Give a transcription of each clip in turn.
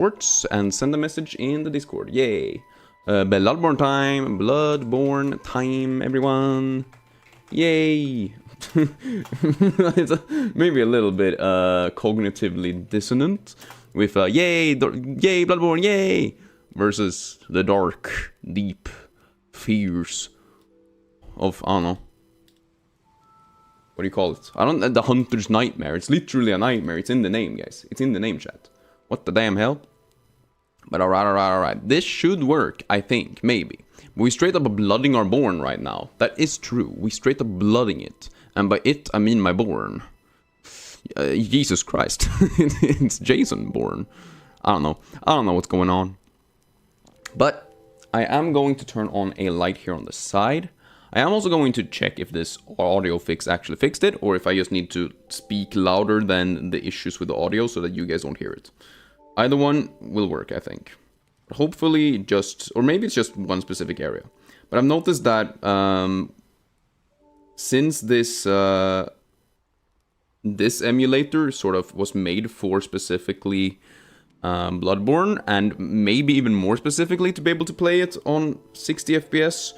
reports and send a message in the Discord. Yay! Bloodborne time, everyone! Yay! It's maybe a little bit cognitively dissonant with yay, yay, Bloodborne, yay! Versus the dark, deep fears of, I don't know. What do you call it? The hunter's nightmare. It's literally a nightmare. It's in the name, guys. It's in the name, chat. What the damn hell? But alright. This should work, I think. Maybe. We straight up blooding our Born right now. That is true. We straight up blooding it. And by it, I mean my Born. Jesus Christ. It's Jason Bourne. I don't know. I don't know what's going on. But I am going to turn on a light here on the side. I am also going to check if this audio fix actually fixed it, or if I just need to speak louder than the issues with the audio so that you guys don't hear it. Either one will work, I think. Hopefully just, or maybe it's just one specific area. But I've noticed that since this this emulator sort of was made for specifically Bloodborne, and maybe even more specifically to be able to play it on 60 FPS,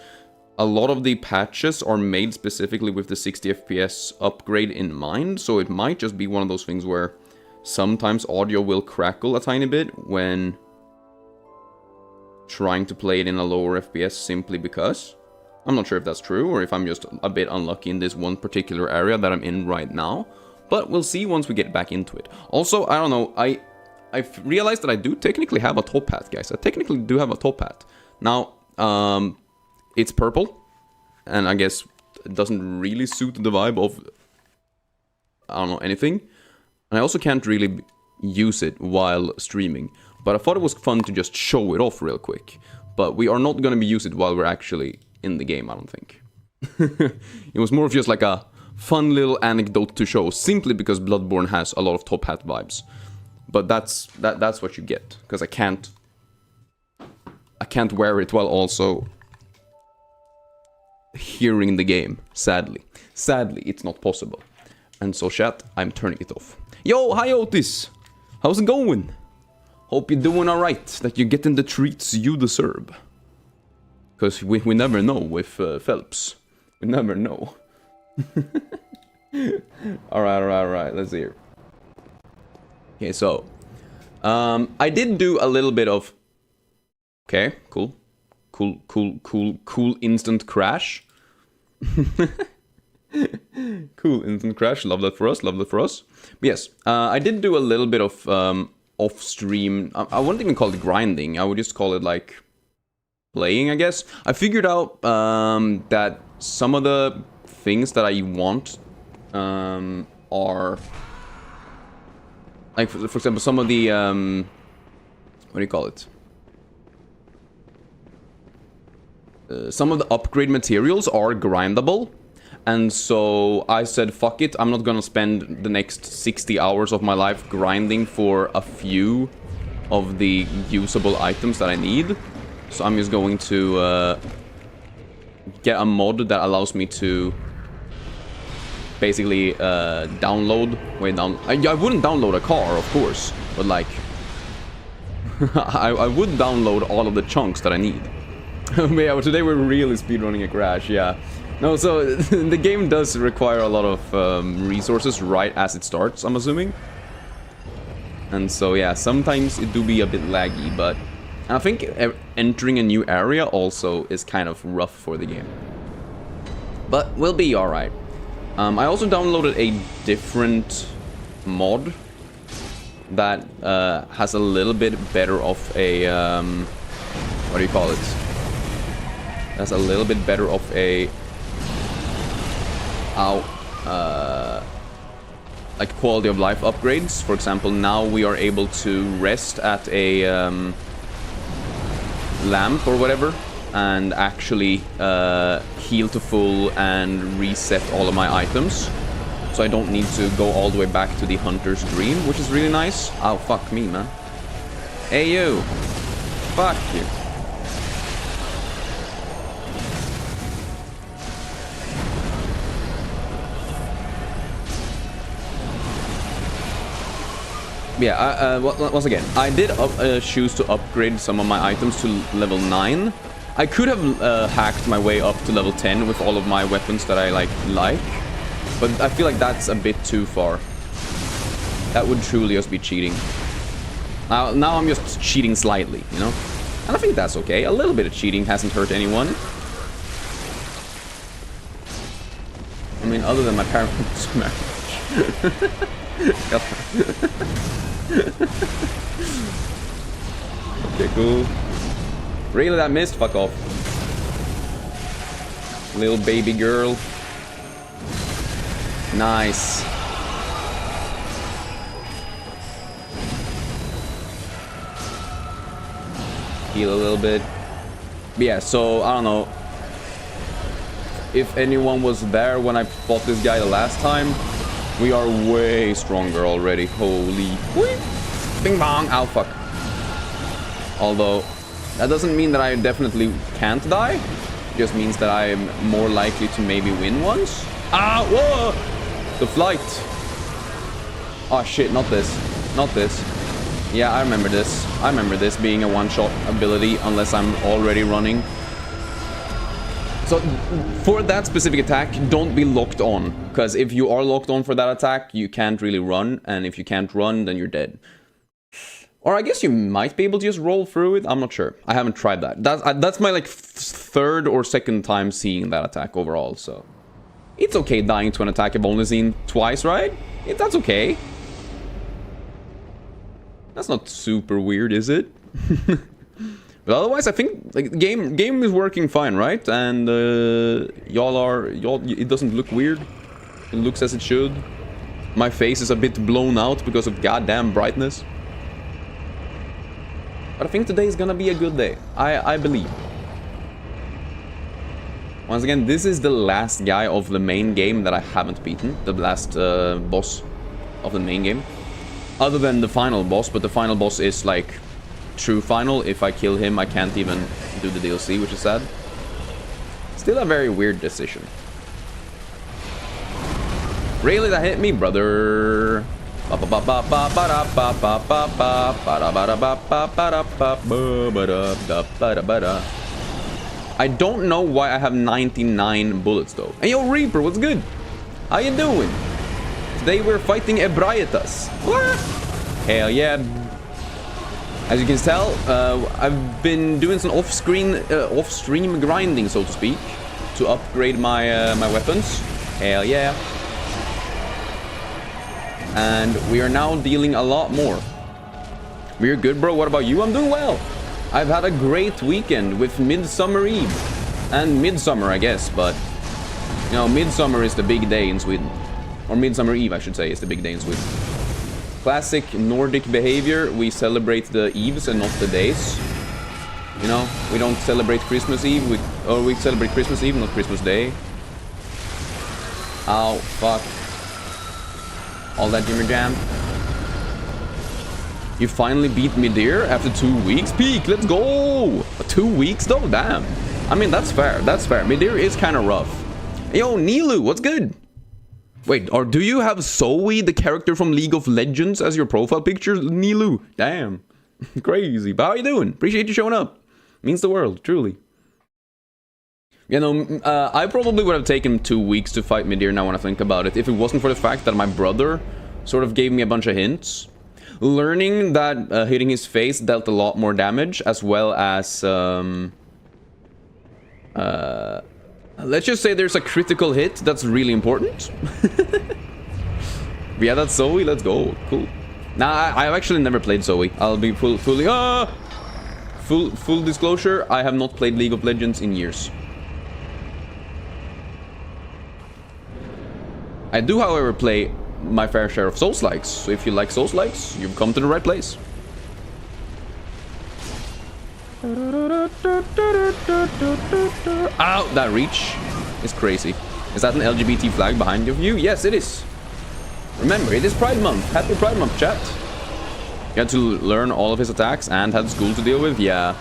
a lot of the patches are made specifically with the 60 FPS upgrade in mind, so it might just be one of those things where sometimes audio will crackle a tiny bit when trying to play it in a lower FPS simply because. I'm not sure if that's true, or if I'm just a bit unlucky in this one particular area that I'm in right now, but we'll see once we get back into it. Also, I don't know, I've realized that I do technically have a top hat, guys. I technically do have a top hat. Now, it's purple, and I guess it doesn't really suit the vibe of, I don't know, anything. And I also can't really use it while streaming, but I thought it was fun to just show it off real quick. But we are not going to use it while we're actually in the game, I don't think. It was more of just like a fun little anecdote to show, simply because Bloodborne has a lot of top hat vibes. But that's what you get, because I can't wear it while also hearing the game, sadly. Sadly, it's not possible. And so, chat, I'm turning it off. Yo, hi Otis! How's it going? Hope you're doing alright, that you're getting the treats you deserve. Because we never know with Phelps. We never know. Alright, let's see here. Okay, so I did do a little bit of, okay, cool instant crash. Cool instant crash, love that for us. But yes, I did do a little bit of off-stream, I wouldn't even call it grinding, I would just call it like playing, I guess. I figured out that some of the things that I want are, like, for example, some of the, what do you call it? Some of the upgrade materials are grindable. And so I said, fuck it, I'm not gonna spend the next 60 hours of my life grinding for a few of the usable items that I need. So I'm just going to get a mod that allows me to basically download... Wait, I wouldn't download a car, of course, but like... I would download all of the chunks that I need. Yeah, but today we're really speedrunning a crash, yeah. No, so the game does require a lot of resources right as it starts, I'm assuming. And so yeah, sometimes it do be a bit laggy, but I think entering a new area also is kind of rough for the game. But we'll be alright. I also downloaded a different mod that has a little bit better of a, what do you call it? That's a little bit better of a, like quality of life upgrades. For example, now we are able to rest at a lamp or whatever and actually heal to full and reset all of my items. So I don't need to go all the way back to the Hunter's Dream, which is really nice. Oh, fuck me, man. Hey, you. Fuck you. Yeah, once again, I did choose to upgrade some of my items to level 9. I could have hacked my way up to level 10 with all of my weapons that I like, but I feel like that's a bit too far. That would truly just be cheating. Now I'm just cheating slightly, you know? And I think that's okay. A little bit of cheating hasn't hurt anyone. I mean, other than my parents' marriage. Okay, cool. Really, that missed? Fuck off. Little baby girl. Nice. Heal a little bit. But yeah, so I don't know if anyone was there when I fought this guy the last time. We are way stronger already. Holy whee. Bing bong. Ow, fuck. Although that doesn't mean that I definitely can't die. It just means that I'm more likely to maybe win once. Ah, whoa! The flight. Oh shit, not this. Not this. Yeah, I remember this. I remember this being a one-shot ability unless I'm already running. So, for that specific attack, don't be locked on. Because if you are locked on for that attack, you can't really run. And if you can't run, then you're dead. Or I guess you might be able to just roll through it. I'm not sure. I haven't tried that. That's my, like, third or second time seeing that attack overall, so... It's okay dying to an attack I've only seen twice, right? That's okay. That's not super weird, is it? But otherwise, I think like game is working fine, right? And it doesn't look weird. It looks as it should. My face is a bit blown out because of goddamn brightness. But I think today is gonna be a good day. I believe. Once again, this is the last guy of the main game that I haven't beaten. The last boss of the main game. Other than the final boss, but the final boss is like true final. If I kill him, I can't even do the DLC, which is sad. Still a very weird decision. Really, that hit me, brother. I don't know why I have 99 bullets though. Hey yo, Reaper, what's good? How you doing? Today we're fighting Ebrietas. What? Hell yeah. As you can tell, I've been doing some off-stream grinding, so to speak, to upgrade my my weapons. Hell yeah. And we are now dealing a lot more. We're good, bro. What about you? I'm doing well. I've had a great weekend with Midsummer Eve. And Midsummer, I guess, but... You know, Midsummer is the big day in Sweden. Or Midsummer Eve, I should say, is the big day in Sweden. Classic Nordic behavior. We celebrate the eves and not the days. You know, we don't celebrate Christmas Eve. We celebrate Christmas Eve, not Christmas Day. Ow, fuck. All that Jimmy Jam. You finally beat Midir after 2 weeks? Peak, let's go! 2 weeks though? Damn. I mean, that's fair. That's fair. Midir is kind of rough. Yo, Nilu, what's good? Wait, or do you have Zoe, the character from League of Legends, as your profile picture, Nilu? Damn. Crazy. But how you doing? Appreciate you showing up. Means the world, truly. You know, I probably would have taken 2 weeks to fight Midir now when I think about it, if it wasn't for the fact that my brother sort of gave me a bunch of hints. Learning that hitting his face dealt a lot more damage, as well as... let's just say there's a critical hit that's really important. Yeah, that's Zoe. Let's go. Cool. Nah, I've actually never played Zoe. I'll be full disclosure. I have not played League of Legends in years. I do, however, play my fair share of Soulslikes. So if you like Soulslikes, you've come to the right place. Ow, that reach is crazy. Is that an LGBT flag behind your view? Yes, it is. Remember, it is Pride Month. Happy Pride Month, chat. You had to learn all of his attacks and had school to deal with? Yeah.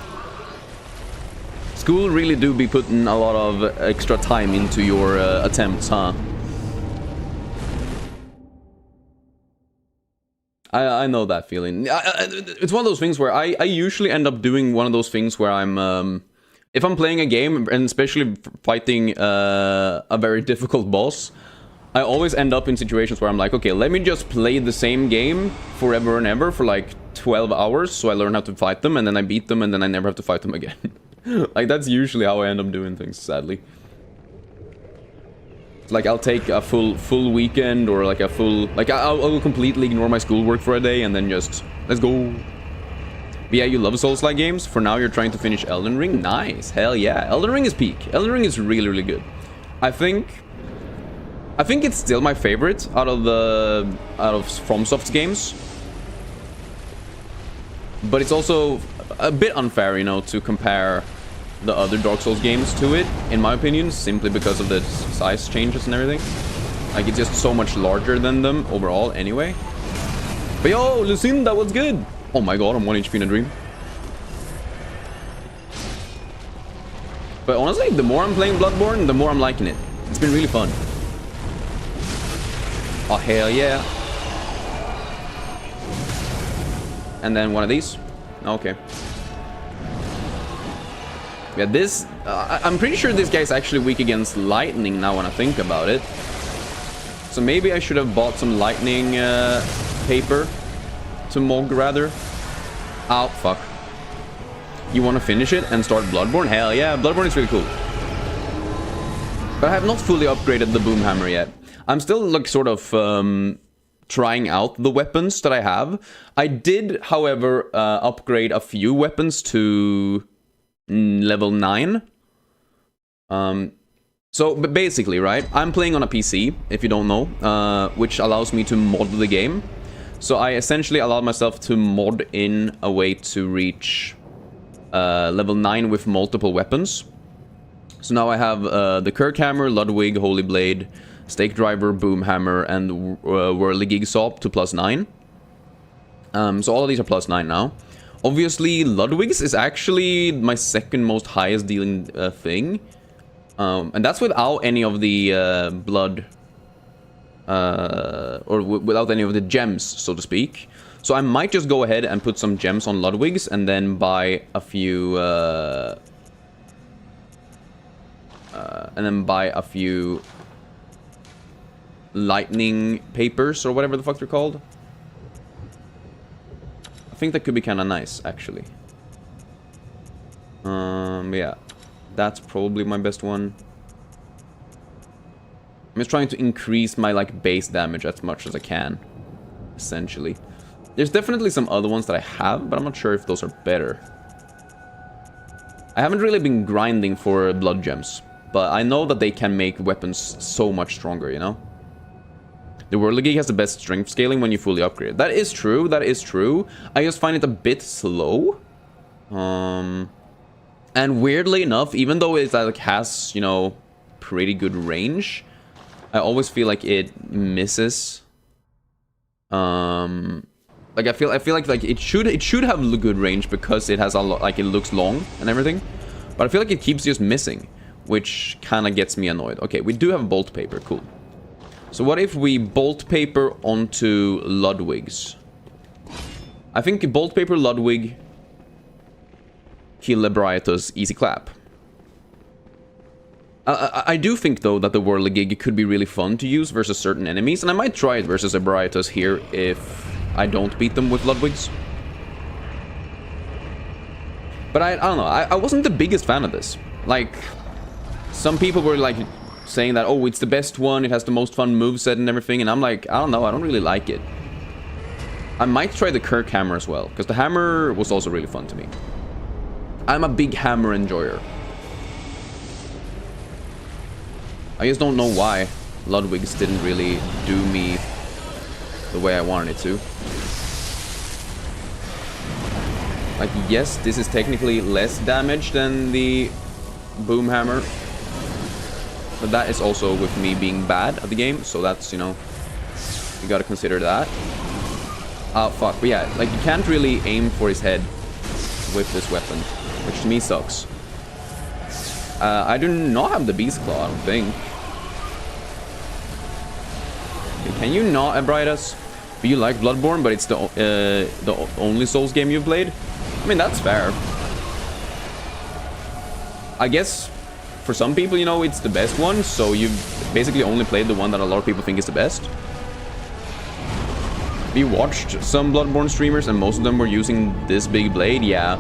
School really do be putting a lot of extra time into your attempts, huh? I know that feeling. It's one of those things where I usually end up doing one of those things where I'm... if I'm playing a game, and especially fighting a very difficult boss, I always end up in situations where I'm like, okay, let me just play the same game forever and ever for like 12 hours, so I learn how to fight them, and then I beat them, and then I never have to fight them again. Like, that's usually how I end up doing things, sadly. Like, I'll take a full weekend, or like a full... Like, I'll completely ignore my schoolwork for a day, and then just... Let's go. But yeah, you love Soulslike games. For now, you're trying to finish Elden Ring. Nice. Hell yeah. Elden Ring is peak. Elden Ring is really, really good. I think it's still my favorite out of FromSoft's games. But it's also a bit unfair, you know, to compare the other Dark Souls games to it, in my opinion, simply because of the size changes and everything. Like, it's just so much larger than them overall anyway. But yo, Lucinda, what's good? Oh my god, I'm 1 HP in a dream. But honestly, the more I'm playing Bloodborne, the more I'm liking it. It's been really fun. Oh, hell yeah. And then one of these. Okay. Yeah, this... I'm pretty sure this guy's actually weak against lightning now when I think about it. So maybe I should have bought some lightning paper to Mog, rather. Oh, fuck. You want to finish it and start Bloodborne? Hell yeah, Bloodborne is really cool. But I have not fully upgraded the boom hammer yet. I'm still, like, sort of trying out the weapons that I have. I did, however, upgrade a few weapons to level 9. So, but basically, right, I'm playing on a PC, if you don't know, which allows me to mod the game. So I essentially allowed myself to mod in a way to reach level 9 with multiple weapons. So now I have the Kirkhammer, Ludwig, Holy Blade, Stake Driver, Boom Hammer, and Whirligig Saw to +9. So all of these are +9 now. Obviously, Ludwig's is actually my second most highest dealing thing. And that's without any of the blood... or without any of the gems, so to speak. So I might just go ahead and put some gems on Ludwig's and then buy a few... lightning papers, or whatever the fuck they're called. I think that could be kind of nice, actually. Yeah. That's probably my best one. I'm just trying to increase my, like, base damage as much as I can, essentially. There's definitely some other ones that I have, but I'm not sure if those are better. I haven't really been grinding for blood gems, but I know that they can make weapons so much stronger, you know? The Whirligig has the best strength scaling when you fully upgrade. That is true, that is true. I just find it a bit slow. And weirdly enough, even though it, like, has, you know, pretty good range, I always feel like it misses. Like, I feel like it should have good range because it has a lot, like, it looks long and everything. But I feel like it keeps just missing, which kind of gets me annoyed. Okay, we do have bolt paper, cool. So what if we bolt paper onto Ludwig's? I think bolt paper Ludwig, Ebrietos, easy clap. I do think, though, that the Whirligig could be really fun to use versus certain enemies, and I might try it versus Ebrietos here if I don't beat them with Ludwig's. But I don't know, I wasn't the biggest fan of this. Like, some people were, like, saying that, oh, it's the best one, it has the most fun moveset and everything, and I'm like, I don't know, I don't really like it. I might try the Kirkhammer as well, because the hammer was also really fun to me. I'm a big hammer enjoyer. I just don't know why Ludwig's didn't really do me the way I wanted it to. Like, yes, this is technically less damage than the boom hammer, but that is also with me being bad at the game, so that's, you know, you gotta consider that. Oh, fuck, but yeah, like, you can't really aim for his head with this weapon, which to me sucks. I do not have the Beast Claw, I don't think. Okay, can you not Ebrietos? But you like Bloodborne, but it's the only Souls game you've played? I mean, that's fair. I guess for some people, you know, it's the best one, so you've basically only played the one that a lot of people think is the best. We watched some Bloodborne streamers, and most of them were using this big blade, yeah.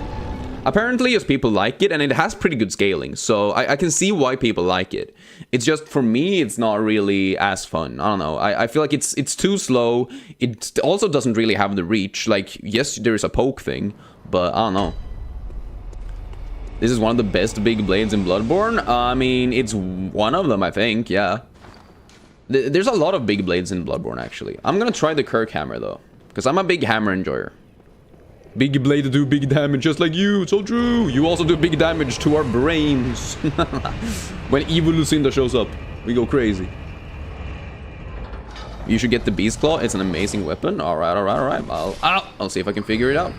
Apparently, as people like it, and it has pretty good scaling, so I can see why people like it. It's just, for me, it's not really as fun. I don't know. I feel like it's too slow. It also doesn't really have the reach. Like, yes, there's a poke thing, but I don't know. This is one of the best big blades in Bloodborne. I mean, it's one of them, I think, yeah. There's a lot of big blades in Bloodborne, actually. I'm gonna try the Kirk hammer, though, because I'm a big hammer enjoyer. Big blade do big damage, just like you. So true. You also do big damage to our brains. When evil Lucinda shows up, we go crazy. You should get the Beast Claw. It's an amazing weapon. All right, all right, all right. I'll see if I can figure it out.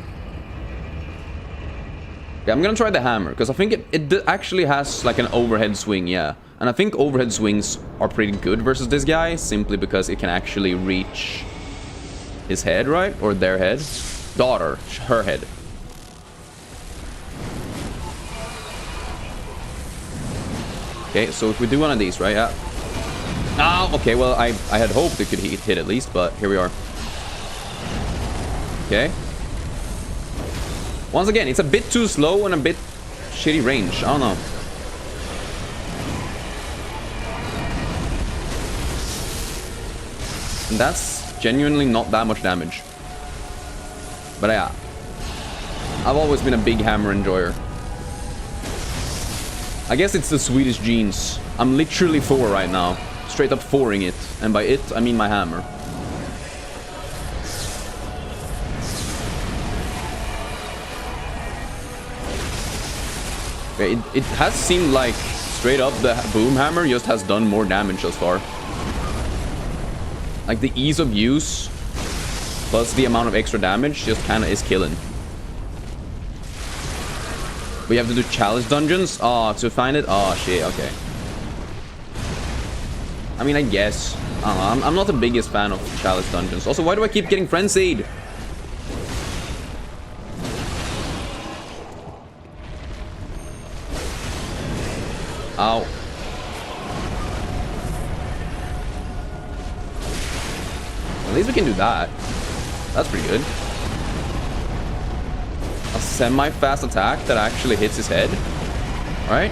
Yeah, I'm gonna try the hammer, because I think it actually has like an overhead swing, yeah. And I think overhead swings are pretty good versus this guy, simply because it can actually reach his head, right? Or their head. Daughter, her head. Okay, so if we do one of these, right? Yeah. Oh, okay, well, I had hoped it could hit at least, but here we are. Okay. Once again, it's a bit too slow and a bit shitty range. I don't know. And that's genuinely not that much damage. But yeah, I've always been a big hammer enjoyer. I guess it's the Swedish genes. I'm literally 4 right now. Straight up 4ing it. And by it, I mean my hammer. Okay, it has seemed like straight up the boom hammer just has done more damage thus far. Like the ease of use plus the amount of extra damage just kind of is killing. We have to do challenge dungeons? Oh, to find it? Oh, shit, okay. I mean, I guess. I don't know, I'm not the biggest fan of challenge dungeons. Also, why do I keep getting frenzied? Ow. At least we can do that. That's pretty good. A semi-fast attack that actually hits his head. Right?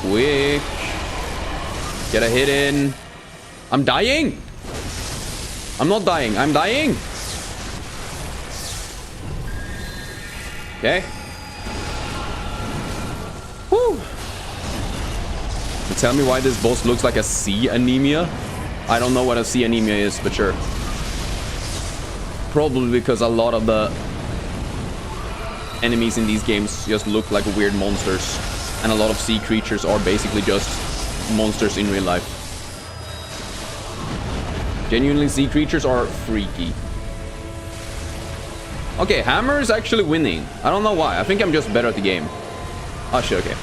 Quick. Get a hit in. I'm dying. I'm not dying. I'm dying. Okay. Woo. Tell me why this boss looks like a sea anemia. I don't know what a sea anemia is, but sure. Probably because a lot of the enemies in these games just look like weird monsters. And a lot of sea creatures are basically just monsters in real life. Genuinely, sea creatures are freaky. Okay, hammer is actually winning. I don't know why. I think I'm just better at the game. Oh shit, okay.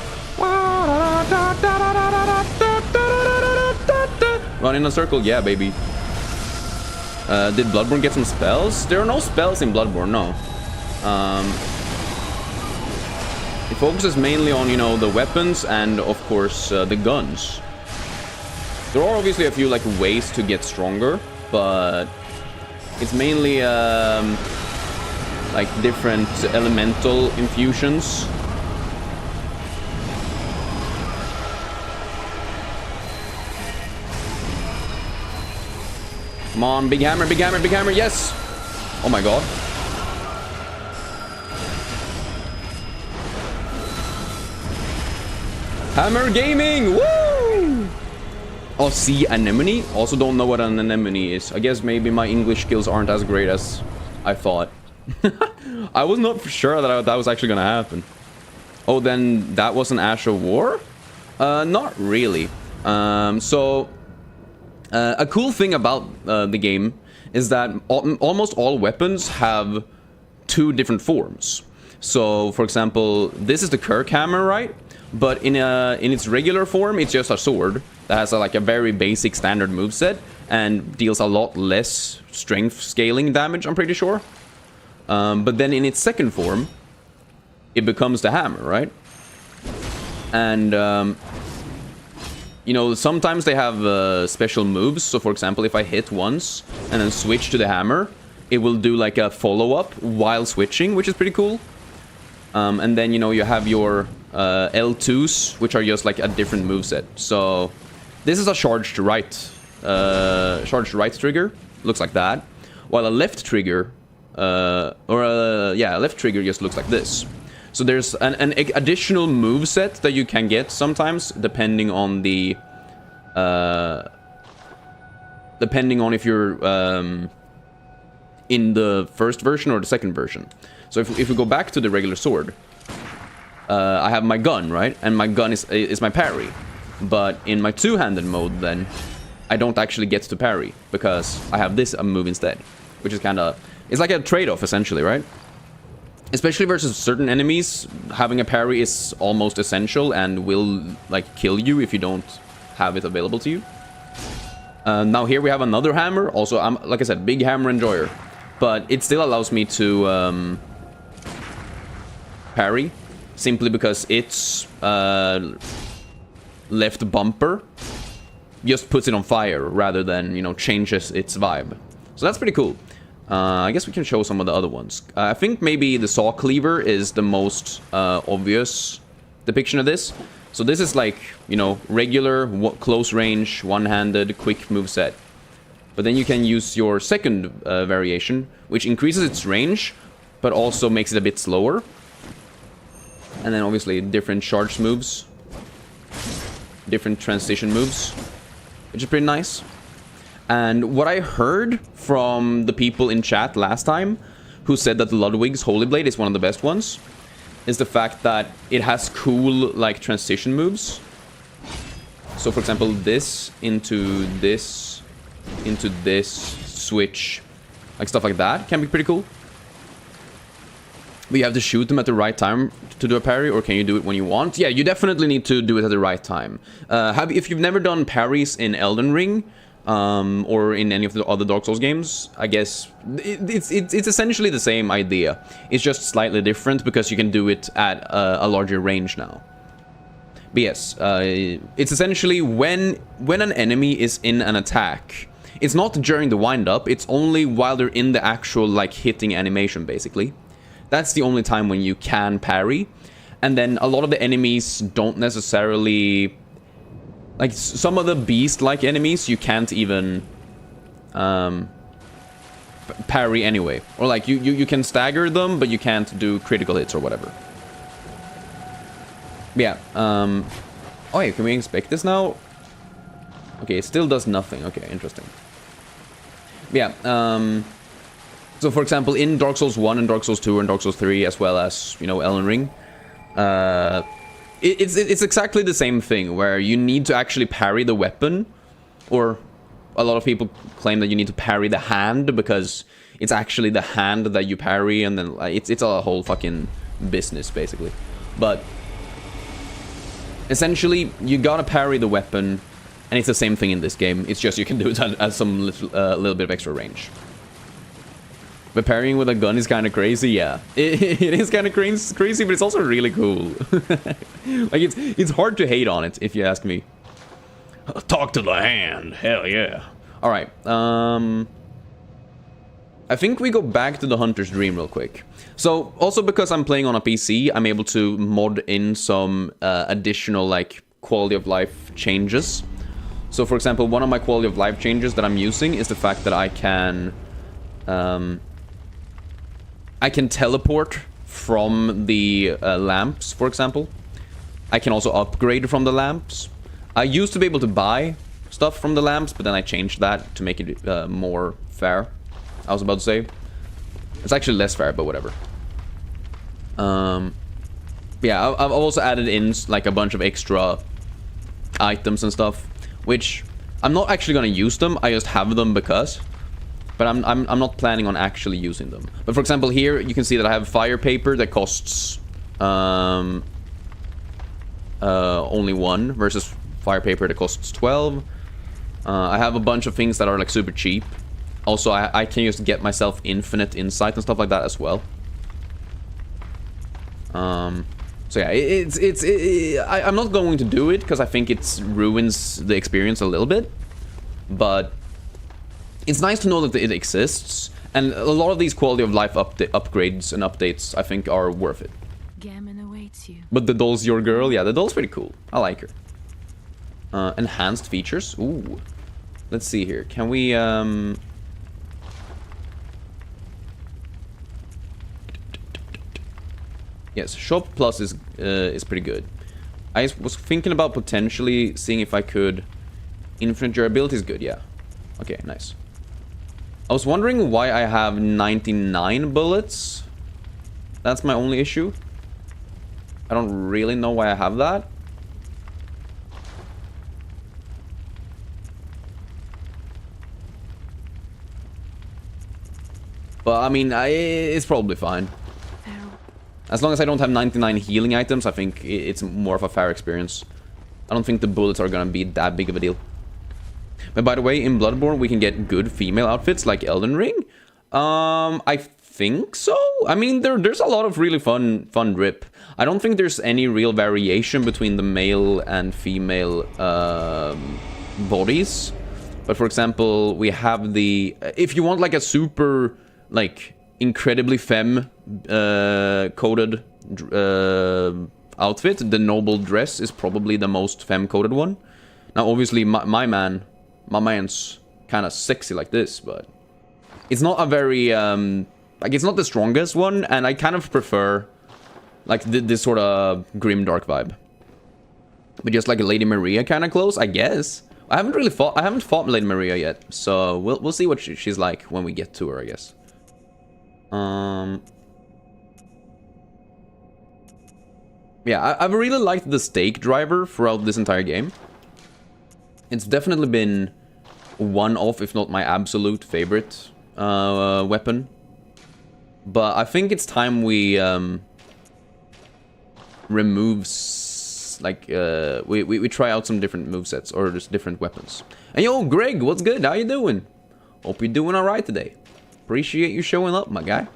Run in a circle, yeah, baby. Did Bloodborne get some spells? There are no spells in Bloodborne, no. It focuses mainly on, you know, the weapons and, of course, the guns. There are obviously a few, like, ways to get stronger, but it's mainly, like, different elemental infusions. Come on, big hammer, big hammer, big hammer, yes! Oh my god. Hammer gaming! Woo! Oh, sea anemone? Also don't know what an anemone is. I guess maybe my English skills aren't as great as I thought. I was not sure that that was actually gonna happen. Oh, then that was an Ash of War? Not really. A cool thing about the game is that almost all weapons have two different forms. So, for example, this is the Kirk hammer, right? But in its regular form, it's just a sword that has like a very basic standard moveset and deals a lot less strength scaling damage, I'm pretty sure. But then in its second form, it becomes the hammer, right? And, you know, sometimes they have special moves. So, for example, if I hit once and then switch to the hammer, it will do like a follow-up while switching, which is pretty cool. And then, you know, you have your L2s, which are just like a different moveset. So, this is a charged right trigger. Looks like that. While a left trigger, left trigger just looks like this. So there's an additional moveset that you can get sometimes, depending on the, depending on if you're in the first version or the second version. So if we go back to the regular sword, I have my gun, right? And my gun is my parry. But in my two-handed mode, then, I don't actually get to parry, because I have this move instead. Which is kind of... It's like a trade-off, essentially, right? Especially versus certain enemies, having a parry is almost essential and will, like, kill you if you don't have it available to you. Now here we have another hammer. Also, I'm, like I said, big hammer enjoyer. But it still allows me to parry, simply because its left bumper just puts it on fire rather than, you know, changes its vibe. So that's pretty cool. I guess we can show some of the other ones. I think maybe the saw cleaver is the most obvious depiction of this. So this is like, you know, regular, close range, one-handed, quick moveset. But then you can use your second variation, which increases its range, but also makes it a bit slower. And then obviously different charge moves. Different transition moves. Which is pretty nice. And what I heard from the people in chat last time, who said that Ludwig's Holy Blade is one of the best ones, is the fact that it has cool, like, transition moves. So, for example, this into this, switch, like stuff like that can be pretty cool. But you have to shoot them at the right time to do a parry, or can you do it when you want? Yeah, you definitely need to do it at the right time. If you've never done parries in Elden Ring, or in any of the other Dark Souls games, I guess it's essentially the same idea. It's just slightly different because you can do it at a larger range now. But yes, it's essentially when an enemy is in an attack. It's not during the wind-up, it's only while they're in the actual, like, hitting animation, basically. That's the only time when you can parry. And then a lot of the enemies don't necessarily... Like, some of the beast-like enemies, you can't even parry anyway. Or, like, you can stagger them, but you can't do critical hits or whatever. Yeah, oh, yeah, can we inspect this now? Okay, it still does nothing. Okay, interesting. Yeah, so, for example, in Dark Souls 1 and Dark Souls 2 and Dark Souls 3, as well as, you know, Elden Ring, it's exactly the same thing, where you need to actually parry the weapon, or a lot of people claim that you need to parry the hand, because it's actually the hand that you parry, and then it's a whole fucking business, basically. But essentially, you gotta parry the weapon, and it's the same thing in this game. It's just you can do it at some little bit of extra range. But parrying with a gun is kind of crazy, yeah. It is kind of crazy, but it's also really cool. Like, it's hard to hate on it, if you ask me. Talk to the hand, hell yeah. Alright, I think we go back to the Hunter's Dream real quick. So, also because I'm playing on a PC, I'm able to mod in some additional, like, quality of life changes. So, for example, one of my quality of life changes that I'm using is the fact that I can teleport from the lamps, for example. I can also upgrade from the lamps. I used to be able to buy stuff from the lamps, but then I changed that to make it more fair. I was about to say. It's actually less fair, but whatever. Yeah, I've also added in, like, a bunch of extra items and stuff, which I'm not actually gonna use them, I just have them because. but I'm not planning on actually using them. But for example, here you can see that I have fire paper that costs only 1 versus fire paper that costs 12. I have a bunch of things that are like super cheap. Also, I can just get myself infinite insight and stuff like that as well. So yeah, I'm not going to do it because I think it ruins the experience a little bit. But it's nice to know that it exists, and a lot of these quality of life upgrades and updates I think are worth it. Gammon awaits you. But the doll's your girl? Yeah, the doll's pretty cool. I like her. Enhanced features? Ooh. Let's see here. Can we Yes, Shop Plus is pretty good. I was thinking about potentially seeing if I could... Infinite durability is good, yeah. Okay, nice. I was wondering why I have 99 bullets. That's my only issue. I don't really know why I have that. But, I mean, it's probably fine. As long as I don't have 99 healing items, I think it's more of a fair experience. I don't think the bullets are gonna be that big of a deal. But by the way, in Bloodborne, we can get good female outfits like Eldenring. I think so. I mean, there's a lot of really fun drip. I don't think there's any real variation between the male and female bodies. But for example, we have the... If you want like a super, like, incredibly femme coded outfit, the noble dress is probably the most femme coded one. Now obviously my man's kind of sexy like this, but it's not a very like, it's not the strongest one, and I kind of prefer like this sort of grim dark vibe. But just like a Lady Maria kind of close, I guess. I haven't fought Lady Maria yet, so we'll see what she's like when we get to her, I guess. Yeah, I've really liked the stake driver throughout this entire game. It's definitely been one of, if not my absolute favorite weapon. But I think it's time we remove, like, we try out some different movesets or just different weapons. And yo, Greg, what's good? How you doing? Hope you're doing alright today. Appreciate you showing up, my guy.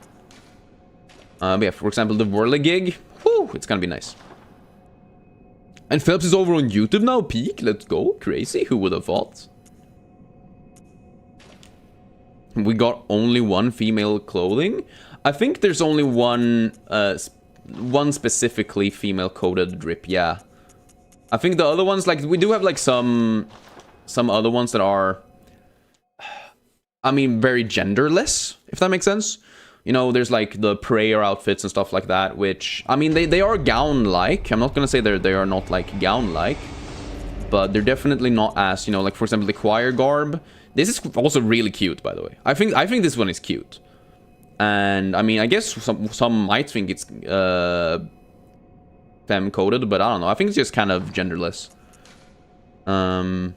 But yeah, for example, the Whirligig. Whew, it's gonna be nice. And Phelps is over on YouTube now. Peak, let's go. Crazy, who would have thought? We got only one female clothing. I think there's only one specifically female coded drip, yeah. I think the other ones, like, we do have like some other ones that are, I mean, very genderless, if that makes sense. You know, there's like the prayer outfits and stuff like that, which, I mean, they are gown-like. I'm not gonna say they are not like gown-like, but they're definitely not as, you know, like for example, the choir garb. This is also really cute, by the way. I think this one is cute. And I mean, I guess some might think it's femme-coded, but I don't know. I think it's just kind of genderless. And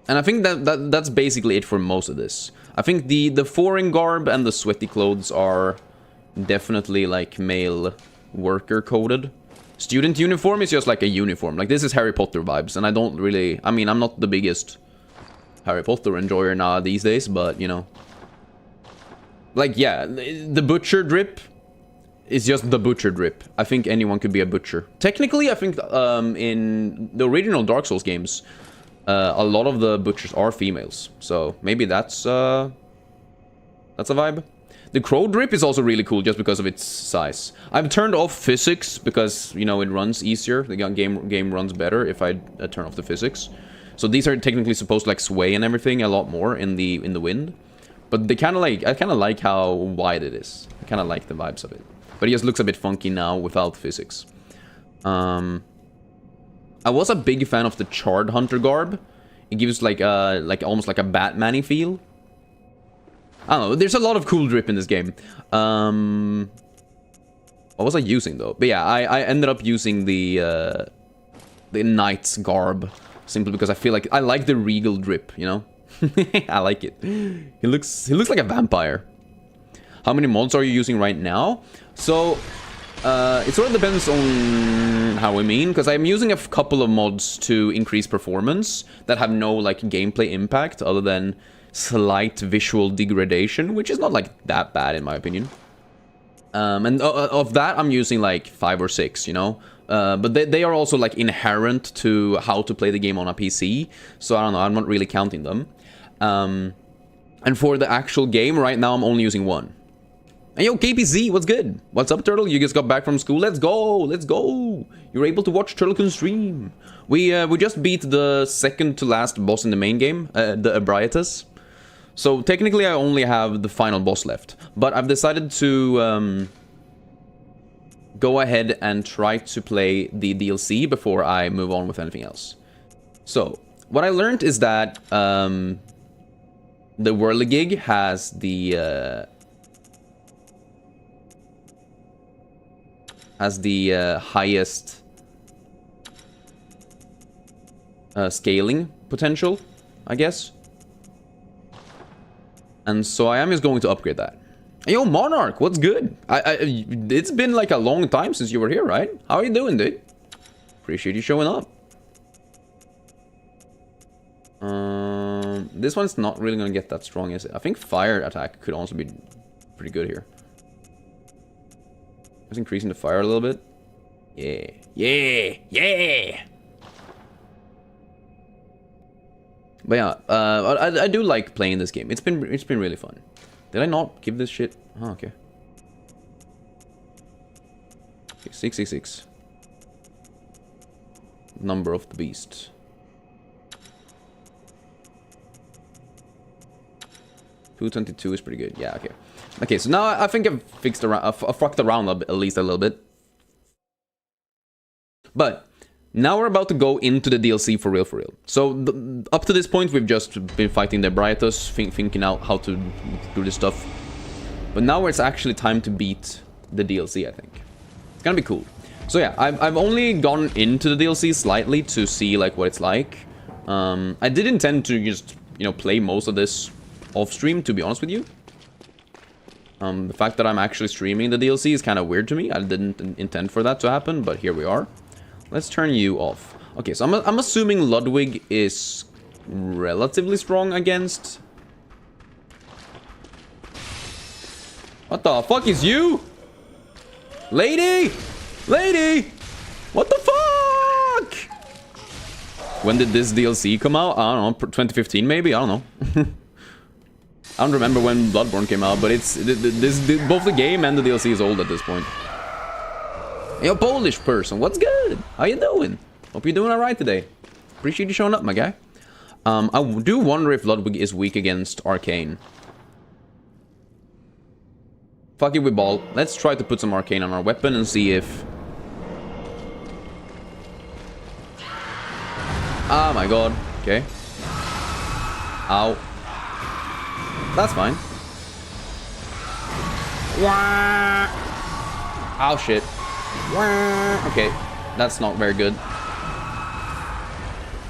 I think that's basically it for most of this. I think the foreign garb and the sweaty clothes are definitely like male worker coded. Student uniform is just like a uniform. Like, this is Harry Potter vibes, and I don't really... I mean, I'm not the biggest Harry Potter enjoyer now these days, but, you know. Like, yeah, the butcher drip is just the butcher drip. I think anyone could be a butcher. Technically, I think in the original Dark Souls games, a lot of the butchers are females. So, maybe that's a vibe. The crow drip is also really cool just because of its size. I've turned off physics because, you know, it runs easier. The game runs better if I turn off the physics. So these are technically supposed to like sway and everything a lot more in the wind. But they kind of like, I kind of like how wide it is. I kind of like the vibes of it. But it just looks a bit funky now without physics. I was a big fan of the Charred Hunter garb. It gives like almost like a Batman-y feel. I don't know, there's a lot of cool drip in this game. What was I using though? But yeah, I ended up using the Knight's garb. Simply because I feel like I like the regal drip, you know? I like it. He looks like a vampire. How many mods are you using right now? So, it sort of depends on how we mean, because I'm using a couple of mods to increase performance that have no, like, gameplay impact other than slight visual degradation, which is not, like, that bad in my opinion. And of that, I'm using, like, 5 or 6, you know? But they are also, like, inherent to how to play the game on a PC, so I don't know, I'm not really counting them. And for the actual game, right now, I'm only using 1. And yo, KPZ, what's good? What's up, Turtle? You just got back from school. Let's go! Let's go! You're able to watch Turtlecon stream. We just beat the second to last boss in the main game, the Ebrietas. So technically, I only have the final boss left. But I've decided to go ahead and try to play the DLC before I move on with anything else. So what I learned is that the Whirligig has the highest scaling potential, I guess. And so I am just going to upgrade that. Hey, yo, Monarch, what's good? It's been like a long time since you were here, right? How are you doing, dude? Appreciate you showing up. This one's not really gonna get that strong, is it? I think fire attack could also be pretty good here. Just increasing the fire a little bit. Yeah. Yeah. Yeah. But yeah, I do like playing this game. It's been really fun. Did I not give this shit? Oh, okay. 666. Number of the beast. 222 is pretty good. Yeah, okay. Okay, so now I think I've fixed around, I've fucked around at least a little bit. But now we're about to go into the DLC for real. So up to this point, we've just been fighting the Ebrietas, thinking out how to do this stuff. But now it's actually time to beat the DLC, I think. It's gonna be cool. So yeah, I've only gone into the DLC slightly to see like what it's like. I did intend to just, you know, play most of this off stream, to be honest with you. The fact that I'm actually streaming the DLC is kind of weird to me. I didn't intend for that to happen, but here we are. Let's turn you off. Okay, so I'm assuming Ludwig is relatively strong against... What the fuck is you? Lady! Lady! What the fuck? When did this DLC come out? I don't know, 2015 maybe? I don't know. I don't remember when Bloodborne came out, but it's both the game and the DLC is old at this point. Yo, Polish person, what's good? How you doing? Hope you're doing alright today. Appreciate you showing up, my guy. I do wonder if Ludwig is weak against Arcane. Fuck it with ball. Let's try to put some Arcane on our weapon and see if... Ah, my god. Okay. Ow. That's fine. Ow, shit. Okay, that's not very good.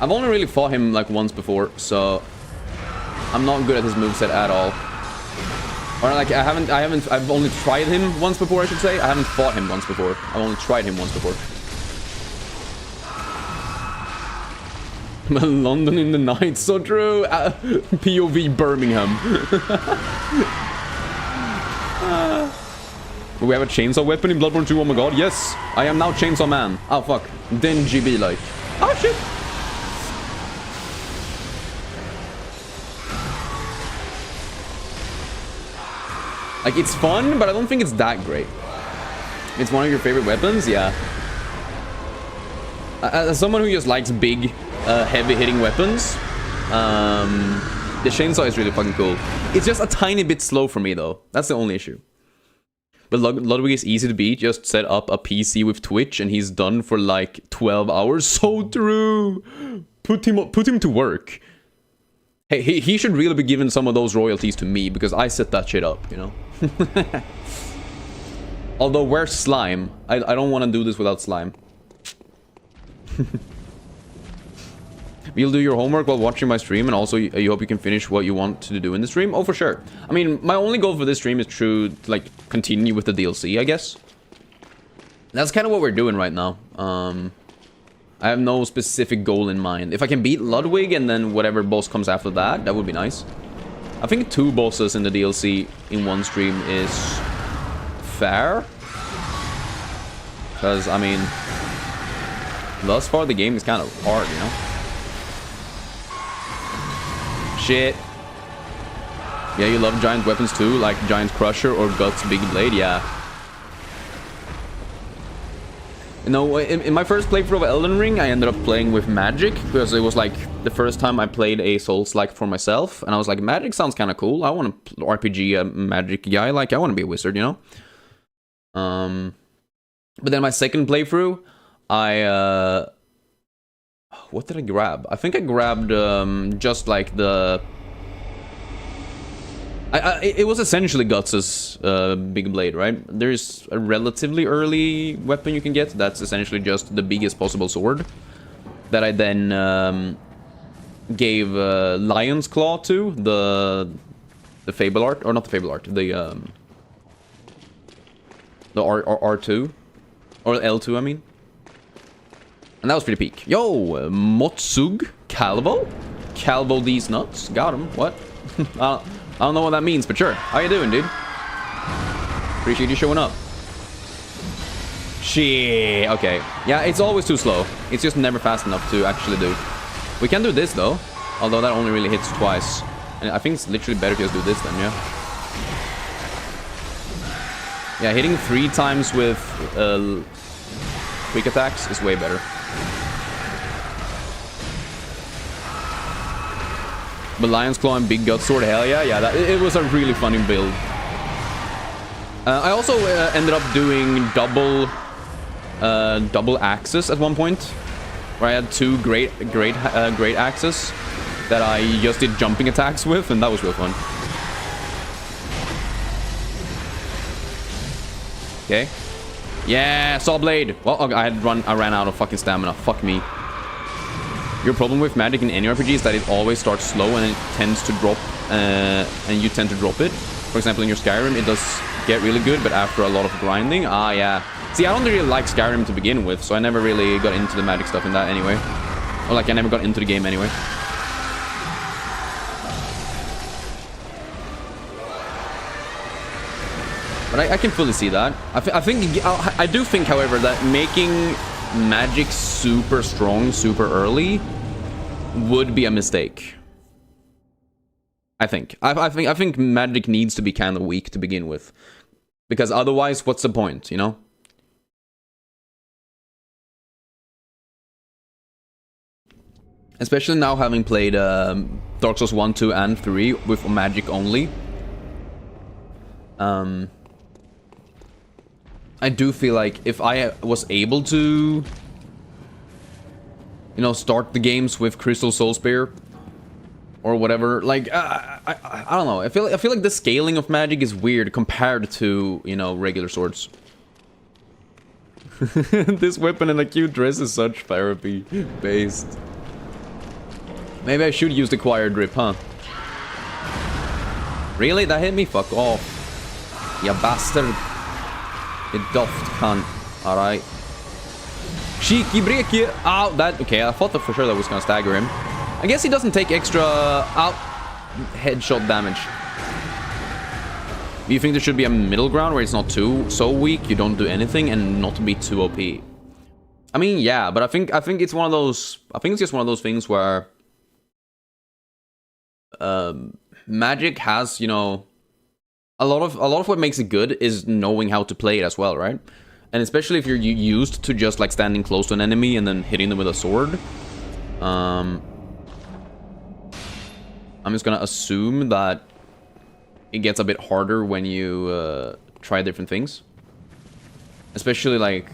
I've only really fought him like once before, so I'm not good at his moveset at all. Or like I've only tried him once before, I should say. I haven't fought him once before. I've only tried him once before. London in the night, so true. POV Birmingham. We have a chainsaw weapon in Bloodborne 2, oh my god, yes! I am now Chainsaw Man. Oh fuck. Then GB like. Oh shit! Like, it's fun, but I don't think it's that great. It's one of your favorite weapons? Yeah. As someone who just likes big, heavy-hitting weapons, the chainsaw is really fucking cool. It's just a tiny bit slow for me, though. That's the only issue. But Ludwig is easy to beat. Just set up a PC with Twitch and he's done for like 12 hours. So true! Put him to work. Hey, he should really be giving some of those royalties to me because I set that shit up, you know? Although, where's Slime? I don't want to do this without Slime. You'll do your homework while watching my stream, and also you hope you can finish what you want to do in the stream? Oh, for sure. I mean, my only goal for this stream is to, like, continue with the DLC, I guess. That's kind of what we're doing right now. I have no specific goal in mind. If I can beat Ludwig and then whatever boss comes after that, that would be nice. I think 2 bosses in the DLC in one stream is fair. Because, I mean, thus far the game is kind of hard, you know? Shit. Yeah, you love giant weapons too, like Giant Crusher or Guts Big Blade, yeah. You know, in my first playthrough of Elden Ring, I ended up playing with magic, because it was like the first time I played a Soulslike for myself, and I was like, magic sounds kind of cool. I want to RPG a magic guy, like I want to be a wizard, you know? But then my second playthrough, what did I grab? I think I grabbed just like the... it was essentially Guts' big blade, right? There's a relatively early weapon you can get that's essentially just the biggest possible sword that I then gave Lion's Claw to, the Fable Art, or not the Fable Art, the R2 or L2, I mean. And that was pretty peak. Yo, Motsug Calvo these nuts. Got him. What? I don't know what that means, but sure. How you doing, dude? Appreciate you showing up. Shit. Okay. Yeah, it's always too slow. It's just never fast enough to actually do. We can do this, though. Although that only really hits twice. And I think it's literally better to just do this then, yeah? Yeah, hitting 3 times with quick attacks is way better. But Lion's Claw and Big Gut Sword, hell yeah, yeah, it was a really funny build. I also ended up doing double axes at one point, where I had 2 great axes that I just did jumping attacks with, and that was real fun. Okay. Yeah, Saw Blade. Well, okay, I ran out of fucking stamina. Fuck me. Your problem with magic in any RPG is that it always starts slow and it tends to drop, and you tend to drop it. For example, in your Skyrim, it does get really good, but after a lot of grinding, yeah. See, I don't really like Skyrim to begin with, so I never really got into the magic stuff in that anyway. Or like, I never got into the game anyway. But I can fully see that. I do think, however, that making magic super strong super early would be a mistake. I think magic needs to be kind of weak to begin with, because otherwise, what's the point, you know? Especially now having played Dark Souls 1, 2, and 3 with magic only. I do feel like if I was able to, you know, start the games with Crystal Soul Spear or whatever, like I don't know. I feel like the scaling of magic is weird compared to, you know, regular swords. This weapon and a cute dress is such therapy based. Maybe I should use the choir drip, huh? Really? That hit me? Fuck off. You bastard. You doft cunt. Alright. Cheeky breaky. Ow, that. Okay, I thought that for sure that was gonna stagger him. I guess he doesn't take extra headshot damage. Do you think there should be a middle ground where it's not so weak, you don't do anything, and not be too OP? I mean, yeah, but I think it's one of those. I think it's just one of those things where magic has, you know, a lot of what makes it good is knowing how to play it as well, right? And especially if you're used to just like standing close to an enemy and then hitting them with a sword. I'm just gonna assume that it gets a bit harder when you try different things. Especially like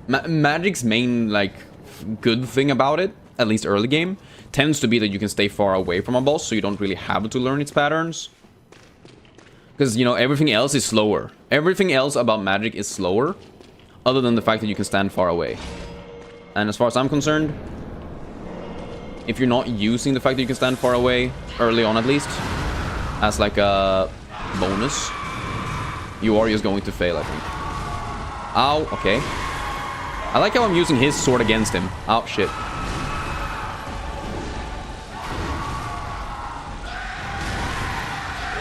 magic's main like good thing about it, at least early game, tends to be that you can stay far away from a boss, so you don't really have to learn its patterns. Because, you know, everything else is slower. Everything else about magic is slower, other than the fact that you can stand far away. And as far as I'm concerned, if you're not using the fact that you can stand far away, early on at least, as like a bonus, you are just going to fail, I think. Ow, okay. I like how I'm using his sword against him. Oh, shit.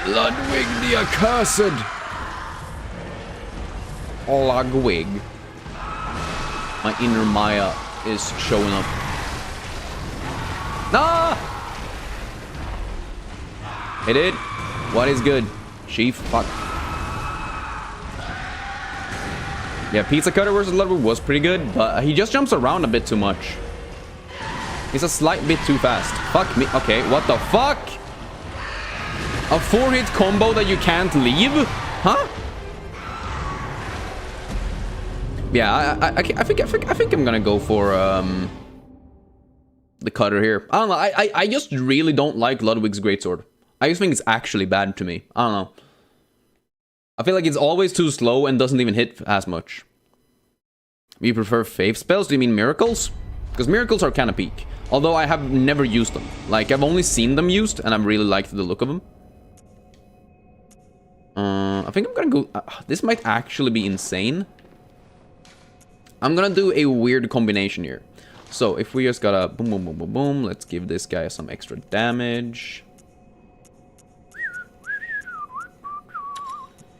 Ludwig the Accursed! Ludwig. My inner Maya is showing up. Ah! Hit it. What is good? Chief, fuck. Yeah, Pizza Cutter versus Ludwig was pretty good, but he just jumps around a bit too much. He's a slight bit too fast. Fuck me. Okay, what the fuck? A 4-hit combo that you can't leave? Huh? Yeah, I think I'm gonna go for the cutter here. I don't know. I just really don't like Ludwig's greatsword. I just think it's actually bad to me. I don't know. I feel like it's always too slow and doesn't even hit as much. You prefer faith spells? Do you mean miracles? Because miracles are kind of peak. Although I have never used them. Like, I've only seen them used, and I've really liked the look of them. I think I'm gonna go... this might actually be insane. I'm gonna do a weird combination here. So, if we just gotta boom, boom, boom, boom, boom, let's give this guy some extra damage.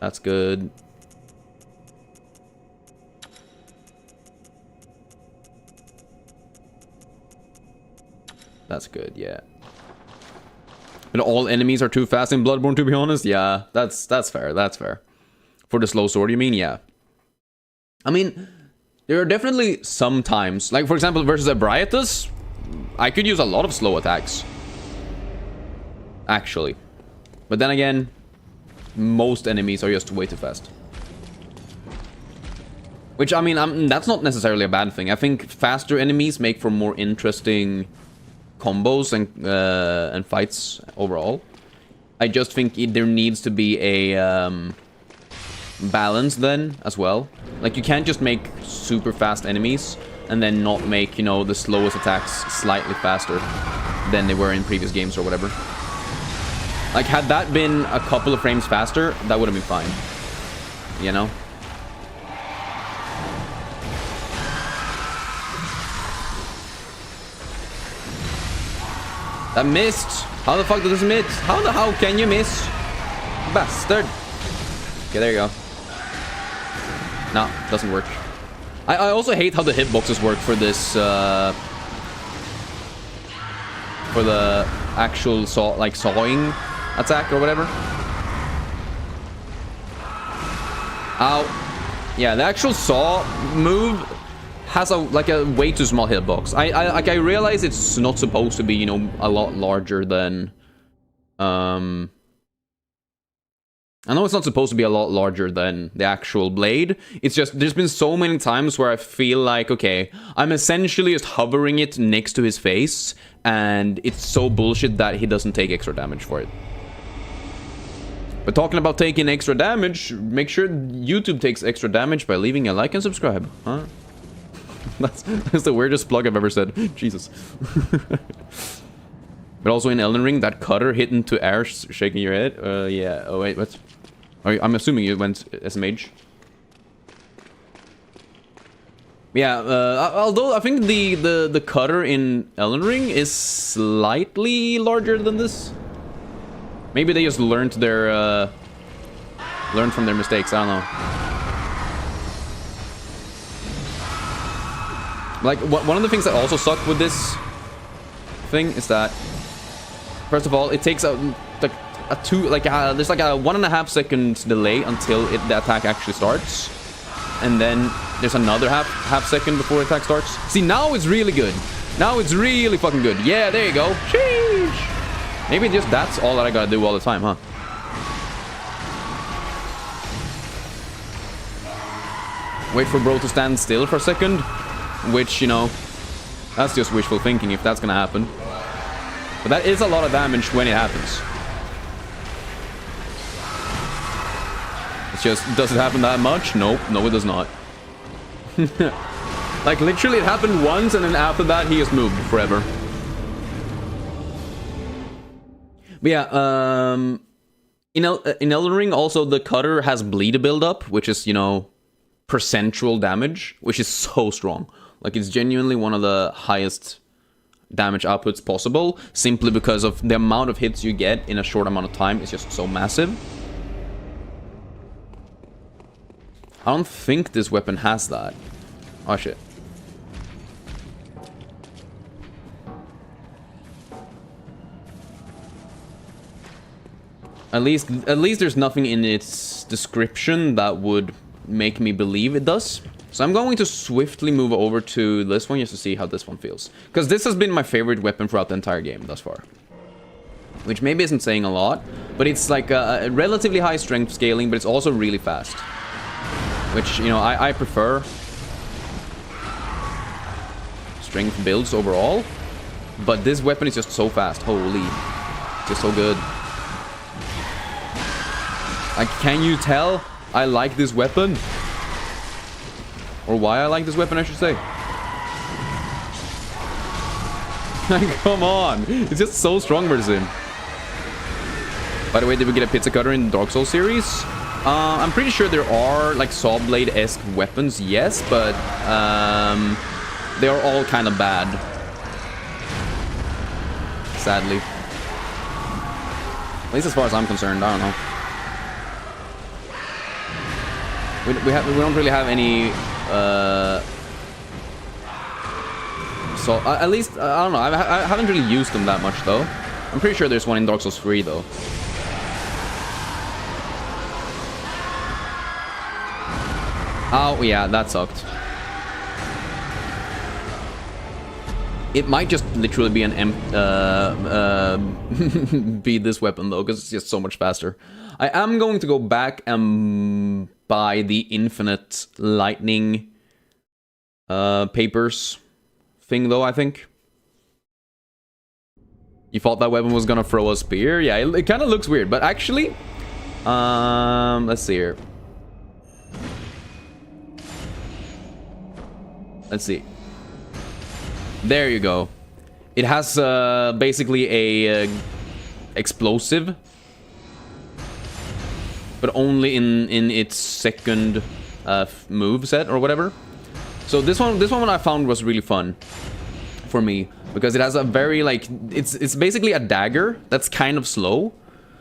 That's good. That's good, yeah. But all enemies are too fast in Bloodborne, to be honest. Yeah, that's fair, that's fair. For the slow sword, you mean? Yeah. I mean, there are definitely some times, like for example versus Ebrietas, I could use a lot of slow attacks. Actually. But then again, most enemies are just way too fast. Which, I mean, that's not necessarily a bad thing. I think faster enemies make for more interesting combos and fights overall. I just think there needs to be a balance then as well. Like, you can't just make super fast enemies and then not make, you know, the slowest attacks slightly faster than they were in previous games or whatever. Like, had that been a couple of frames faster, that would have been fine. You know? That missed! How the fuck did this miss? How the hell can you miss? Bastard! Okay, there you go. No, doesn't work. I also hate how the hitboxes work for this, for the actual sawing attack or whatever. Ow. Yeah, the actual saw move has a way too small hitbox. I realize it's not supposed to be, you know, a lot larger than I know it's not supposed to be a lot larger than the actual blade. It's just, there's been so many times where I feel like, okay, I'm essentially just hovering it next to his face, and it's so bullshit that he doesn't take extra damage for it. But talking about taking extra damage, make sure YouTube takes extra damage by leaving a like and subscribe. Huh? That's the weirdest plug I've ever said. Jesus. But also in Elden Ring, that cutter hitting to air, shaking your head. Yeah. Oh wait, what? I'm assuming you went as a mage. Yeah. Although I think the cutter in Elden Ring is slightly larger than this. Maybe they just learned their learned from their mistakes. I don't know. Like, one of the things that also suck with this thing is that, first of all, it takes there's like a 1.5 second delay until the attack actually starts, and then there's another half second before the attack starts. See, now it's really good. Now it's really fucking good. Yeah, there you go. Sheesh. Maybe just that's all that I gotta do all the time, huh? Wait for bro to stand still for a second. Which, you know, that's just wishful thinking if that's gonna happen. But that is a lot of damage when it happens. It's just, does it happen that much? Nope, no it does not. Like, literally it happened once, and then after that he just moved forever. But yeah, in Elden Ring, also the cutter has bleed build up, which is, you know, percentual damage, which is so strong. Like, it's genuinely one of the highest damage outputs possible, simply because of the amount of hits you get in a short amount of time is just so massive. I don't think this weapon has that. Oh shit. At least there's nothing in its description that would make me believe it does. So I'm going to swiftly move over to this one just to see how this one feels. Because this has been my favorite weapon throughout the entire game thus far. Which maybe isn't saying a lot, but it's like a relatively high strength scaling, but it's also really fast. Which, you know, I prefer strength builds overall. But this weapon is just so fast. Holy. Just so good. Like, can you tell I like this weapon? Or why I like this weapon, I should say. Come on. It's just so strong versus him. By the way, did we get a pizza cutter in the Dark Souls series? I'm pretty sure there are, like, saw blade-esque weapons, yes, but they are all kind of bad. Sadly. At least as far as I'm concerned, I don't know. We don't really have any, so at least, I don't know, I haven't really used them that much, though. I'm pretty sure there's one in Dark Souls 3, though. Oh, yeah, that sucked. It might just literally be an be this weapon, though, because it's just so much faster. I am going to go back and buy the infinite lightning papers thing, though, I think. You thought that weapon was gonna throw a spear? Yeah, it kind of looks weird, but actually... let's see here. Let's see. There you go. It has basically a explosive, but only in its second move set or whatever. So this one I found was really fun for me because it has a very, like, it's basically a dagger that's kind of slow.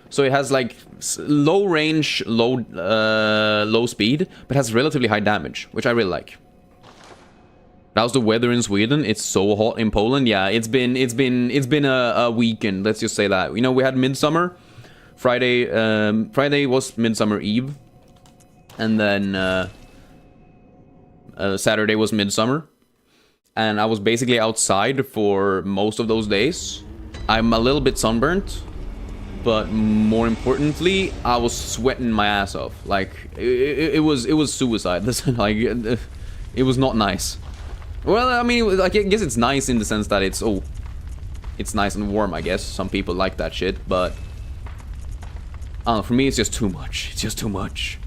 So it has like low range, low speed, but has relatively high damage, which I really like. How's the weather in Sweden? It's so hot in Poland. Yeah, it's been a weekend. Let's just say that. You know, we had Midsummer. Friday was Midsummer Eve, and then Saturday was Midsummer, and I was basically outside for most of those days. I'm a little bit sunburnt, but more importantly, I was sweating my ass off. Like it was suicide. Like it was not nice. Well, I mean, I guess it's nice in the sense that it's nice and warm, I guess. Some people like that shit, but I don't know, for me it's just too much. It's just too much.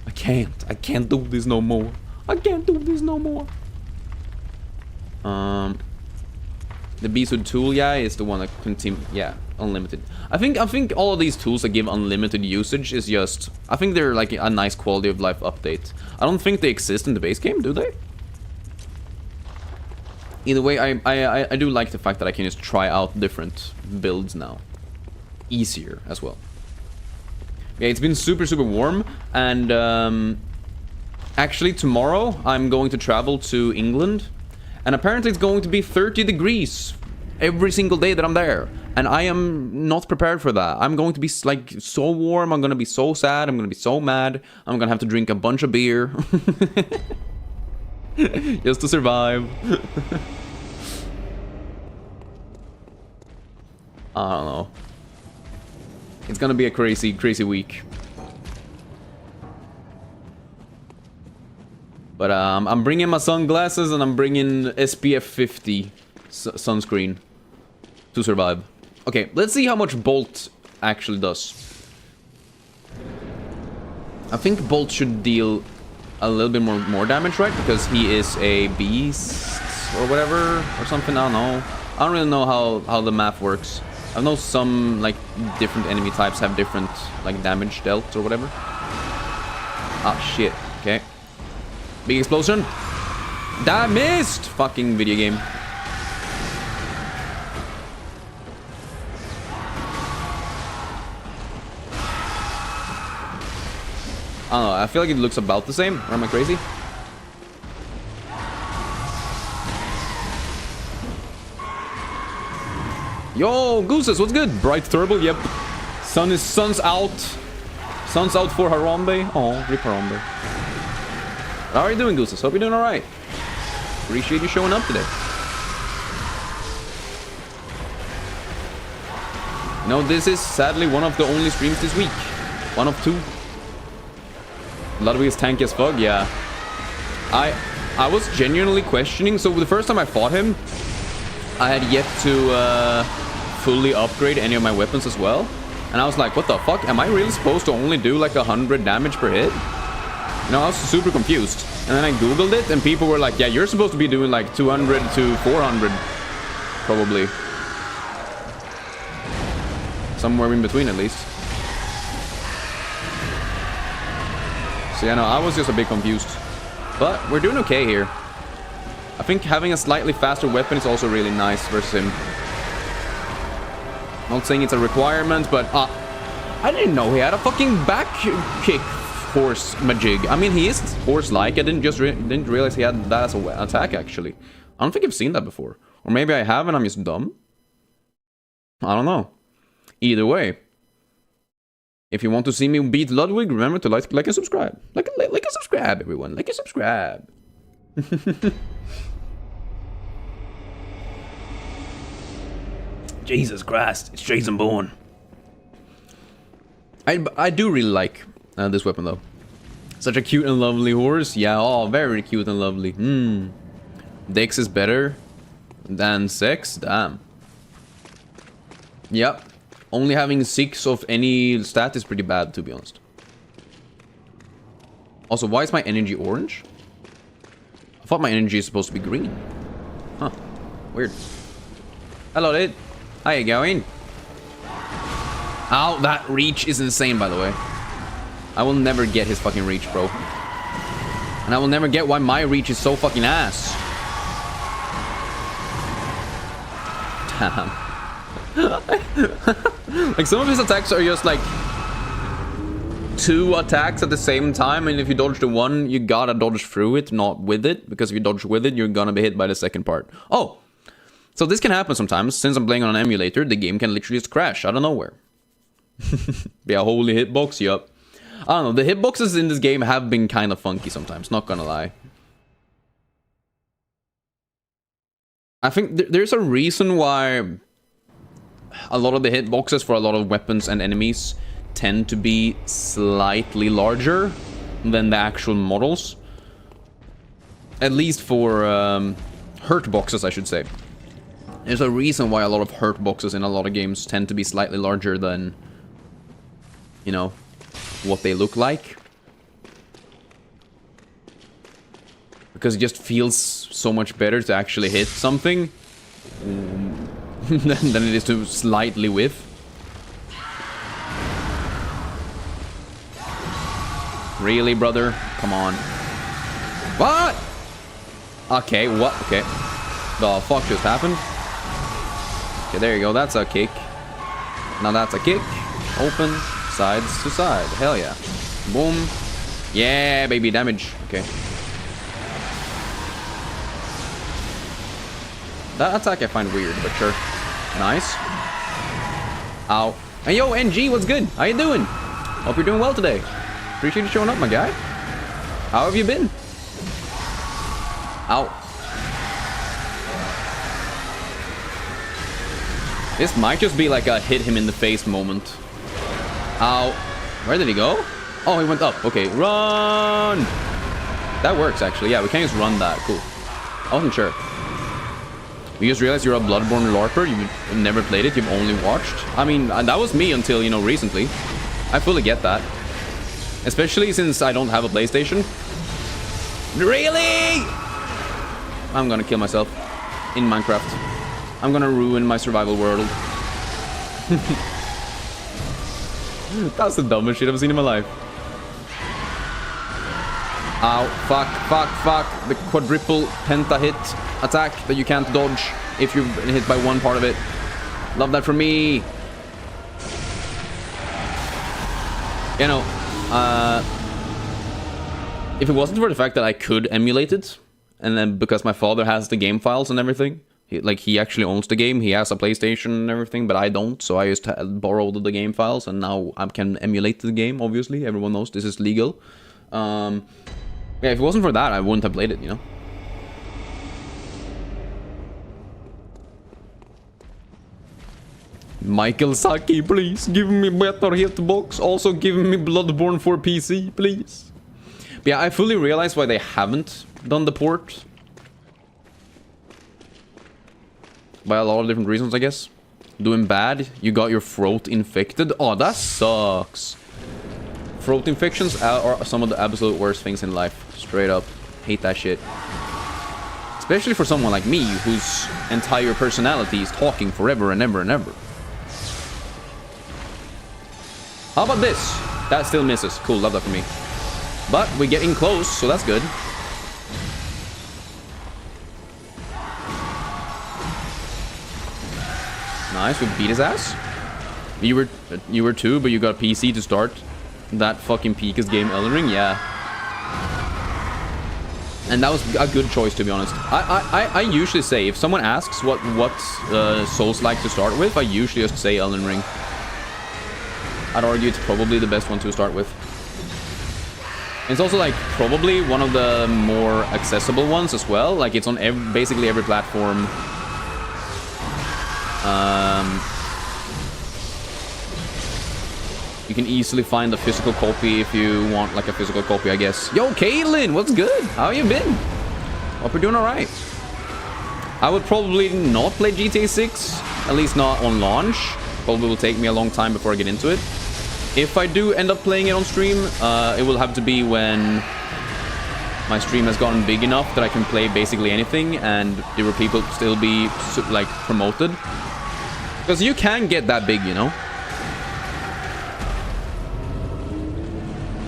I can't do this no more. I can't do this no more. The Beasthood tool, yeah, is the one that continue, yeah, unlimited. I think all of these tools that give unlimited usage is just, I think they're like a nice quality of life update. I don't think they exist in the base game, do they? Either way, I do like the fact that I can just try out different builds now. Easier as well. Yeah, it's been super warm, and actually tomorrow I'm going to travel to England, and apparently it's going to be 30 degrees every single day that I'm there, and I am not prepared for that. I'm going to be like so warm, I'm going to be so sad, I'm going to be so mad, I'm going to have to drink a bunch of beer just to survive. I don't know. It's gonna be a crazy week. But I'm bringing my sunglasses and I'm bringing SPF 50 sunscreen to survive. Okay, let's see how much Bolt actually does. I think Bolt should deal a little bit more damage, right? Because he is a beast or whatever or something. I don't know. I don't really know how the math works. I know some, like, different enemy types have different, like, damage dealt or whatever. Ah, shit. Okay. Big explosion. That missed! Fucking video game. I don't know, I feel like it looks about the same. Or am I crazy? Yo, Gooses, what's good? Bright Turbo, yep. Sun's out. Sun's out for Harambe. Oh, rip Harambe. How are you doing, Gooses? Hope you're doing alright. Appreciate you showing up today. No, this is sadly one of the only streams this week. One of two. Ludwig is tanky as fuck, yeah. I was genuinely questioning. So the first time I fought him, I had yet to fully upgrade any of my weapons as well. And I was like, what the fuck? Am I really supposed to only do like 100 damage per hit? You know, I was super confused. And then I googled it and people were like, yeah, you're supposed to be doing like 200 to 400. Probably. Somewhere in between at least. So yeah, no, I was just a bit confused. But we're doing okay here. I think having a slightly faster weapon is also really nice versus him. Not saying it's a requirement, but I didn't know he had a fucking back kick horse majig. I mean, he is horse-like. I didn't realize he had that as an attack, actually. I don't think I've seen that before. Or maybe I have and I'm just dumb. I don't know. Either way. If you want to see me beat Ludwig, remember to like and subscribe. Like and subscribe, everyone. Like and subscribe. Jesus Christ, it's Jason Bourne. I do really like this weapon though. Such a cute and lovely horse. Yeah, oh, very cute and lovely. Dex is better than sex. Damn. Yep. Only having 6 of any stat is pretty bad, to be honest. Also, why is my energy orange? I thought my energy is supposed to be green. Huh. Weird. Hello, dude. How you going? Ow, that reach is insane, by the way. I will never get his fucking reach, bro. And I will never get why my reach is so fucking ass. Damn. Like, some of his attacks are just like 2 attacks at the same time, and if you dodge the one, you gotta dodge through it, not with it, because if you dodge with it, you're gonna be hit by the second part. Oh, so this can happen sometimes. Since I'm playing on an emulator, the game can literally just crash out of nowhere. Be a holy hitbox, yup. I don't know, the hitboxes in this game have been kind of funky sometimes, not gonna lie. I think there's a reason why a lot of the hitboxes for a lot of weapons and enemies tend to be slightly larger than the actual models. At least for hurt boxes, I should say. There's a reason why a lot of hurt boxes in a lot of games tend to be slightly larger than, you know, what they look like. Because it just feels so much better to actually hit something than it is to slightly whiff. Really, brother? Come on. What? Okay, what? Okay. The fuck just happened? Okay, there you go. That's a kick. Now that's a kick. Open. Sides to side. Hell yeah. Boom. Yeah, baby. Damage. Okay. That attack I find weird, but sure. Nice. Ow. Hey, yo, NG, what's good? How you doing? Hope you're doing well today. Appreciate you showing up, my guy. How have you been? Ow. This might just be like a hit him in the face moment. Ow. Where did he go? Oh, he went up. Okay, run! That works, actually. Yeah, we can just run that. Cool. I wasn't sure. You just realized you're a Bloodborne LARPer? You've never played it, you've only watched? I mean, that was me until, you know, recently. I fully get that. Especially since I don't have a PlayStation. Really? I'm gonna kill myself in Minecraft. I'm gonna ruin my survival world. That's the dumbest shit I've seen in my life. Ow, fuck, fuck, fuck. The quadruple penta hit attack that you can't dodge if you've been hit by one part of it. Love that for me. You know, if it wasn't for the fact that I could emulate it, and then because my father has the game files and everything, he actually owns the game, he has a PlayStation and everything, but I don't, so I just borrowed the game files, and now I can emulate the game, obviously. Everyone knows this is legal. Yeah, if it wasn't for that, I wouldn't have played it, you know? Michael Saki, please, give me better hitbox. Also, give me Bloodborne for PC, please. But yeah, I fully realize why they haven't done the port. By a lot of different reasons, I guess. Doing bad, you got your throat infected. Oh, that sucks. Throat infections are some of the absolute worst things in life. Straight up. Hate that shit. Especially for someone like me, whose entire personality is talking forever and ever and ever. How about this? That still misses. Cool, love that for me. But we're getting close, so that's good. Nice, we beat his ass. You were too, but you got PC to start that fucking Pika's game Eldenring, yeah. And that was a good choice, to be honest. I usually say, if someone asks what Soulslike to start with, I usually just say Elden Ring. I'd argue it's probably the best one to start with. It's also like probably one of the more accessible ones as well. Like it's on basically every platform. You can easily find a physical copy if you want like a physical copy, I guess. Yo, Caitlin, what's good? How you been? Hope you're doing alright. I would probably not play GTA 6, at least not on launch. Probably will take me a long time before I get into it. If I do end up playing it on stream, it will have to be when my stream has gotten big enough that I can play basically anything and there will people still be like promoted. Because you can get that big, you know?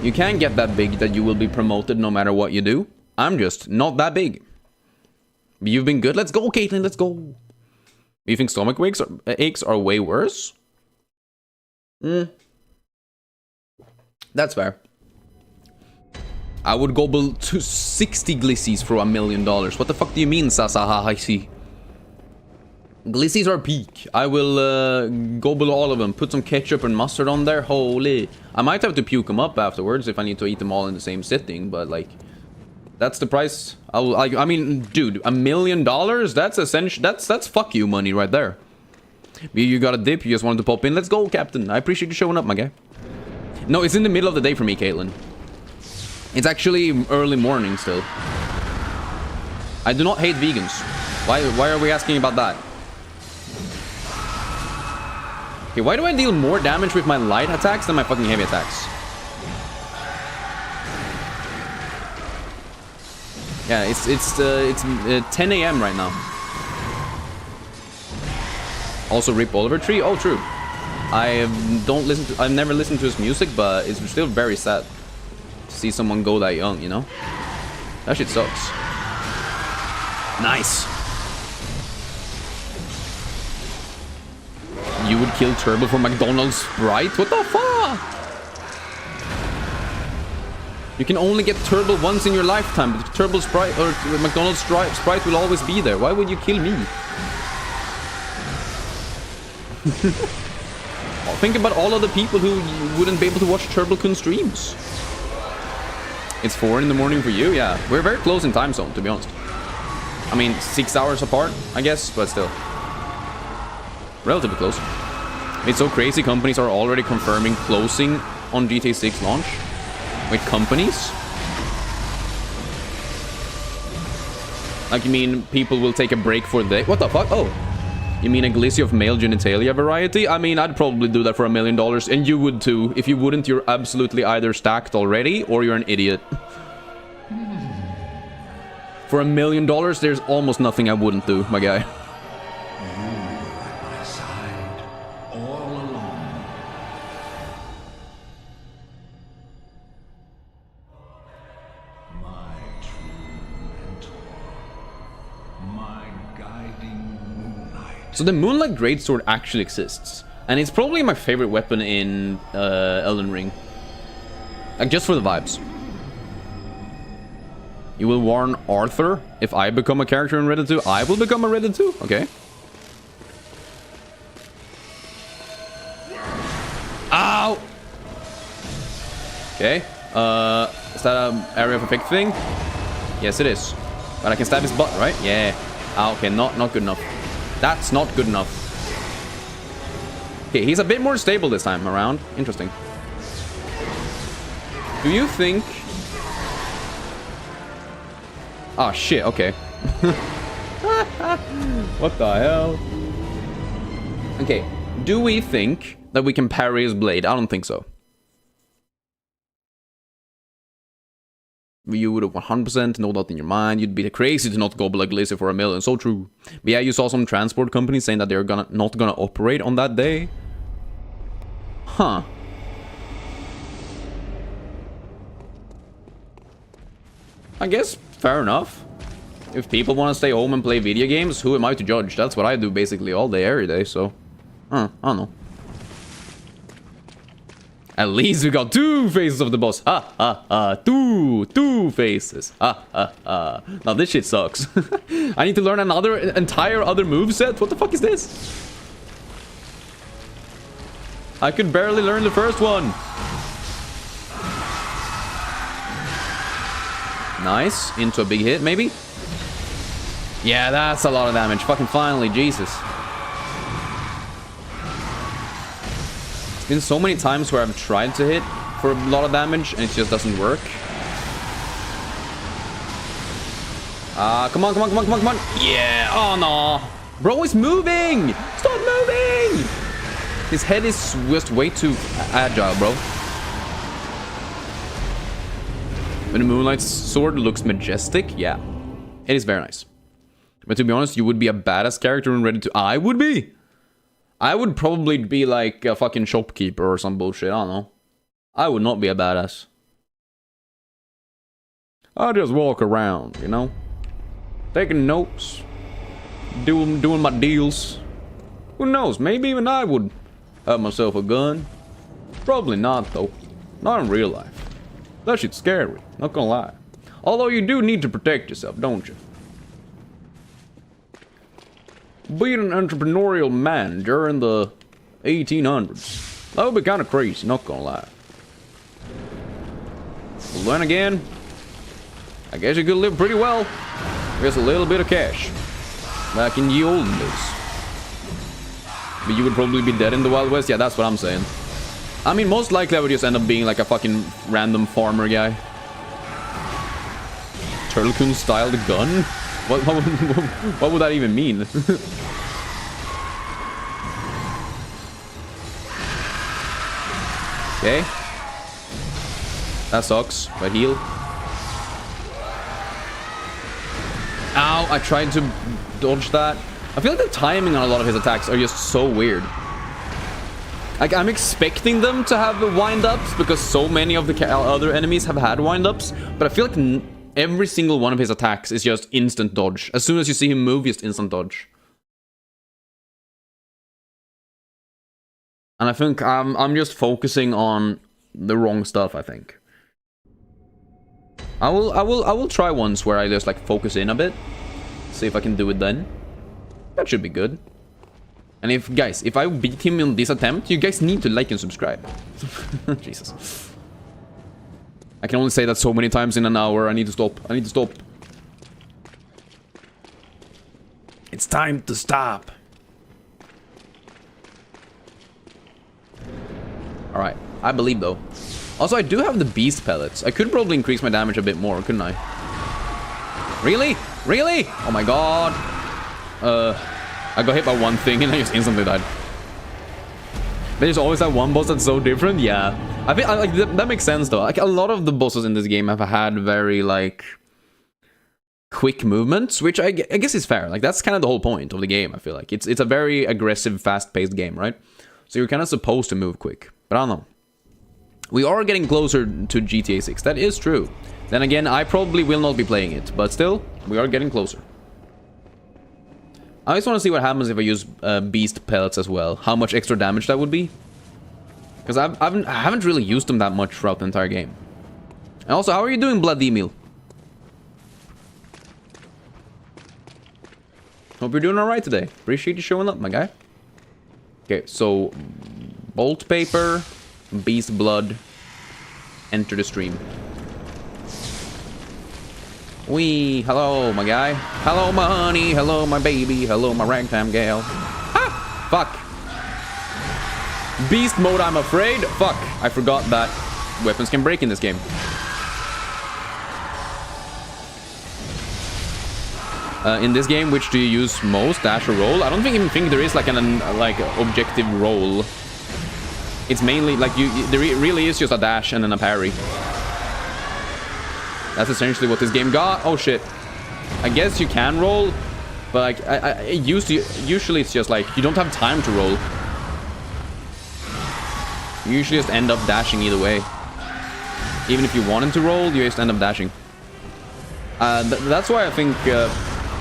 You can get that big that you will be promoted no matter what you do. I'm just not that big. You've been good. Let's go, Caitlin. Let's go. You think stomach aches are way worse? That's fair. I would gobble to 60 glissies for $1 million. What the fuck do you mean, Sasahahaisi? Glissies are peak. I will gobble all of them. Put some ketchup and mustard on there. Holy. I might have to puke them up afterwards if I need to eat them all in the same sitting, but like... That's the price. I mean, dude, $1 million? That's essential. That's fuck you money right there. You got a dip, you just wanted to pop in. Let's go, Captain. I appreciate you showing up, my guy. No, it's in the middle of the day for me, Caitlin. It's actually early morning still. I do not hate vegans. Why are we asking about that? Okay, why do I deal more damage with my light attacks than my fucking heavy attacks? Yeah, it's 10 a.m. right now. Also, Rip Oliver Tree. Oh, true. I've never listened to his music, but it's still very sad to see someone go that young, you know? That shit sucks. Nice. You would kill Turbo for McDonald's Sprite? What the fuck? You can only get Turbo once in your lifetime, but Turbo Sprite or McDonald's Sprite will always be there. Why would you kill me? Think about all of the people who wouldn't be able to watch Turbo-kun streams. It's 4 in the morning for you? Yeah, we're very close in time zone, to be honest. I mean, 6 hours apart, I guess, but still. Relatively close. It's so crazy, companies are already confirming closing on GTA 6 launch. Wait, companies? Like, you mean people will take a break for the... What the fuck? Oh. You mean a glissy of male genitalia variety? I mean, I'd probably do that for $1 million, and you would too. If you wouldn't, you're absolutely either stacked already, or you're an idiot. For $1 million, there's almost nothing I wouldn't do, my guy. Aside, all So the Moonlight Greatsword actually exists. And it's probably my favorite weapon in Elden Ring. Like, just for the vibes. You will warn Arthur if I become a character in Reddit 2. I will become a Reddit 2? Okay. Ow! Okay. Is that an area of effect thing? Yes, it is. But I can stab his butt, right? Yeah. Ah, okay, not good enough. That's not good enough. Okay, he's a bit more stable this time around. Interesting. Do you think... Oh, shit, okay. What the hell? Okay, do we think that we can parry his blade? I don't think so. You would have 100% know that in your mind. You'd be crazy to not go like Glizzy for a million. So true. But yeah, you saw some transport companies saying that they're not gonna operate on that day. Huh. I guess fair enough. If people want to stay home and play video games, who am I to judge? That's what I do basically all day, every day. So, I don't know. At least we got 2 faces of the boss. Ha ha ha. 2 faces. Ha ha ha. Now this shit sucks. I need to learn another entire other moveset. What the fuck is this? I could barely learn the first one. Nice. Into a big hit, maybe? Yeah, that's a lot of damage. Fucking finally, Jesus. Been so many times where I've tried to hit for a lot of damage and it just doesn't work. Come on, come on, come on, come on, come on. Yeah, oh no. Bro is moving. Stop moving. His head is just way too agile, bro. But the Moonlight Sword looks majestic. Yeah, it is very nice. But to be honest, you would be a badass character and ready to... I would be. I would probably be like a fucking shopkeeper or some bullshit. I don't know. I would not be a badass. I just walk around, you know? Taking notes. Doing my deals. Who knows? Maybe even I would have myself a gun. Probably not, though. Not in real life. That shit's scary. Not gonna lie. Although you do need to protect yourself, don't you? Being an entrepreneurial man during the 1800s. That would be kind of crazy, not gonna lie. But then again, I guess you could live pretty well. Just a little bit of cash. Back in the olden days. But you would probably be dead in the Wild West? Yeah, that's what I'm saying. I mean, most likely I would just end up being like a fucking random farmer guy. Turtlecoon styled gun? What would that even mean? Okay. That sucks. But heal. Ow, I tried to dodge that. I feel like the timing on a lot of his attacks are just so weird. Like, I'm expecting them to have wind-ups because so many of the other enemies have had wind-ups, but I feel like every single one of his attacks is just instant dodge. As soon as you see him move, just instant dodge. And I think I'm just focusing on the wrong stuff, I think. I will try once where I just like focus in a bit. See if I can do it then. That should be good. And if, guys, if I beat him in this attempt, you guys need to like and subscribe. Jesus. I can only say that so many times in an hour. I need to stop. I need to stop. It's time to stop. Alright. I believe, though. Also, I do have the beast pellets. I could probably increase my damage a bit more, couldn't I? Really? Really? Oh my god. I got hit by one thing and I just instantly died. There's always that one boss that's so different. Yeah, I think like that makes sense though. Like a lot of the bosses in this game have had very like quick movements, which I guess is fair. Like that's kind of the whole point of the game. I feel like it's a very aggressive, fast-paced game, right? So you're kind of supposed to move quick. But I don't know. We are getting closer to GTA 6. That is true. Then again, I probably will not be playing it, but still, we are getting closer. I just want to see what happens if I use beast pellets as well. How much extra damage that would be. Because I haven't really used them that much throughout the entire game. And also, how are you doing, Bloody Meal? Hope you're doing alright today. Appreciate you showing up, my guy. Okay, so... Bolt paper, beast blood, enter the stream. Wee, hello, my guy. Hello, my honey. Hello, my baby. Hello, my ragtime gal. Ah, fuck. Beast mode, I'm afraid. Fuck, I forgot that weapons can break in this game. In this game, which do you use most, dash or roll? I don't even think there is like an objective roll. It's mainly like there really is just a dash and then a parry. That's essentially what this game got. Oh shit! I guess you can roll, but like usually it's just like you don't have time to roll. You usually just end up dashing either way. Even if you wanted to roll, you just end up dashing. That's why I think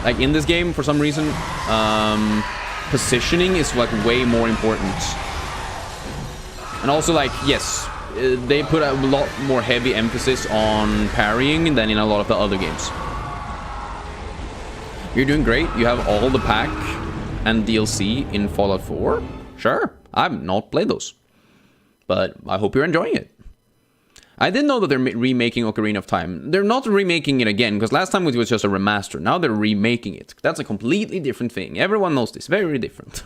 like in this game, for some reason, positioning is like way more important. And also, like, yes, they put a lot more heavy emphasis on parrying than in a lot of the other games. You're doing great. You have all the pack and DLC in Fallout 4. Sure, I've not played those, but I hope you're enjoying it. I didn't know that they're remaking Ocarina of Time. They're not remaking it again, because last time it was just a remaster. Now they're remaking it. That's a completely different thing. Everyone knows this. Very different.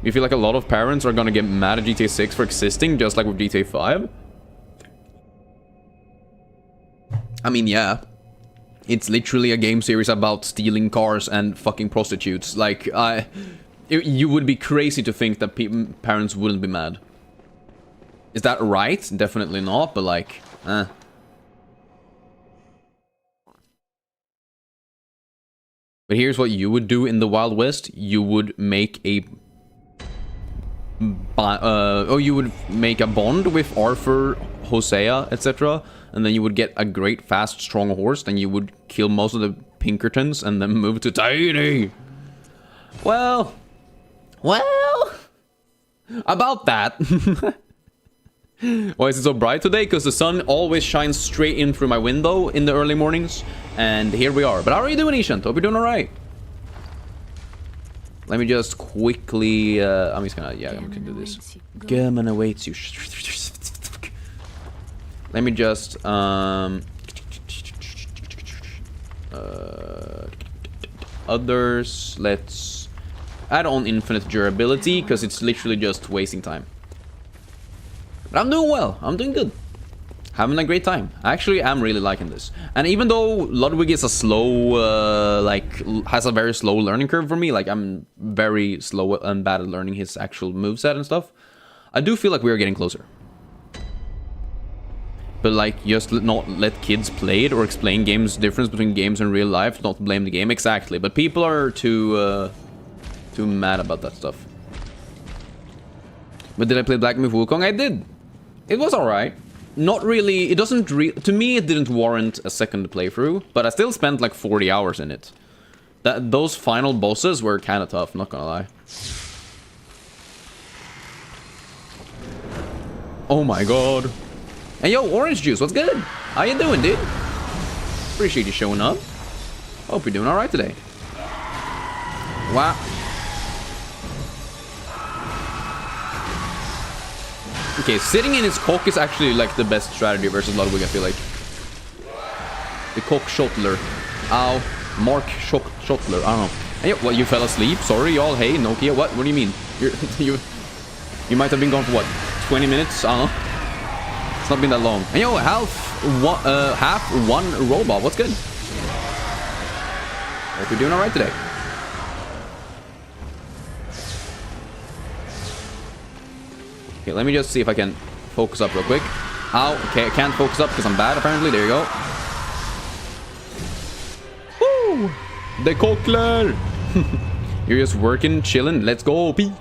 You feel like a lot of parents are gonna get mad at GTA 6 for existing, just like with GTA 5? I mean, yeah. It's literally a game series about stealing cars and fucking prostitutes. Like, you would be crazy to think that parents wouldn't be mad. Is that right? Definitely not, but like, But here's what you would do in the Wild West. You would make a... you would make a bond with Arthur, Hosea, etc. And then you would get a great, fast, strong horse. Then you would kill most of the Pinkertons and then move to Tiny. Well... About that. Why is it so bright today? Because the sun always shines straight in through my window in the early mornings. And here we are. But how are you doing, Ishant? Hope you're doing alright. Let me just quickly... I'm just gonna... Yeah, I'm gonna do this. German awaits you. Let me just... others... Let's... add on infinite durability, because it's literally just wasting time. But I'm doing well. I'm doing good. Having a great time. Actually, I'm really liking this. And even though Ludwig is a slow, has a very slow learning curve for me, like I'm very slow and bad at learning his actual moveset and stuff, I do feel like we are getting closer. But like, just not let kids play it or explain games, difference between games and real life, not blame the game. Exactly. But people are too mad about that stuff. But did I play Black Myth Wukong? I did. It was alright. Not really, it doesn't to me it didn't warrant a second playthrough, but I still spent like 40 hours in it. Those final bosses were kind of tough, not gonna lie. Oh my god. Hey yo, Orange Juice, what's good? How you doing, dude? Appreciate you showing up. Hope you're doing alright today. Wow. Okay, sitting in his cock is actually like the best strategy versus Ludwig, I feel like. The cock shottler. Ow. Mark shottler. I don't know. Hey, what, you fell asleep? Sorry, y'all. Hey, Nokia. What do you mean? You might have been gone for what? 20 minutes? I don't know. It's not been that long. Hey, yo, half one robot. What's good? Hope you're doing alright today. Okay, let me just see if I can focus up real quick. Ow, okay, I can't focus up because I'm bad, apparently. There you go. Woo! The Cockler! You're just working, chilling. Let's go, peak.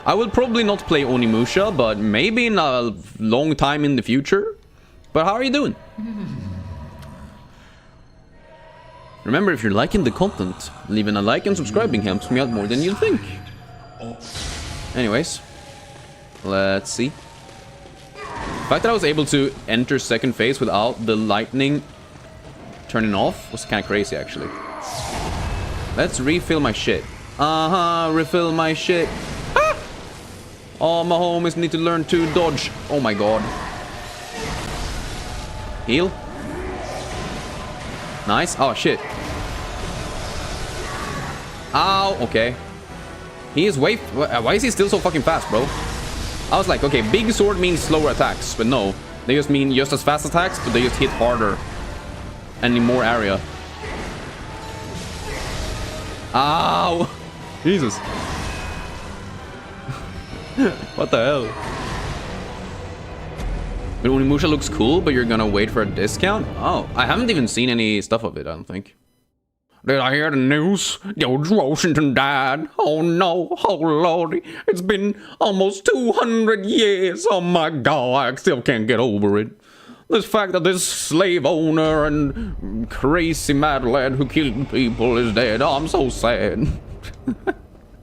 I will probably not play Onimusha, but maybe in a long time in the future. But how are you doing? Remember, if you're liking the content, leaving a like and subscribing helps me out more than you think. Anyways, let's see. The fact that I was able to enter second phase without the lightning turning off was kind of crazy, actually. Let's refill my shit. Refill my shit. Ah! All my homies need to learn to dodge. Oh my god. Heal. Nice. Oh shit. Ow. Okay. He is way... Why is he still so fucking fast, bro? I was like, okay, big sword means slower attacks. But no. They just mean just as fast attacks, but they just hit harder. And in more area. Ow. Jesus. What the hell? But Onimusha looks cool, but you're gonna wait for a discount? Oh, I haven't even seen any stuff of it, I don't think. Did I hear the news? George Washington died. Oh no, oh lordy. It's been almost 200 years. Oh my god, I still can't get over it. This fact that this slave owner and crazy mad lad who killed people is dead. Oh, I'm so sad.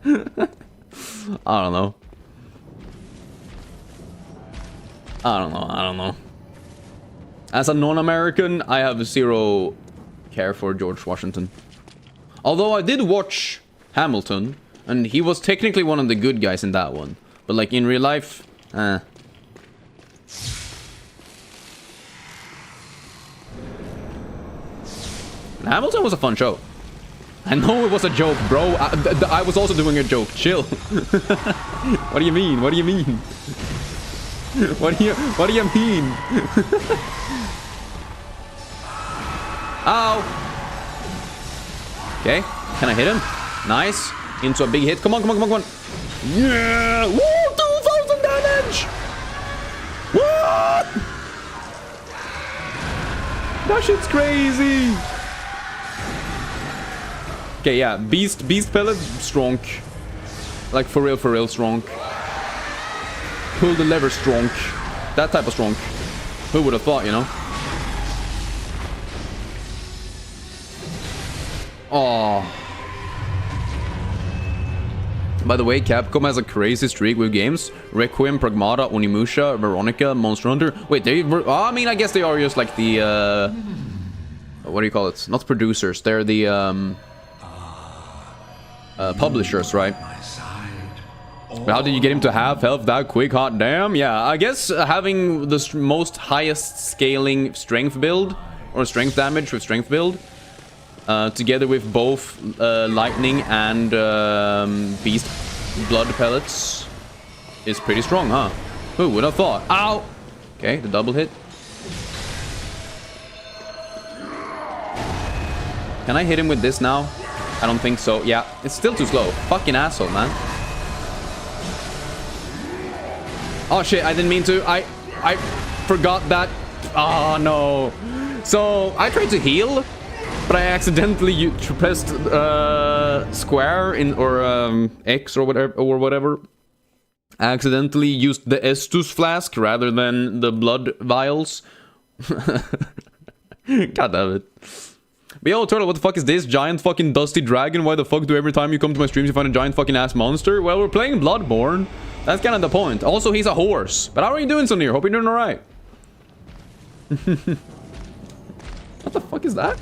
I don't know. I don't know. As a non-American, I have zero care for George Washington. Although I did watch Hamilton, and he was technically one of the good guys in that one. But like in real life, Hamilton was a fun show. I know it was a joke, bro. I was also doing a joke. Chill. What do you mean? What do you mean? What do you mean? Ow. Okay. Can I hit him? Nice. Into a big hit. Come on. Yeah. Woo! 2,000 damage. What? That shit's crazy. Okay, yeah. Beast pellet, strong. Like for real, strong. Pull the lever, strong. That type of strong. Who would have thought, you know? Oh. By the way, Capcom has a crazy streak with games. Requiem, Pragmata, Onimusha, Veronica, Monster Hunter. Wait, they were... Oh, I mean, I guess they are just like the... what do you call it? Not producers. They're the... publishers, right? But how did you get him to have health that quick? Hot damn. Yeah, I guess having the most highest scaling strength build, or strength damage with strength build, together with both lightning and beast blood pellets is pretty strong, huh? Who would have thought? Ow! Okay, the double hit. Can I hit him with this now? I don't think so. Yeah, it's still too slow. Fucking asshole, man. Oh shit, I didn't mean to. I forgot that. Oh no. So I tried to heal, but I accidentally pressed square in or X or whatever. I accidentally used the Estus flask rather than the blood vials. God damn it. But yo, Turtle, what the fuck is this? Giant fucking dusty dragon? Why the fuck do every time you come to my streams you find a giant fucking ass monster? Well, we're playing Bloodborne. That's kind of the point. Also, he's a horse. But how are you doing, Sunir? Hope you're doing alright. What the fuck is that?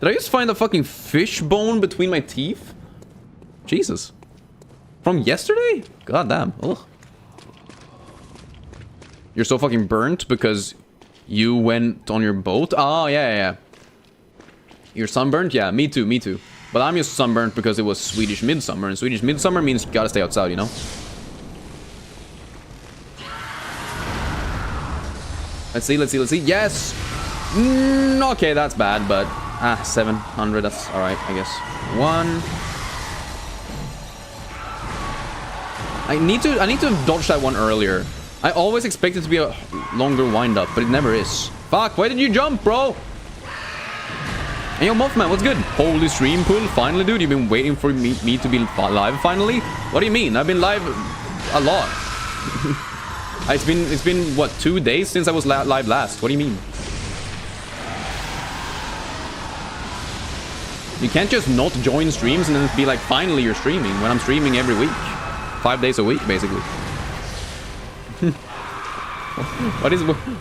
Did I just find a fucking fish bone between my teeth? Jesus. From yesterday? God damn. Ugh. You're so fucking burnt because you went on your boat? Oh, yeah. You're sunburnt? Yeah, me too. But I'm just sunburnt because it was Swedish midsummer, and Swedish midsummer means you gotta stay outside, you know? Let's see. Yes! Okay, that's bad, but... 700, that's alright, I guess. One... I need to have dodged that one earlier. I always expect it to be a longer wind-up, but it never is. Fuck, why did you jump, bro? Hey, yo, Mothman, what's good? Holy stream pull, finally, dude. You've been waiting for me to be live, finally? What do you mean? I've been live a lot. It's been, what, 2 days since I was live last? What do you mean? You can't just not join streams and then be like, finally you're streaming, when I'm streaming every week. 5 days a week, basically.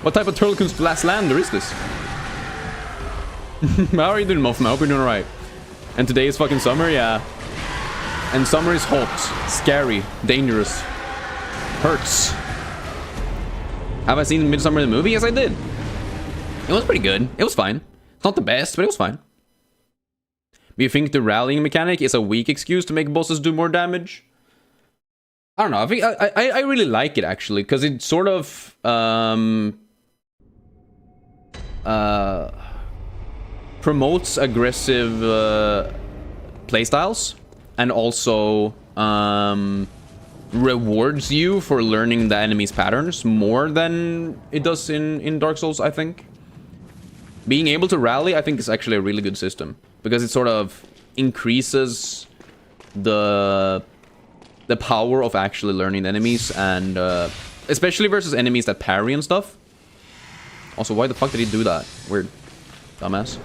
What type of Turtlecoon's last lander is this? How are you doing, Muffin? I hope you're doing alright. And today is fucking summer, yeah. And summer is hot, scary, dangerous. Hurts. Have I seen Midsummer the movie? Yes, I did. It was pretty good. It was fine. It's not the best, but it was fine. Do you think the rallying mechanic is a weak excuse to make bosses do more damage? I don't know. I think I really like it, actually, because it sort of promotes aggressive playstyles, and also rewards you for learning the enemy's patterns more than it does in Dark Souls, I think. Being able to rally, I think, is actually a really good system, because it sort of increases the power of actually learning the enemies, and especially versus enemies that parry and stuff. Also, why the fuck did he do that? Weird. Dumbass.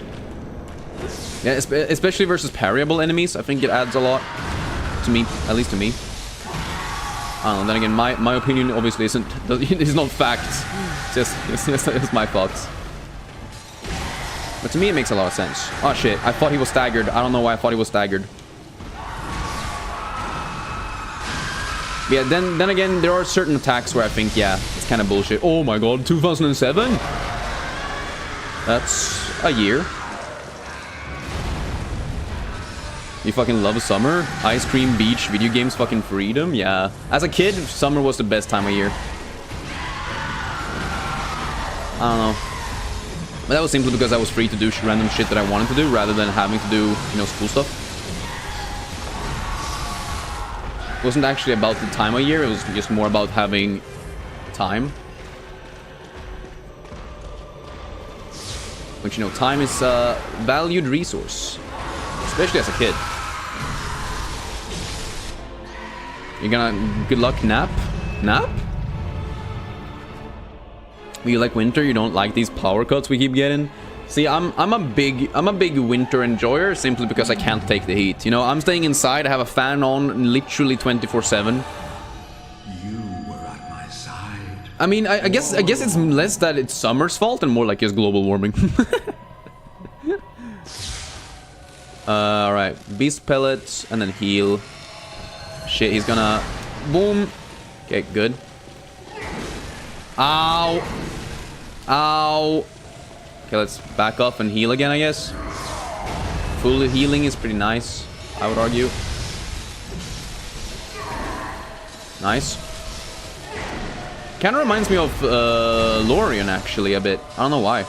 Yeah, especially versus parryable enemies, I think it adds a lot. To me, at least to me. I don't know, then again, my opinion obviously is not fact. It's my thoughts. But to me, it makes a lot of sense. Oh shit, I thought he was staggered. I don't know why I thought he was staggered. Yeah, then again, there are certain attacks where I think, yeah, it's kind of bullshit. Oh my god, 2007? That's a year. You fucking love summer? Ice cream, beach, video games, fucking freedom? Yeah. As a kid, summer was the best time of year. I don't know. But that was simply because I was free to do random shit that I wanted to do, rather than having to do, you know, school stuff. It wasn't actually about the time of year, it was just more about having time. Which, you know, time is a valued resource. Especially as a kid. You're gonna... Good luck, nap? Nap? You like winter? You don't like these power cuts we keep getting? See, I'm a big winter enjoyer simply because I can't take the heat. You know, I'm staying inside, I have a fan on literally 24/7. You were at my side. I mean, I guess it's less that it's summer's fault and more like it's global warming. Alright, beast pellets and then heal. Shit, he's gonna boom. Okay, good. Ow. Ow. Okay, let's back up and heal again, I guess. Full healing is pretty nice, I would argue. Nice. Kind of reminds me of Lorien, actually, a bit. I don't know why.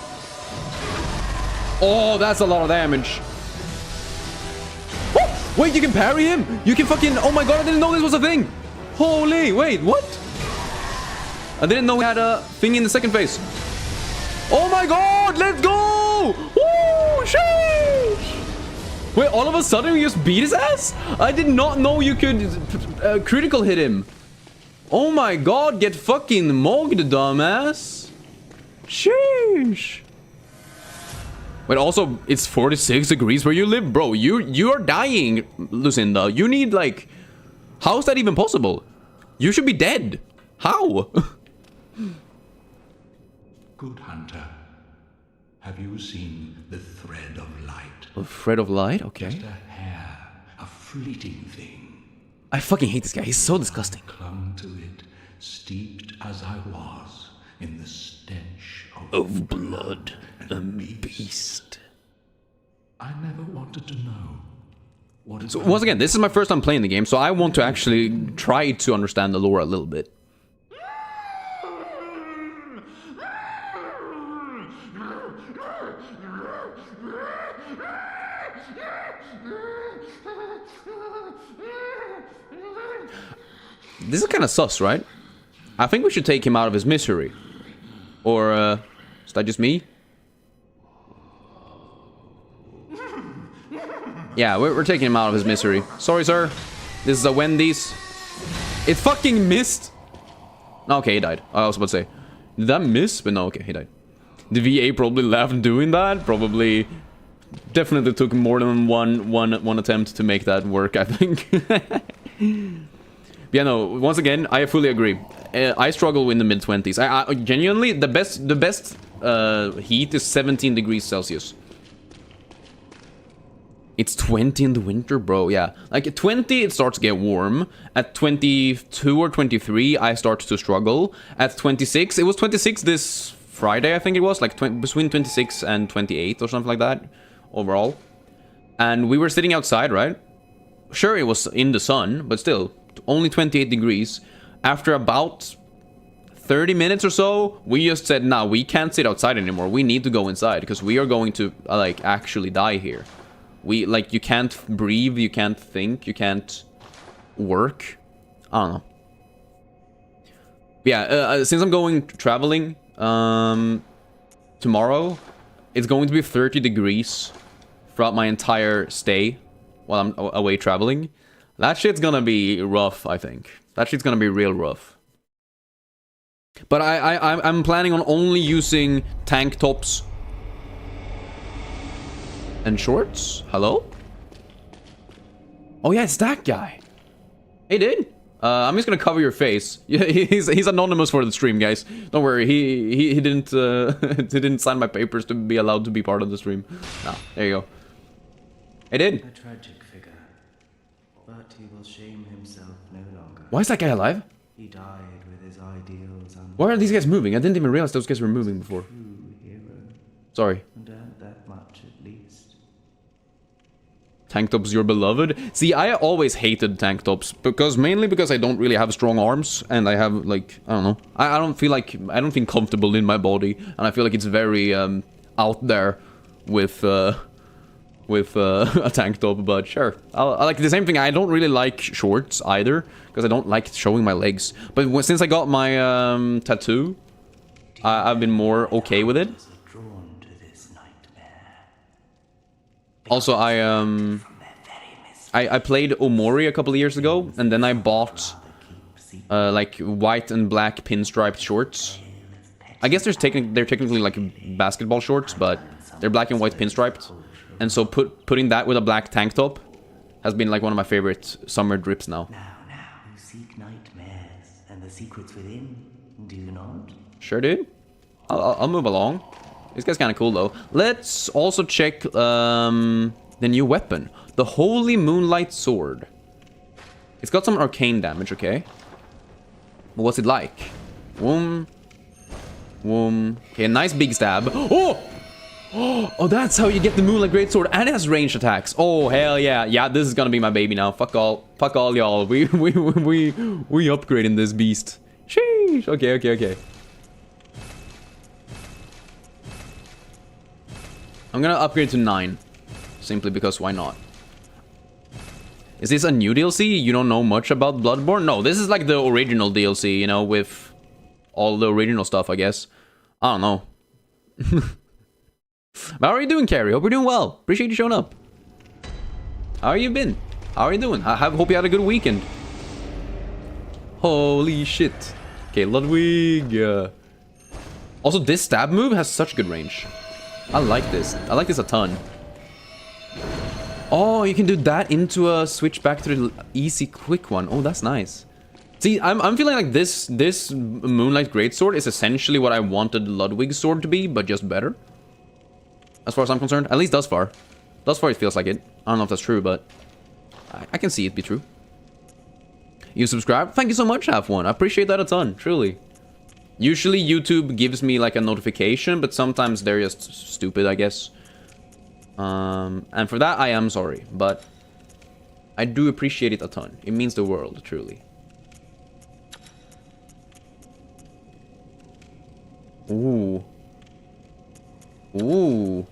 Oh, that's a lot of damage. Oh, wait, you can parry him? You can fucking... Oh my god, I didn't know this was a thing. Holy, wait, what? I didn't know we had a thing in the second phase. Oh my god, let's go! Woo, sheesh! Wait, all of a sudden we just beat his ass? I did not know you could critical hit him. Oh my god, get fucking mogged, dumbass. Sheesh. Wait, also, it's 46 degrees where you live? Bro, you are dying, Lucinda. You need, like... How is that even possible? You should be dead. How? Good hunter, have you seen the thread of light? A thread of light? Okay. Just a hair, a fleeting thing. I fucking hate this guy. He's so disgusting. I clung to it, steeped as I was in the stench of blood and beast. I never wanted to know. What So once again, this is my first time playing the game, so I want to actually try to understand the lore a little bit. This is kind of sus, right? I think we should take him out of his misery. Or, is that just me? Yeah, we're taking him out of his misery. Sorry, sir. This is a Wendy's. It fucking missed! Okay, he died. I was about to say. Did that miss? But no, okay, he died. The VA probably laughed doing that. Probably definitely took more than one attempt to make that work, I think. Yeah, no, once again, I fully agree. I struggle in the mid-20s. I genuinely, the best heat is 17 degrees Celsius. It's 20 in the winter, bro. Yeah, like at 20, it starts to get warm. At 22 or 23, I start to struggle. At 26, it was 26 this Friday, I think it was, like between 26 and 28 or something like that, overall. And we were sitting outside, right? Sure, it was in the sun, but still, only 28 degrees. After about 30 minutes or so, we just said, nah, we can't sit outside anymore. We need to go inside, because we are going to, like, actually die here. We, like, you can't breathe, you can't think, you can't work. I don't know. Yeah, since I'm going traveling, tomorrow, it's going to be 30 degrees throughout my entire stay while I'm away traveling. That shit's gonna be rough, I think. That shit's gonna be real rough. But I'm planning on only using tank tops and shorts? Hello? Oh yeah, it's that guy. Hey, dude. I'm just gonna cover your face. Yeah, he's anonymous for the stream, guys. Don't worry. He didn't he didn't sign my papers to be allowed to be part of the stream. No, there you go. Hey, dude. A tragic figure, but he will shame himself no longer. Why is that guy alive? He died with his ideals. Why are these guys moving? I didn't even realize those guys were moving before. True hero, Sorry. and earned that much at least. Tank tops, your beloved. See, I always hated tank tops mainly because I don't really have strong arms, and I have, like, I don't know. I don't feel comfortable in my body, and I feel like it's very out there with a tank top. But sure, I like the same thing. I don't really like shorts either because I don't like showing my legs. But since I got my tattoo, I've been more okay with it. Drawn to this nightmare. Also, I played Omori a couple of years ago, and then I bought like white and black pinstriped shorts. I guess they're technically like basketball shorts, but they're black and white pinstriped. And so putting that with a black tank top has been like one of my favorite summer drips now. Now, you seek nightmares and the secrets within, do you not? Sure, dude. I'll move along. This guy's kind of cool, though. Let's also check the new weapon. The Holy Moonlight Sword. It's got some arcane damage, okay? But what's it like? Woom. Woom. Okay, nice big stab. Oh! Oh, that's how you get the Moonlight Greatsword, and it has ranged attacks. Oh, hell yeah. Yeah, this is gonna be my baby now. Fuck all y'all. We upgrading this beast. Sheesh. Okay. I'm gonna upgrade to 9. Simply because why not? Is this a new DLC? You don't know much about Bloodborne? No, this is like the original DLC, you know, with all the original stuff, I guess. I don't know. How are you doing, Carrie? Hope you're doing well. Appreciate you showing up. How are you been? How are you doing? I hope you had a good weekend. Holy shit. Okay, Ludwig. Also, this stab move has such good range. I like this. I like this a ton. Oh, you can do that into a switch back to the easy quick one. Oh, that's nice. See, I'm feeling like this Moonlight Greatsword is essentially what I wanted Ludwig's sword to be, but just better. As far as I'm concerned. At least thus far. Thus far it feels like it. I don't know if that's true, but I can see it be true. You subscribe? Thank you so much, Half One. I appreciate that a ton, truly. Usually YouTube gives me like a notification, but sometimes they're just stupid, I guess. And for that I am sorry, but I do appreciate it a ton. It means the world, truly. Ooh. Ooh.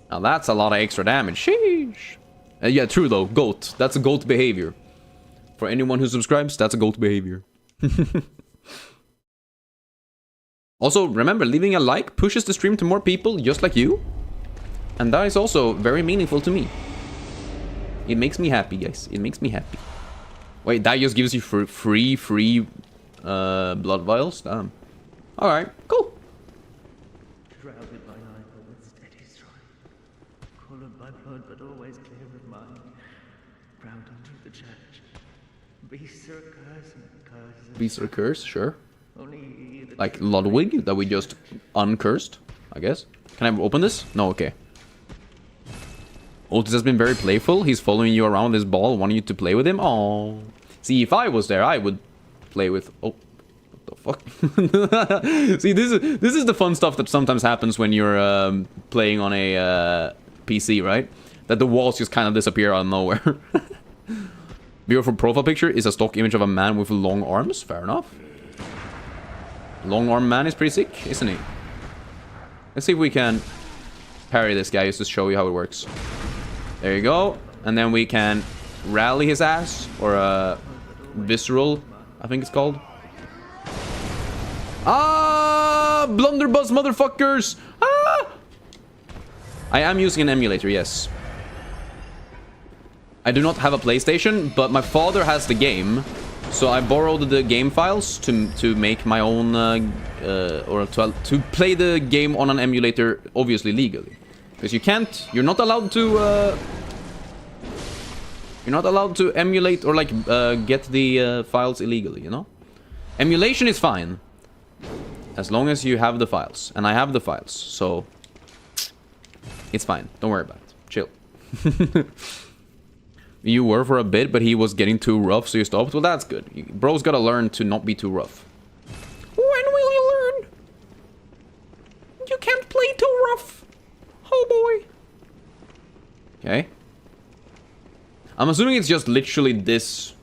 Now that's a lot of extra damage. Sheesh. Yeah, true though. Goat. That's a goat behavior. For anyone who subscribes, that's a goat behavior. Also, remember, leaving a like pushes the stream to more people just like you. And that is also very meaningful to me. It makes me happy, guys. It makes me happy. Wait, that just gives you free blood vials? Damn. Alright, cool. Shrouded by light with steady stride. full of my blood, but always clear of mine. Proud under the church. Beasts are a curse, and curses. Beasts are a curse, sure. Only the Like Ludwig, that we just uncursed, I guess. Can I open this? No, okay. Otis has been very playful. He's following you around with this ball, wanting you to play with him. Oh, see, if I was there, I would play with. Oh, what the fuck? See, this is the fun stuff that sometimes happens when you're playing on a PC, right? That the walls just kind of disappear out of nowhere. Beautiful profile picture is a stock image of a man with long arms. Fair enough. Long arm man is pretty sick, isn't he? Let's see if we can parry this guy just to show you how it works. There you go. And then we can rally his ass. Or visceral, I think it's called. Ah! Blunderbuss motherfuckers! Ah! I am using an emulator, yes. I do not have a PlayStation, but my father has the game. So I borrowed the game files to make my own, or to play the game on an emulator, obviously legally. Because you're not allowed to emulate or like get the files illegally, you know? Emulation is fine. As long as you have the files. And I have the files, so it's fine. Don't worry about it. Chill. You were for a bit, but he was getting too rough, so you stopped. Well, that's good. Bro's gotta learn to not be too rough. When will you learn? You can't play too rough. Oh boy. Okay. I'm assuming it's just literally this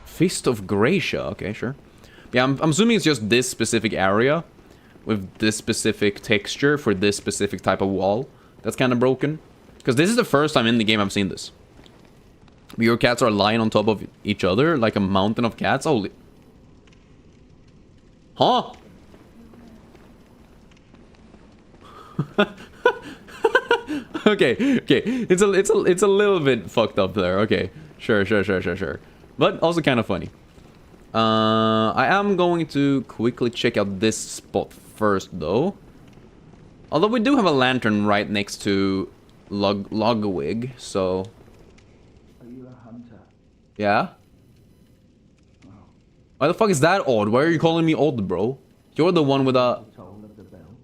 Fist of Gracia. Okay, sure. Yeah, I'm assuming it's just this specific area with this specific texture for this specific type of wall that's kind of broken. Because this is the first time in the game I've seen this. Your cats are lying on top of each other like a mountain of cats. Holy. Huh? Okay. It's a little bit fucked up there. Okay. Sure. But also kind of funny. I am going to quickly check out this spot first, though. Although we do have a lantern right next to Ludwig, so... Are you a hunter? Yeah? Why the fuck is that odd? Why are you calling me odd, bro? You're the one with a... Toll of the bell?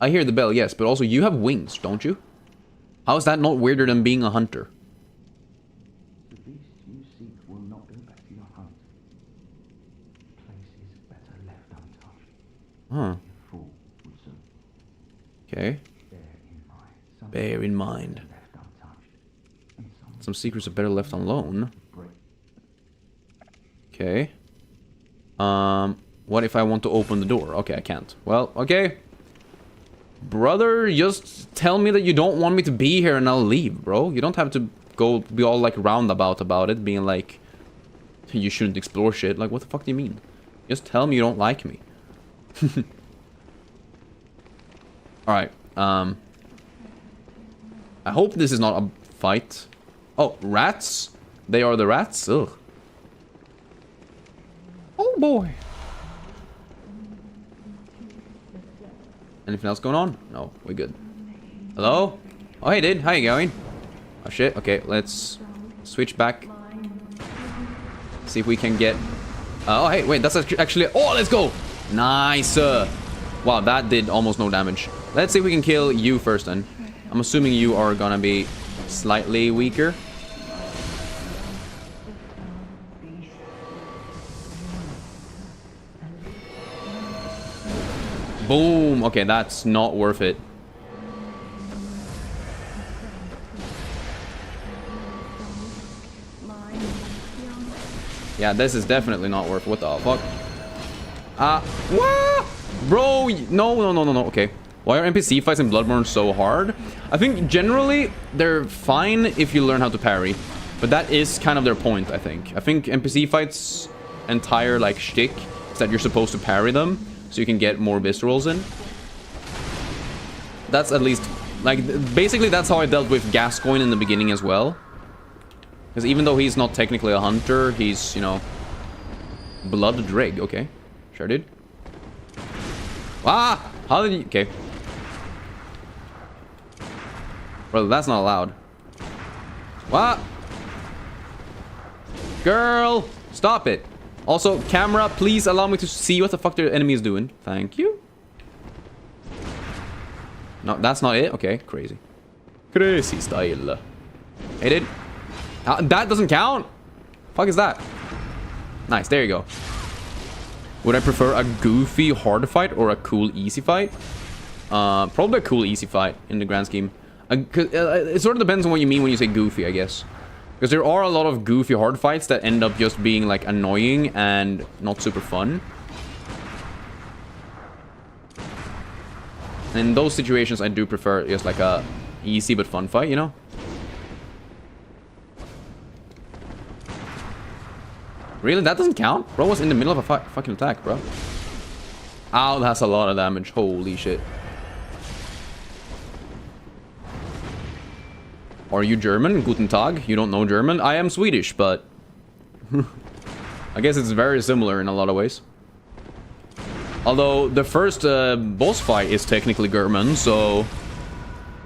I hear the bell, yes, but also you have wings, don't you? How is that not weirder than being a hunter? The beast you seek will not impact your hunt. The place is better left untouched. Huh. A fool would so. Okay. Bear in mind. Some secrets are better left alone. Okay. What if I want to open the door? Okay, I can't. Well, okay. Brother, just tell me that you don't want me to be here and I'll leave, bro. You don't have to go be all like roundabout about it, being like, you shouldn't explore shit. Like, what the fuck do you mean? Just tell me you don't like me. Alright, I hope this is not a fight. Oh, rats? They are the rats? Ugh. Oh boy. Anything else going on? No, we're good. Hello? Oh, hey, dude. How you going? Oh, shit. Okay, let's switch back. See if we can get... oh, hey, wait. That's actually... Oh, let's go! Nice. Wow, that did almost no damage. Let's see if we can kill you first, then. I'm assuming you are gonna be slightly weaker. Boom! Okay, that's not worth it. Yeah, this is definitely not worth it. What the fuck? What? Bro, no. Okay. Why are NPC fights in Bloodborne so hard? I think generally they're fine if you learn how to parry. But that is kind of their point, I think. I think NPC fights' entire, like, shtick is that you're supposed to parry them so you can get more viscerals in. That's at least... like, basically that's how I dealt with Gascoigne in the beginning as well. Because even though he's not technically a hunter, he's, you know... Blood Dreg, okay. Sure did. Ah! How did you... okay. Well, that's not allowed. What? Girl, stop it. Also, camera, please allow me to see what the fuck the enemy is doing. Thank you. No, that's not it? Okay, crazy. Crazy style. Hey, dude. That doesn't count? Fuck is that? Nice, there you go. Would I prefer a goofy hard fight or a cool easy fight? Probably a cool easy fight in the grand scheme. It sort of depends on what you mean when you say goofy, I guess. Because there are a lot of goofy hard fights that end up just being like annoying and not super fun. And in those situations, I do prefer just like a easy but fun fight, you know? Really? That doesn't count? Bro was in the middle of a fucking attack, bro. Ow, that's a lot of damage. Holy shit. Are you German? Guten Tag. You don't know German? I am Swedish, but... I guess it's very similar in a lot of ways. Although, the first boss fight is technically German, so...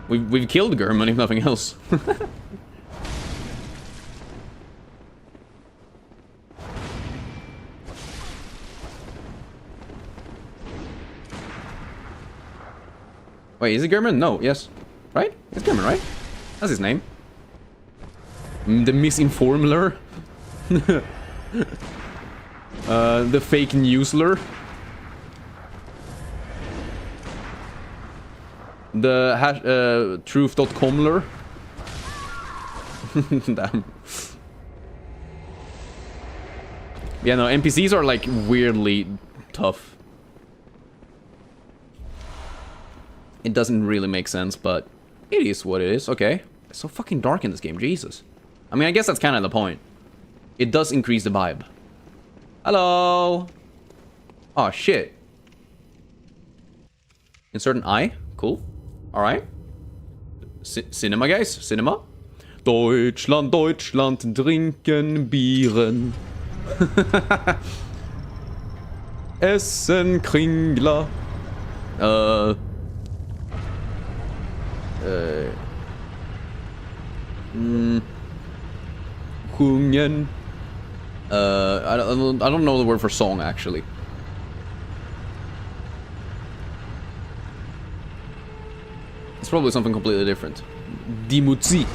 We've killed German, if nothing else. Wait, is it German? No, yes. Right? It's German, right? That's his name. The misinformer. The fake newsler. The truth.comler. Damn. Yeah, no, NPCs are like weirdly tough. It doesn't really make sense, but it is what it is. Okay. It's so fucking dark in this game, Jesus. I mean, I guess that's kind of the point. It does increase the vibe. Hello. Oh, shit. Insert an eye. Cool. Alright. Cinema, guys. Cinema. Deutschland, Deutschland, trinken Bieren. Essen Kringler. Hungen. I don't know the word for song, actually. It's probably something completely different. Die Musik.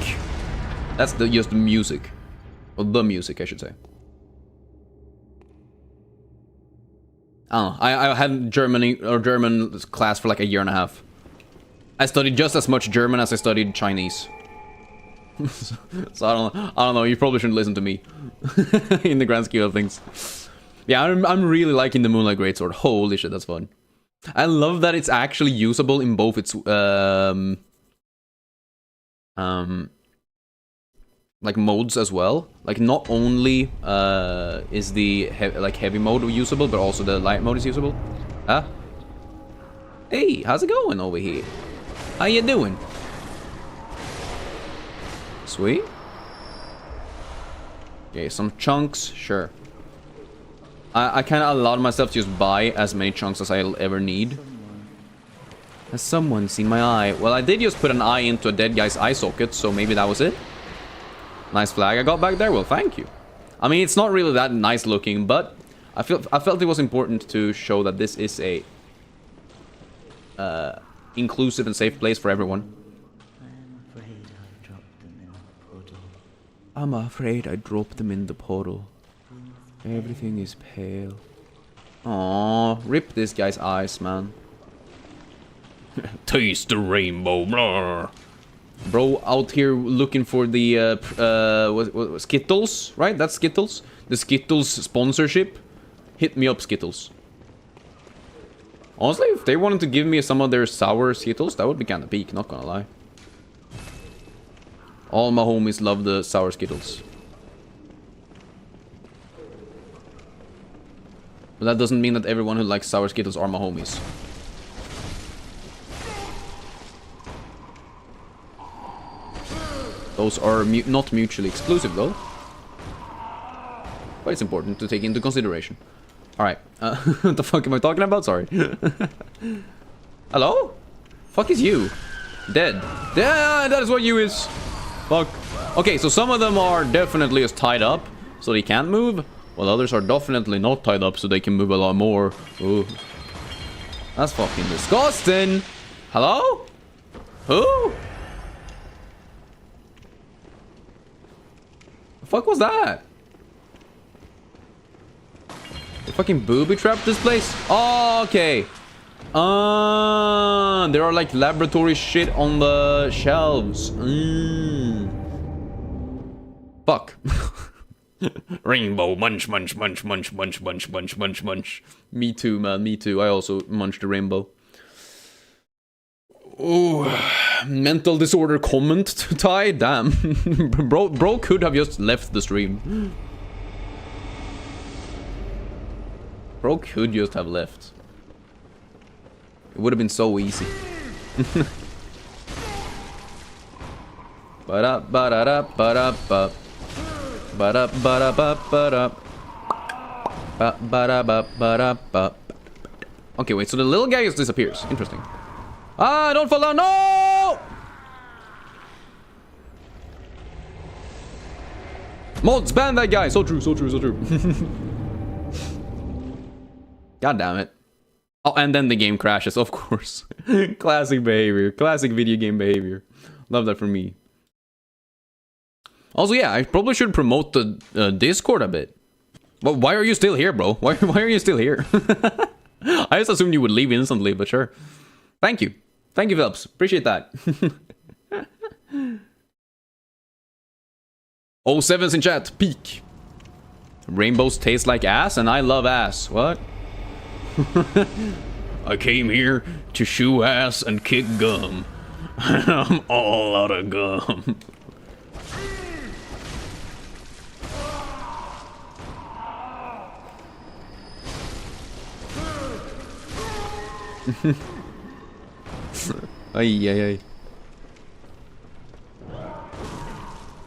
That's just the music. Or the music, I should say. I don't know. I had German class for like a year and a half. I studied just as much German as I studied Chinese. So I don't know. You probably shouldn't listen to me in the grand scheme of things. Yeah, I'm really liking the Moonlight Greatsword. Holy shit, that's fun. I love that it's actually usable in both its like modes as well. Like not only is the heavy mode usable, but also the light mode is usable. Huh? Hey, how's it going over here? How you doing? Sweet. Okay, some chunks, sure. I kind of allowed myself to just buy as many chunks as I'll ever need. Has someone seen my eye? Well, I did just put an eye into a dead guy's eye socket, so maybe that was it. Nice flag I got back there. Well, thank you. I mean, it's not really that nice looking, but I felt it was important to show that this is a inclusive and safe place for everyone. I'm afraid I dropped them in the portal. Everything is pale. Aww, rip this guy's eyes, man. Taste the rainbow, blah. Bro, out here looking for the what, Skittles, right? That's Skittles. The Skittles sponsorship. Hit me up, Skittles. Honestly, if they wanted to give me some of their sour Skittles, that would be kind of peak, not gonna lie. All my homies love the sour Skittles. But that doesn't mean that everyone who likes sour Skittles are my homies. Those are not mutually exclusive, though. But it's important to take into consideration. Alright. What the fuck am I talking about? Sorry. Hello? Fuck is you? Dead. Yeah, that is what you is. Fuck. Okay, so some of them are definitely just tied up, so they can't move, while others are definitely not tied up, so they can move a lot more. Ooh. That's fucking disgusting. Hello? Who? The fuck was that? They fucking booby-trapped this place? Oh, okay. There are like laboratory shit on the shelves. Fuck. Rainbow munch munch munch munch munch munch munch munch munch. Me too, man, me too. I also munched the rainbow. Oh, mental disorder comment to Ty. Damn. bro could have just left the stream. Bro could just have left. It would have been so easy. Ba-da, ba-da-da, ba-da-ba. Ba-da, ba-da-ba, ba-da. Ba-da-ba, ba-da-ba. Okay, wait, so the little guy just disappears. Interesting. Ah, don't fall down, no! Mods, ban that guy! So true, so true, so true. God damn it. Oh, and then the game crashes, of course. Classic behavior. Classic video game behavior. Love that for me. Also, yeah, I probably should promote the Discord a bit. But why are you still here, bro? Why are you still here? I just assumed you would leave instantly, but sure. Thank you. Thank you, Phelps. Appreciate that. 07's in chat. Peak. Rainbows taste like ass, and I love ass. What? I came here to shoe ass and kick gum. I'm all out of gum. Ay, ay, ay.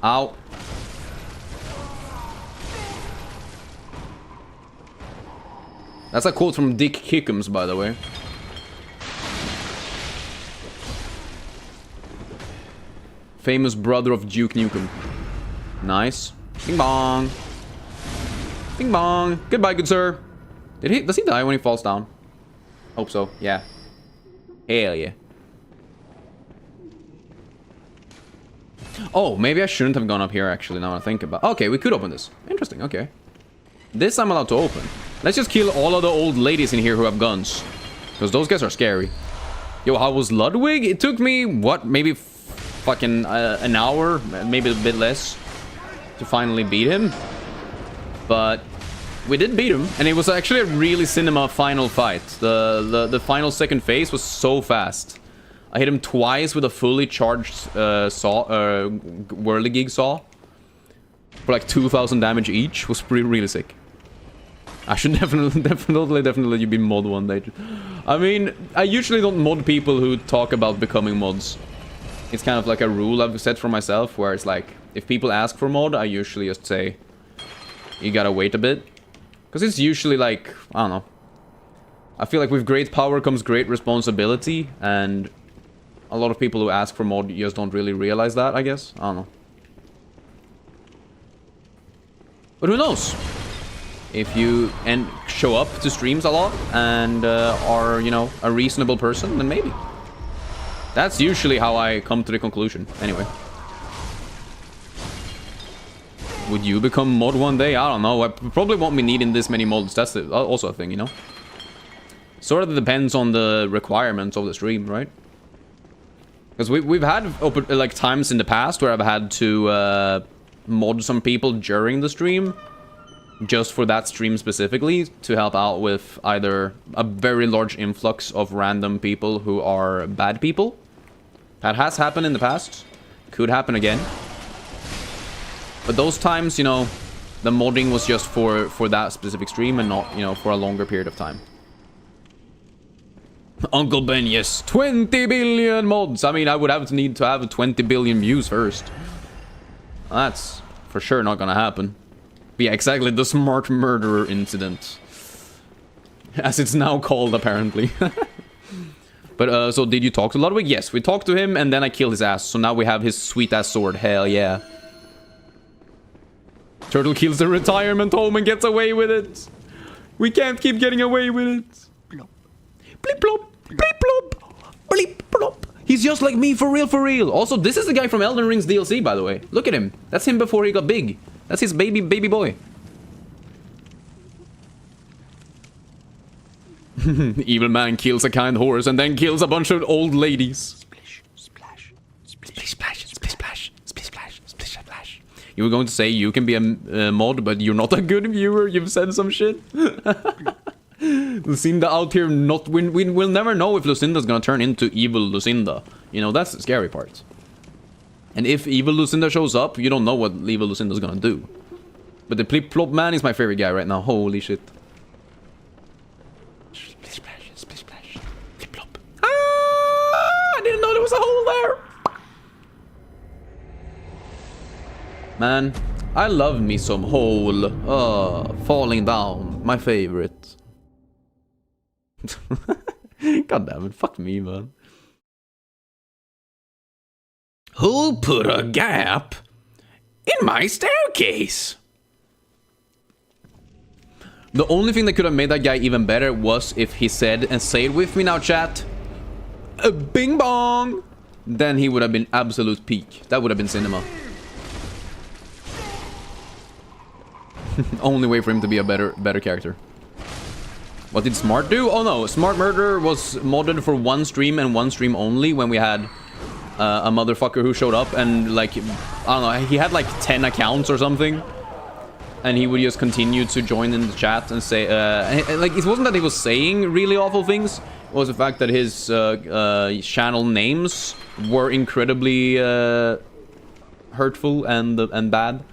Ow. That's a quote from Dick Kickums, by the way. Famous brother of Duke Nukem. Nice. Bing bong. Bing bong. Goodbye, good sir. Does he die when he falls down? Hope so. Yeah. Hell yeah. Oh, maybe I shouldn't have gone up here, actually, now I think about it. Okay, we could open this. Interesting, okay. This I'm allowed to open. Let's just kill all of the old ladies in here who have guns. Because those guys are scary. Yo, how was Ludwig? It took me, what, maybe fucking an hour, maybe a bit less, to finally beat him. But we did beat him, and it was actually a really cinema final fight. The final second phase was so fast. I hit him twice with a fully charged whirligig saw. For like 2,000 damage each. Was really sick. I should definitely be mod one day. I mean, I usually don't mod people who talk about becoming mods. It's kind of like a rule I've set for myself, where it's like, if people ask for mod, I usually just say, you gotta wait a bit. Because it's usually like, I don't know. I feel like with great power comes great responsibility, and a lot of people who ask for mod just don't really realize that, I guess. I don't know. But who knows? If you show up to streams a lot and are, you know, a reasonable person, then maybe. That's usually how I come to the conclusion. Anyway. Would you become mod one day? I don't know. I probably won't be needing this many mods. That's also a thing, you know? Sort of depends on the requirements of the stream, right? Because we've had like times in the past where I've had to mod some people during the stream. Just for that stream specifically, to help out with either a very large influx of random people who are bad people. That has happened in the past. Could happen again. But those times, you know, the modding was just for that specific stream and not, you know, for a longer period of time. Uncle Ben, yes. 20 billion mods! I mean, I would need to have 20 billion views first. That's for sure not gonna happen. Yeah, exactly, the smart murderer incident. As it's now called, apparently. But, so did you talk to Ludwig? Yes, we talked to him, and then I killed his ass. So now we have his sweet-ass sword. Hell yeah. Turtle kills the retirement home and gets away with it. We can't keep getting away with it. Blip plop, blip plop, blip plop. He's just like me, for real, for real. Also, this is the guy from Elden Ring's DLC, by the way. Look at him. That's him before he got big. That's his baby boy. Evil man kills a kind horse and then kills a bunch of old ladies. Splish, splash, splish, splash, splish, splash, splish, splash, splish, splash. You were going to say you can be a mod, but you're not a good viewer. You've said some shit. Lucinda out here not... We'll never know if Lucinda's gonna turn into evil Lucinda. You know, that's the scary part. And if evil Lucinda shows up, you don't know what evil Lucinda's gonna do. But the Plip Plop man is my favorite guy right now. Holy shit. Splish splash, splish splash, Plip Plop. Ah! I didn't know there was a hole there! Man, I love me some hole. Falling down. My favorite. God damn it, fuck me, man. Who put a gap in my staircase? The only thing that could have made that guy even better was if he said, and say it with me now, chat, a bing bong. Then he would have been absolute peak. That would have been cinema. Only way for him to be a better character. What did Smart do? Oh no, Smart Murder was modded for one stream and one stream only when we had a motherfucker who showed up and like, I don't know, he had like 10 accounts or something. And he would just continue to join in the chat and say, like, it wasn't that he was saying really awful things. It was the fact that his channel names were incredibly hurtful and bad.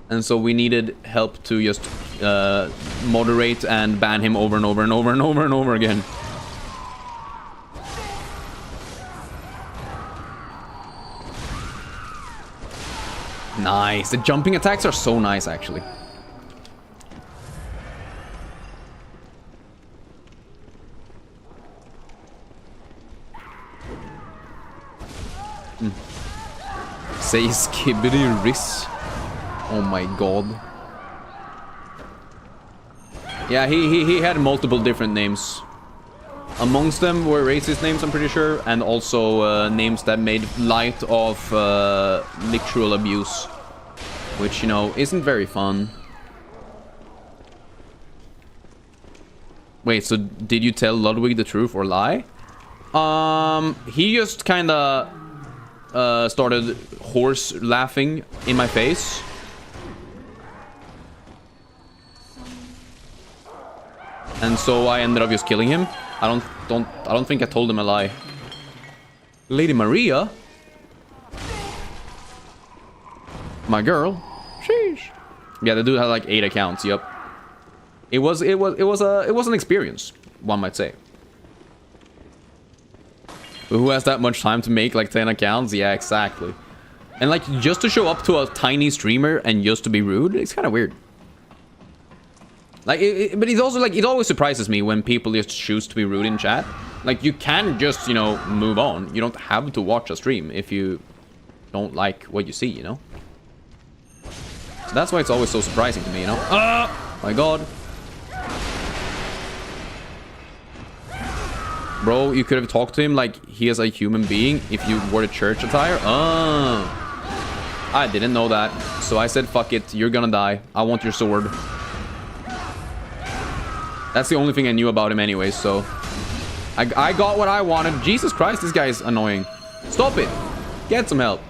And so we needed help to just moderate and ban him over and over and over and over and over again. Nice. The jumping attacks are so nice, actually. Say skibbity riss. Oh my god. Yeah, he had multiple different names. Amongst them were racist names, I'm pretty sure, and also names that made light of literal abuse, which, you know, isn't very fun. Wait, so did you tell Ludwig the truth or lie? He just kinda started horse laughing in my face. And so I ended up just killing him. I don't think I told him a lie. Lady Maria? My girl? Sheesh. Yeah, the dude had like 8 accounts, yep. It was an experience, one might say. But who has that much time to make like 10 accounts? Yeah, exactly. And like, just to show up to a tiny streamer and just to be rude, it's kind of weird. Like, but it's also like, it always surprises me when people just choose to be rude in chat. Like, you can just, you know, move on. You don't have to watch a stream if you don't like what you see, you know? So that's why it's always so surprising to me, you know? Ah! My god. Bro, you could have talked to him like he is a human being if you wore the church attire. Oh. I didn't know that. So I said, fuck it, you're gonna die. I want your sword. That's the only thing I knew about him anyway, so... I got what I wanted. Jesus Christ, this guy is annoying. Stop it. Get some help.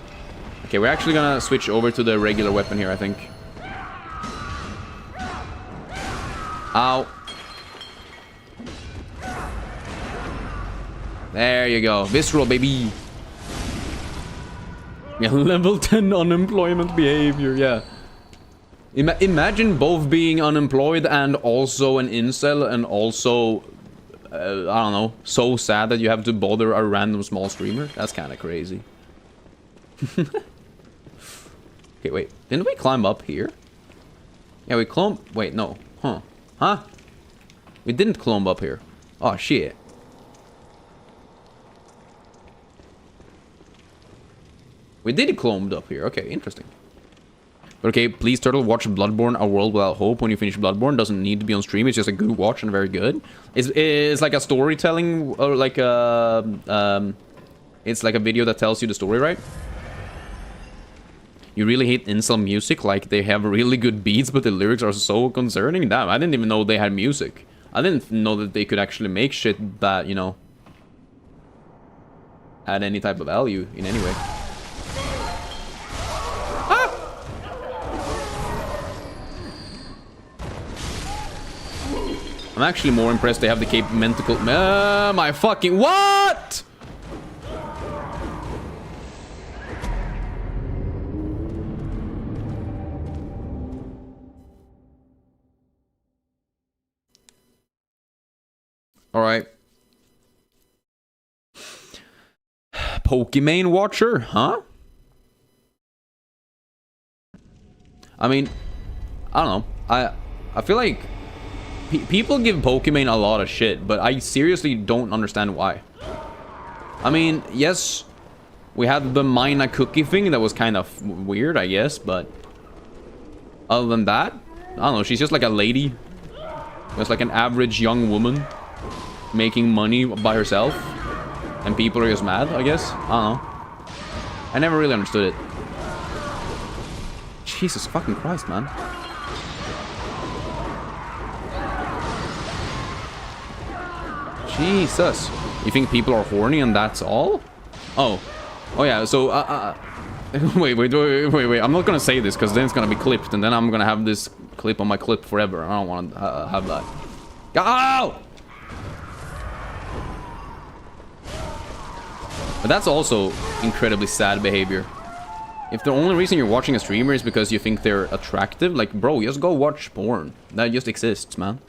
Okay, we're actually gonna switch over to the regular weapon here, I think. Ow. There you go. Visceral, baby. Yeah, level 10 unemployment behavior, yeah. Imagine both being unemployed and also an incel and also, I don't know, so sad that you have to bother a random small streamer. That's kind of crazy. Okay, wait. Didn't we climb up here? Yeah, we climbed... Wait, no. Huh? We didn't climb up here. Oh, shit. We did cloned up here. Okay, interesting. But okay, please, Turtle, watch Bloodborne, A World Without Hope when you finish Bloodborne. Doesn't need to be on stream. It's just a good watch and very good. It's like a storytelling, or like a... it's like a video that tells you the story, right? You really hate incel music, like they have really good beats, but the lyrics are so concerning. Damn, I didn't even know they had music. I didn't know that they could actually make shit that, you know, add any type of value in any way. Ah! I'm actually more impressed they have the mental... my fucking... What?! Alright. Pokemon Watcher, huh? I mean, I don't know. I feel like people give Pokemon a lot of shit, but I seriously don't understand why. I mean, yes, we had the Mina cookie thing that was kind of weird, I guess, but other than that, I don't know. She's just like a lady. Just like an average young woman making money by herself, and people are just mad, I guess. I don't know. I never really understood it. Jesus fucking Christ, man. Jesus. You think people are horny and that's all? Oh. Oh yeah, so wait. I'm not gonna say this because then it's gonna be clipped and then I'm gonna have this clip on my clip forever. I don't want to have that. Ow! But that's also incredibly sad behavior. If the only reason you're watching a streamer is because you think they're attractive, like, bro, just go watch porn. That just exists, man.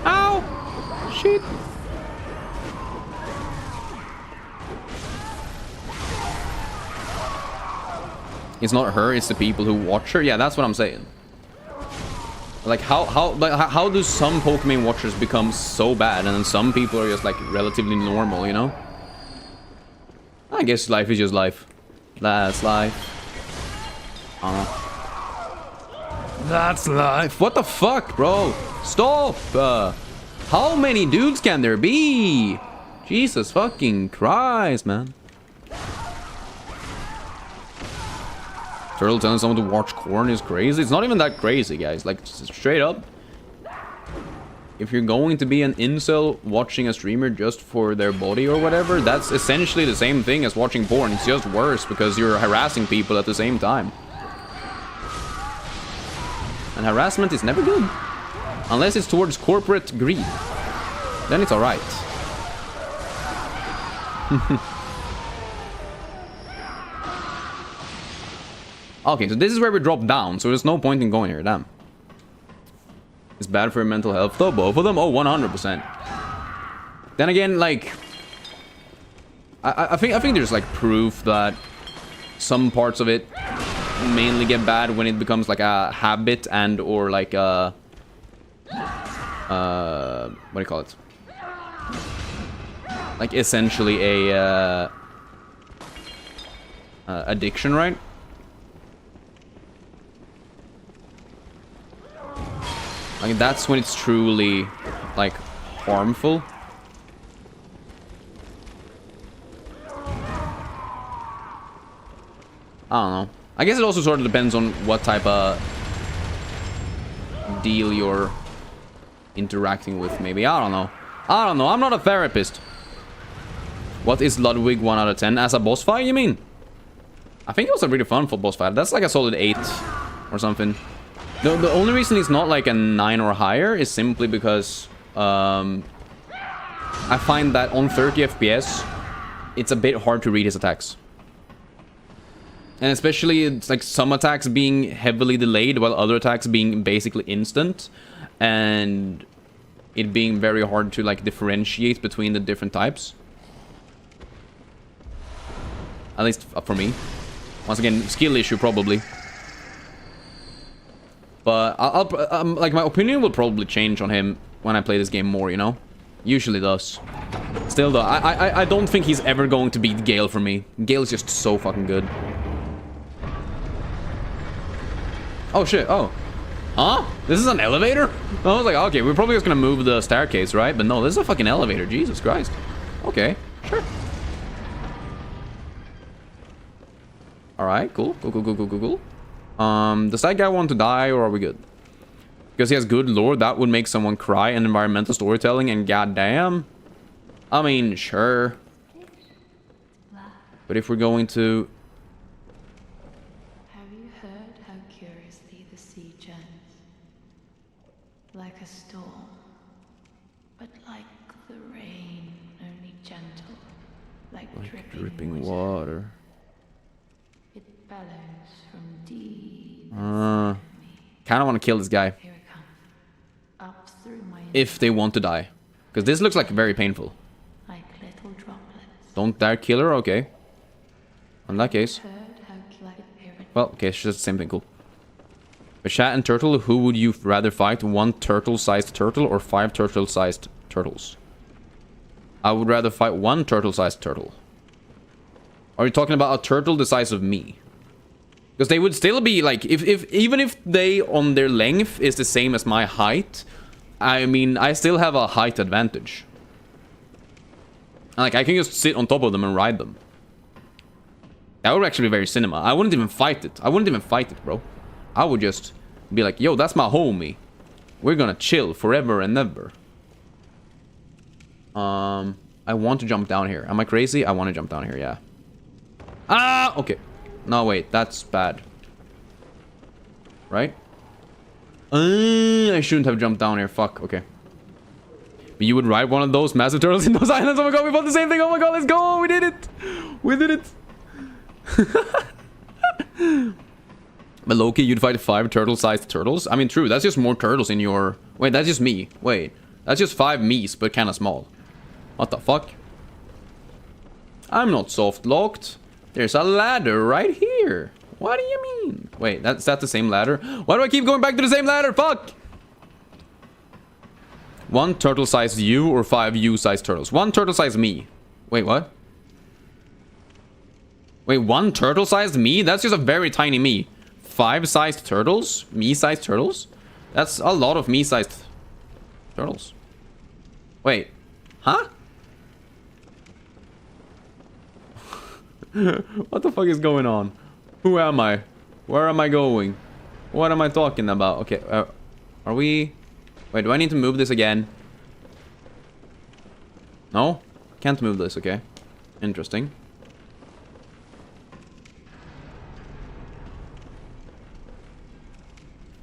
Ow! Shit. It's not her, it's the people who watch her. Yeah, that's what I'm saying. Like, how do some Pokemon watchers become so bad and then some people are just, like, relatively normal, you know? I guess life is just life. That's life. I don't know. That's life. What the fuck, bro? Stop! How many dudes can there be? Jesus fucking Christ, man. Turtle telling someone to watch corn is crazy. It's not even that crazy, guys. Like, straight up. If you're going to be an incel watching a streamer just for their body or whatever, that's essentially the same thing as watching porn. It's just worse because you're harassing people at the same time. And harassment is never good. Unless it's towards corporate greed. Then it's alright. Okay, so this is where we drop down, so there's no point in going here, damn. It's bad for your mental health though, both of them? Oh, 100%. Then again, like... I think there's like proof that some parts of it mainly get bad when it becomes like a habit and or like a... what do you call it? Like essentially a... addiction, right? I mean, that's when it's truly, like, harmful. I don't know. I guess it also sort of depends on what type of deal you're interacting with, maybe. I don't know. I don't know. I'm not a therapist. What is Ludwig 1 out of 10? As a boss fight, you mean? I think it was a really fun boss fight. That's like a solid 8 or something. The only reason it's not like a 9 or higher is simply because I find that on 30 FPS, it's a bit hard to read his attacks. And especially, it's like some attacks being heavily delayed while other attacks being basically instant. And it being very hard to like differentiate between the different types. At least for me. Once again, skill issue probably. But like my opinion will probably change on him when I play this game more, you know? Usually does. Still though, I don't think he's ever going to beat Gale for me. Gale's just so fucking good. Oh shit, oh. Huh? This is an elevator? I was like, okay, we're probably just gonna move the staircase, right? But no, this is a fucking elevator, Jesus Christ. Okay, sure. Alright, cool. Cool. Does that guy want to die or are we good? Because he has good lore, that would make someone cry, and environmental storytelling, and goddamn. I mean, sure. But if we're going to... Have you heard how curiously the sea churns? Like a storm, but like the rain, only gentle, like dripping water. It bellows from deep inside me. Kind of want to kill this guy. Here it comes. Up through my If they want to die. Because this looks like very painful. like little droplets. Don't dare kill her, okay. In that case. Heard how like it Well, okay, it's just the same thing, cool. A chat and turtle, who would you rather fight? 1 turtle-sized turtle or 5 turtle-sized turtles? I would rather fight 1 turtle-sized turtle. Are you talking about a turtle the size of me? Because they would still be like, even if they on their length is the same as my height, I mean, I still have a height advantage. Like, I can just sit on top of them and ride them. That would actually be very cinema. I wouldn't even fight it. I wouldn't even fight it, bro. I would just be like, yo, that's my homie. We're gonna chill forever and ever. I want to jump down here. Am I crazy? I want to jump down here, yeah. Ah, okay. No, wait, that's bad. Right? I shouldn't have jumped down here. Fuck, okay. But you would ride one of those massive turtles in those islands. Oh my god, we bought the same thing. Oh my god, let's go. We did it. We did it. But Loki, you'd fight 5 turtle-sized turtles? I mean, true, that's just more turtles in your... Wait, that's just me. Wait, that's just 5 me's, but kind of small. What the fuck? I'm not soft-locked. There's a ladder right here. What do you mean? Wait, is that the same ladder? Why do I keep going back to the same ladder? Fuck! 1 turtle-sized you or 5 you-sized turtles? 1 turtle-sized me. Wait, what? Wait, 1 turtle-sized me? That's just a very tiny me. 5-sized turtles? Me-sized turtles? That's a lot of me-sized turtles. Wait. Huh? What the fuck is going on? Who am I? Where am I going? What am I talking about? Okay, are we... Wait, do I need to move this again? No? Can't move this, okay. Interesting.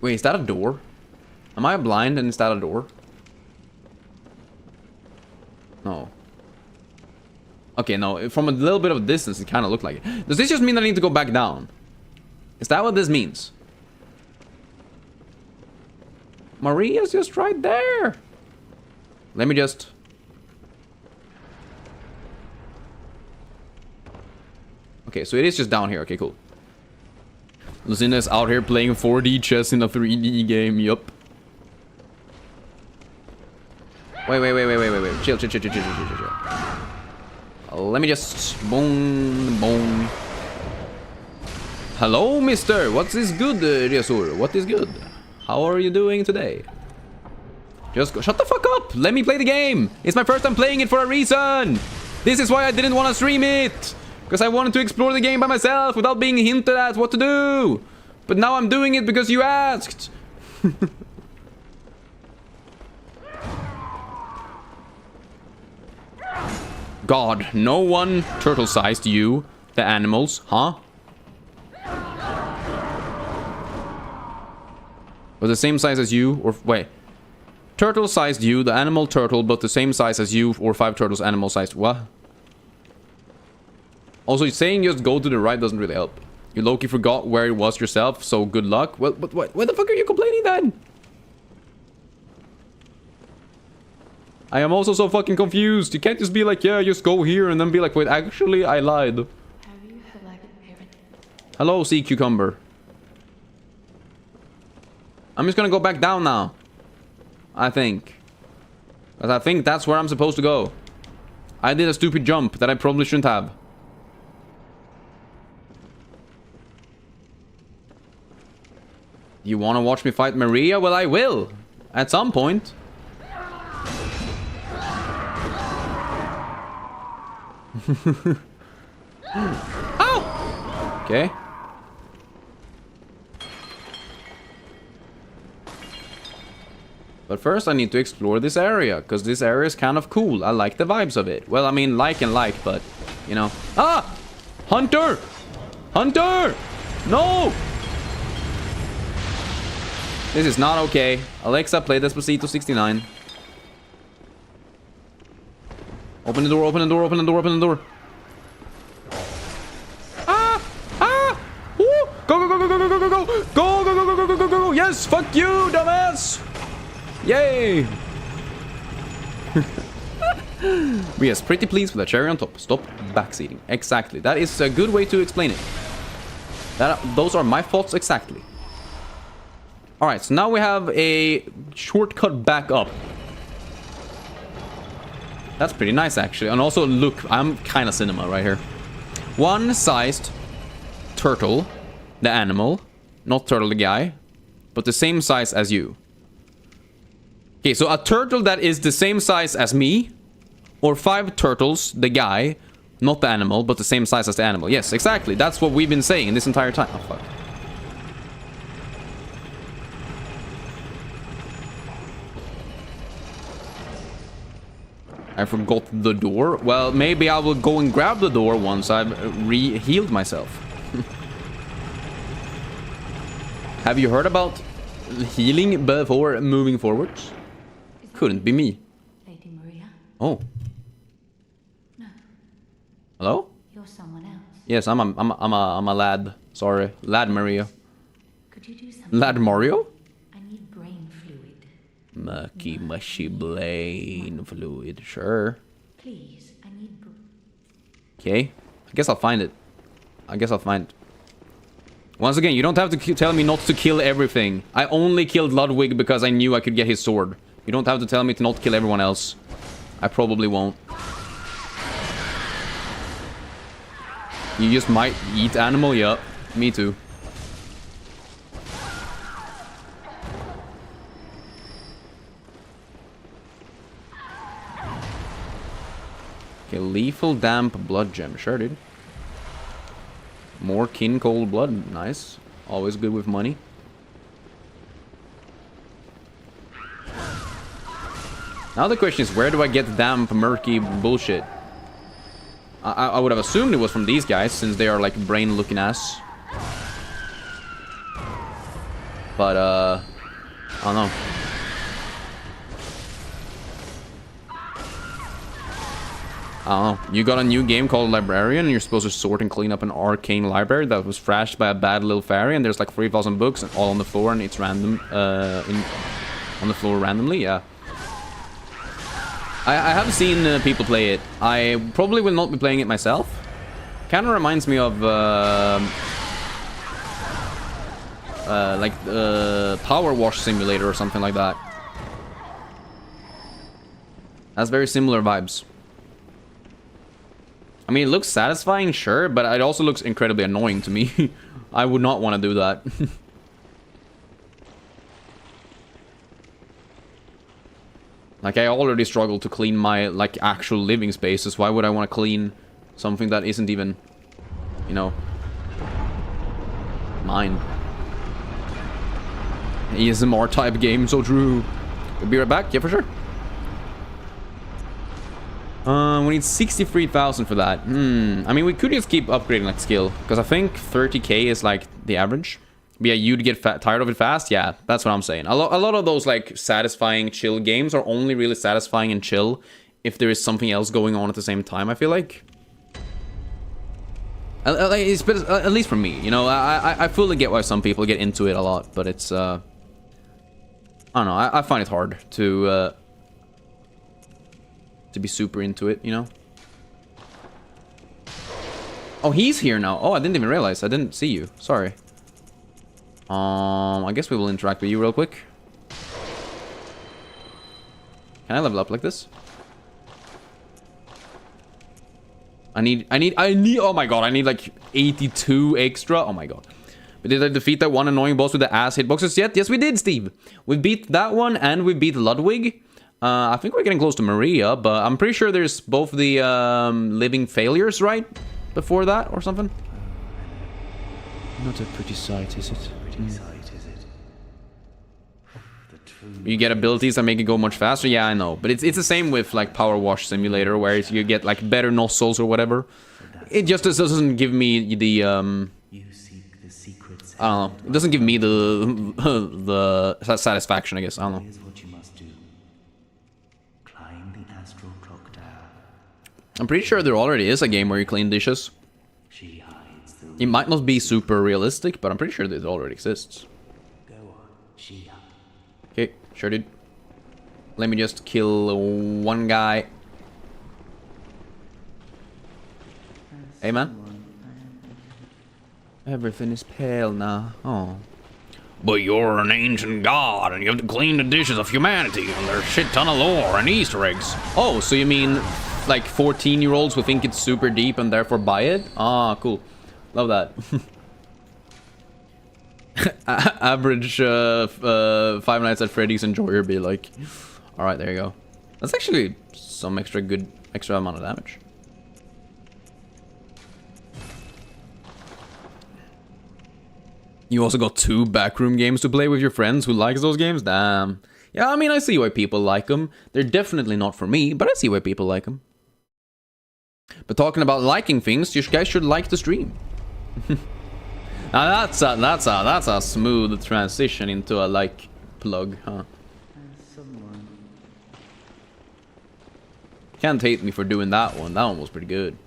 Wait, is that a door? Am I blind and is that a door? No. Okay, no, from a little bit of a distance, it kind of looked like it. Does this just mean that I need to go back down? Is that what this means? Maria's just right there. Let me just... Okay, so it is just down here. Okay, cool. Lucina's out here playing 4D chess in a 3D game. Yup. Wait. Chill. Let me just... Boom. Hello, mister. What is good, Resur? What is good? How are you doing today? Just go... Shut the fuck up. Let me play the game. It's my first time playing it for a reason. This is why I didn't want to stream it. Because I wanted to explore the game by myself without being hinted at what to do. But now I'm doing it because you asked. God, no one turtle-sized you, the animals, huh? Or the same size as you, or wait. Turtle-sized you, the animal turtle, but the same size as you, or 5 turtles animal-sized. What? Also, saying just go to the right doesn't really help. You low-key forgot where it was yourself, so good luck. Well, but why the fuck are you complaining then? I am also so fucking confused. You can't just be like, yeah, just go here, and then be like, wait, actually, I lied. Have you heard like a parent? Hello, sea cucumber. I'm just gonna go back down now. I think. Because I think that's where I'm supposed to go. I did a stupid jump that I probably shouldn't have. You want to watch me fight Maria? Well, I will. At some point. Ow! Okay. But first I need to explore this area, because this area is kind of cool. I like the vibes of it. Well, I mean, like and like, but, you know. Ah! Hunter! Hunter! No! This is not okay. Alexa, play Despacito 69. Open the door, open the door, open the door, open the door. Ah! Ah! Woo! Go, go, go, go, go, go, go, go! Go, go, go, go, go, go, go, go! Yes! Fuck you, dumbass! Yay! But yes, pretty pleased with a cherry on top. Stop backseating. Exactly. That is a good way to explain it. Those are my thoughts exactly. Alright, so now we have a shortcut back up. That's pretty nice, actually. And also, look, I'm kind of cinema right here. One-sized turtle, the animal. Not turtle, the guy. But the same size as you. Okay, so a turtle that is the same size as me. Or 5 turtles, the guy. Not the animal, but the same size as the animal. Yes, exactly. That's what we've been saying this entire time. Oh, fuck. I forgot the door. Well, maybe I will go and grab the door once I've healed myself. Have you heard about healing before moving forwards? Couldn't be me. Lady Maria? Oh. No. Hello? You're someone else. Yes, I'm a lad. Sorry, lad Maria. Could you do something? Lad Mario? I need brain fluid. Mucky mushy brain fluid. Sure. Please, I need. Okay. I guess I'll find it. I guess I'll find it. Once again, you don't have to tell me not to kill everything. I only killed Ludwig because I knew I could get his sword. You don't have to tell me to not kill everyone else. I probably won't. You just might eat animal? Yup. Me too. Okay, lethal damp blood gem. Sure, dude. More kin cold blood. Nice. Always good with money. Now the question is, where do I get damp, murky bullshit? I would have assumed it was from these guys, since they are like brain-looking ass. But, I don't know. I don't know. You got a new game called Librarian, and you're supposed to sort and clean up an arcane library that was thrashed by a bad little fairy, and there's like 3,000 books and all on the floor, and it's random, on the floor randomly, yeah. I have seen people play it. I probably will not be playing it myself. Kind of reminds me of Power Wash Simulator or something like that. Has very similar vibes. I mean, it looks satisfying, sure, but it also looks incredibly annoying to me. I would not want to do that. Like, I already struggle to clean my, like, actual living spaces. Why would I want to clean something that isn't even, you know, mine? ASMR type game, so true. We'll be right back, yeah, for sure. We need 63,000 for that. I mean, we could just keep upgrading, like, skill. Because I think 30k is, like, the average. But yeah, you'd get tired of it fast? Yeah, that's what I'm saying. A lot of those, like, satisfying chill games are only really satisfying and chill if there is something else going on at the same time, I feel like. At least for me, you know, I fully get why some people get into it a lot, but it's, I don't know, I find it hard to be super into it, you know? Oh, he's here now. Oh, I didn't even realize. I didn't see you. Sorry. I guess we will interact with you real quick. Can I level up like this? I need, oh my god, I need like 82 extra. Oh my god. But did I defeat that one annoying boss with the ass hitboxes yet? Yes, we did, Steve. We beat that one and we beat Ludwig. I think we're getting close to Maria, but I'm pretty sure there's both the living failures, right? Before that or something? Not a pretty sight, is it? Pretty sight, is it? The true You get abilities that make it go much faster? Yeah, I know. But it's the same with like Power Wash Simulator, where you get like better nozzles or whatever. It just doesn't give me the you seek the secrets. I don't know. It doesn't give me the satisfaction, I guess. I don't know. Here's what you must do. Climb the astral clock tower. I'm pretty sure there already is a game where you clean dishes. She hides the It might not be super realistic, but I'm pretty sure that it already exists. Go on, she Okay, sure did. Let me just kill one guy. Hey, man. Everything is pale now. Oh. But you're an ancient god, and you have to clean the dishes of humanity, and there's a shit ton of lore and Easter eggs. Oh, so you mean like 14-year-olds who think it's super deep and therefore buy it? Ah, cool. Love that. Average Five Nights at Freddy's enjoyer be like. Alright, there you go. That's actually some extra amount of damage. You also got 2 backroom games to play with your friends who likes those games? Damn. Yeah, I mean, I see why people like them. They're definitely not for me, but I see why people like them. But talking about liking things, you guys should like the stream. Now that's a smooth transition into a like plug, huh? someone. Can't hate me for doing that one. That one was pretty good.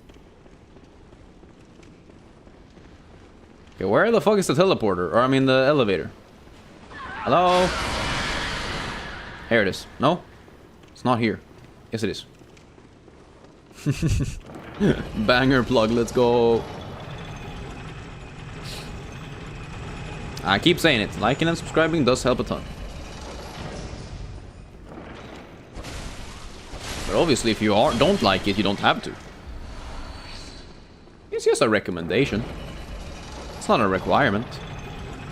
Okay, where the fuck is the teleporter? Or I mean the elevator? Hello? Here it is. No? It's not here. Yes it is. Banger plug, let's go. I keep saying it. Liking and subscribing does help a ton. But obviously if you don't like it, you don't have to. It's just a recommendation. It's not a requirement.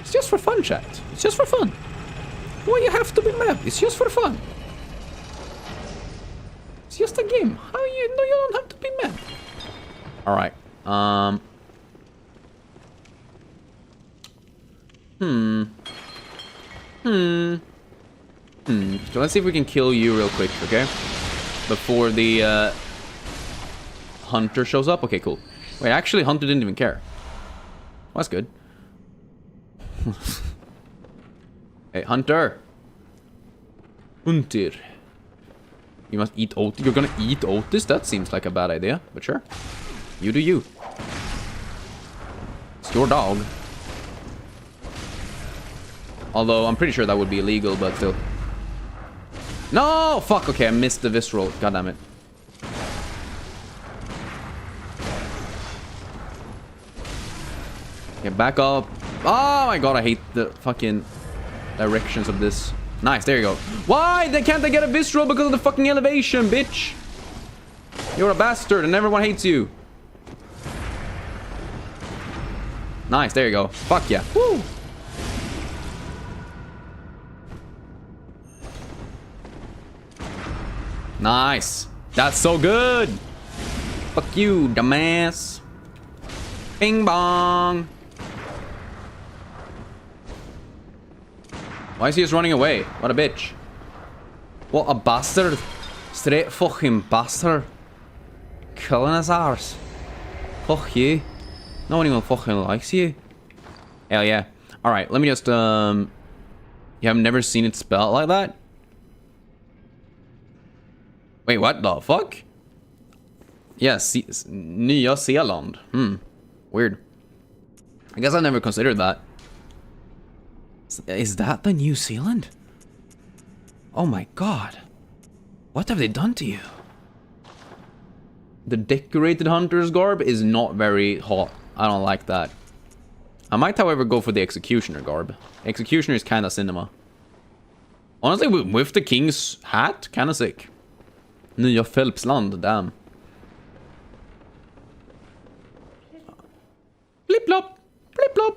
It's just for fun, chat. It's just for fun. Why you have to be mad? It's just for fun. It's just a game. How you know you don't have to be mad? Alright. So let's see if we can kill you real quick, okay? Before the Hunter shows up. Okay, cool. Wait, actually Hunter didn't even care. Well, that's good. Hey, Hunter. Hunter. You must eat Otis. You're gonna eat Otis? That seems like a bad idea, but sure. You do you. It's your dog. Although, I'm pretty sure that would be illegal, but still. No! Fuck, okay, I missed the visceral. God damn it. Okay, back up. Oh my god, I hate the fucking directions of this. Nice, there you go. Why? Can't they get a visceral because of the fucking elevation, bitch? You're a bastard and everyone hates you. Nice, there you go. Fuck yeah. Woo! Nice. That's so good. Fuck you, dumbass. Bing bong. Why is he just running away? What a bitch. What a bastard. Straight fucking bastard. Killing his arse. Fuck you. No one even fucking likes you. Hell yeah. Alright, let me just, You have never seen it spelled like that? Wait, what the fuck? Yeah, Nya Zeeland. Weird. I guess I never considered that. Is that the New Zealand? Oh my god. What have they done to you? The decorated hunter's garb is not very hot. I don't like that. I might, however, go for the executioner garb. Executioner is kind of cinema. Honestly, with the king's hat, kind of sick. Nya Phelpsland, damn. Blip blop, blip blop.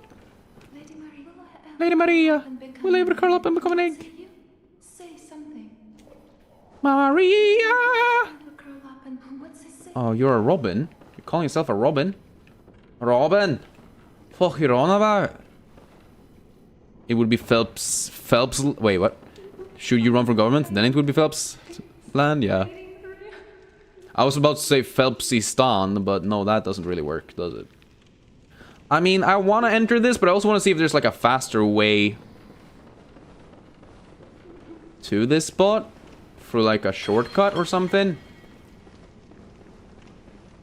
Lady Maria, will ever curl up and become an egg? Say something. Maria! Curl up and what's it say? Oh, you're a robin? You're calling yourself a robin? Robin! Fuck you on about? It would be Phelps... Wait, what? Should you run for government? Then it would be Phelps land? Yeah. I was about to say Phelpsistan, but no, that doesn't really work, does it? I mean, I want to enter this, but I also want to see if there's like a faster way to this spot for like a shortcut or something.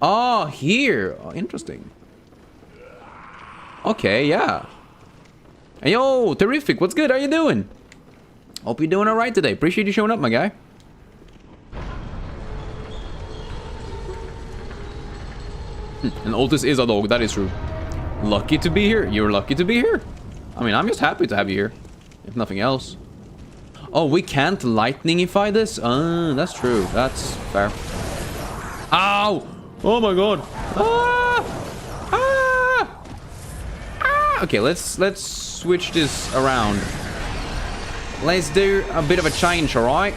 Oh, here. Oh, interesting. Okay, yeah. Hey, yo, terrific. What's good? How you doing? Hope you're doing all right today. Appreciate you showing up, my guy. And Otis is a dog. That is true. Lucky to be here. You're lucky to be here. I mean, I'm just happy to have you here. If nothing else. Oh, we can't lightningify this? That's true. That's fair. Ow! Oh my god. Ah! Ah! Ah! Okay, let's switch this around. Let's do a bit of a change, alright?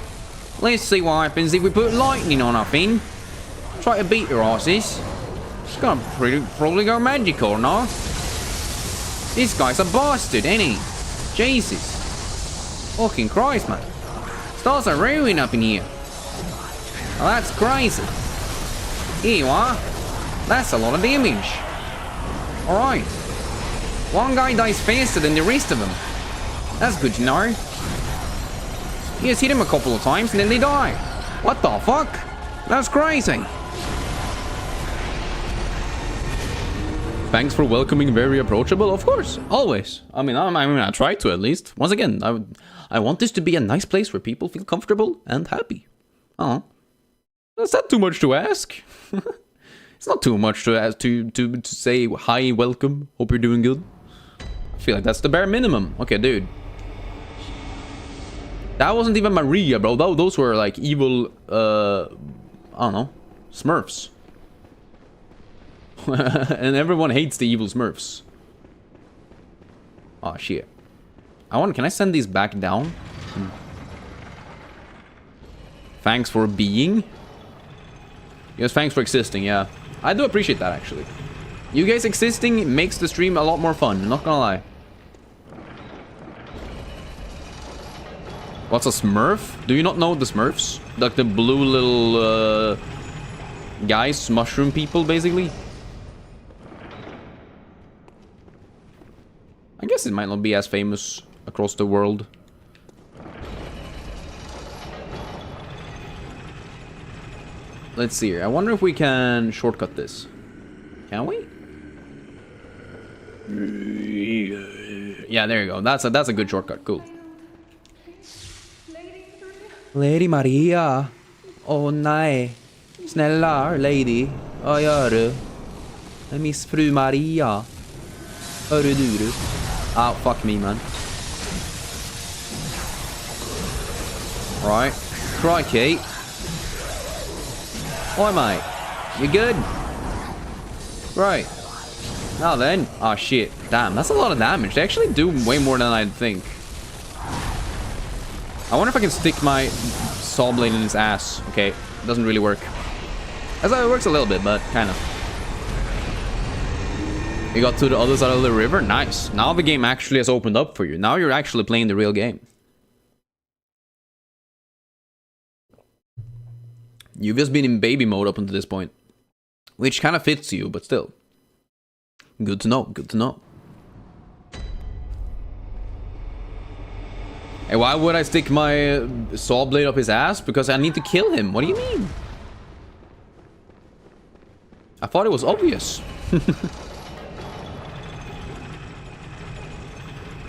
Let's see what happens if we put lightning on our thing. Try to beat your asses. It's gonna probably go magical, no? This guy's a bastard, ain't he? Jesus. Fucking Christ, man. Stars are ruining up in here. Oh, that's crazy. Here you are. That's a lot of damage. Alright. One guy dies faster than the rest of them. That's good to know. You just hit him a couple of times and then they die. What the fuck? That's crazy. Thanks for welcoming very approachable. Of course, always. I mean, I try to at least. Once again, I want this to be a nice place where people feel comfortable and happy. Oh, that's not too much to ask. It's not too much to ask to say hi, welcome. Hope you're doing good. I feel like that's the bare minimum. Okay, dude. That wasn't even Maria, bro. Those were like evil. I don't know, Smurfs. And everyone hates the evil Smurfs. Oh shit. Can I send these back down? Thanks for being. Yes, thanks for existing, yeah. I do appreciate that actually. You guys existing makes the stream a lot more fun, not gonna lie. What's a Smurf? Do you not know the Smurfs? Like the blue little guys, mushroom people basically. I guess it might not be as famous across the world. Let's see here. I wonder if we can shortcut this. Can we? Yeah, there you go. That's a good shortcut. Cool. Lady Maria. Oh nej. Snälla lady. Vad gör du? Miss fru Maria. Hörru du. Oh, fuck me, man. Right. Crikey. Oi, mate. You good? Right. Now then. Oh, shit. Damn, that's a lot of damage. They actually do way more than I'd think. I wonder if I can stick my saw blade in his ass. Okay, doesn't really work. It works a little bit, but kind of. You got to the other side of the river? Nice. Now the game actually has opened up for you. Now you're actually playing the real game. You've just been in baby mode up until this point. Which kind of fits you, but still. Good to know, good to know. Hey, why would I stick my saw blade up his ass? Because I need to kill him. What do you mean? I thought it was obvious.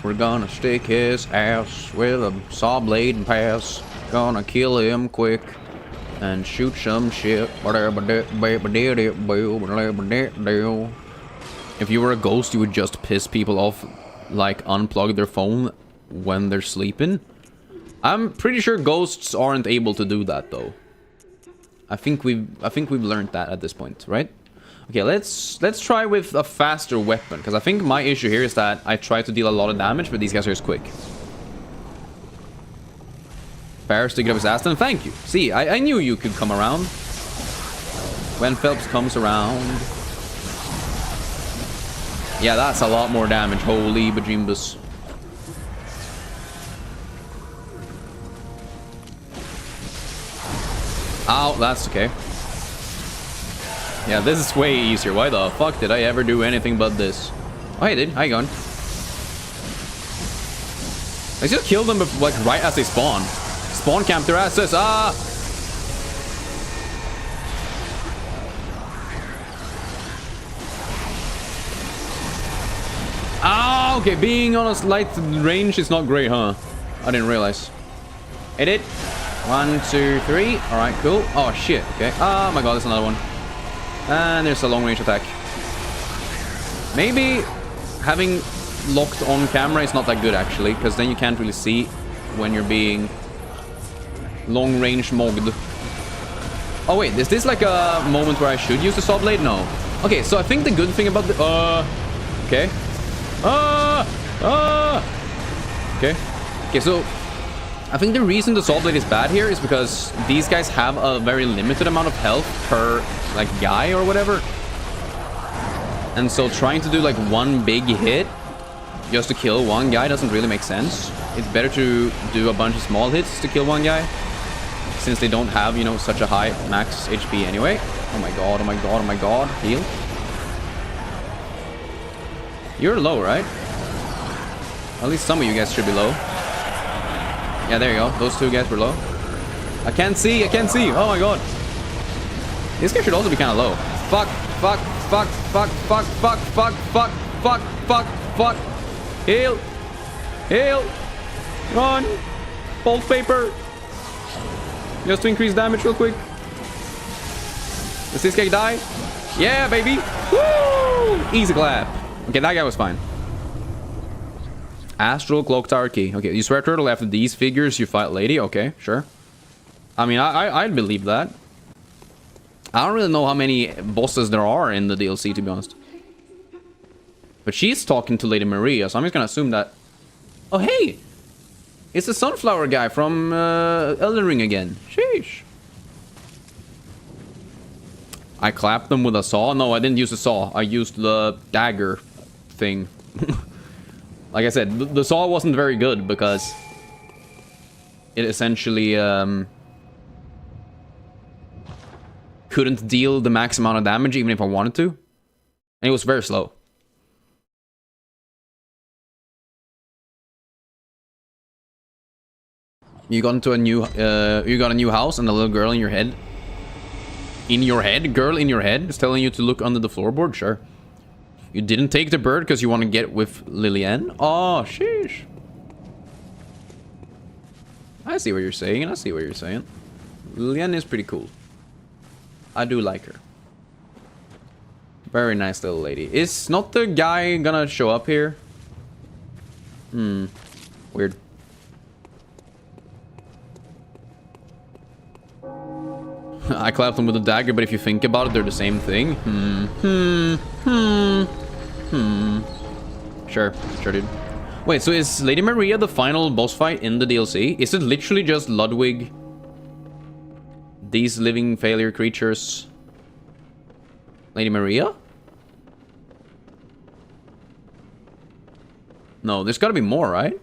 We're gonna stick his ass with a saw blade and pass. Gonna kill him quick and shoot some shit. If you were a ghost, you would just piss people off, like unplug their phone when they're sleeping. I'm pretty sure ghosts aren't able to do that though. I think we've learned that at this point, right? Okay, let's try with a faster weapon, because I think my issue here is that I try to deal a lot of damage, but these guys are just quick. Ferris to get up his ass, then thank you. See, I knew you could come around. When Phelps comes around. Yeah, that's a lot more damage. Holy bejimbus. Ow, that's okay. Yeah, this is way easier. Why the fuck did I ever do anything but this? Oh, I did. How you going? I just killed them like right as they spawn. Spawn camp their asses. Ah! Ah, okay. Being on a slight range is not great, huh? I didn't realize. Hit it. 1, 2, 3. Alright, cool. Oh, shit. Okay. Oh my god, there's another one. And there's a long range attack. Maybe having locked on camera is not that good, actually, because then you can't really see when you're being long range mogged. Oh, wait. Is this like a moment where I should use the saw blade? No. Okay, so I think the good thing about the... Okay. Okay. Okay, so... I think the reason the saw blade is bad here is because these guys have a very limited amount of health per, like, guy or whatever. And so trying to do, like, one big hit just to kill one guy doesn't really make sense. It's better to do a bunch of small hits to kill one guy, since they don't have, you know, such a high max HP anyway. Oh my god, oh my god, oh my god. Heal. You're low, right? At least some of you guys should be low. Yeah, there you go. Those two guys were low. I can't see. I can't see. Oh my god. This guy should also be kind of low. Fuck. Fuck. Fuck. Fuck. Fuck. Fuck. Fuck. Fuck. Fuck. Fuck. Fuck. Heal. Heal. Run. Bolt paper. Just to increase damage real quick. Does this guy die? Yeah, baby. Woo! Easy clap. Okay, that guy was fine. Astral Clock Tower Key. Okay, you swear turtle after these figures you fight lady. Okay, sure. I mean, I'd believe that. I don't really know how many bosses there are in the DLC, to be honest. But she's talking to Lady Maria, so I'm just gonna assume that... Oh, hey! It's the sunflower guy from Eldenring again. Sheesh. I clapped them with a saw. No, I didn't use a saw. I used the dagger thing. Like I said, the saw wasn't very good because it essentially couldn't deal the max amount of damage even if I wanted to. And it was very slow. You got into a new you got a new house and a little girl in your head. In your head? Girl in your head is telling you to look under the floorboard? Sure. You didn't take the bird because you want to get with Lillian? Oh, sheesh. I see what you're saying, and I see what you're saying. Lillian is pretty cool. I do like her. Very nice little lady. Is not the guy gonna show up here? Weird. I clapped them with a dagger, but if you think about it, they're the same thing. Sure, dude. Wait, so is Lady Maria the final boss fight in the DLC? Is it literally just Ludwig? These living failure creatures? Lady Maria? No, there's gotta be more, right?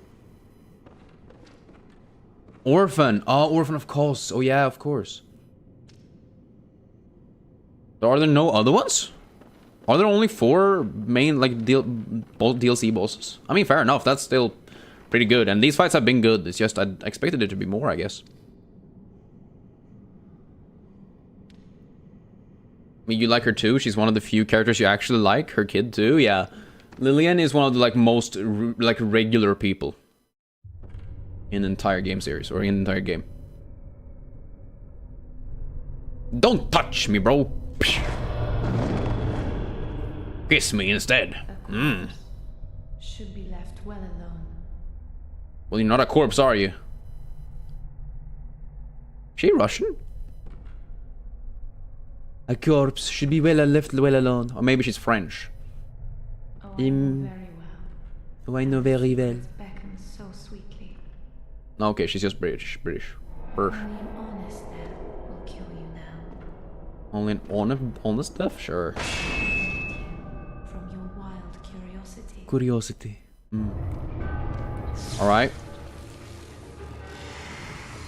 Orphan. Oh, Orphan, of course. Oh, yeah, of course. Are there no other ones? Are there only 4 main, like, DLC bosses? I mean, fair enough. That's still pretty good. And these fights have been good. It's just I expected it to be more, I guess. I mean, you like her too? She's one of the few characters you actually like. Her kid too? Yeah. Lillian is one of the, like, most, like, regular people in the entire game series. Or in the entire game. Don't touch me, bro! Kiss me instead. Should be left well alone. Well, you're not a corpse, are you? She Russian? A corpse should be left well alone. Or maybe she's French. Oh, I know very well. Oh, I know very well. It beckons so sweetly. Okay, she's just British. Only an honest death will kill you now. Only an honest death? Sure. Protect you from your wild curiosity. Curiosity. Alright.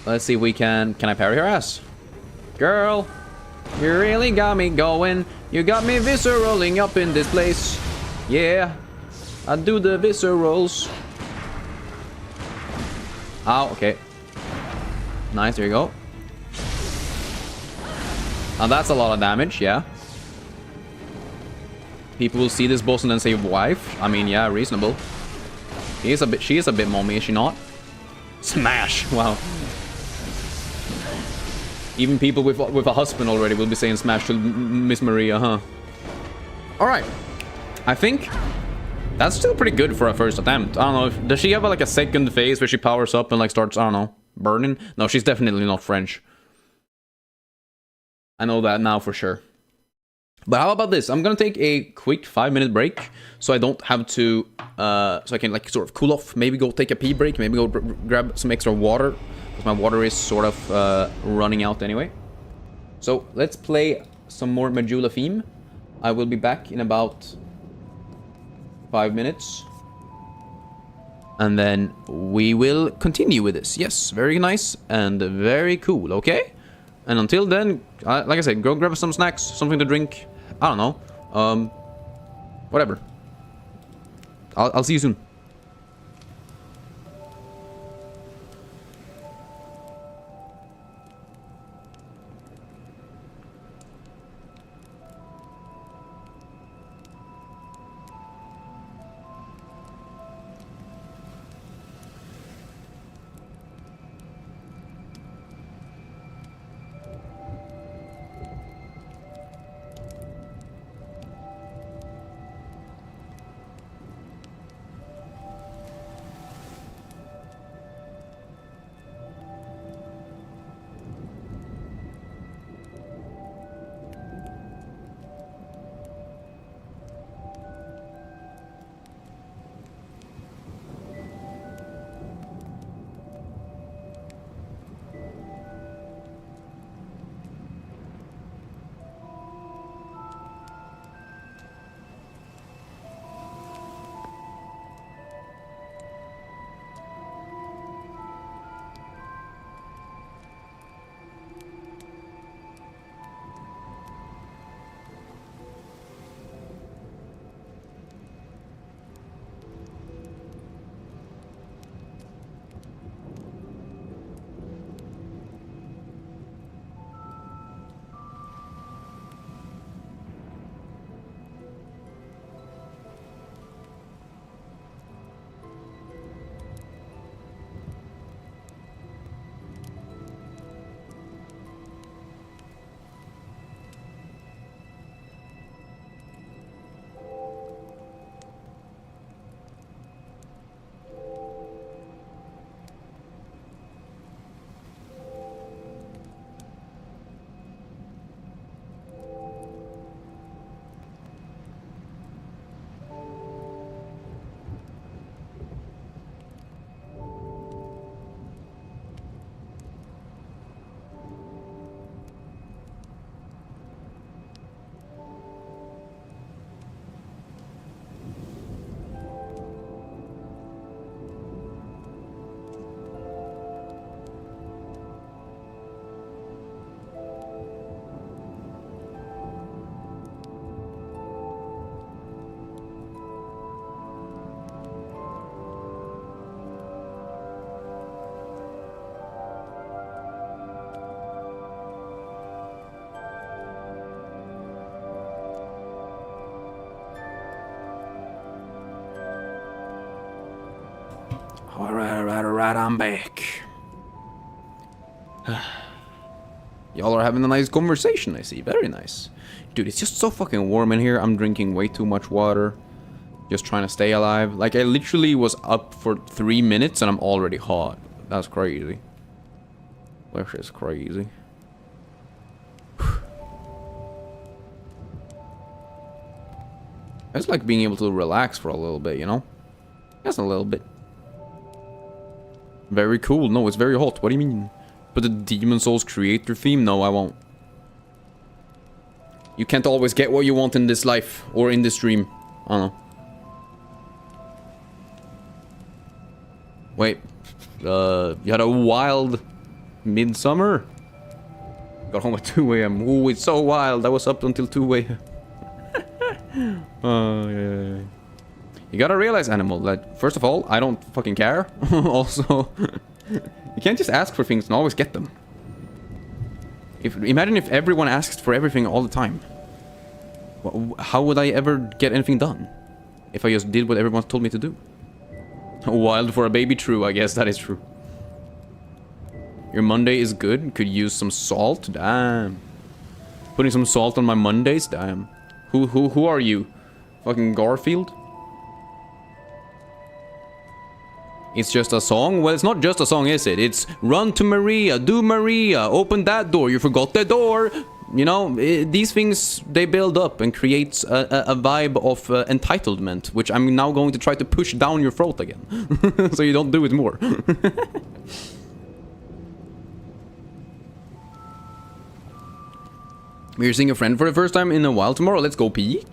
Let's see if we can I parry her ass? Girl, you really got me going. You got me visceraling up in this place. Yeah, I do the viscerals. Ow, okay. Nice, there you go. Now that's a lot of damage, yeah. People will see this boss and then say wife. I mean, yeah, reasonable. She is a bit mommy, is she not? Smash! Wow. Even people with a husband already will be saying smash to Miss Maria, huh? Alright. I think that's still pretty good for a first attempt. I don't know, does she have like a second phase where she powers up and like starts, I don't know, burning? No, she's definitely not French. I know that now for sure. But how about this? I'm gonna take a quick 5-minute break so I don't have to, so I can like sort of cool off. Maybe go take a pee break, maybe go grab some extra water. Because my water is sort of running out anyway. So let's play some more Majula theme. I will be back in about 5 minutes. And then we will continue with this. Yes, very nice and very cool, okay? And until then, like I said, go grab some snacks, something to drink. I don't know. Whatever. I'll see you soon. Alright, I'm back. Y'all are having a nice conversation, I see. Very nice. Dude, it's just so fucking warm in here. I'm drinking way too much water. Just trying to stay alive. Like, I literally was up for 3 minutes and I'm already hot. That's crazy. Which is crazy. It's like being able to relax for a little bit, you know? Just a little bit. Very cool. No, it's very hot. What do you mean? But the Demon Souls creator theme? No, I won't. You can't always get what you want in this life or in this stream. I don't know. Wait. You had a wild midsummer? Got home at 2 a.m. Ooh, it's so wild. I was up until 2 a.m. Oh, yeah. You gotta realize, Animal, that first of all, I don't fucking care. Also, you can't just ask for things and always get them. Imagine if everyone asked for everything all the time. How would I ever get anything done? If I just did what everyone told me to do. Wild for a baby, true, I guess that is true. Your Monday is good, could use some salt, damn. Putting some salt on my Mondays, damn. Who are you? Fucking Garfield? It's just a song? Well, it's not just a song, is it? It's run to Maria, do Maria, open that door, you forgot the door. You know, these things, they build up and create a vibe of entitlement, which I'm now going to try to push down your throat again. So you don't do it more. We're seeing a friend for the first time in a while tomorrow. Let's go peek.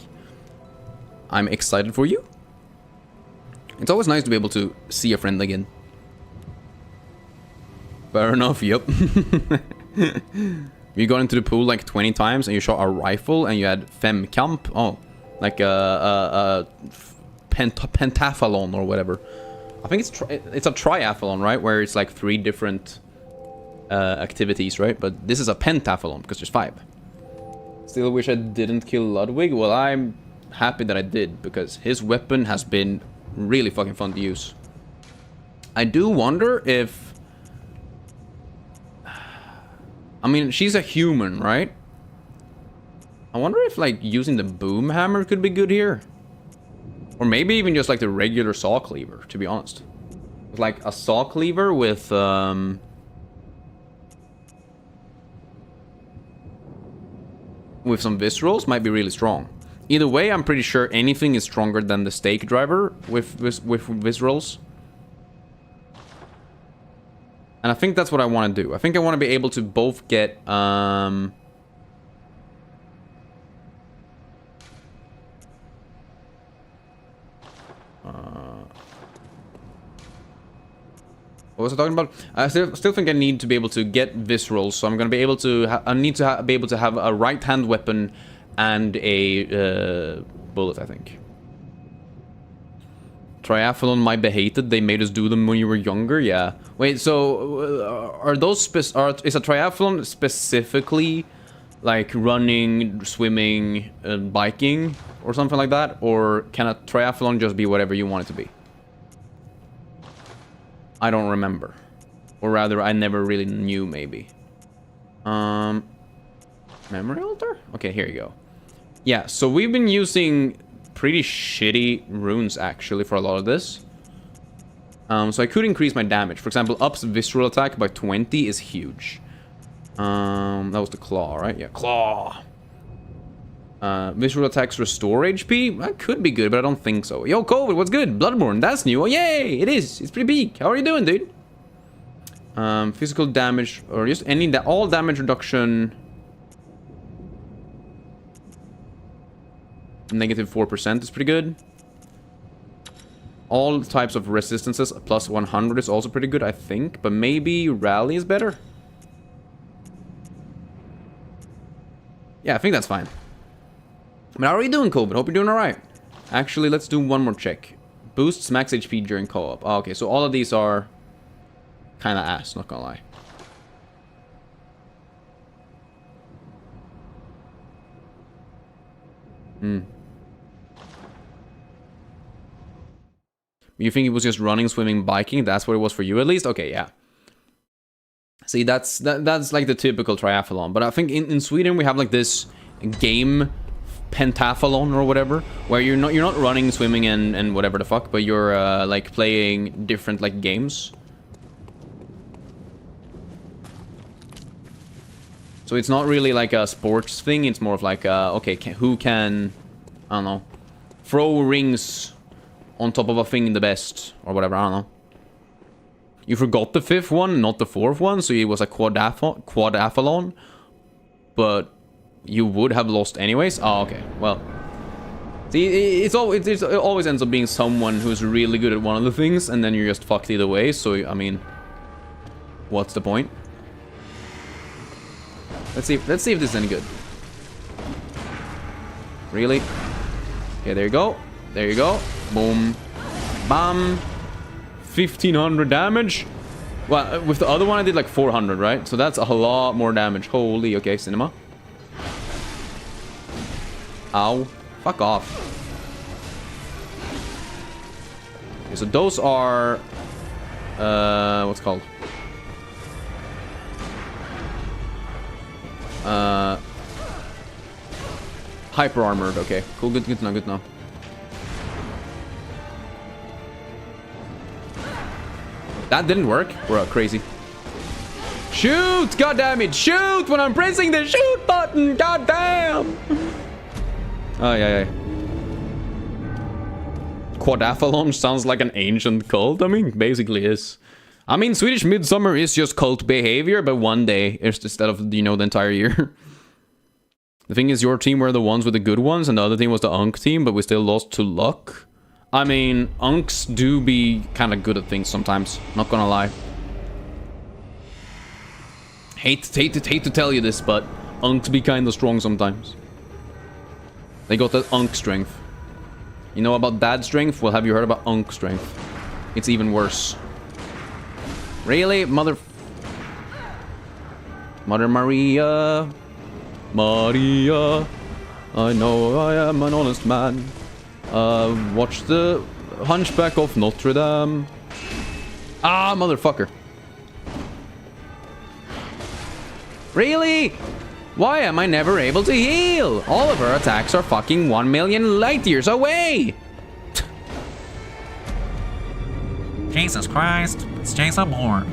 I'm excited for you. It's always nice to be able to see a friend again. Fair enough, yep. You got into the pool like 20 times and you shot a rifle and you had femkamp. Oh, like a pentathlon or whatever. I think it's a triathlon, right? Where it's like 3 different activities, right? But this is a pentathlon because there's 5. Still wish I didn't kill Ludwig. Well, I'm happy that I did because his weapon has been really fucking fun to use. I do wonder if... I mean, she's a human, right? I wonder if, like, using the boom hammer could be good here. Or maybe even just, like, the regular saw cleaver, to be honest. Like, a saw cleaver with, with some viscerals might be really strong. Either way, I'm pretty sure anything is stronger than the stake driver with viscerals. And I think that's what I want to do. I think I want to be able to both get, what was I talking about? I still think I need to be able to get viscerals, so I'm going to be able to... I need to be able to have a right-hand weapon and a bullet, I think. Triathlon might be hated. They made us do them when you were younger. Yeah. Wait. So, are those is a triathlon specifically like running, swimming, biking, or something like that, or can a triathlon just be whatever you want it to be? I don't remember, or rather, I never really knew. Maybe. Memory altar. Okay, here you go. Yeah. So we've been using pretty shitty runes actually for a lot of this. So I could increase my damage. For example, ups visceral attack by 20 is huge. That was the claw, right? Yeah, claw. Visceral attacks restore HP? That could be good, but I don't think so. Yo, COVID, what's good? Bloodborne, that's new. Oh, yay! It is. It's pretty big. How are you doing, dude? Physical damage, or just any all damage reduction. Negative 4% is pretty good. All types of resistances plus 100 is also pretty good, I think. But maybe rally is better. Yeah, I think that's fine. But how are you doing, Colbin? Hope you're doing alright. Actually, let's do one more check. Boosts max HP during co-op. Oh, okay, so all of these are kind of ass, not gonna lie. You think it was just running, swimming, biking? That's what it was for you, at least? Okay, yeah. See, that's like the typical triathlon. But I think in Sweden we have like this game pentathlon or whatever, where you're not running, swimming, and whatever the fuck, but you're like playing different like games. So it's not really like a sports thing, it's more of like, okay, who can, I don't know, throw rings on top of a thing the best, or whatever, I don't know. You forgot the 5th one, not the 4th one, so it was a quadathlon, but you would have lost anyways? Oh, okay, well. See, it always ends up being someone who's really good at one of the things, and then you're just fucked either way, so, I mean, what's the point? Let's see if this is any good. Really? Okay, there you go. There you go. Boom. Bam. 1500 damage. Well, with the other one I did like 400, right? So that's a lot more damage. Holy, okay, cinema. Ow. Fuck off. Okay, so those are... what's it called? Hyper armored, okay. Cool, good to know, good to know. That didn't work. We're crazy. Shoot! God damn it! Shoot when I'm pressing the shoot button! God damn! Oh, yeah. Quadathlon sounds like an ancient cult. I mean, basically is. I mean, Swedish Midsummer is just cult behavior, but one day instead of, you know, the entire year. The thing is, your team were the ones with the good ones, and the other team was the Unk team, but we still lost to luck. I mean, Unks do be kind of good at things sometimes, not gonna lie. Hate to tell you this, but Unks be kind of strong sometimes. They got that Unk strength. You know about Dad strength? Well, have you heard about Unk strength? It's even worse. Really? Mother Maria. Maria. I know I am an honest man. Watch the Hunchback of Notre Dame. Ah, motherfucker. Really? Why am I never able to heal? All of her attacks are fucking 1 million light years away. Jesus Christ, it's Jason Bourne.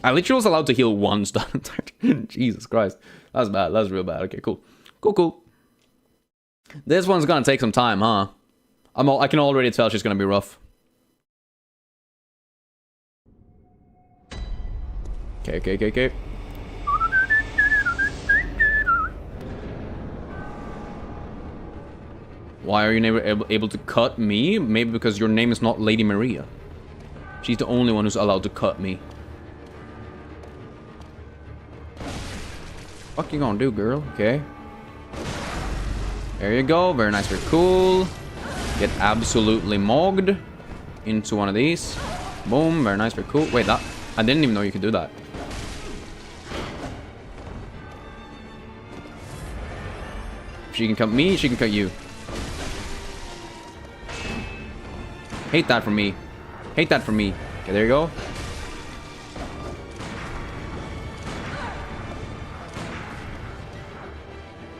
I literally was allowed to heal once. Jesus Christ. That's bad. That's real bad. Okay, cool. Cool. This one's gonna take some time, huh? I can already tell she's gonna be rough. Okay. Why are you never able to cut me? Maybe because your name is not Lady Maria. She's the only one who's allowed to cut me. What you gonna do, girl? Okay. There you go. Very nice, very cool. Get absolutely mogged into one of these. Boom. Very nice, very cool. Wait, that... I didn't even know you could do that. If she can cut me, she can cut you. Hate that for me. Hate that for me. Okay, there you go.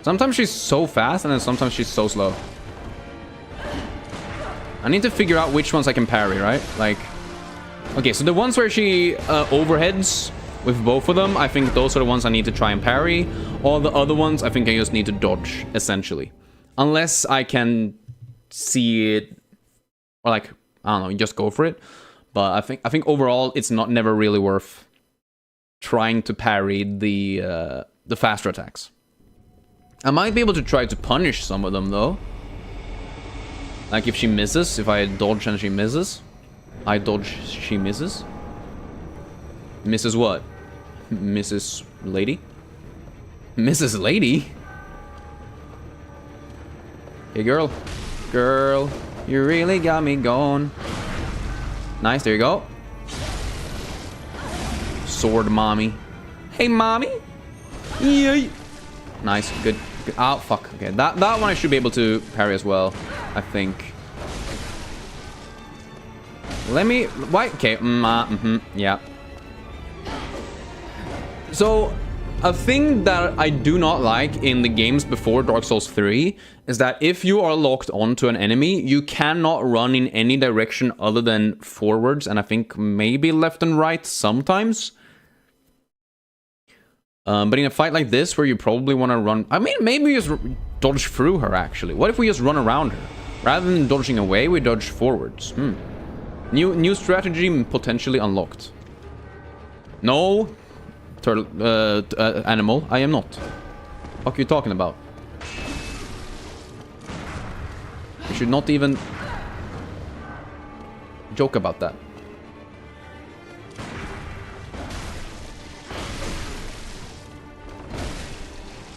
Sometimes she's so fast, and then sometimes she's so slow. I need to figure out which ones I can parry, right? Like... Okay, so the ones where she overheads with both of them, I think those are the ones I need to try and parry. All the other ones, I think I just need to dodge, essentially. Unless I can see it... Or like, I don't know, just go for it. But I think overall, it's never really worth trying to parry the faster attacks. I might be able to try to punish some of them, though. Like if she misses, if I dodge and she misses. I dodge, she misses. Misses what? Mrs. Lady? Mrs. Lady? Hey, girl. Girl, you really got me going. Nice, there you go. Sword mommy. Hey, mommy. Yay. Nice, good. Oh, fuck. Okay, that one I should be able to parry as well, I think. Let me... Why? Okay, yeah. So, a thing that I do not like in the games before Dark Souls 3 is that if you are locked onto an enemy, you cannot run in any direction other than forwards, and I think maybe left and right sometimes. But in a fight like this, where you probably want to run... I mean, maybe we just dodge through her, actually. What if we just run around her? Rather than dodging away, we dodge forwards. New strategy potentially unlocked. No, turtle, animal, I am not. What are you talking about? You should not even joke about that.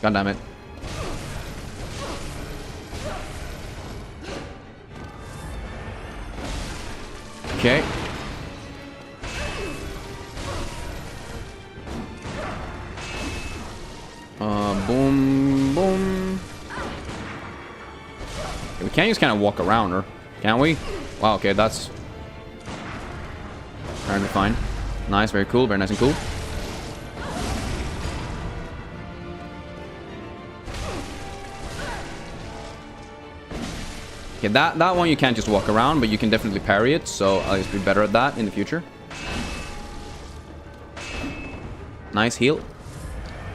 God damn it. Okay. Boom, boom. Okay, we can't just kind of walk around her, can we? Wow, okay, that's... apparently fine. Nice, very cool, very nice and cool. Okay, that one you can't just walk around, but you can definitely parry it, so I'll just be better at that in the future. Nice heal.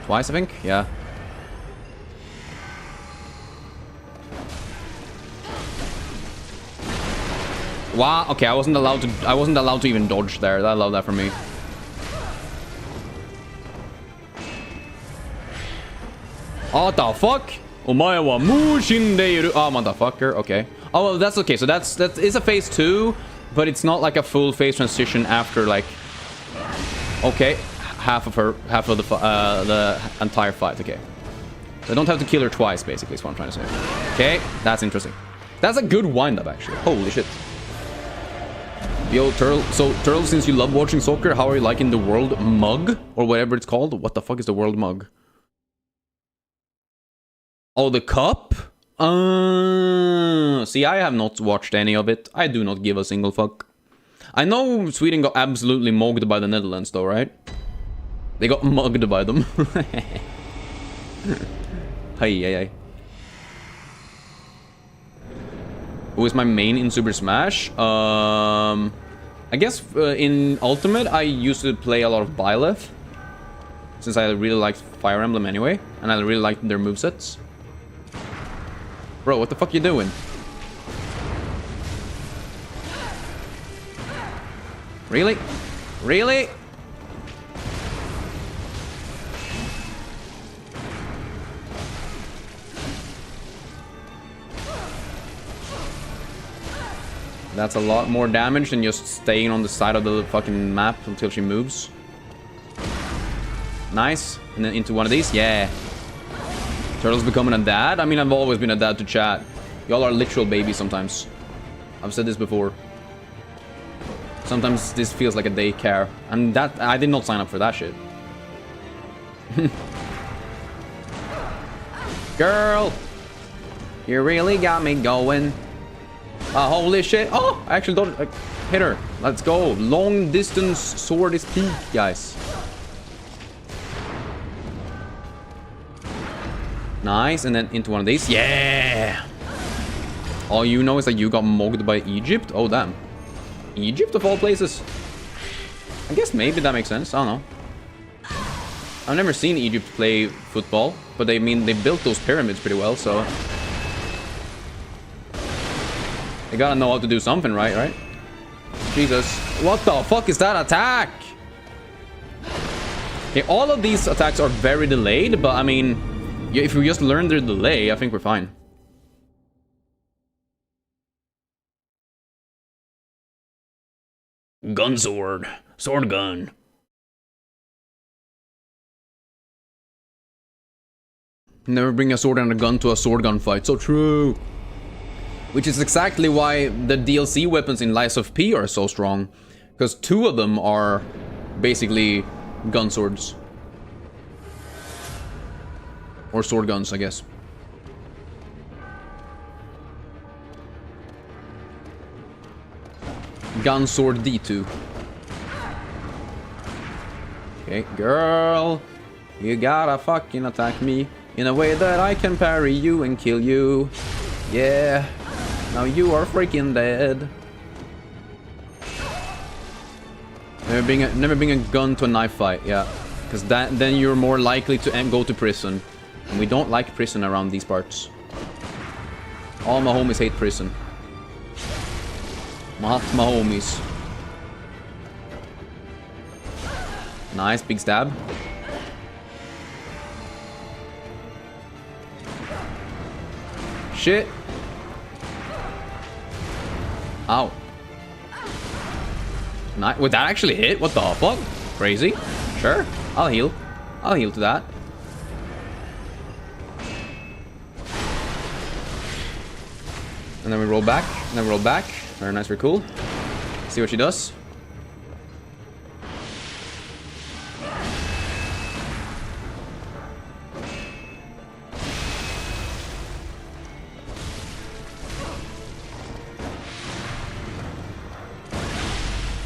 Twice, I think. Yeah. Wow. Okay, I wasn't allowed to even dodge there. I love that for me. Oh, what the fuck? Omae wa mu shindeiru. Oh, motherfucker. Okay. Oh, well, that's okay. So that is a phase 2, but it's not like a full phase transition after like. Okay, half of the entire fight. Okay, so I don't have to kill her twice. Basically, is what I'm trying to say. Okay, that's interesting. That's a good wind-up, actually. Holy shit. Yo, Turtle. So, Turtle, since you love watching soccer, how are you liking the World Mug or whatever it's called? What the fuck is the World Mug? Oh, the cup? See, I have not watched any of it. I do not give a single fuck. I know Sweden got absolutely mugged by the Netherlands, though, right? They got mugged by them. Hey. Who is my main in Super Smash? I guess in Ultimate, I used to play a lot of Byleth. Since I really liked Fire Emblem anyway. And I really liked their movesets. Bro, what the fuck you doing? Really? Really? That's a lot more damage than just staying on the side of the fucking map until she moves. Nice. And then into one of these. Yeah. Turtle's becoming a dad? I mean, I've always been a dad to chat. Y'all are literal babies sometimes. I've said this before. Sometimes this feels like a daycare. And that, I did not sign up for that shit. Girl! You really got me going. Holy shit. Oh, I actually don't hit her. Let's go. Long distance sword is peak, guys. Nice, and then into one of these. Yeah! All you know is that you got mugged by Egypt? Oh, damn. Egypt of all places. I guess maybe that makes sense. I don't know. I've never seen Egypt play football, but they built those pyramids pretty well, so... They gotta know how to do something right? Jesus. What the fuck is that attack? Okay, all of these attacks are very delayed, but I mean... if we just learn their delay, I think we're fine. Gun sword. Sword gun. Never bring a sword and a gun to a sword gun fight. So true. Which is exactly why the DLC weapons in Lies of P are so strong. Because 2 of them are basically gun swords. Or sword guns, I guess. Gun sword D2. Okay, girl. You gotta fucking attack me in a way that I can parry you and kill you. Yeah. Now you are freaking dead. Never bring a gun to a knife fight, yeah. Because then you're more likely to go to prison. And we don't like prison around these parts. All my homies hate prison. My homies. Nice, big stab. Shit. Ow. Nice. Would that actually hit? What the fuck? Crazy. Sure. I'll heal. I'll heal to that. And then we roll back. And then we roll back. Very nice, very cool. See what she does.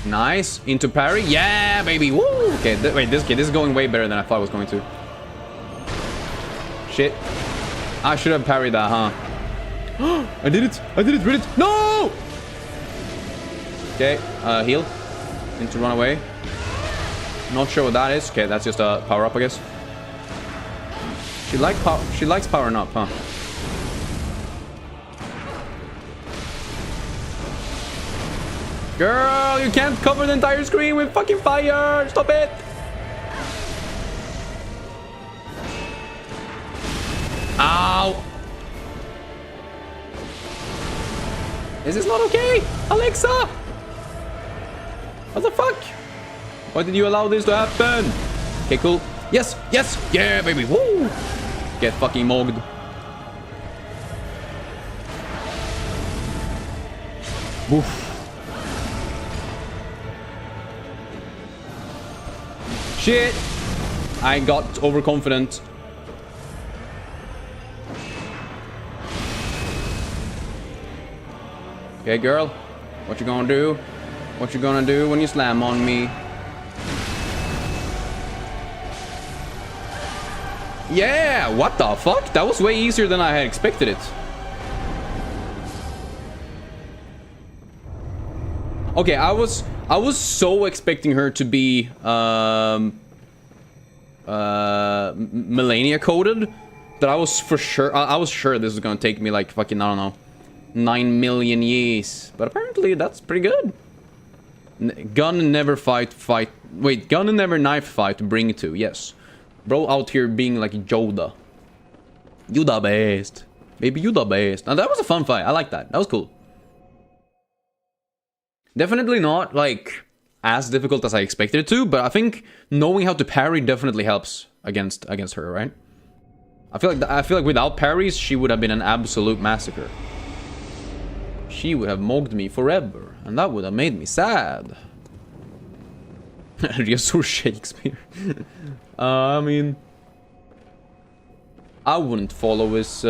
Nice. Into parry. Yeah, baby. Woo. Okay, wait, this is going way better than I thought it was going to. Shit. I should have parried that, huh? I did it. I did it. Read it. No! Okay, heal. Need to run away. Not sure what that is. Okay, that's just a power up, I guess. She likes powering up, huh? Girl, you can't cover the entire screen with fucking fire! Stop it! Ow! Is this not okay? Alexa! What the fuck? Why did you allow this to happen? Okay, cool. Yes! Yes! Yeah, baby! Woo! Get fucking mogged. Woof. Shit! I got overconfident. Okay, girl. What you gonna do? What you gonna do when you slam on me? Yeah! What the fuck? That was way easier than I had expected it. Okay, I was so expecting her to be Melania coded that I was sure this was gonna take me like fucking, I don't know, 9 million years. But apparently that's pretty good. Gun and never wait, gun and never knife fight to bring to, yes. Bro out here being like Yoda. You the best. Baby, you the best. Now that was a fun fight. I like that. That was cool. Definitely not like as difficult as I expected it to, but I think knowing how to parry definitely helps against her, right? I feel like without parries, she would have been an absolute massacre. She would have mogged me forever, and that would have made me sad. Ryasur Shakespeare. I mean, I wouldn't follow his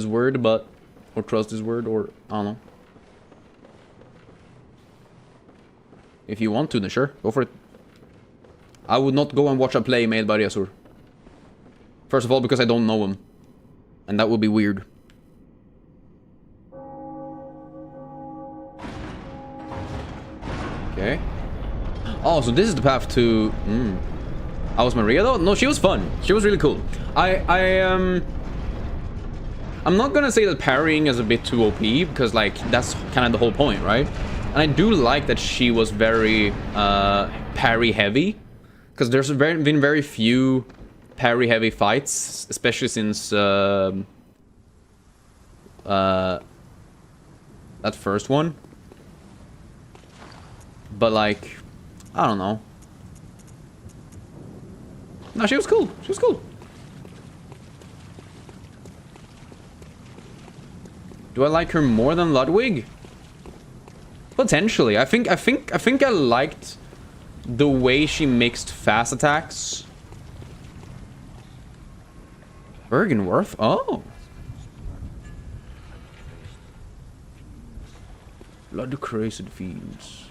word, but or trust his word, or I don't know. If you want to, then sure, go for it. I would not go and watch a play made by Ryasur. First of all, because I don't know him, and that would be weird. Okay. Oh, so this is the path to... I was Maria though? No, she was fun. She was really cool. I'm not gonna say that parrying is a bit too OP, because like that's kind of the whole point, right? And I do like that she was very parry heavy, because there's been very few parry heavy fights, especially since that first one. But like, I don't know. No, she was cool. She was cool. Do I like her more than Ludwig? Potentially. I think I liked the way she mixed fast attacks. Bergenworth? Oh. Blood-crazed fiends.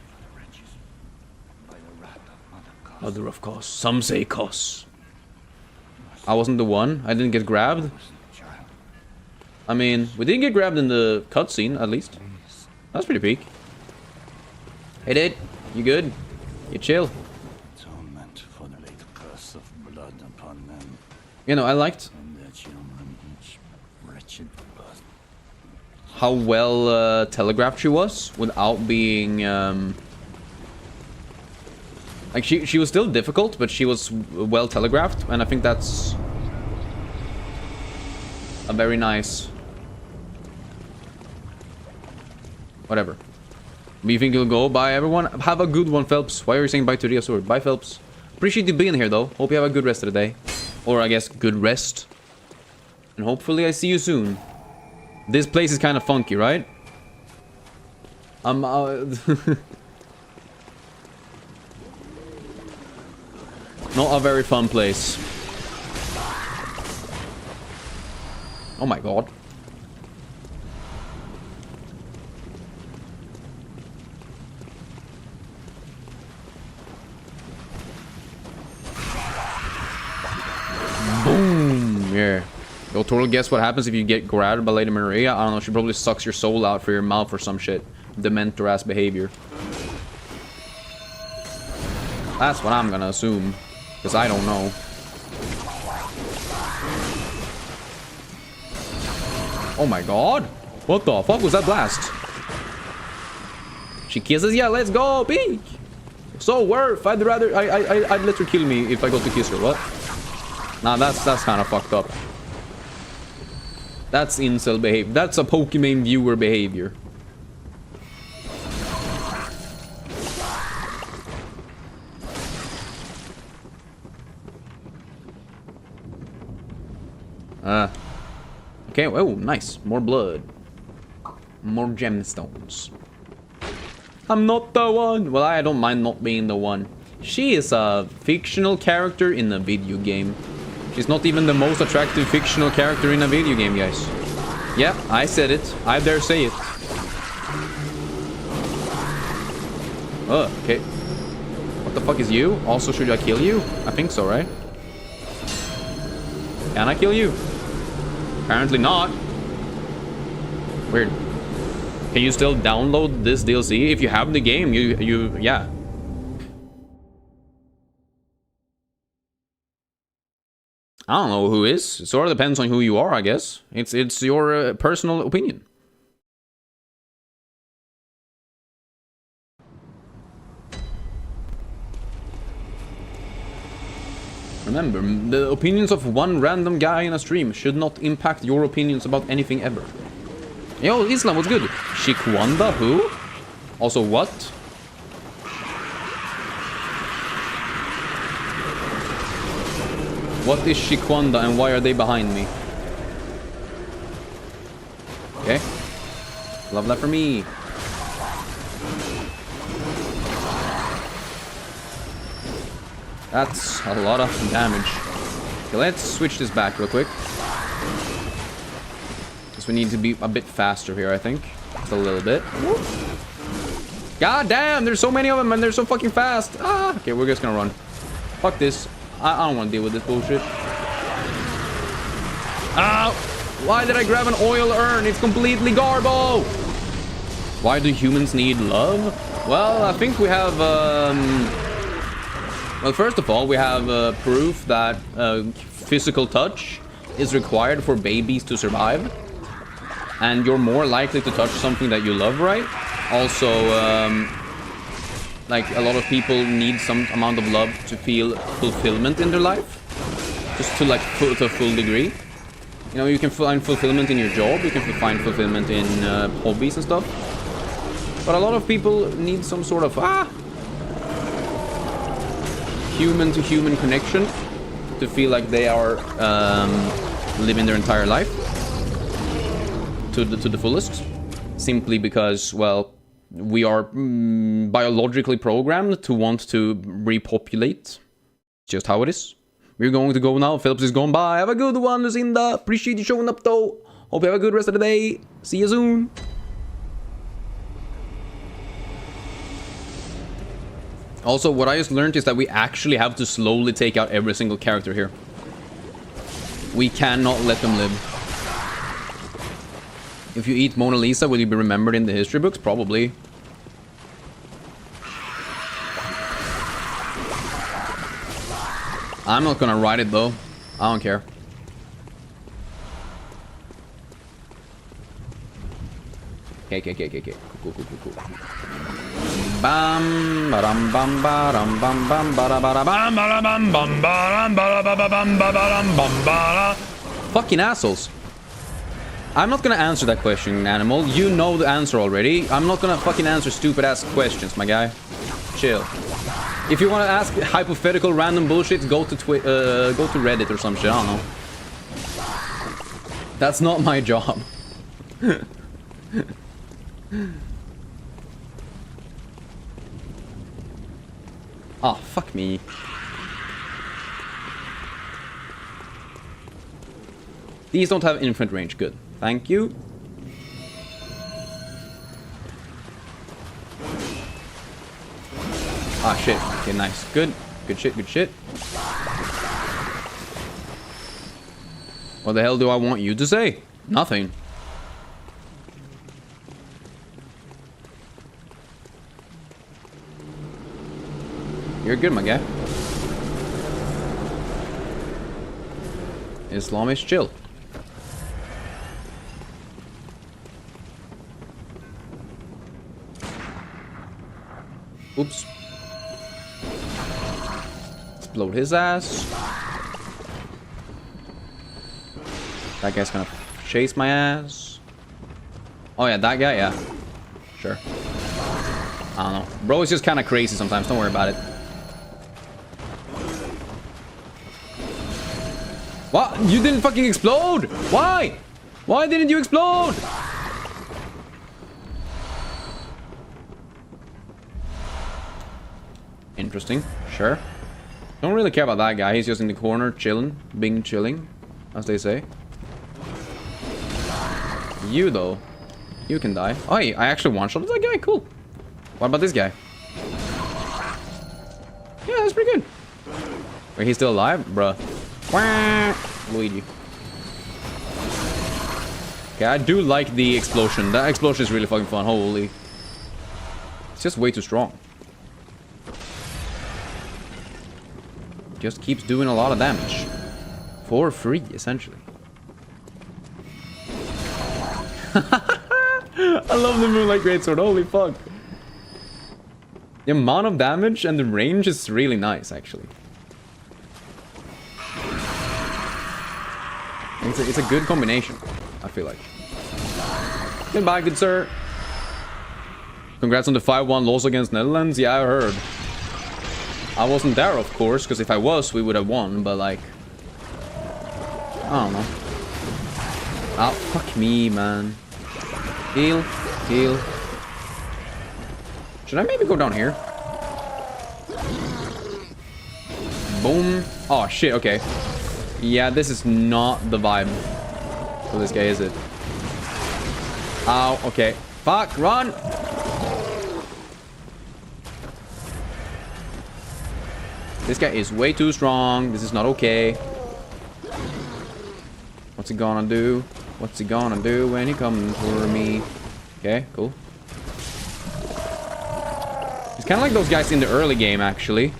Mother of Kos. Some say Kos. I wasn't the one. I didn't get grabbed. I mean, we didn't get grabbed in the cutscene, at least. That's pretty peak. Hey, dude. You good? You chill? Atonement for the late curse of blood upon them, You know, I liked and their children each wretched blood. how well telegraphed she was without being like she was still difficult, but she was well telegraphed, and I think that's a very nice whatever. Do you think you'll go? Bye everyone. Have a good one, Phelps. Why are you saying bye to the Sword? Bye, Phelps. Appreciate you being here though. Hope you have a good rest of the day, or I guess good rest, and hopefully I see you soon. This place is kind of funky, right? Not a very fun place. Oh my god. Boom! Yeah. You'll totally guess what happens if you get grabbed by Lady Maria. I don't know, she probably sucks your soul out for your mouth or some shit. Dementor-ass behavior. That's what I'm gonna assume. Because I don't know. Oh my god! What the fuck was that blast? She kisses? Yeah, let's go, peek! So worth. I'd rather I'd let her kill me if I got to kiss her. What? Nah, that's kind of fucked up. That's incel behavior. That's a Pokemon viewer behavior. Okay, oh, nice. More blood. More gemstones. I'm not the one. Well, I don't mind not being the one. She is a fictional character in a video game. She's not even the most attractive fictional character in a video game, guys. Yeah, I said it. I dare say it. Oh, okay. What the fuck is you? Also, should I kill you? I think so, right? Can I kill you? Apparently not. Weird. Can you still download this DLC? If you have the game, yeah. I don't know who is. It sort of depends on who you are, I guess. It's your personal opinion. Remember, the opinions of one random guy in a stream should not impact your opinions about anything ever. Yo, Islam, what's good? Shikwanda, who? Also, what? What is Shikwanda and why are they behind me? Okay. Love that for me. That's a lot of damage. Okay, let's switch this back real quick. Because we need to be a bit faster here, I think. Just a little bit. God damn, there's so many of them and they're so fucking fast. Ah, okay, we're just gonna run. Fuck this. I don't want to deal with this bullshit. Ow! Why did I grab an oil urn? It's completely garbo! Why do humans need love? Well, I think we have, well, first of all, we have proof that physical touch is required for babies to survive. And you're more likely to touch something that you love, right? Also, like, a lot of people need some amount of love to feel fulfillment in their life. Just to, like, to a full degree. You know, you can find fulfillment in your job, you can find fulfillment in hobbies and stuff. But a lot of people need some sort of, human-to-human connection to feel like they are living their entire life to the fullest. Simply because, well, we are biologically programmed to want to repopulate. Just how it is. We're going to go now. Phillips is gone. Bye. Have a good one, Lucinda. Appreciate you showing up, though. Hope you have a good rest of the day. See you soon. Also, what I just learned is that we actually have to slowly take out every single character here. We cannot let them live. If you eat Mona Lisa, will you be remembered in the history books? Probably. I'm not gonna ride it though. I don't care. Okay. Cool. Bam, ba-dum, bam, ba-dum, bam, bam, ba-da, bam, ba-da, bam, bam, ba-dum, ba-da, bam, ba-dum, ba-da. Fucking assholes. I'm not gonna answer that question, animal. You know the answer already. I'm not gonna fucking answer stupid ass questions, my guy. Chill. If you wanna ask hypothetical random bullshit, go to Reddit or some shit. I don't know. That's not my job. Oh, fuck me. These don't have infinite range. Good. Thank you. Ah, shit. Okay, nice. Good. Good shit. What the hell do I want you to say? Nothing. You're good, my guy. Islam is chill. Oops. Explode his ass. That guy's gonna chase my ass. Oh yeah, that guy, yeah. Sure. I don't know. Bro is just kind of crazy sometimes, don't worry about it. What? You didn't fucking explode? Why? Why didn't you explode? Interesting. Sure. Don't really care about that guy. He's just in the corner, chilling. Being chilling, as they say. You, though. You can die. Oh, hey, I actually one-shot that guy. Cool. What about this guy? Yeah, that's pretty good. Wait, he's still alive? Bruh. Wah! Luigi. Okay, I do like the explosion. That explosion is really fucking fun. Holy. It's just way too strong. Just keeps doing a lot of damage. For free, essentially. I love the Moonlight Greatsword. Holy fuck. The amount of damage and the range is really nice, actually. It's a good combination, I feel like. Goodbye, good sir. Congrats on the 5-1 loss against Netherlands. Yeah, I heard. I wasn't there, of course, because if I was, we would have won, but like... I don't know. Ah, fuck me, man. Heal. Heal. Should I maybe go down here? Boom. Oh, shit, okay. Yeah, this is not the vibe for this guy, is it? Ow, okay. Fuck, run! This guy is way too strong. This is not okay. What's he gonna do? What's he gonna do when he comes for me? Okay, cool. It's kind of like those guys in the early game, actually.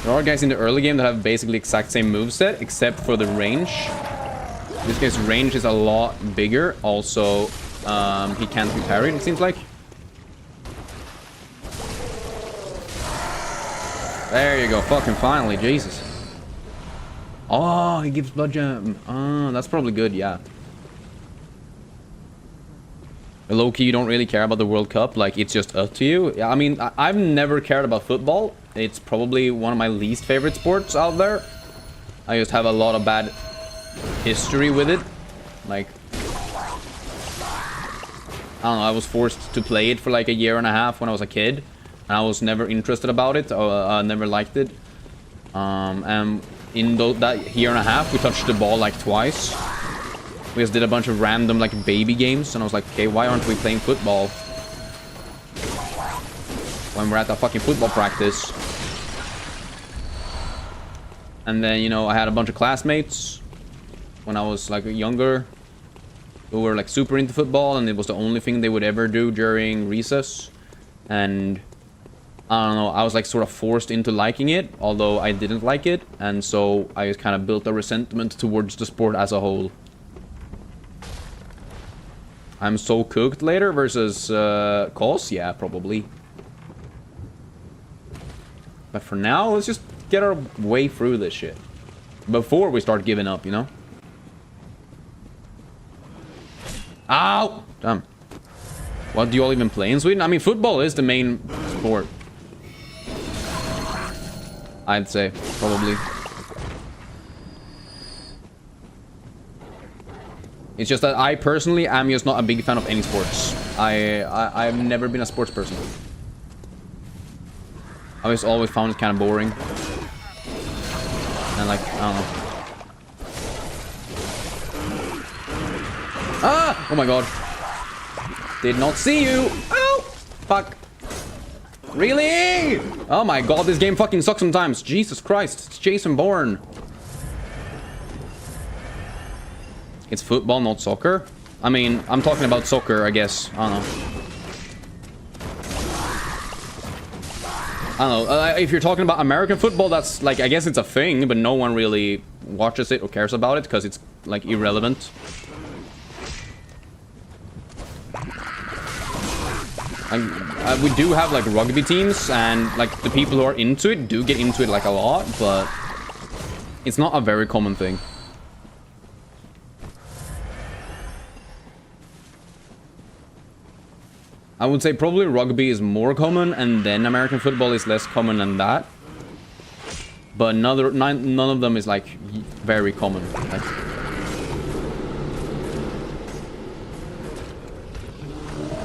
There are guys in the early game that have basically exact same moveset, except for the range. This guy's range is a lot bigger. Also, he can't be parried, it seems like. There you go, fucking finally, Jesus. Oh, he gives blood gem. Oh, that's probably good, yeah. Low-key, you don't really care about the World Cup, like, it's just up to you. I mean, I've never cared about football. It's probably one of my least favorite sports out there. I just have a lot of bad history with it. Like, I don't know, I was forced to play it for like a year and a half when I was a kid. And I was never interested about it, or I never liked it. And in that year and a half, we touched the ball like twice. We just did a bunch of random like baby games, and I was like, okay, why aren't we playing football when we're at a fucking football practice? And then, you know, I had a bunch of classmates when I was like younger. who were like super into football, and it was the only thing they would ever do during recess. And I don't know, I was like sort of forced into liking it, although I didn't like it, and so I just kind of built a resentment towards the sport as a whole. I'm so cooked later versus Cause? Yeah, probably. But for now, let's just get our way through this shit. Before we start giving up, you know? Ow! Damn. What, do you all even play in Sweden? I mean, football is the main sport. I'd say, probably. It's just that I personally am just not a big fan of any sports. I've never been a sports person. I just always found it kind of boring. And like, I don't know. Ah! Oh my god. Did not see you! Oh! Fuck. Really? Oh my god, this game fucking sucks sometimes. Jesus Christ. It's Jason Bourne. It's football, not soccer. I mean, I'm talking about soccer, I guess. I don't know. I don't know. If you're talking about American football, that's like, I guess it's a thing, but no one really watches it or cares about it because it's like irrelevant. We do have like rugby teams, and like the people who are into it do get into it like a lot, but it's not a very common thing. I would say probably rugby is more common, and then American football is less common than that. But none of them is like very common. Like,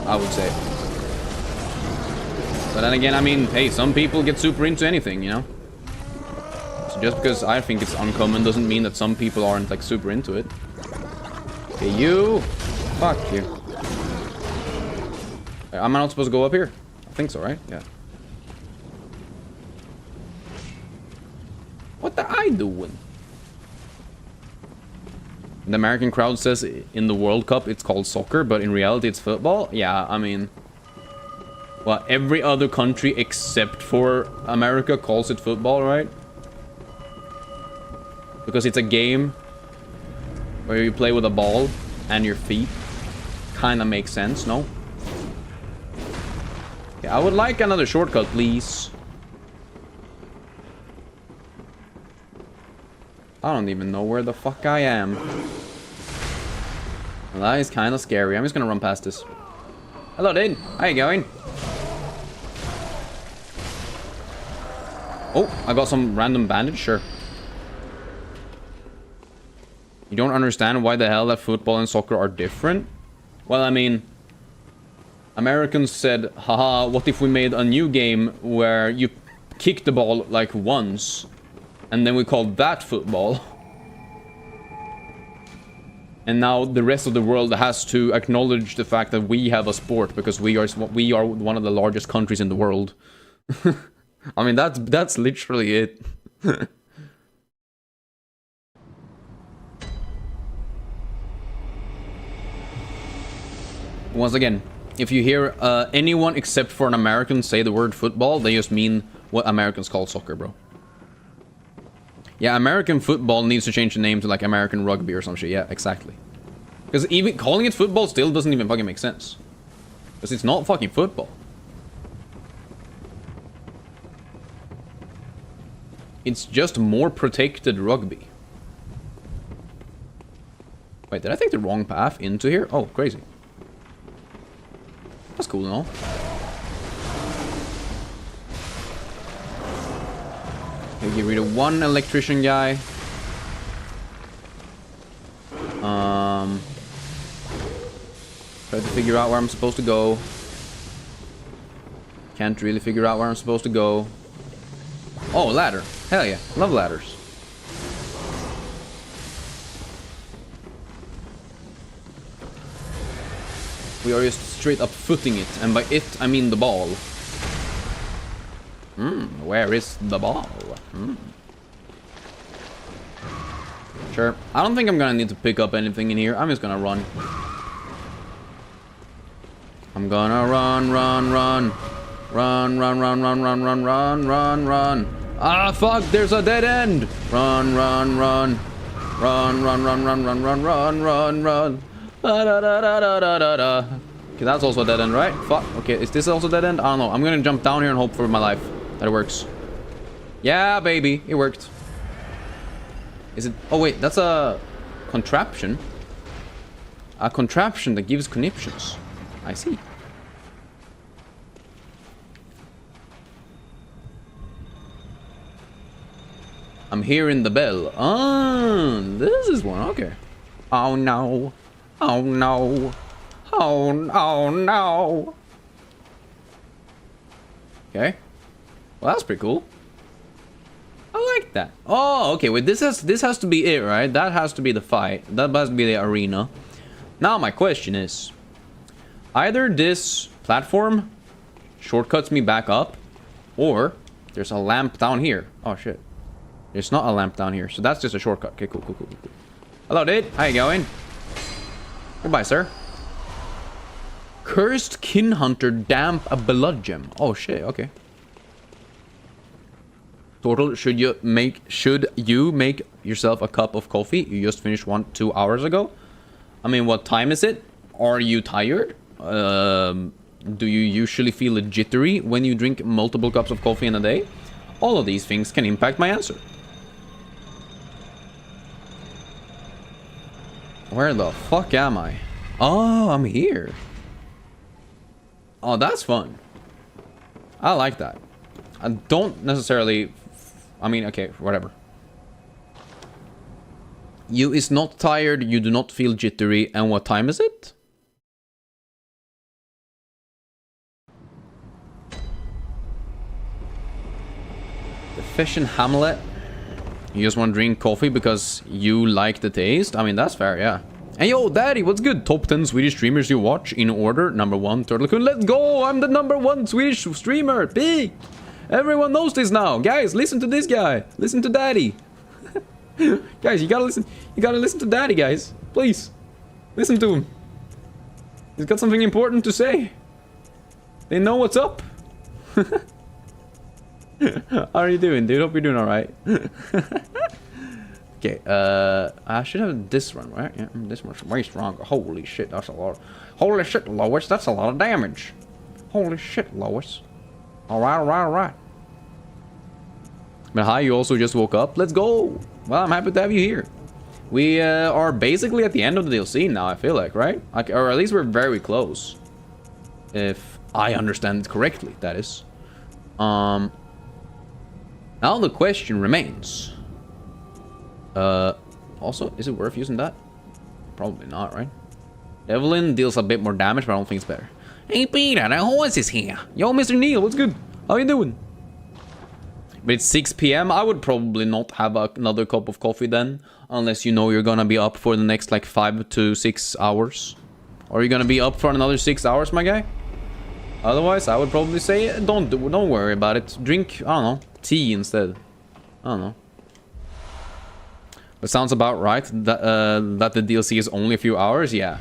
I would say. But then again, I mean, hey, some people get super into anything, you know? So just because I think it's uncommon doesn't mean that some people aren't like super into it. Okay, you! Fuck you. Am I not supposed to go up here? I think so, right? Yeah. What the I doing? The American crowd says in the World Cup it's called soccer, but in reality it's football? Yeah, I mean... Well, every other country except for America calls it football, right? Because it's a game where you play with a ball and your feet. Kinda makes sense, no? Okay, I would like another shortcut, please. I don't even know where the fuck I am. Well, that is kinda scary. I'm just gonna run past this. Hello, dude. How you going? Oh, I got some random bandage? Sure. You don't understand why the hell that football and soccer are different? Well, I mean... Americans said, haha, what if we made a new game where you kick the ball like once, and then we called that football? And now the rest of the world has to acknowledge the fact that we have a sport because we are one of the largest countries in the world. I mean, that's literally it. Once again, if you hear anyone except for an American say the word football, they just mean what Americans call soccer, bro. Yeah, American football needs to change the name to like American rugby or some shit. Yeah, exactly. Because even calling it football still doesn't even fucking make sense. Because it's not fucking football. It's just more protected rugby. Wait, did I take the wrong path into here? Oh, crazy. That's cool and all. Okay, get rid of one electrician guy. Try to figure out where I'm supposed to go. Can't really figure out where I'm supposed to go. Oh, ladder. Hell yeah. Love ladders. We are just straight up footing it. And by it, I mean the ball. Where is the ball? Sure. I don't think I'm gonna need to pick up anything in here. I'm just gonna run. I'm gonna run, run, run. Run, run, run, run, run, run, run, run, run. Ah, fuck, there's a dead end. Run, run, run. Run, run, run, run, run, run, run, run, run. Da, da, da, da, da, da, da, da. Okay, that's also a dead end, right? Fuck. Okay, is this also dead end? I don't know. I'm gonna jump down here and hope for my life that it works. Yeah, baby, it worked. Is it? Oh wait, that's a contraption. A contraption that gives conniptions. I see. I'm hearing the bell. Ah, this is one. Okay. Oh no. Oh no. Oh no. Okay. Well, that's pretty cool. I like that. Oh, okay. Wait, this has to be it, right? That has to be the fight. That must be the arena. Now my question is, either this platform shortcuts me back up, or there's a lamp down here. Oh shit. There's not a lamp down here, so that's just a shortcut. Okay, cool, cool, cool, cool. Hello, dude. How you going? Goodbye, sir. Cursed Kin Hunter Damp a Blood Gem. Oh shit, okay. Total, should you make yourself a cup of coffee? You just finished one 2 hours ago. I mean, what time is it? Are you tired? Do you usually feel jittery when you drink multiple cups of coffee in a day? All of these things can impact my answer. Where the fuck am I? Oh, I'm here. Oh, that's fun. I like that. I don't necessarily... I mean, okay, whatever. You is not tired, you do not feel jittery, and what time is it? The Fish and Hamlet. You just want to drink coffee because you like the taste? I mean, that's fair, yeah. Hey, yo, daddy, what's good? Top 10 Swedish streamers you watch in order. Number 1, Turtlecun. Let's go! I'm the number 1 Swedish streamer. Big! Everyone knows this now. Guys, listen to this guy. Listen to daddy. Guys, you gotta listen. You gotta listen to daddy, guys. Please. Listen to him. He's got something important to say. They know what's up. How are you doing, dude? Hope you're doing alright. Okay, I should have this one, right? Yeah, this one's way stronger. Holy shit, that's a lot. Holy shit, Lois, that's a lot of damage. Holy shit, Lois. Alright, alright, alright. But hi, you also just woke up? Let's go! Well, I'm happy to have you here. We are basically at the end of the DLC now, I feel like, right? Like, or at least we're very close. If I understand it correctly, that is. Now the question remains. Also, is it worth using that? Probably not, right? Devlin deals a bit more damage, but I don't think it's better. Hey Peter, the horse is here. Yo, Mr. Neil, what's good? How you doing? But it's 6 PM. I would probably not have another cup of coffee then, unless you know you're gonna be up for the next like 5 to 6 hours. Or you're gonna be up for another 6 hours, my guy. Otherwise, I would probably say don't worry about it. Drink, I don't know, tea instead. I don't know. But sounds about right. That the DLC is only a few hours. Yeah.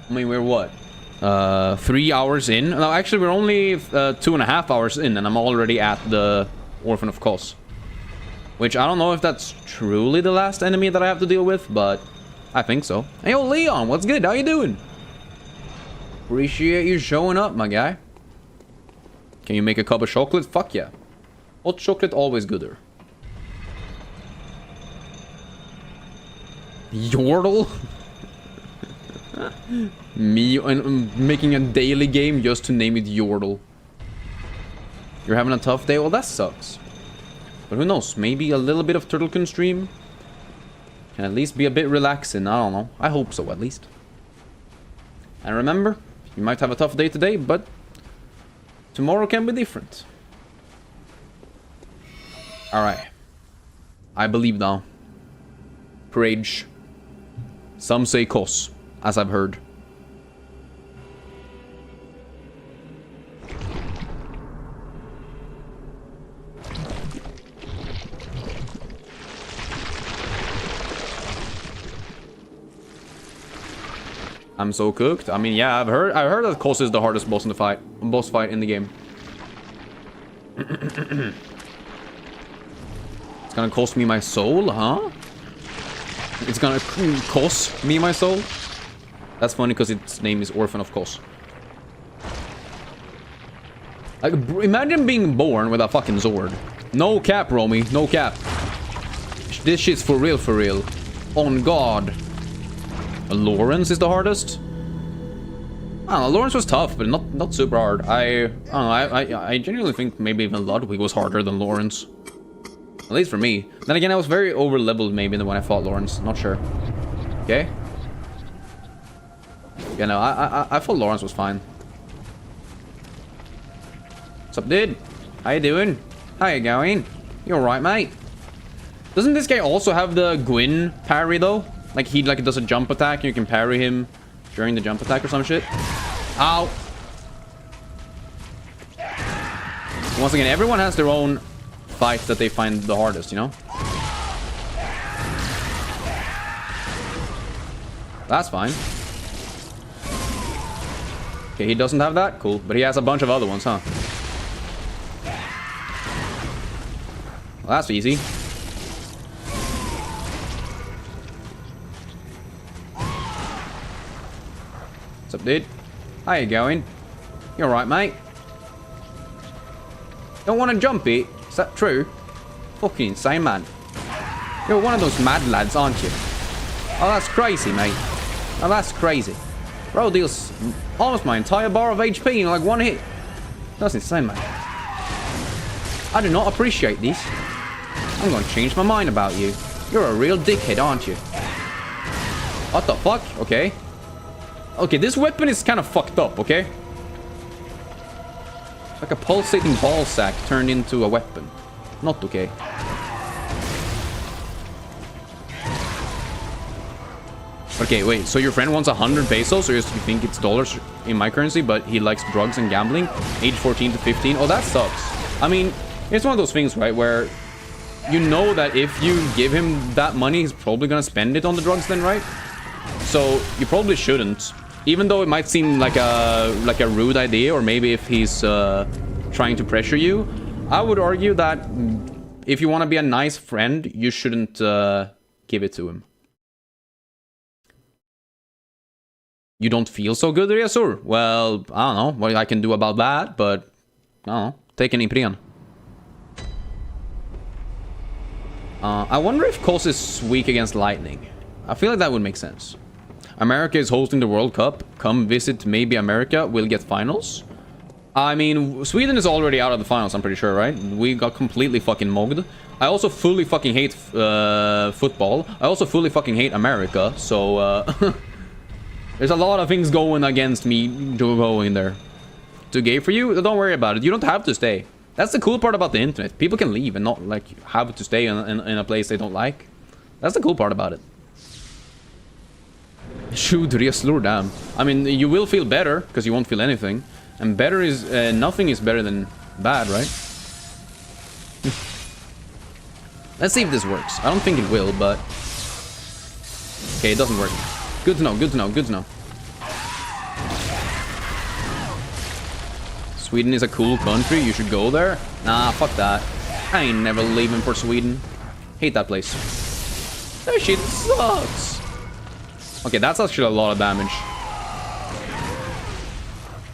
I mean, we're what? 3 hours in? No, actually, we're only 2.5 hours in, and I'm already at the Orphan of Kos. Which, I don't know if that's truly the last enemy that I have to deal with, but I think so. Hey, yo, Leon, what's good? How you doing? Appreciate you showing up, my guy. Can you make a cup of chocolate? Fuck yeah. Hot chocolate, always gooder. Yordle? Me making a daily game just to name it Yordle. You're having a tough day? Well, that sucks. But who knows? Maybe a little bit of Turtlecun stream can at least be a bit relaxing. I don't know. I hope so, at least. And remember, you might have a tough day today, but tomorrow can be different. Alright. I believe now. Courage. Some say Kos, as I've heard. I'm so cooked. I mean, yeah, I've heard that Kos is the hardest boss fight in the game. It's gonna cost me my soul, huh? It's gonna cost me my soul? That's funny because its name is Orphan of Kos. Like, imagine being born with a fucking sword. No cap, Romy. No cap. This shit's for real, for real. On God. Lawrence is the hardest? I don't know, Lawrence was tough, but not super hard. I don't know, I genuinely think maybe even Ludwig was harder than Lawrence. At least for me. Then again, I was very over-leveled maybe when I fought Lawrence. Not sure. Okay? Yeah, no, I thought Lawrence was fine. What's up, dude? How you doing? How you going? You alright, mate? Doesn't this guy also have the Gwyn parry, though? Like, he does a jump attack, and you can parry him during the jump attack or some shit. Ow! Once again, everyone has their own fight that they find the hardest, you know? That's fine. Okay, he doesn't have that? Cool. But he has a bunch of other ones, huh? Well, that's easy. What's up, dude? How you going? You alright, mate? Don't want to jump it? Is that true? Fucking insane, man. You're one of those mad lads, aren't you? Oh, that's crazy, mate. Oh, that's crazy. Bro deals almost my entire bar of HP in like one hit. That's insane, man. I do not appreciate this. I'm gonna change my mind about you. You're a real dickhead, aren't you? What the fuck? Okay. Okay, this weapon is kind of fucked up, okay? Like a pulsating ball sack turned into a weapon. Not okay. Okay, wait, so your friend wants 100 pesos, or you think it's dollars in my currency, but he likes drugs and gambling? Age 14 to 15? Oh, that sucks. I mean, it's one of those things, right, where you know that if you give him that money, he's probably gonna spend it on the drugs then, right? So, you probably shouldn't. Even though it might seem like a rude idea, or maybe if he's trying to pressure you, I would argue that if you want to be a nice friend, you shouldn't give it to him. You don't feel so good, Resur? Well, I don't know what I can do about that, but I don't know. Take an Ipren. I wonder if Kos is weak against lightning. I feel like that would make sense. America is hosting the World Cup. Come visit maybe America. We'll get finals. I mean, Sweden is already out of the finals, I'm pretty sure, right? We got completely fucking mugged. I also fully fucking hate football. I also fully fucking hate America, so there's a lot of things going against me to go in there. Too gay for you? Don't worry about it. You don't have to stay. That's the cool part about the internet. People can leave and not, like, have to stay in a place they don't like. That's the cool part about it. Shoot, Reslur, damn. I mean, you will feel better, because you won't feel anything. And better is... nothing is better than bad, right? Let's see if this works. I don't think it will, but... Okay, it doesn't work. Good to know, good to know, good to know. Sweden is a cool country, you should go there. Nah, fuck that. I ain't never leaving for Sweden. Hate that place. That shit sucks. Okay, that's actually a lot of damage.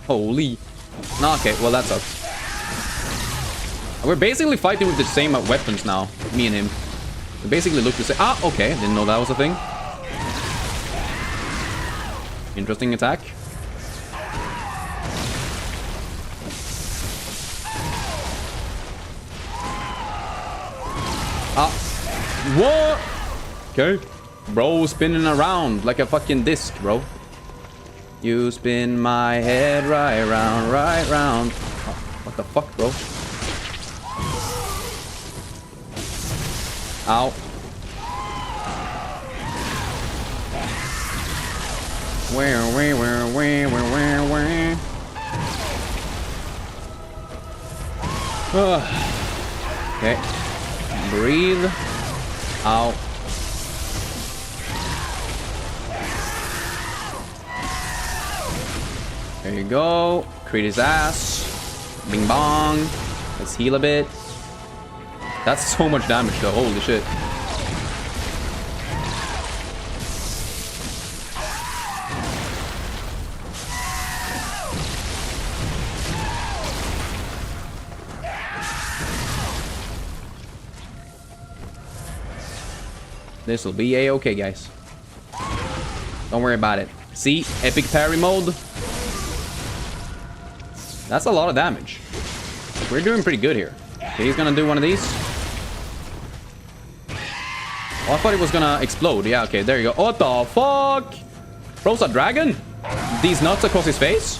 Holy. Nah, okay, well that sucks. We're basically fighting with the same weapons now, me and him. We basically look the same. Ah, okay, didn't know that was a thing. Interesting attack. Ah. What? Okay. Bro, spinning around like a fucking disc, bro. You spin my head right round, right round. Oh, what the fuck, bro? Ow. Where? Okay. Breathe. Ow. There you go. Crit his ass. Bing bong. Let's heal a bit. That's so much damage though. Holy shit. This will be a-okay, guys. Don't worry about it. See? Epic parry mode. That's a lot of damage. We're doing pretty good here. Okay, he's gonna do one of these. Oh, I thought it was gonna explode. Yeah, okay, there you go. What the fuck? Bro's a dragon? These nuts across his face?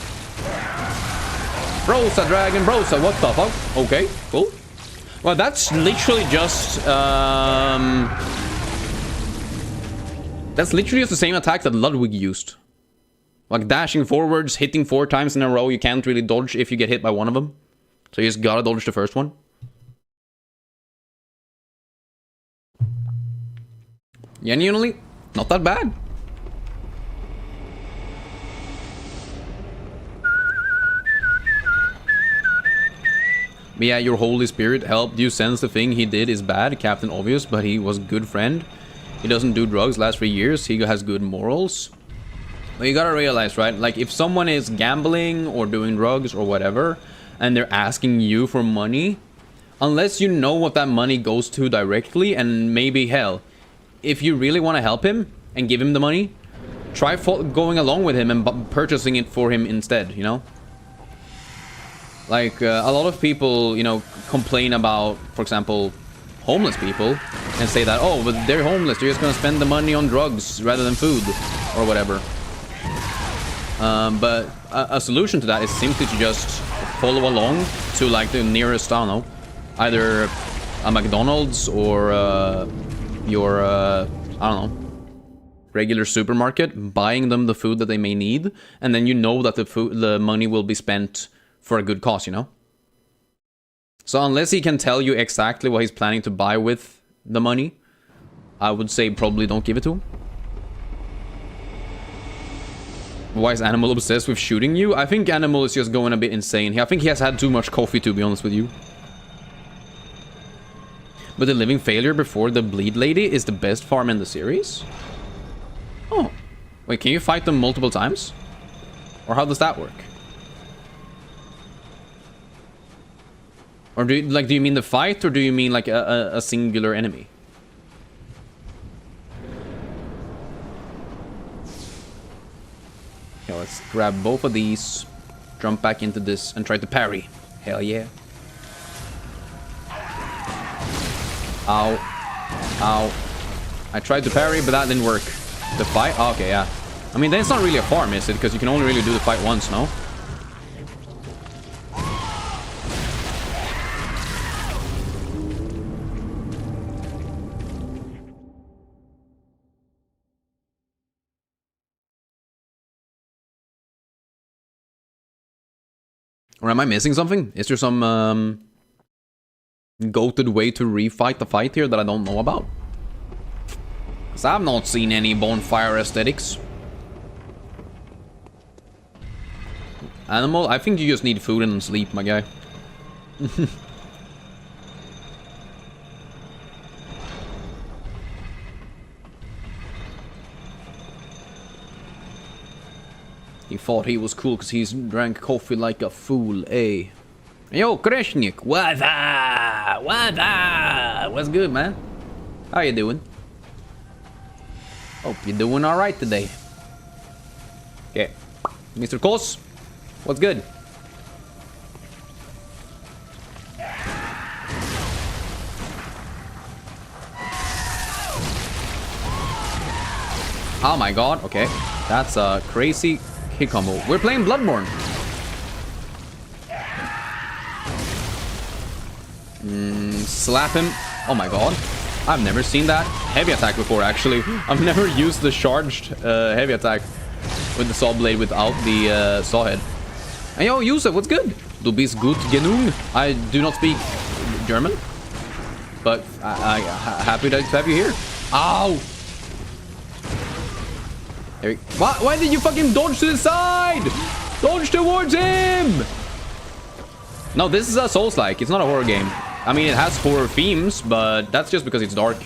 Bro's a dragon, bro's a what the fuck? Okay, cool. Well, that's literally just... That's literally just the same attack that Ludwig used. Like dashing forwards, hitting 4 times in a row. You can't really dodge if you get hit by one of them. So you just gotta dodge the first one. Genuinely, not that bad. But yeah, your Holy Spirit helped you sense the thing he did is bad, Captain Obvious, but he was a good friend. He doesn't do drugs last 3 years. He has good morals. But you gotta realize, right? Like, if someone is gambling or doing drugs or whatever, and they're asking you for money, unless you know what that money goes to directly, and maybe, hell, if you really want to help him and give him the money, try going along with him and purchasing it for him instead, you know? Like, a lot of people, you know, complain about, for example, homeless people and say that, oh, but they're homeless, they're just gonna spend the money on drugs rather than food or whatever. But a solution to that is simply to just follow along to like the nearest, I don't know, either a McDonald's or your I don't know, regular supermarket, buying them the food that they may need, and then you know that the money will be spent for a good cause, you know? So unless he can tell you exactly what he's planning to buy with the money, I would say probably don't give it to him. Why is Animal obsessed with shooting you? I think Animal is just going a bit insane. I think he has had too much coffee, to be honest with you. But the Living Failure before the Bleed Lady is the best farm in the series? Oh. Wait, can you fight them multiple times? Or how does that work? Or do you mean the fight, or do you mean like a singular enemy? Okay, let's grab both of these, jump back into this, and try to parry. Hell yeah. Ow. Ow. I tried to parry, but that didn't work. The fight? Oh, okay, yeah. I mean, then it's not really a farm, is it? Because you can only really do the fight once, no? Or am I missing something? Is there some goated way to refight the fight here that I don't know about? Because I've not seen any bonfire aesthetics. Animal? I think you just need food and sleep, my guy. He thought he was cool because he drank coffee like a fool, eh? Yo, Kreshnik, what's up? What's up? What's good, man? How you doing? Hope you're doing alright today. Okay. Mr. Kos, what's good? Oh my god, okay. That's a crazy hit combo. We're playing Bloodborne. Slap him. Oh my god. I've never seen that heavy attack before, actually. I've never used the charged heavy attack with the saw blade without the saw head. Hey, yo, Yusuf, what's good? Du bist gut genug. I do not speak German, but I'm happy to have you here. Ow! Why did you fucking dodge to the side? Launch towards him! No, this is a Soulslike. It's not a horror game. I mean, it has horror themes, but that's just because it's dark.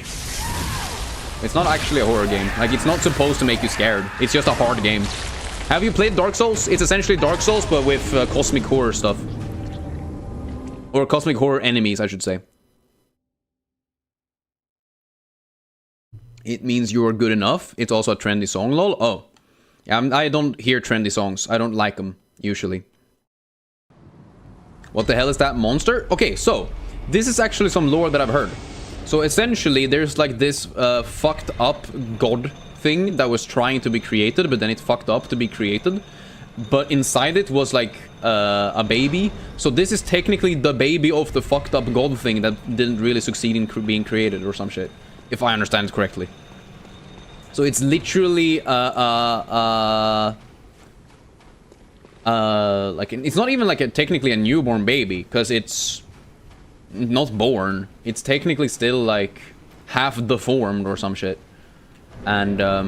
It's not actually a horror game. Like, it's not supposed to make you scared. It's just a hard game. Have you played Dark Souls? It's essentially Dark Souls, but with cosmic horror stuff. Or cosmic horror enemies, I should say. It means you're good enough. It's also a trendy song, lol. Oh. Yeah, I don't hear trendy songs. I don't like them, usually. What the hell is that monster? Okay, so this is actually some lore that I've heard. So essentially, there's like this fucked up god thing that was trying to be created, but then it fucked up to be created. But inside it was like a baby. So this is technically the baby of the fucked up god thing that didn't really succeed in being created or some shit. If I understand it correctly. So it's literally like it's not even like technically a newborn baby, because it's not born. It's technically still like half deformed or some shit. And I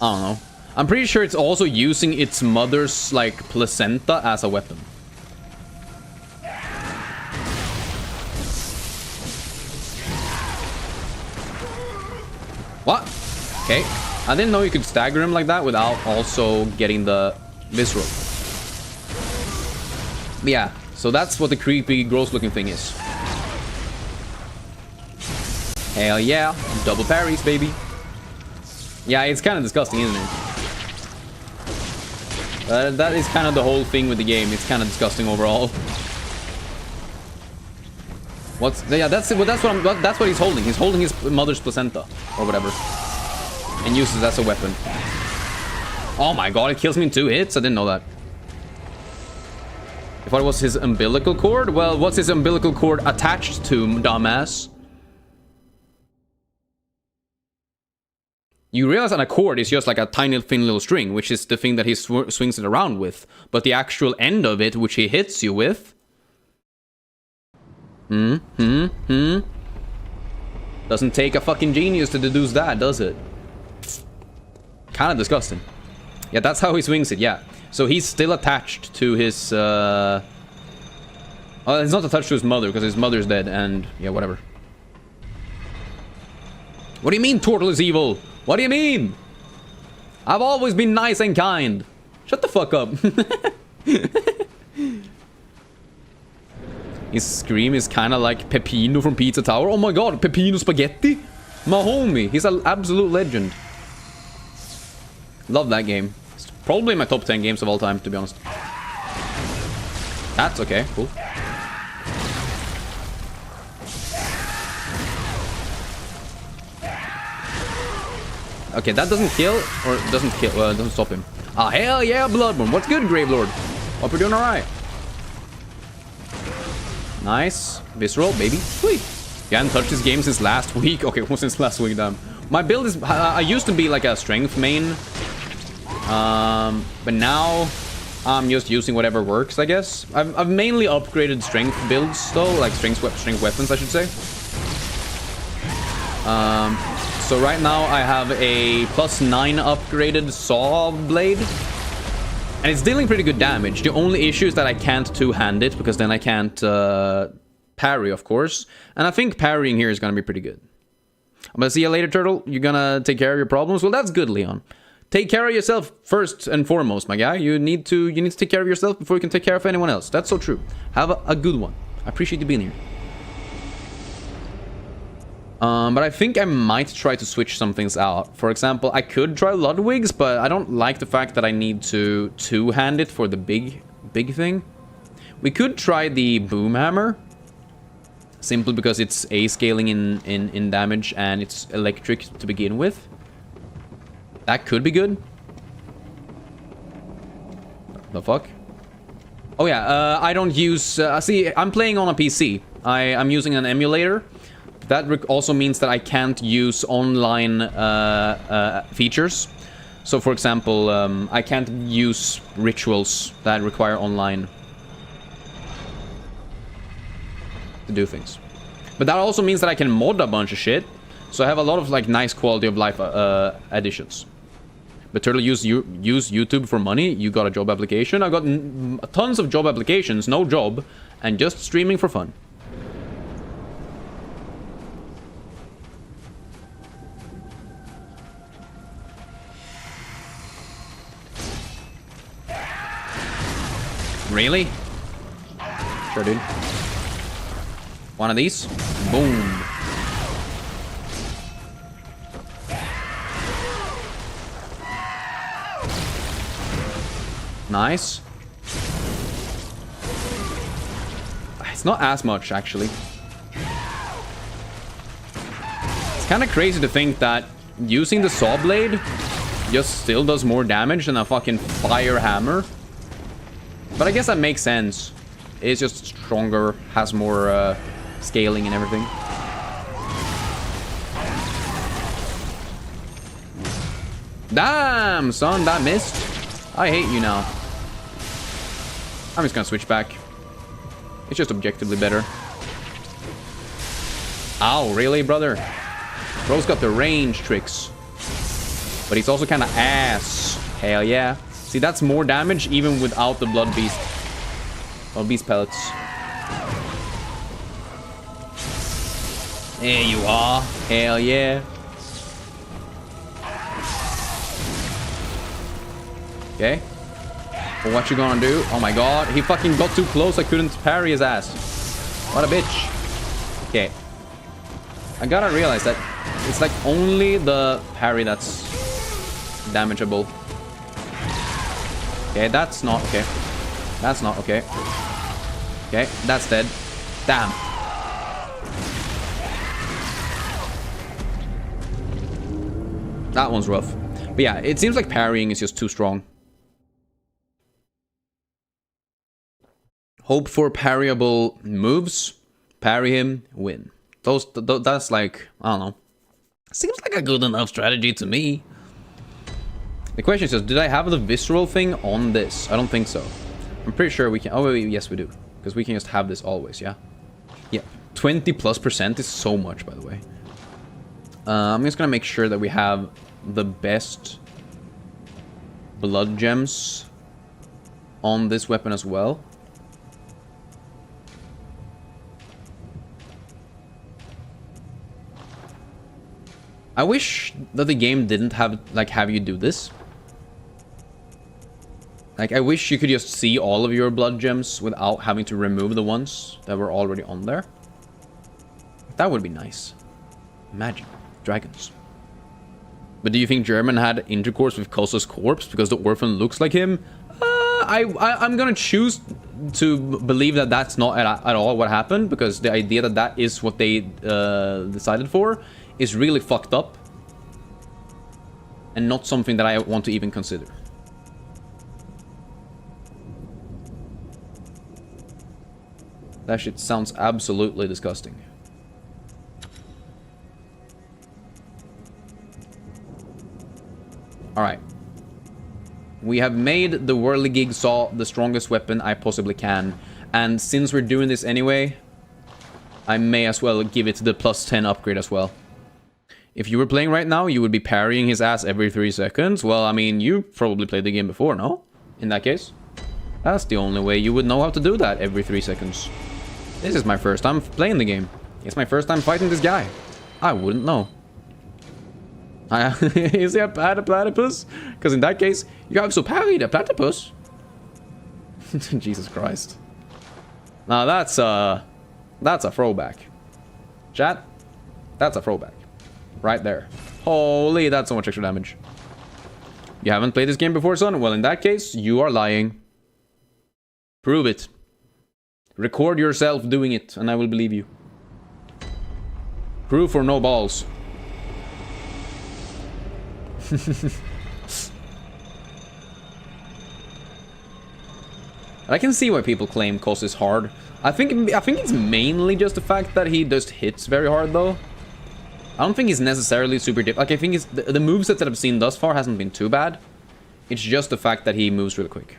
don't know. I'm pretty sure it's also using its mother's like placenta as a weapon. What? Okay. I didn't know you could stagger him like that without also getting the visceral. But yeah, so that's what the creepy, gross-looking thing is. Hell yeah. Double parries, baby. Yeah, it's kind of disgusting, isn't it? That is kind of the whole thing with the game. It's kind of disgusting overall. That's what he's holding. He's holding his mother's placenta or whatever, and uses it as a weapon. Oh my god, it kills me in 2 hits. I didn't know that. If it was his umbilical cord, well, what's his umbilical cord attached to, dumbass? You realize that a cord is just like a tiny thin little string, which is the thing that he swings it around with. But the actual end of it, which he hits you with. Doesn't take a fucking genius to deduce that, does it? Kind of disgusting. Yeah, that's how he swings it, yeah. So he's still attached to his, well, it's not attached to his mother, because his mother's dead, and, yeah, whatever. What do you mean, Turtle is evil? What do you mean? I've always been nice and kind. Shut the fuck up. His scream is kind of like Peppino from Pizza Tower. Oh my god, Peppino Spaghetti? My homie. He's an absolute legend. Love that game. It's probably my top 10 games of all time, to be honest. That's okay. Cool. Okay, that doesn't kill, or doesn't kill, it doesn't stop him. Ah, hell yeah, Bloodborne. What's good, Gravelord? Hope you're doing alright. Nice. Visceral, baby. Sweet. You haven't touched this game since last week. Okay, well, since last week, damn. My build is... I used to be like a strength main. But now I'm just using whatever works, I guess. I've mainly upgraded strength builds, though. Like strength weapons, I should say. So right now I have a +9 upgraded saw blade. And it's dealing pretty good damage. The only issue is that I can't two-hand it, because then I can't parry, of course. And I think parrying here is gonna be pretty good. I'm gonna see you later, Turtle. You're gonna take care of your problems? Well, that's good, Leon. Take care of yourself first and foremost, my guy. You need to take care of yourself before you can take care of anyone else. That's so true. Have a good one. I appreciate you being here. But I think I might try to switch some things out. For example, I could try Ludwig's, but I don't like the fact that I need to two-hand it for the big thing. We could try the Boom Hammer, simply because it's A-scaling in damage and it's electric to begin with. That could be good. The fuck? Oh yeah, I don't use... see, I'm playing on a PC. I'm using an emulator. That also means that I can't use online features. So, for example, I can't use rituals that require online to do things. But that also means that I can mod a bunch of shit. So I have a lot of like nice quality of life additions. but Turtle use YouTube for money. You got a job application. I got tons of job applications, no job, and just streaming for fun. Really? Sure, dude. One of these. Boom. Nice. It's not as much, actually. It's kind of crazy to think that using the saw blade just still does more damage than a fucking fire hammer. But I guess that makes sense. It's just stronger, has more scaling and everything. Damn, son, that missed. I hate you now. I'm just gonna switch back. It's just objectively better. Ow, really, brother? Bro's got the range tricks. But he's also kind of ass. Hell yeah. See, that's more damage even without the blood beast. Or beast pellets. There you are. Hell yeah. Okay. Well, what you gonna do? Oh my god. He fucking got too close. I couldn't parry his ass. What a bitch. Okay. I gotta realize that it's like only the parry that's damageable. Okay, that's not okay. That's not okay. Okay, that's dead. Damn. That one's rough. But yeah, it seems like parrying is just too strong. Hope for parryable moves. Parry him, win. That's like, I don't know. Seems like a good enough strategy to me. The question is just, did I have the visceral thing on this? I don't think so. I'm pretty sure we can. Oh, wait, yes, we do. Because we can just have this always, yeah? Yeah. 20+% is so much, by the way. I'm just gonna make sure that we have the best blood gems on this weapon as well. I wish that the game didn't have you do this. Like, I wish you could just see all of your blood gems without having to remove the ones that were already on there. That would be nice. Imagine. Dragons. But do you think German had intercourse with Kosa's corpse because the orphan looks like him? I'm gonna choose to believe that that's not at all what happened, because the idea that that is what they decided for is really fucked up. And not something that I want to even consider. That shit sounds absolutely disgusting. Alright. We have made the whirligig saw the strongest weapon I possibly can. And since we're doing this anyway, I may as well give it the +10 upgrade as well. If you were playing right now, you would be parrying his ass every 3 seconds. Well, I mean, you probably played the game before, no? In that case. That's the only way you would know how to do that every 3 seconds. This is my first time playing the game. It's my first time fighting this guy. I wouldn't know. Is he a platypus? Because in that case, you have so parried a platypus. Jesus Christ. Now that's a throwback. Chat, that's a throwback. Right there. Holy, that's so much extra damage. You haven't played this game before, son? Well, in that case, you are lying. Prove it. Record yourself doing it, and I will believe you. Proof or no balls. I can see why people claim Kos is hard. I think it's mainly just the fact that he just hits very hard, though. I don't think he's necessarily super diff. Like, I think it's the movesets that I've seen thus far hasn't been too bad. It's just the fact that he moves really quick.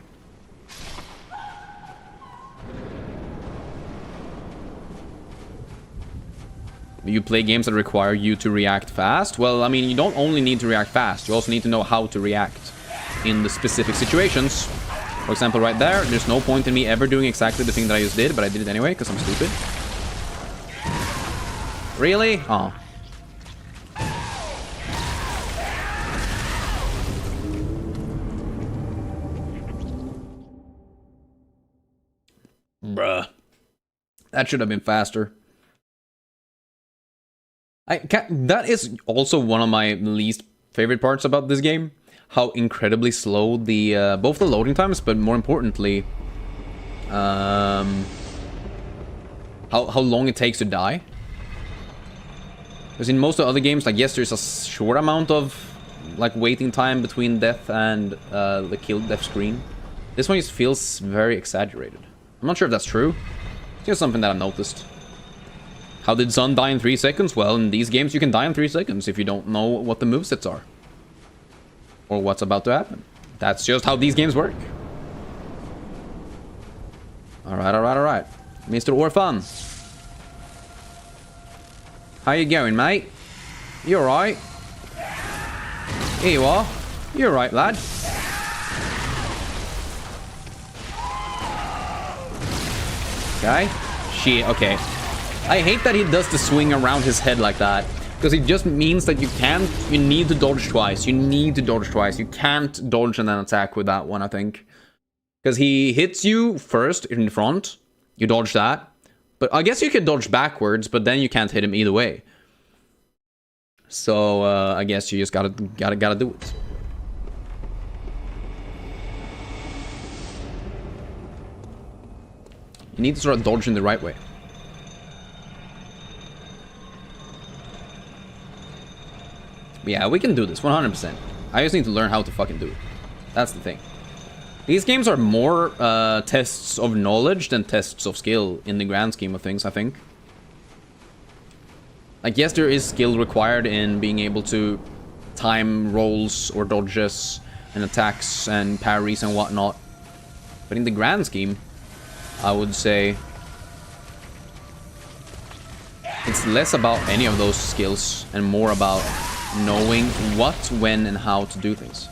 You play games that require you to react fast. Well, I mean, you don't only need to react fast. You also need to know how to react in the specific situations. For example, right there, there's no point in me ever doing exactly the thing that I just did, but I did it anyway because I'm stupid. Really? Oh. Bruh. That should have been faster. That is also one of my least favorite parts about this game. How incredibly slow the both the loading times, but more importantly, how long it takes to die. Because in most of the other games, like, yes, there's a short amount of like waiting time between death and the kill death screen. This one just feels very exaggerated. I'm not sure if that's true. It's just something that I've noticed. How did Sun die in 3 seconds? Well, in these games you can die in 3 seconds if you don't know what the movesets are. Or what's about to happen. That's just how these games work. Alright, alright, alright. Mr. Orphan. How you going, mate? You alright? Here you are. You alright, lad? Okay. Shit, okay. I hate that he does the swing around his head like that. Because it just means that you need to dodge twice. You need to dodge twice. You can't dodge and then attack with that one, I think. Because he hits you first in the front. You dodge that. But I guess you can dodge backwards, but then you can't hit him either way. So, I guess you just gotta do it. You need to start dodging the right way. But yeah, we can do this, 100%. I just need to learn how to fucking do it. That's the thing. These games are more tests of knowledge than tests of skill in the grand scheme of things, I think. Like, yes, there is skill required in being able to time rolls or dodges and attacks and parries and whatnot. But in the grand scheme, I would say it's less about any of those skills and more about knowing what, when, and how to do things.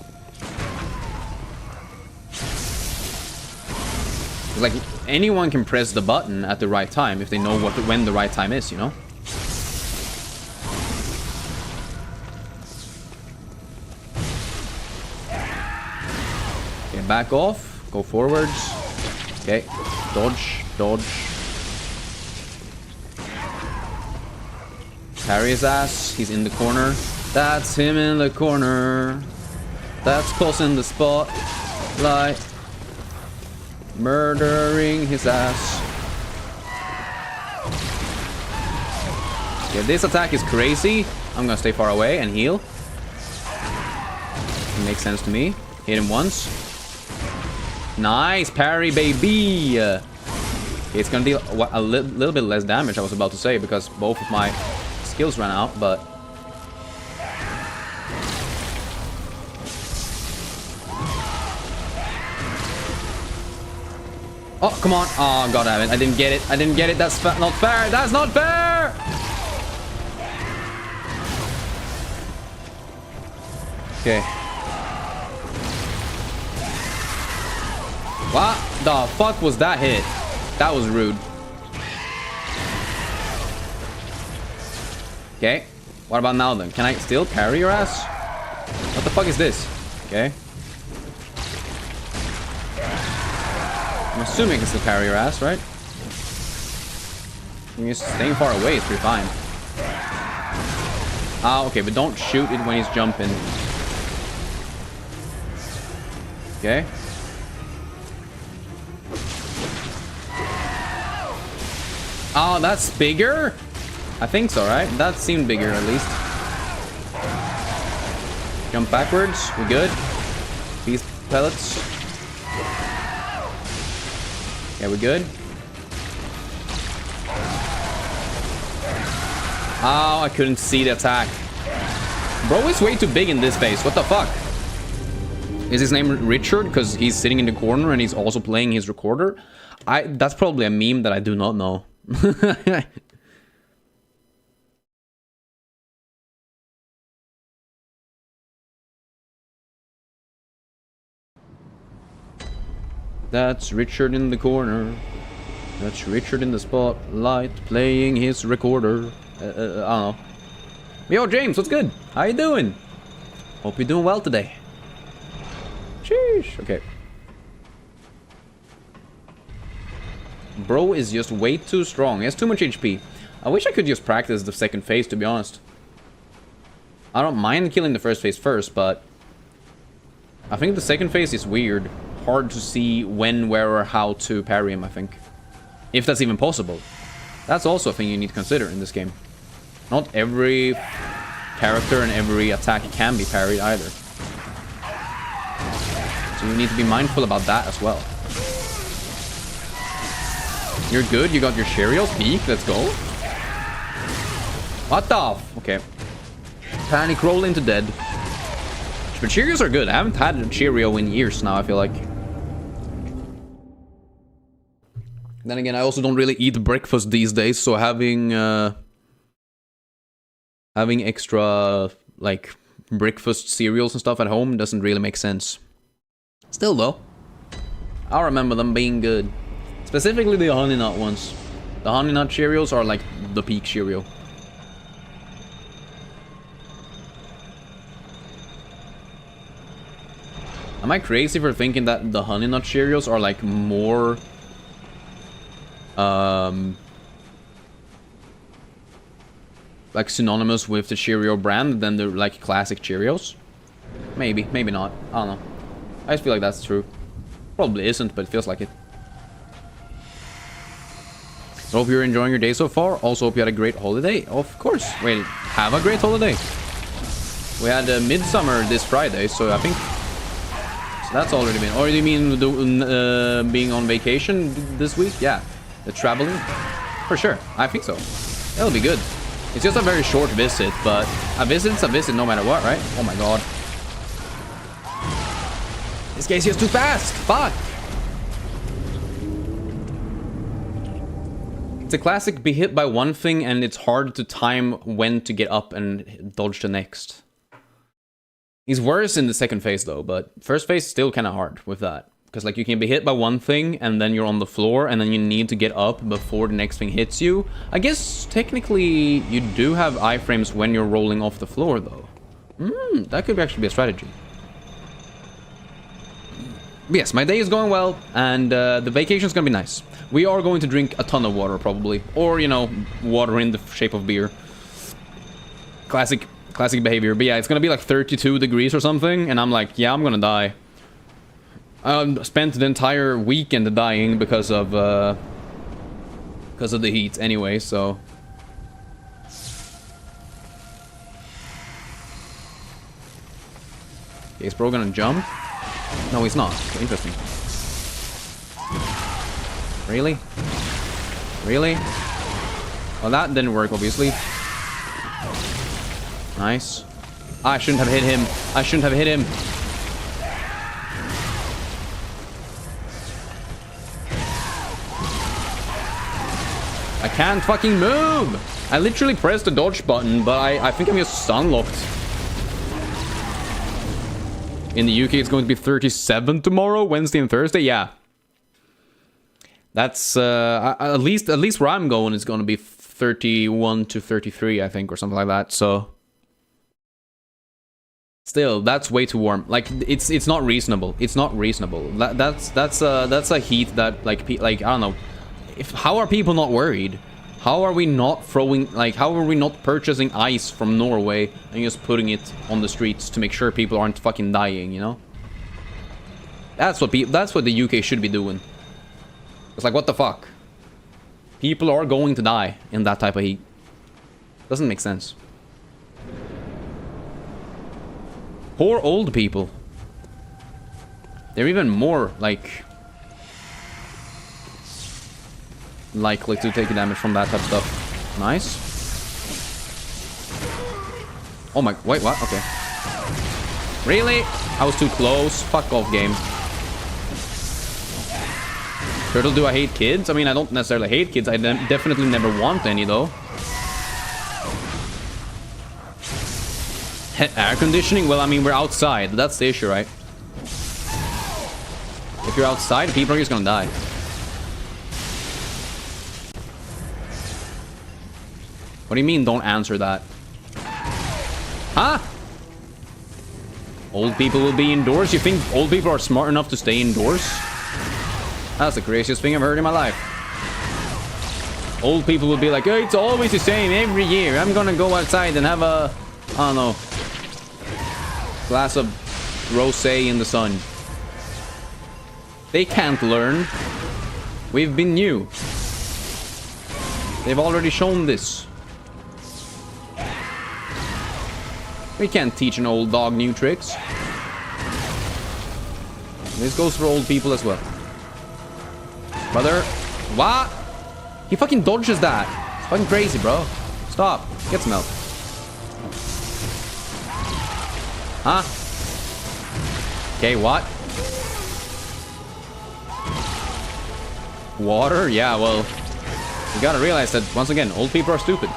Like, anyone can press the button at the right time if they know when the right time is, you know? Okay, back off. Go forwards. Okay. Dodge. Dodge. Parry his ass. He's in the corner. That's him in the corner. That's causing the spotlight. Murdering his ass. Yeah, this attack is crazy. I'm gonna stay far away and heal. It makes sense to me. Hit him once. Nice parry, baby. It's gonna deal a little bit less damage, I was about to say, because both of my skills ran out, but oh, come on. Oh, god damn it. I didn't get it. I didn't get it. That's not fair. That's not fair. Okay. What the fuck was that hit? That was rude. Okay. What about now then? Can I still parry your ass? What the fuck is this? Okay. I'm assuming I can still parry your ass, right? You're staying far away, it's pretty fine. Ah, okay, but don't shoot it when he's jumping. Okay. Oh, that's bigger? I think so, right? That seemed bigger, at least. Jump backwards. We're good. These pellets. Yeah, we're good. Oh, I couldn't see the attack. Bro is way too big in this phase. What the fuck? Is his name Richard because he's sitting in the corner and he's also playing his recorder? That's probably a meme that I do not know. That's Richard in the corner. That's Richard in the spotlight playing his recorder. I don't know. Yo, James, what's good? How you doing? Hope you're doing well today. Sheesh. Okay. Bro is just way too strong. He has too much HP. I wish I could just practice the second phase, to be honest. I don't mind killing the first phase first, but I think the second phase is weird. Hard to see when, where, or how to parry him, I think. If that's even possible. That's also a thing you need to consider in this game. Not every character and every attack can be parried either. So you need to be mindful about that as well. You're good, you got your Cheerios, peak, let's go. What the okay. Panic roll into dead. But Cheerios are good, I haven't had a Cheerio in years now, I feel like. Then again, I also don't really eat breakfast these days, so having extra, like, breakfast cereals and stuff at home doesn't really make sense. Still, though, I remember them being good. Specifically the Honey Nut ones. The Honey Nut Cheerios are like the peak Cheerio. Am I crazy for thinking that the Honey Nut Cheerios are like more... like synonymous with the Cheerio brand than the like classic Cheerios? Maybe, maybe not. I don't know. I just feel like that's true. Probably isn't, but it feels like it. So hope you're enjoying your day so far. Also hope you had a great holiday. Of course. Wait, have a great holiday. We had a midsummer this Friday, so I think... So that's already been... Or do you mean being on vacation this week? Yeah. The traveling? For sure. I think so. That'll be good. It's just a very short visit, but a visit's a visit no matter what, right? Oh my god. This guy's just too fast! Fuck! It's a classic be hit by one thing and it's hard to time when to get up and dodge the next. He's worse in the second phase though, but first phase is still kind of hard with that. Because like you can be hit by one thing and then you're on the floor and then you need to get up before the next thing hits you. I guess technically you do have iframes when you're rolling off the floor though. That could actually be a strategy. But yes, my day is going well and the vacation's gonna be nice. We are going to drink a ton of water probably. Or, you know, water in the shape of beer. Classic behavior. But yeah, it's gonna be like 32 degrees or something and I'm like, yeah, I'm gonna die. I spent the entire weekend dying because of the heat anyway, so... Okay, is bro gonna jump? No, he's not. Interesting. Really? Really? Well, that didn't work, obviously. Nice. I shouldn't have hit him. I shouldn't have hit him. I can't fucking move! I literally pressed the dodge button, but I think I'm just stun locked. In the UK, it's going to be 37 tomorrow, Wednesday and Thursday. Yeah, that's at least where I'm going is going to be 31 to 33, I think, or something like that. So still, that's way too warm. Like it's not reasonable. It's not reasonable. That's a heat that like I don't know. How are people not worried? How are we not throwing, like, how are we not purchasing ice from Norway and just putting it on the streets to make sure people aren't fucking dying, you know? That's what the UK should be doing. It's like, what the fuck? People are going to die in that type of heat. Doesn't make sense. Poor old people. They're even more, like... likely to take damage from that type of stuff. Nice. Oh my... Wait, what? Okay. Really? I was too close. Fuck off, game. Turtle, do I hate kids? I mean, I don't necessarily hate kids. I definitely never want any, though. Air conditioning? Well, I mean, we're outside. That's the issue, right? If you're outside, people are just gonna die. What do you mean, don't answer that? Huh? Old people will be indoors? You think old people are smart enough to stay indoors? That's the craziest thing I've heard in my life. Old people will be like, oh, it's always the same every year. I'm gonna go outside and have a, I don't know, glass of rosé in the sun. They can't learn. We've been new. They've already shown this. We can't teach an old dog new tricks. This goes for old people as well. Brother, what? He fucking dodges that. It's fucking crazy, bro. Stop. Get some help. Huh? Okay, what? Water? Yeah, well, you gotta realize that, once again, old people are stupid.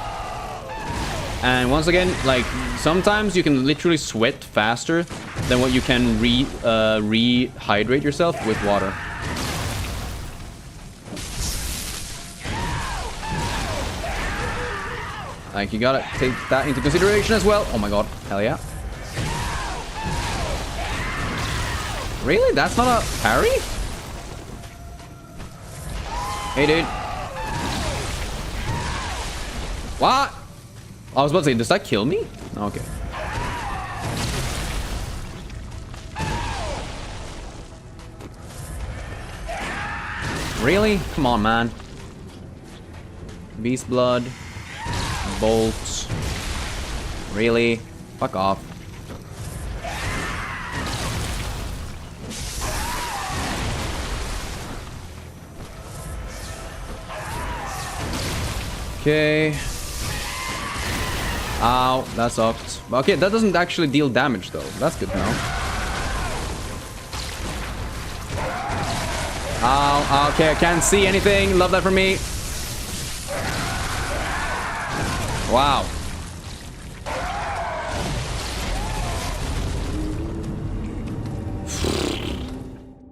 And once again, like, sometimes you can literally sweat faster than what you can rehydrate yourself with water. Like, you gotta take that into consideration as well. Oh my god, hell yeah. Really? That's not a parry? Hey, dude. What? I was about to say, does that kill me? Okay. Really? Come on, man. Beast blood. Bolts. Really? Fuck off. Okay. Ow, that sucked. Okay, that doesn't actually deal damage though. That's good to know. Ow, okay, I can't see anything. Love that for me. Wow.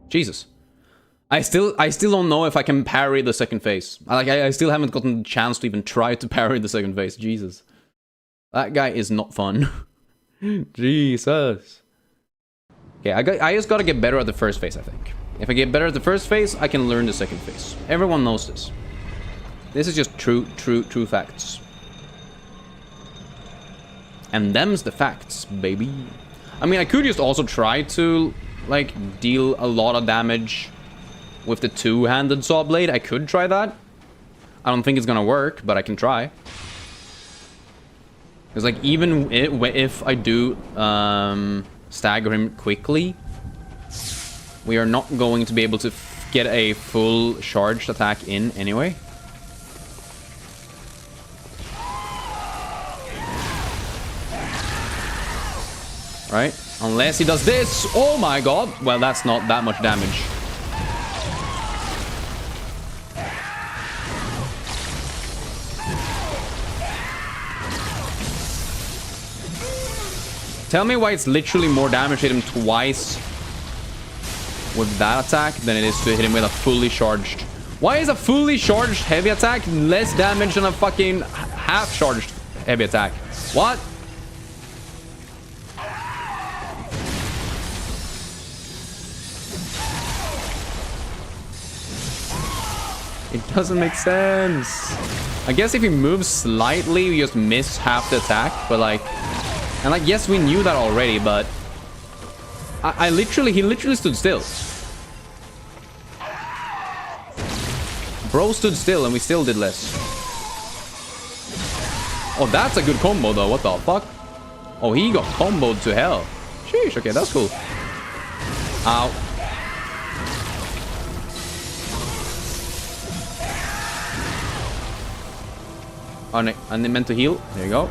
Jesus. I still don't know if I can parry the second phase. I still haven't gotten the chance to even try to parry the second phase. Jesus. That guy is not fun. Jesus. Okay, I just gotta get better at the first phase, I think. If I get better at the first phase, I can learn the second phase. Everyone knows this. This is just true facts. And them's the facts, baby. I mean, I could just also try to, like, deal a lot of damage with the two-handed saw blade. I could try that. I don't think it's gonna work, but I can try. Because, like, even if I do stagger him quickly, we are not going to be able to get a full charged attack in anyway. Right? Unless he does this. Oh my god. Well, that's not that much damage. Tell me why it's literally more damage to hit him twice with that attack than it is to hit him with a fully charged. Why is a fully charged heavy attack less damage than a fucking half charged heavy attack? What? It doesn't make sense. I guess if he moves slightly, we just miss half the attack, but like... And like, yes, we knew that already, but... he literally stood still. Bro stood still and we still did less. Oh, that's a good combo though, what the fuck? Oh, he got comboed to hell. Sheesh, okay, that's cool. Ow. Oh, no, and they meant to heal. There you go.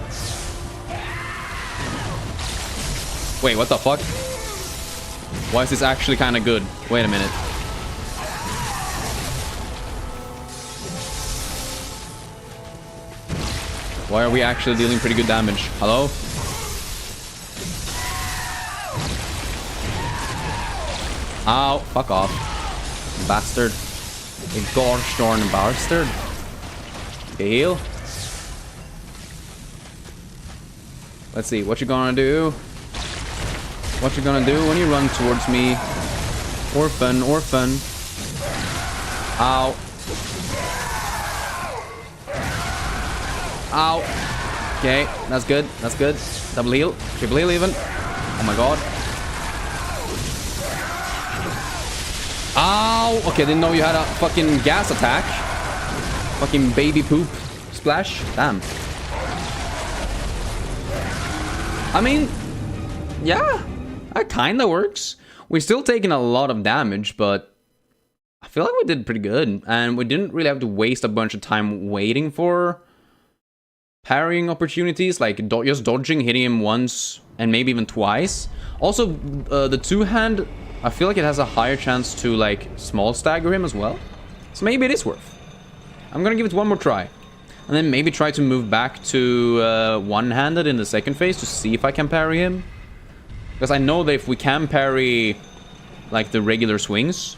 Wait, what the fuck? Why is this actually kind of good? Wait a minute. Why are we actually dealing pretty good damage? Hello? Ow, fuck off. Bastard. A gosh darn bastard. Okay, heal. Let's see, what you gonna do? What you gonna do when you run towards me? Orphan, orphan. Ow. Ow. Okay, that's good, that's good. Double heal, triple heal even. Oh my god. Ow! Okay, didn't know you had a fucking gas attack. Fucking baby poop splash. Damn. I mean, yeah, that kinda works. We're still taking a lot of damage, but I feel like we did pretty good. And we didn't really have to waste a bunch of time waiting for parrying opportunities, like just dodging, hitting him once, and maybe even twice. Also, the two-hand, I feel like it has a higher chance to, like, small stagger him as well. So maybe it is worth. I'm gonna give it one more try. And then maybe try to move back to one-handed in the second phase to see if I can parry him. Because I know that if we can parry, like, the regular swings,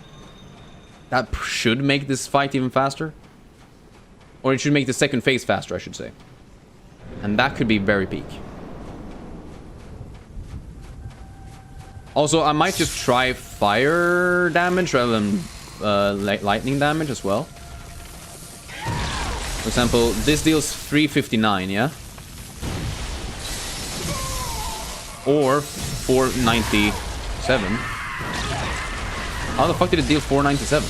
that should make this fight even faster. Or it should make the second phase faster, I should say. And that could be very peak. Also, I might just try fire damage rather than lightning damage as well. For example, this deals 359, yeah? Or 497. How the fuck did it deal 497?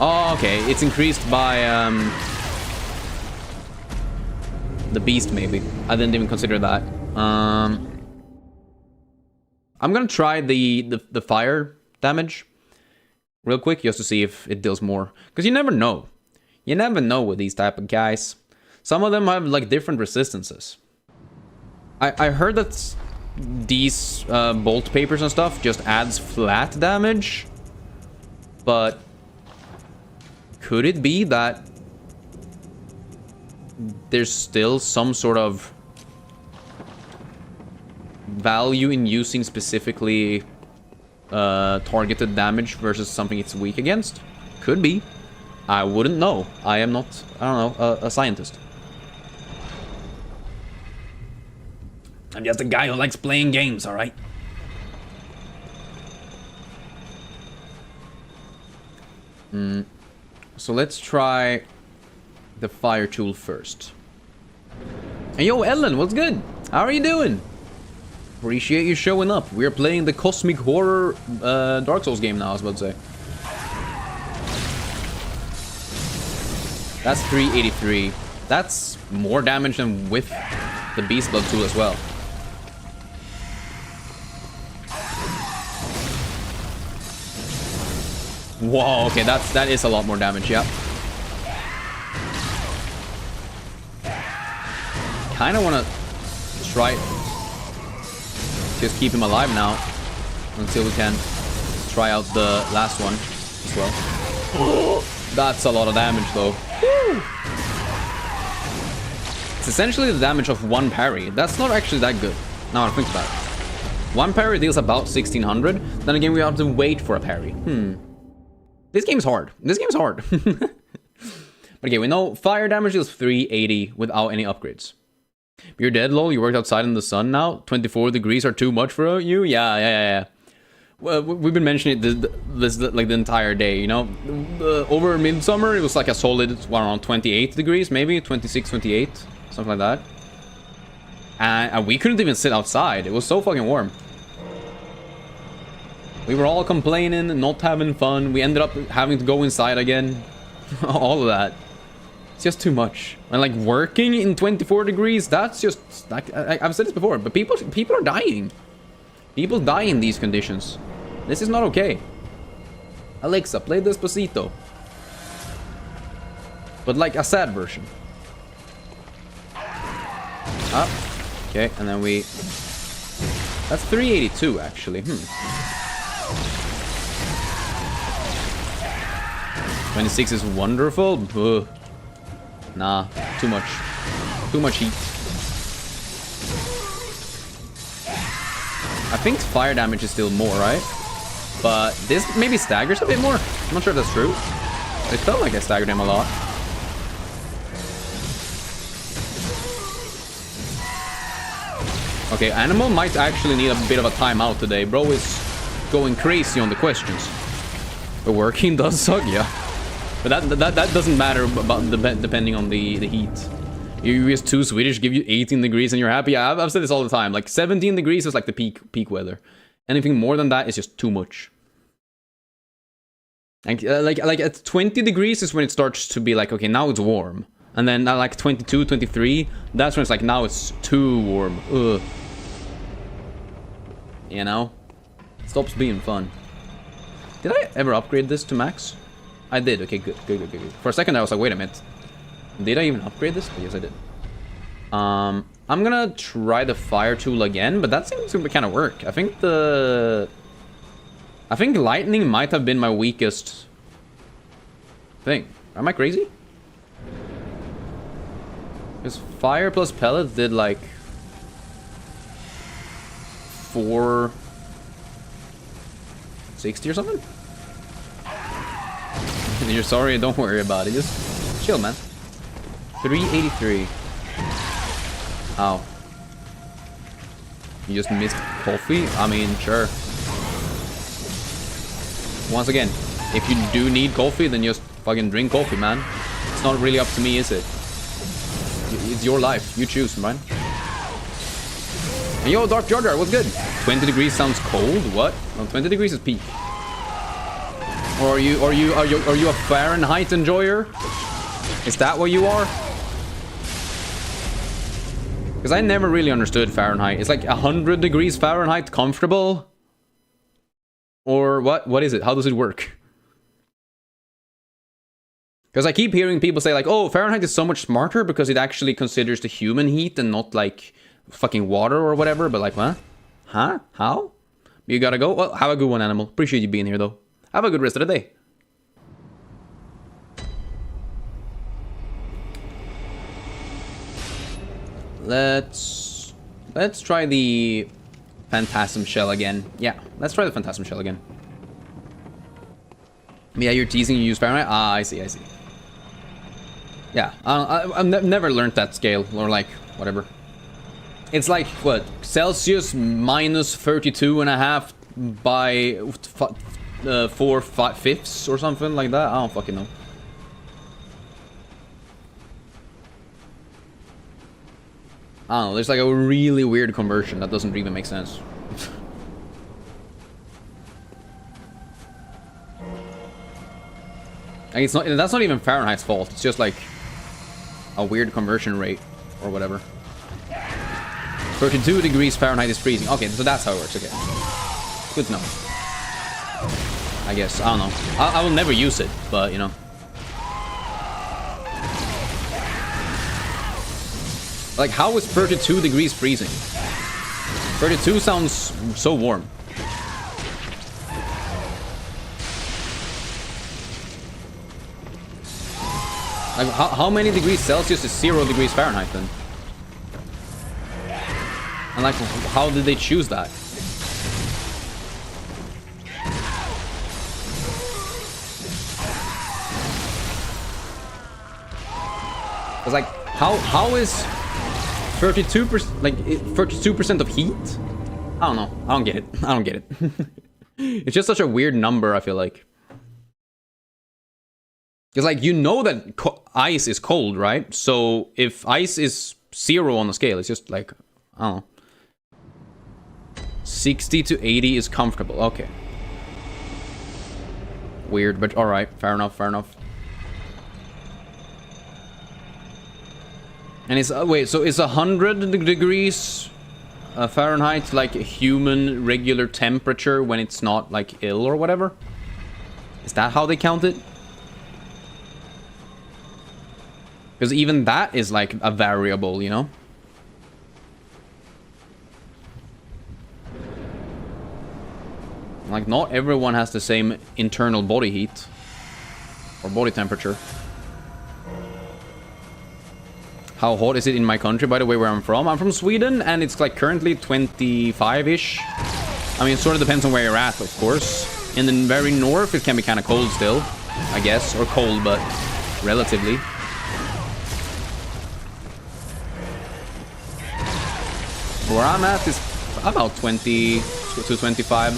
Oh, okay. It's increased by the beast, maybe. I didn't even consider that. I'm gonna try the fire damage real quick, just to see if it deals more. Because you never know. You never know with these type of guys. Some of them have, like, different resistances. I heard that these bolt papers and stuff just adds flat damage. But could it be that there's still some sort of value in using specifically targeted damage versus something it's weak against? Could be. I wouldn't know. I am not, I don't know, a scientist. I'm just a guy who likes playing games, alright? So let's try the fire tool first. Hey, yo, Ellen, what's good? How are you doing? Appreciate you showing up. We're playing the cosmic horror Dark Souls game now, I was about to say. That's 383. That's more damage than with the Beast Blood tool as well. Whoa, okay, that is a lot more damage, yeah. Kinda wanna try just keep him alive now until we can try out the last one as well. That's a lot of damage though. Woo! It's essentially the damage of one parry. That's not actually that good. Now I think about it. One parry deals about 1600. Then again, we have to wait for a parry. This game's hard. This game's hard. But okay, we know fire damage deals 380 without any upgrades. You're dead, lol. You worked outside in the sun now. 24 degrees are too much for you? Yeah. Well, we've been mentioning this like the entire day, you know? Over midsummer, it was like a solid, around 28 degrees, maybe? 26, 28, something like that. And we couldn't even sit outside. It was so fucking warm. We were all complaining, not having fun. We ended up having to go inside again. All of that. It's just too much. And like working in 24 degrees, that's just like I've said this before, but people are dying. People die in these conditions. This is not okay. Alexa, play Despacito. But like a sad version. Up. Okay, and then we... That's 382 actually. 26 is wonderful. Buh. Nah, too much. Too much heat. I think fire damage is still more, right? But this maybe staggers a bit more. I'm not sure if that's true. It felt like I staggered him a lot. Okay, Animal might actually need a bit of a timeout today. Bro is going crazy on the questions. The working does suck, yeah. But that doesn't matter about depending on the heat. You use 2 Swedish, give you 18 degrees and you're happy. Yeah, I've said this all the time. Like 17 degrees is like the peak weather. Anything more than that is just too much. Like at 20 degrees is when it starts to be like, okay, now it's warm. And then at like 22, 23, that's when it's like, now it's too warm. Ugh. You know? It stops being fun. Did I ever upgrade this to max? I did. Okay, good. For a second I was like, wait a minute. Did I even upgrade this? Yes, I did. I'm gonna try the fire tool again, but that seems to kind of work. I think lightning might have been my weakest thing. Am I crazy? Because fire plus pellets did like 460 or something? You're sorry, don't worry about it. Just chill, man. 383. Ow. You just missed coffee? I mean, sure. Once again, if you do need coffee, then just fucking drink coffee, man. It's not really up to me, is it? It's your life. You choose, man. Hey, yo, Dark Jar Jar, what's good? 20 degrees sounds cold? What? No, 20 degrees is peak. Or are you a Fahrenheit enjoyer? Is that what you are? Because I never really understood Fahrenheit. It's like 100 degrees Fahrenheit comfortable? Or what? What is it? How does it work? Because I keep hearing people say like, oh, Fahrenheit is so much smarter because it actually considers the human heat and not like fucking water or whatever. But like, what? Huh? How? You gotta go? Well, have a good one, Animal. Appreciate you being here, though. Have a good rest of the day. Let's try the Phantasm Shell again. Yeah, let's try the Phantasm Shell again. Yeah, you're teasing you use Fahrenheit? Ah, I see. Yeah, I've never learned that scale, or like, whatever. It's like, what, Celsius minus 32.5 by 4/5 or something like that? I don't fucking know. I don't know, there's like a really weird conversion that doesn't even make sense. And it's not, that's not even Fahrenheit's fault, it's just like a weird conversion rate or whatever. 32 degrees Fahrenheit is freezing. Okay, so that's how it works, okay. Good to know. I guess, I don't know. I will never use it, but you know. Like, how is 32 degrees freezing? 32 sounds so warm. Like, how many degrees Celsius is 0 degrees Fahrenheit then? And like, how did they choose that? It's like, how is 32%, like 32% of heat? I don't know. I don't get it. It's just such a weird number, I feel like. Because like, you know that ice is cold, right? So if ice is 0 on the scale, it's just like, I don't know. 60 to 80 is comfortable. Okay. Weird, but alright. Fair enough. And it's, wait, so is 100 degrees Fahrenheit like a human regular temperature when it's not like ill or whatever? Is that how they count it? Because even that is like a variable, you know? Like, not everyone has the same internal body heat or body temperature. How hot is it in my country, by the way, where I'm from? I'm from Sweden, and it's like currently 25-ish. I mean, it sort of depends on where you're at, of course. In the very north, it can be kind of cold still, I guess. Or cold, but relatively. Where I'm at is about 20 to 25.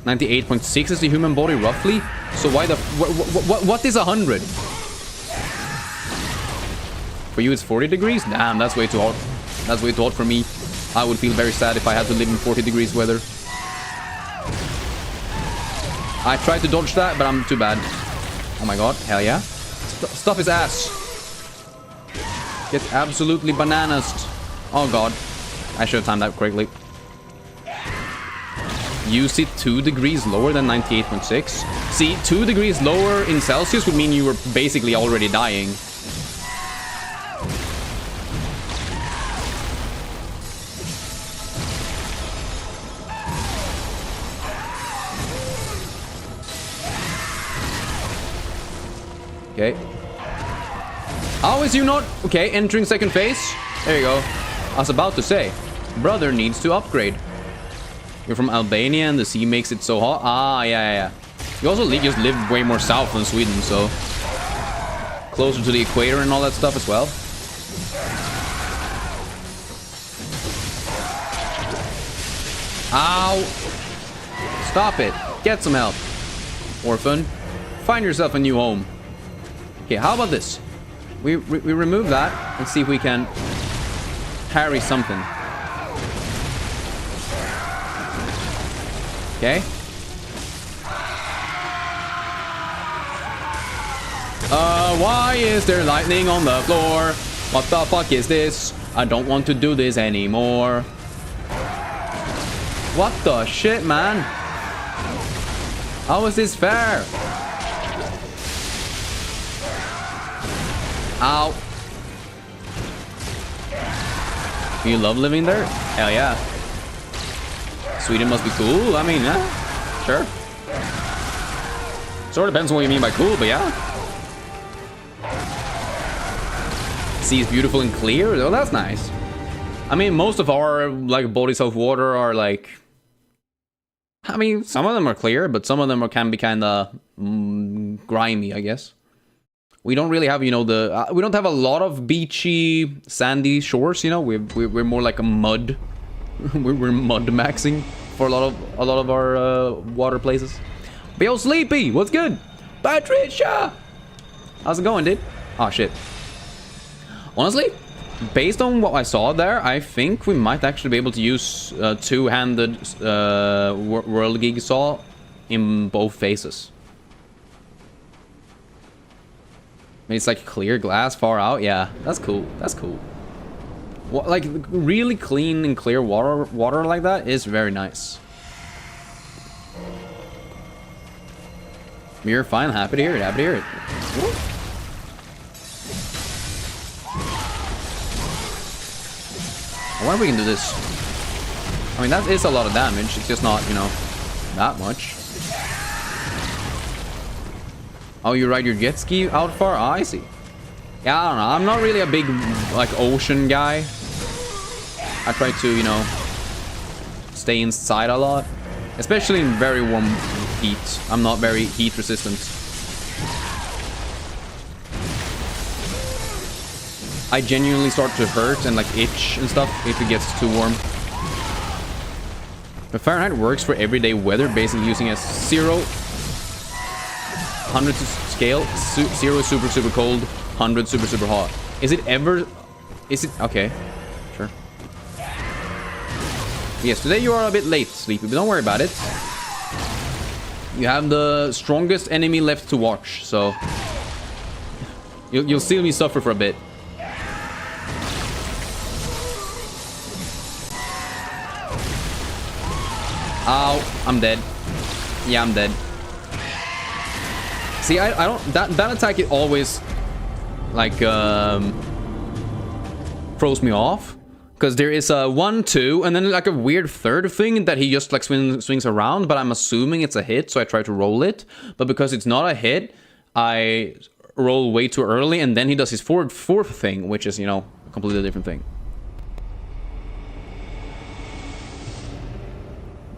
98.6 is the human body, roughly. So why the... What is 100? For you, it's 40 degrees? Damn, that's way too hot. That's way too hot for me. I would feel very sad if I had to live in 40 degrees weather. I tried to dodge that, but I'm too bad. Oh my god, hell yeah. Stuff his ass. Get absolutely bananas. Oh god. I should have timed that correctly. Use it 2 degrees lower than 98.6. See, 2 degrees lower in Celsius would mean you were basically already dying. Okay. How is you not... Okay, entering second phase. There you go. I was about to say, brother needs to upgrade. You're from Albania and the sea makes it so hot. Ah, yeah. You also just live way more south than Sweden, so... Closer to the equator and all that stuff as well. Ow! Stop it. Get some help. Orphan. Find yourself a new home. Okay, how about this? We remove that and see if we can parry something. Okay. Why is there lightning on the floor? What the fuck is this? I don't want to do this anymore. What the shit, man? How is this fair? Ow. You love living there? Hell yeah. Sweden must be cool. I mean, yeah, sure. Sort of depends on what you mean by cool, but yeah. Sea is beautiful and clear. Oh, that's nice. I mean, most of our like bodies of water are like... I mean, some of them are clear, but some of them can be kind of grimy, I guess. We don't really have, you know, we don't have a lot of beachy, sandy shores. You know, we're more like a mud. we're mud maxing for a lot of our water places. But yo, Sleepy, what's good? Patricia, how's it going, dude? Oh shit. Honestly, based on what I saw there, I think we might actually be able to use two-handed World Gig Saw in both phases. It's like clear glass far out. Yeah, that's cool. That's cool. Like really clean and clear water like that is very nice. You're fine. Happy to hear it. Happy to hear it. Woo. I wonder if we can do this. I mean, that is a lot of damage. It's just not, you know, that much. Oh, you ride your jet ski out far? Oh, I see. Yeah, I don't know. I'm not really a big, like, ocean guy. I try to, you know, stay inside a lot. Especially in very warm heat. I'm not very heat resistant. I genuinely start to hurt and, like, itch and stuff if it gets too warm. But Fahrenheit works for everyday weather, basically using a 0... 100 to scale, 0 is super cold, 100 super hot. Is it ever... Is it... Okay. Sure. Yes, today you are a bit late, Sleepy, but don't worry about it. You have the strongest enemy left to watch, so... You'll see me suffer for a bit. Ow, I'm dead. Yeah, I'm dead. See, I don't... That attack, it always... Like, throws me off. Because there is a 1, 2, and then like a weird third thing that he just like swings around, but I'm assuming it's a hit, so I try to roll it. But because it's not a hit, I roll way too early, and then he does his fourth thing, which is, you know, a completely different thing.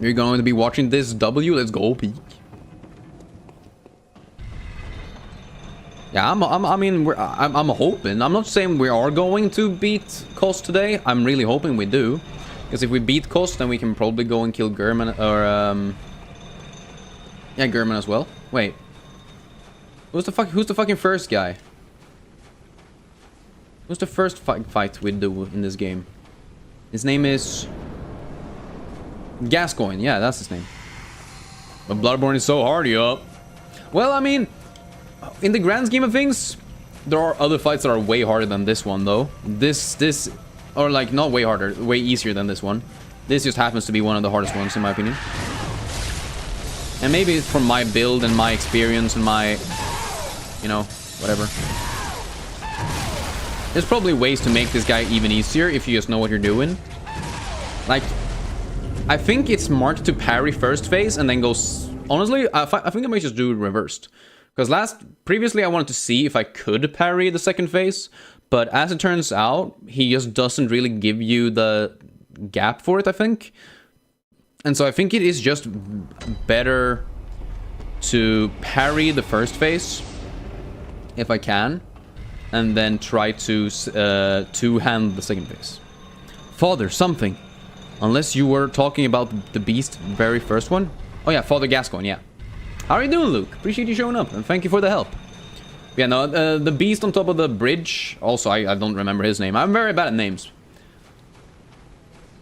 You're going to be watching this W. Let's go, peek. Yeah, I mean, I'm hoping. I'm not saying we are going to beat Kost today. I'm really hoping we do. Because if we beat Kost, then we can probably go and kill German, or, yeah, German as well. Wait. Who's the fucking first guy? Who's the first fight we do in this game? His name is... Gascoigne, yeah, that's his name. But Bloodborne is so hard, yup. Well, I mean, in the grand scheme of things, there are other fights that are way harder than this one, though. This, or like, not way harder, way easier than this one. This just happens to be one of the hardest ones, in my opinion. And maybe it's from my build and my experience and my, you know, whatever. There's probably ways to make this guy even easier if you just know what you're doing. Like, I think it's smart to parry first phase and then go... Honestly, I think I might just do it reversed. Because previously I wanted to see if I could parry the second phase. But as it turns out, he just doesn't really give you the gap for it, I think. And so I think it is just better to parry the first phase, if I can. And then try to two-hand the second phase. Father, something. Unless you were talking about the beast, very first one. Oh yeah, Father Gascoigne, yeah. How are you doing, Luke? Appreciate you showing up, and thank you for the help. Yeah, no, the beast on top of the bridge. Also, I don't remember his name. I'm very bad at names.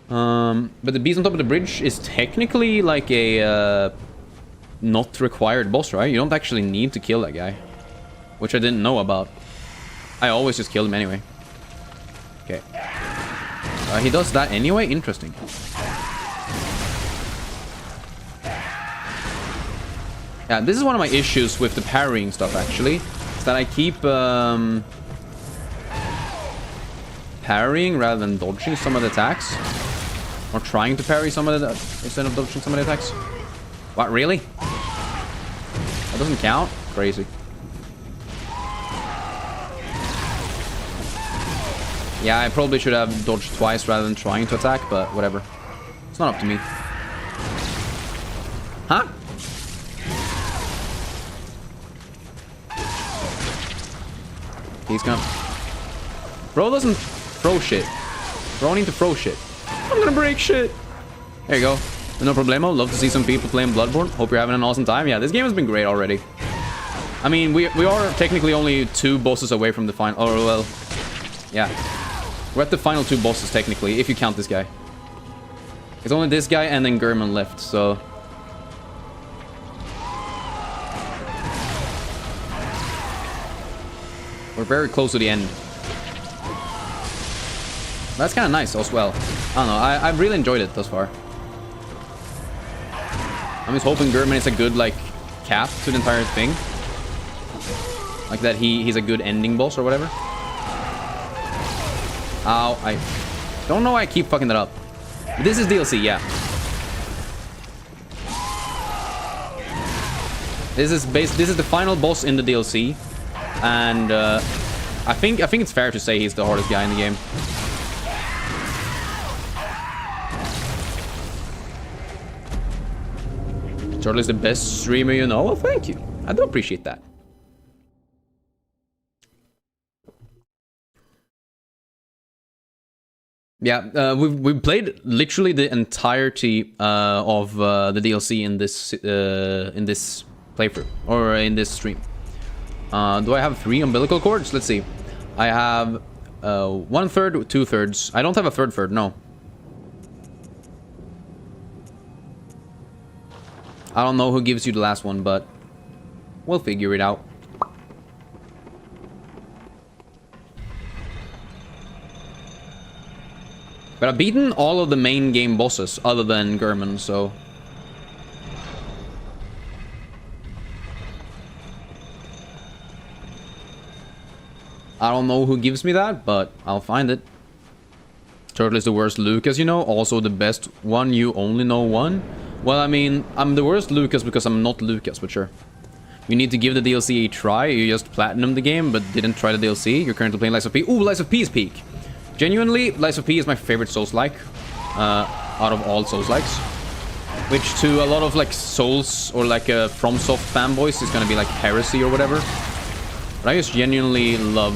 But the beast on top of the bridge is technically like a not required boss, right? You don't actually need to kill that guy. Which I didn't know about. I always just kill him anyway. Okay. He does that anyway? Interesting. Yeah, this is one of my issues with the parrying stuff, actually. Is that I keep parrying rather than dodging some of the attacks. Or trying to parry some of the... instead of dodging some of the attacks. What, really? That doesn't count? Crazy. Yeah, I probably should have dodged twice rather than trying to attack, but whatever. It's not up to me. Huh? He's gonna... Bro doesn't throw shit. Bro need to throw shit. I'm gonna break shit. There you go. No problemo. Love to see some people playing Bloodborne. Hope you're having an awesome time. Yeah, this game has been great already. I mean, we are technically only 2 bosses away from the final... Oh, well... Yeah. We're at the final 2 bosses, technically, if you count this guy. It's only this guy and then German left, so... We're very close to the end. That's kind of nice as well. I don't know, I've really enjoyed it thus far. I'm just hoping German is a good, like, cap to the entire thing. Like that he's a good ending boss or whatever. Ow, I don't know why I keep fucking that up. This is DLC, yeah. This is the final boss in the DLC. And I think it's fair to say he's the hardest guy in the game. Turtle is the best streamer you know. Well, thank you. I do appreciate that. Yeah, we've played literally the entirety of the DLC in this playthrough or in this stream. Do I have 3 umbilical cords? Let's see. I have 1/3, 2/3. I don't have a third, no. I don't know who gives you the last one, but we'll figure it out. But I've beaten all of the main game bosses other than German, so... I don't know who gives me that, but I'll find it. Turtle is the worst Lucas, you know. Also the best one, you only know one. Well, I mean, I'm the worst Lucas because I'm not Lucas, but sure. You need to give the DLC a try. You just platinumed the game, but didn't try the DLC. You're currently playing Lies of P. Ooh, Lies of P is peak. Genuinely, Lies of P is my favorite Soulslike. Out of all Soulslikes. which to a lot of like Souls or like FromSoft fanboys is gonna be like heresy or whatever. But I just genuinely love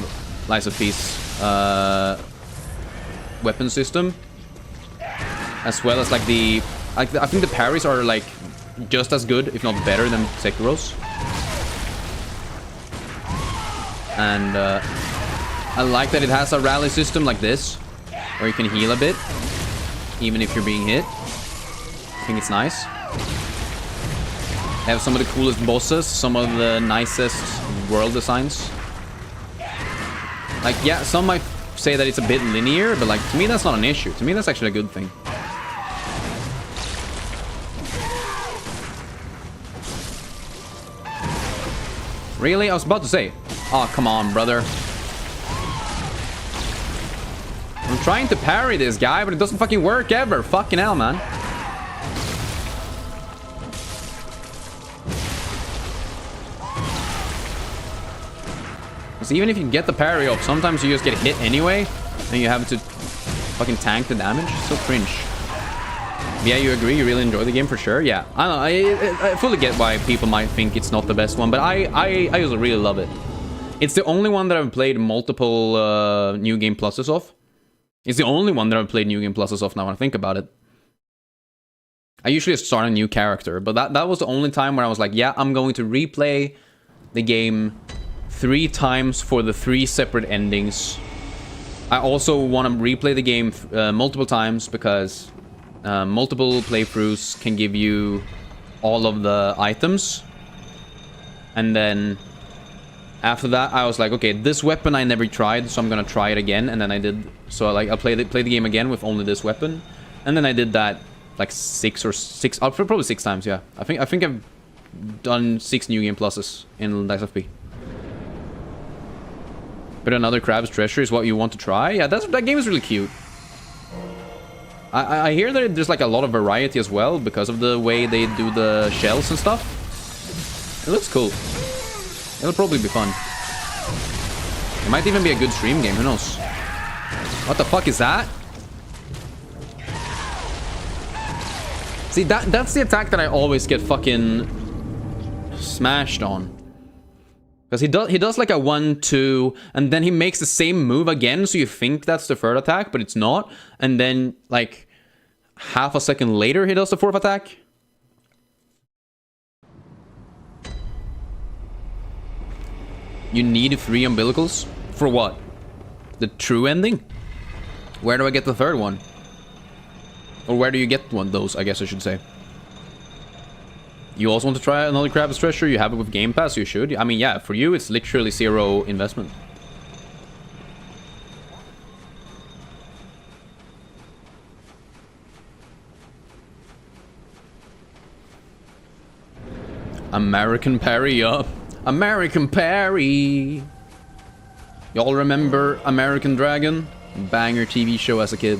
Lies of Peace weapon system, as well as like I think the parries are like just as good, if not better, than Sekiro's. And I like that it has a rally system like this, where you can heal a bit, even if you're being hit. I think it's nice. They have some of the coolest bosses, some of the nicest world designs. Like, yeah, some might say that it's a bit linear, but like, to me that's not an issue. To me that's actually a good thing. Really? I was about to say. Oh, come on, brother. I'm trying to parry this guy, but it doesn't fucking work ever. Fucking hell, man. Because even if you get the parry off, sometimes you just get hit anyway, and you have to fucking tank the damage. So cringe. Yeah, you agree? You really enjoy the game for sure? Yeah. I don't know. I fully get why people might think it's not the best one, but I also really love it. It's the only one that I've played multiple New Game Pluses of. It's the only one that I've played New Game Pluses of now when I think about it. I usually start a new character, but that was the only time where I was like, yeah, I'm going to replay the game 3 times for the 3 separate endings. I also want to replay the game multiple times because multiple playthroughs can give you all of the items. And then after that, I was like, okay, this weapon I never tried, so I'm gonna try it again. And then I did. So I played the game again with only this weapon, and then I did that like 6 or 6, probably 6 times. Yeah, I think I've done 6 New Game Pluses in Lies of P. But another Crab's Treasure is what you want to try. Yeah, that game is really cute. I hear that there's like a lot of variety as well because of the way they do the shells and stuff. It looks cool. It'll probably be fun. It might even be a good stream game, who knows? What the fuck is that? See, that's the attack that I always get fucking smashed on. Because he does like a 1-2, and then he makes the same move again, so you think that's the 3rd attack, but it's not. And then, like, half a second later, he does the 4th attack. You need 3 umbilicals? For what? The true ending? Where do I get the 3rd one? Or where do you get those, I guess I should say. You also want to try another Crab's Treasure? You have it with Game Pass, you should. I mean, yeah, for you, it's literally 0 investment. American Parry, yup. American Parry. Y'all remember American Dragon? Banger TV show as a kid.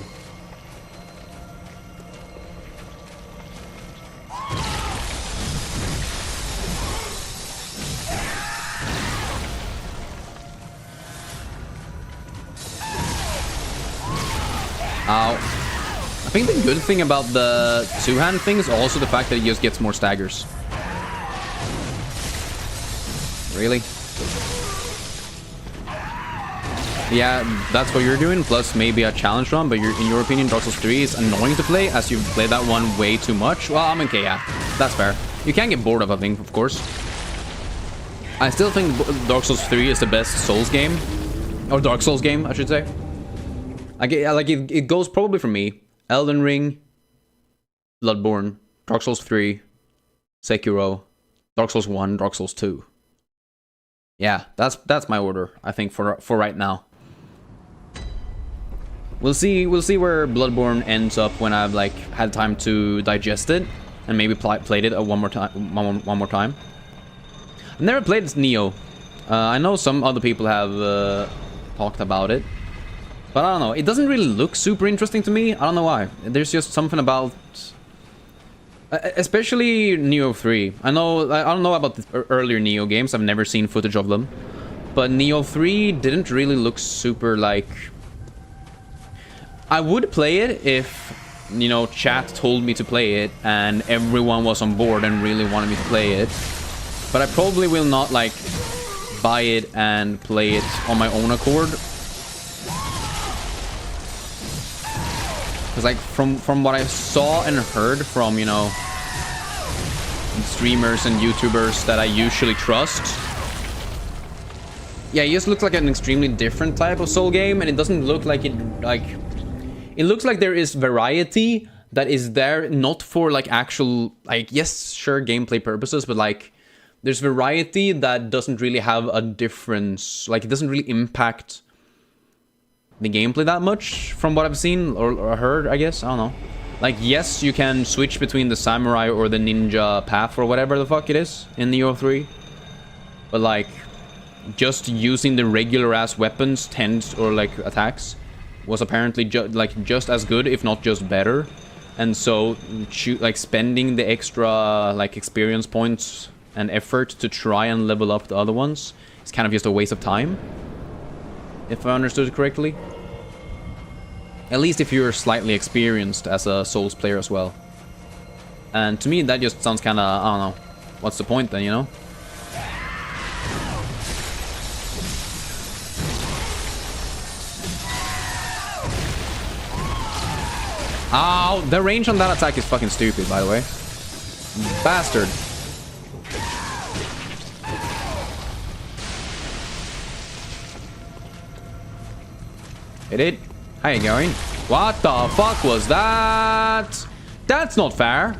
Ow. I think the good thing about the 2-hand thing is also the fact that it just gets more staggers. Really? Yeah, that's what you're doing, plus maybe a challenge run, but in your opinion, Dark Souls 3 is annoying to play as you've played that one way too much? Well, I mean, okay, yeah, that's fair. You can get bored of a thing, of course. I still think Dark Souls 3 is the best Souls game. Or Dark Souls game, I should say. It goes probably for me. Elden Ring, Bloodborne, Dark Souls 3, Sekiro, Dark Souls 1, Dark Souls 2. Yeah, that's my order, I think, for right now. We'll see where Bloodborne ends up when I've like had time to digest it and maybe played it one more time. I've never played Nioh. I know some other people have talked about it, but I don't know. It doesn't really look super interesting to me. I don't know why. There's just something about, especially Nioh 3. I don't know about the earlier Nioh games. I've never seen footage of them, but Nioh 3 didn't really look super like. I would play it if you know, chat told me to play it, and everyone was on board and really wanted me to play it. But I probably will not, like, buy it and play it on my own accord. Because, like, from what I saw and heard from, you know, streamers and YouTubers that I usually trust, yeah, it just looks like an extremely different type of Soul game, and it doesn't look like it, like... It looks like there is variety that is there, not for, like, actual, like, yes, sure, gameplay purposes, but, like, there's variety that doesn't really have a difference. Like, it doesn't really impact the gameplay that much, from what I've seen, or heard, I guess. I don't know. Like, yes, you can switch between the samurai or the ninja path, or whatever the fuck it is, in Neo 3. But, like, just using the regular-ass weapons, tends, or, like, attacks, was apparently just as good, if not just better. And so, like, spending the extra, like, experience points and effort to try and level up the other ones is kind of just a waste of time, if I understood it correctly. At least if you're slightly experienced as a Souls player as well. And to me, that just sounds kind of, I don't know, what's the point then, you know? Ow! The range on that attack is fucking stupid, by the way. Bastard. Hit it. How you going? What the fuck was that? That's not fair.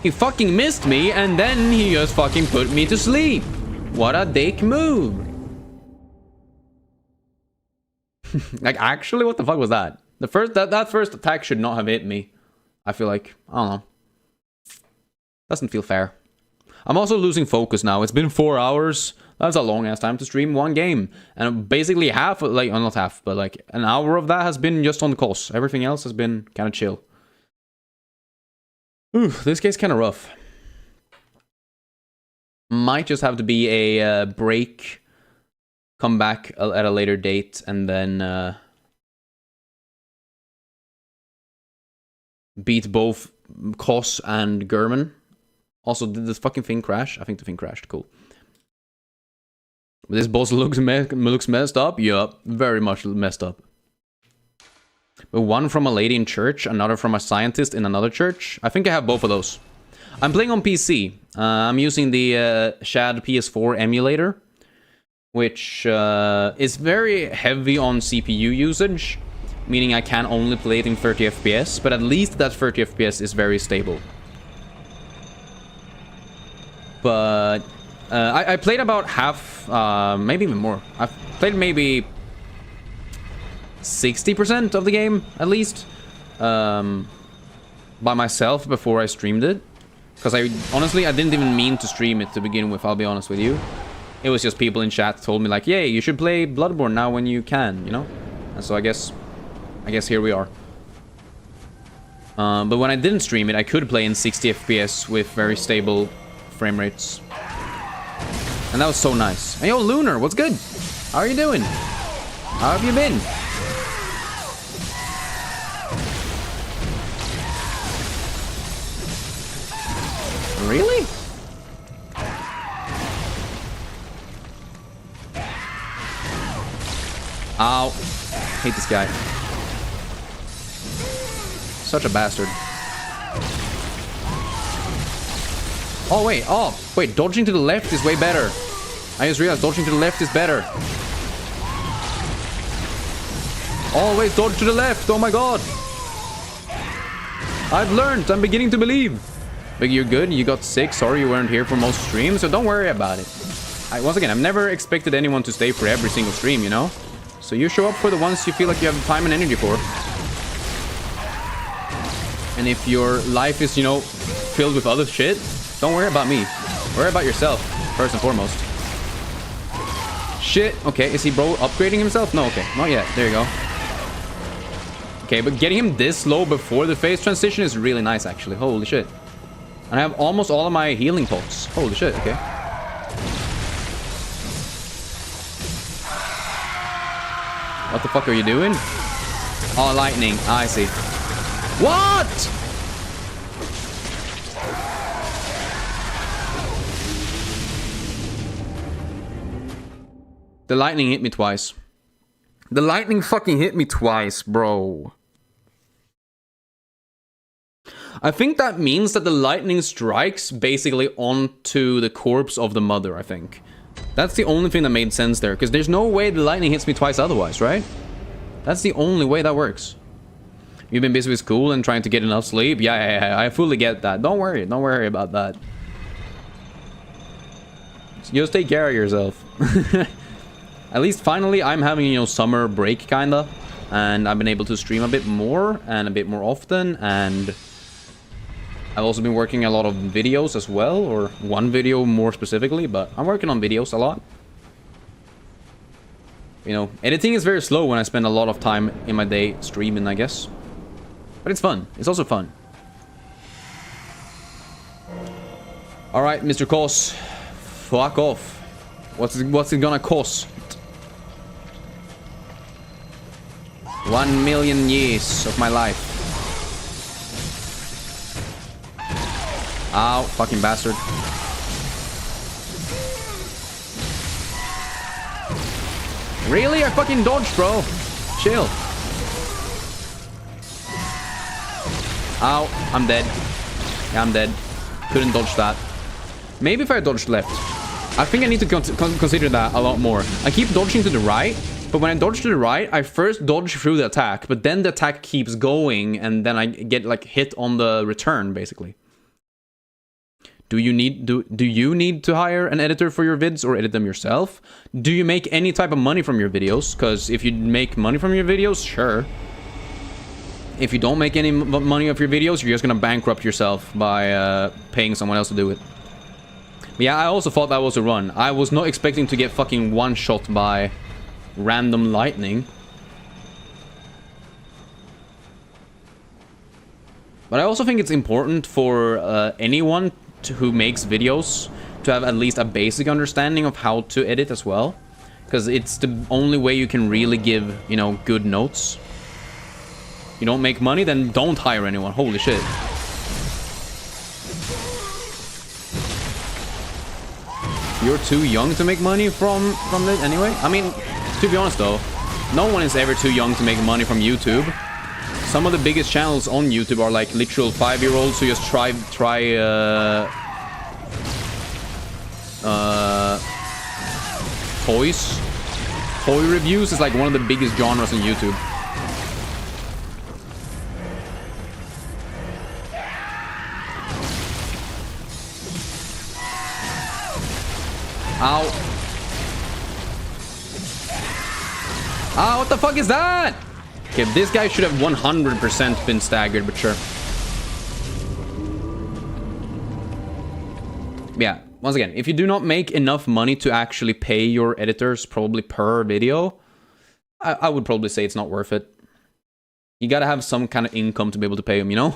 He fucking missed me, and then he just fucking put me to sleep. What a dick move. Like, actually, what the fuck was that? The first that first attack should not have hit me. I feel like, I don't know. Doesn't feel fair. I'm also losing focus now. It's been 4 hours. That's a long ass time to stream one game. And basically half, like, not half, but like an hour of that has been just on the calls. Everything else has been kind of chill. Ooh, this game's kind of rough. Might just have to be a break, come back at a later date, and then beat both Kos and German. Also, did this fucking thing crash? I think the thing crashed. Cool. This boss looks messed up. Yup, very much messed up. But one from a lady in church, another from a scientist in another church. I think I have both of those. I'm playing on PC. I'm using the Shad PS4 emulator, which is very heavy on CPU usage, meaning I can only play it in 30 FPS, but at least that 30 FPS is very stable. But I played about half, maybe even more. I've played maybe 60% of the game, at least, by myself before I streamed it. Because honestly, I didn't even mean to stream it to begin with, I'll be honest with you. It was just people in chat told me like, yay, you should play Bloodborne now when you can, you know? And so I guess here we are. But when I didn't stream it, I could play in 60 FPS with very stable frame rates. And that was so nice. Hey, yo, Lunar, what's good? How are you doing? How have you been? Really? Ow. Hate this guy. Such a bastard. Oh, wait, dodging to the left is way better. I just realized dodging to the left is better. Always dodge to the left, oh my god. I've learned, I'm beginning to believe. But you're good, you got sick, sorry you weren't here for most streams, so don't worry about it. Once again, I've never expected anyone to stay for every single stream, you know? So you show up for the ones you feel like you have time and energy for. And if your life is, you know, filled with other shit, don't worry about me. Worry about yourself, first and foremost. Shit. Okay, is he upgrading himself? No, okay. Not yet. There you go. Okay, but getting him this low before the phase transition is really nice, actually. Holy shit. And I have almost all of my healing pots. Holy shit, okay. What the fuck are you doing? Oh, lightning. Ah, I see. What? The lightning hit me twice. The lightning fucking hit me twice, bro. I think that means that the lightning strikes basically onto the corpse of the mother, I think. That's the only thing that made sense there, because there's no way the lightning hits me twice otherwise, right? That's the only way that works. You've been busy with school and trying to get enough sleep? Yeah, I fully get that. Don't worry about that. Just take care of yourself. At least finally I'm having, you know, summer break kinda. And I've been able to stream a bit more and a bit more often, and I've also been working a lot of videos as well, or one video more specifically, but I'm working on videos a lot. You know, editing is very slow when I spend a lot of time in my day streaming, I guess. But it's fun. It's also fun. Alright, Mr. Cos. Fuck off. What's it gonna cost? 1 million years of my life. Ow, fucking bastard. Really? I fucking dodged, bro. Chill. Ow, I'm dead. Yeah, I'm dead. Couldn't dodge that. Maybe if I dodged left. I think I need to consider that a lot more. I keep dodging to the right, but when I dodge to the right, I first dodge through the attack, but then the attack keeps going, and then I get like hit on the return, basically. Do you need to hire an editor for your vids or edit them yourself? Do you make any type of money from your videos? Because if you make money from your videos, sure. If you don't make any money off your videos, you're just gonna bankrupt yourself by paying someone else to do it. But yeah, I also thought that was a run. I was not expecting to get fucking one-shot by random lightning. But I also think it's important for anyone who makes videos to have at least a basic understanding of how to edit as well. Because it's the only way you can really give, you know, good notes. You don't make money, then don't hire anyone. Holy shit. You're too young to make money from it anyway? I mean, to be honest though, no one is ever too young to make money from YouTube. Some of the biggest channels on YouTube are like literal 5-year-olds who just try toys. Toy reviews is like one of the biggest genres on YouTube. Ow. Ah, what the fuck is that? Okay, this guy should have 100% been staggered, but sure. Yeah, once again, if you do not make enough money to actually pay your editors, probably per video, I would probably say it's not worth it. You gotta have some kind of income to be able to pay them, you know?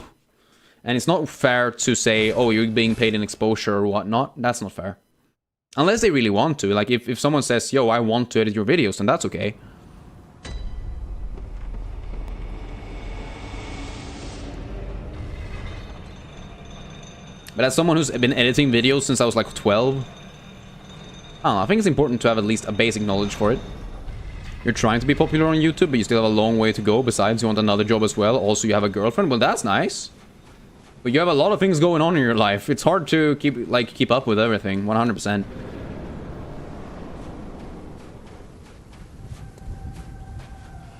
And it's not fair to say, oh, you're being paid in exposure or whatnot. That's not fair. Unless they really want to. Like, if someone says, yo, I want to edit your videos, then that's okay. But as someone who's been editing videos since I was like 12, I don't know, I think it's important to have at least a basic knowledge for it. You're trying to be popular on YouTube, but you still have a long way to go. Besides, you want another job as well. Also, you have a girlfriend. Well, that's nice. But you have a lot of things going on in your life. It's hard to keep up with everything, 100%.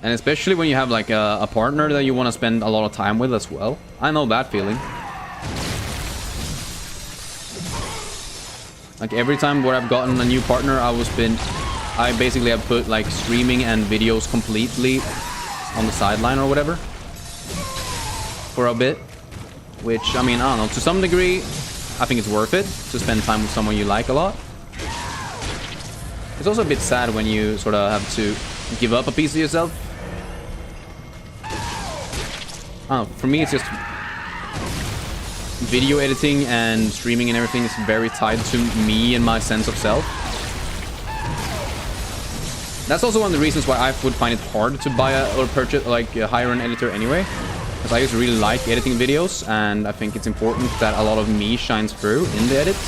And especially when you have like a partner that you want to spend a lot of time with as well. I know that feeling. Like every time where I've gotten a new partner, I basically have put like streaming and videos completely on the sideline or whatever for a bit. Which, I mean, I don't know, to some degree, I think it's worth it to spend time with someone you like a lot. It's also a bit sad when you sort of have to give up a piece of yourself. I don't know, for me it's just video editing and streaming and everything is very tied to me and my sense of self. That's also one of the reasons why I would find it hard to buy or purchase, like hire an editor anyway. Because I just really like editing videos, and I think it's important that a lot of me shines through in the edits.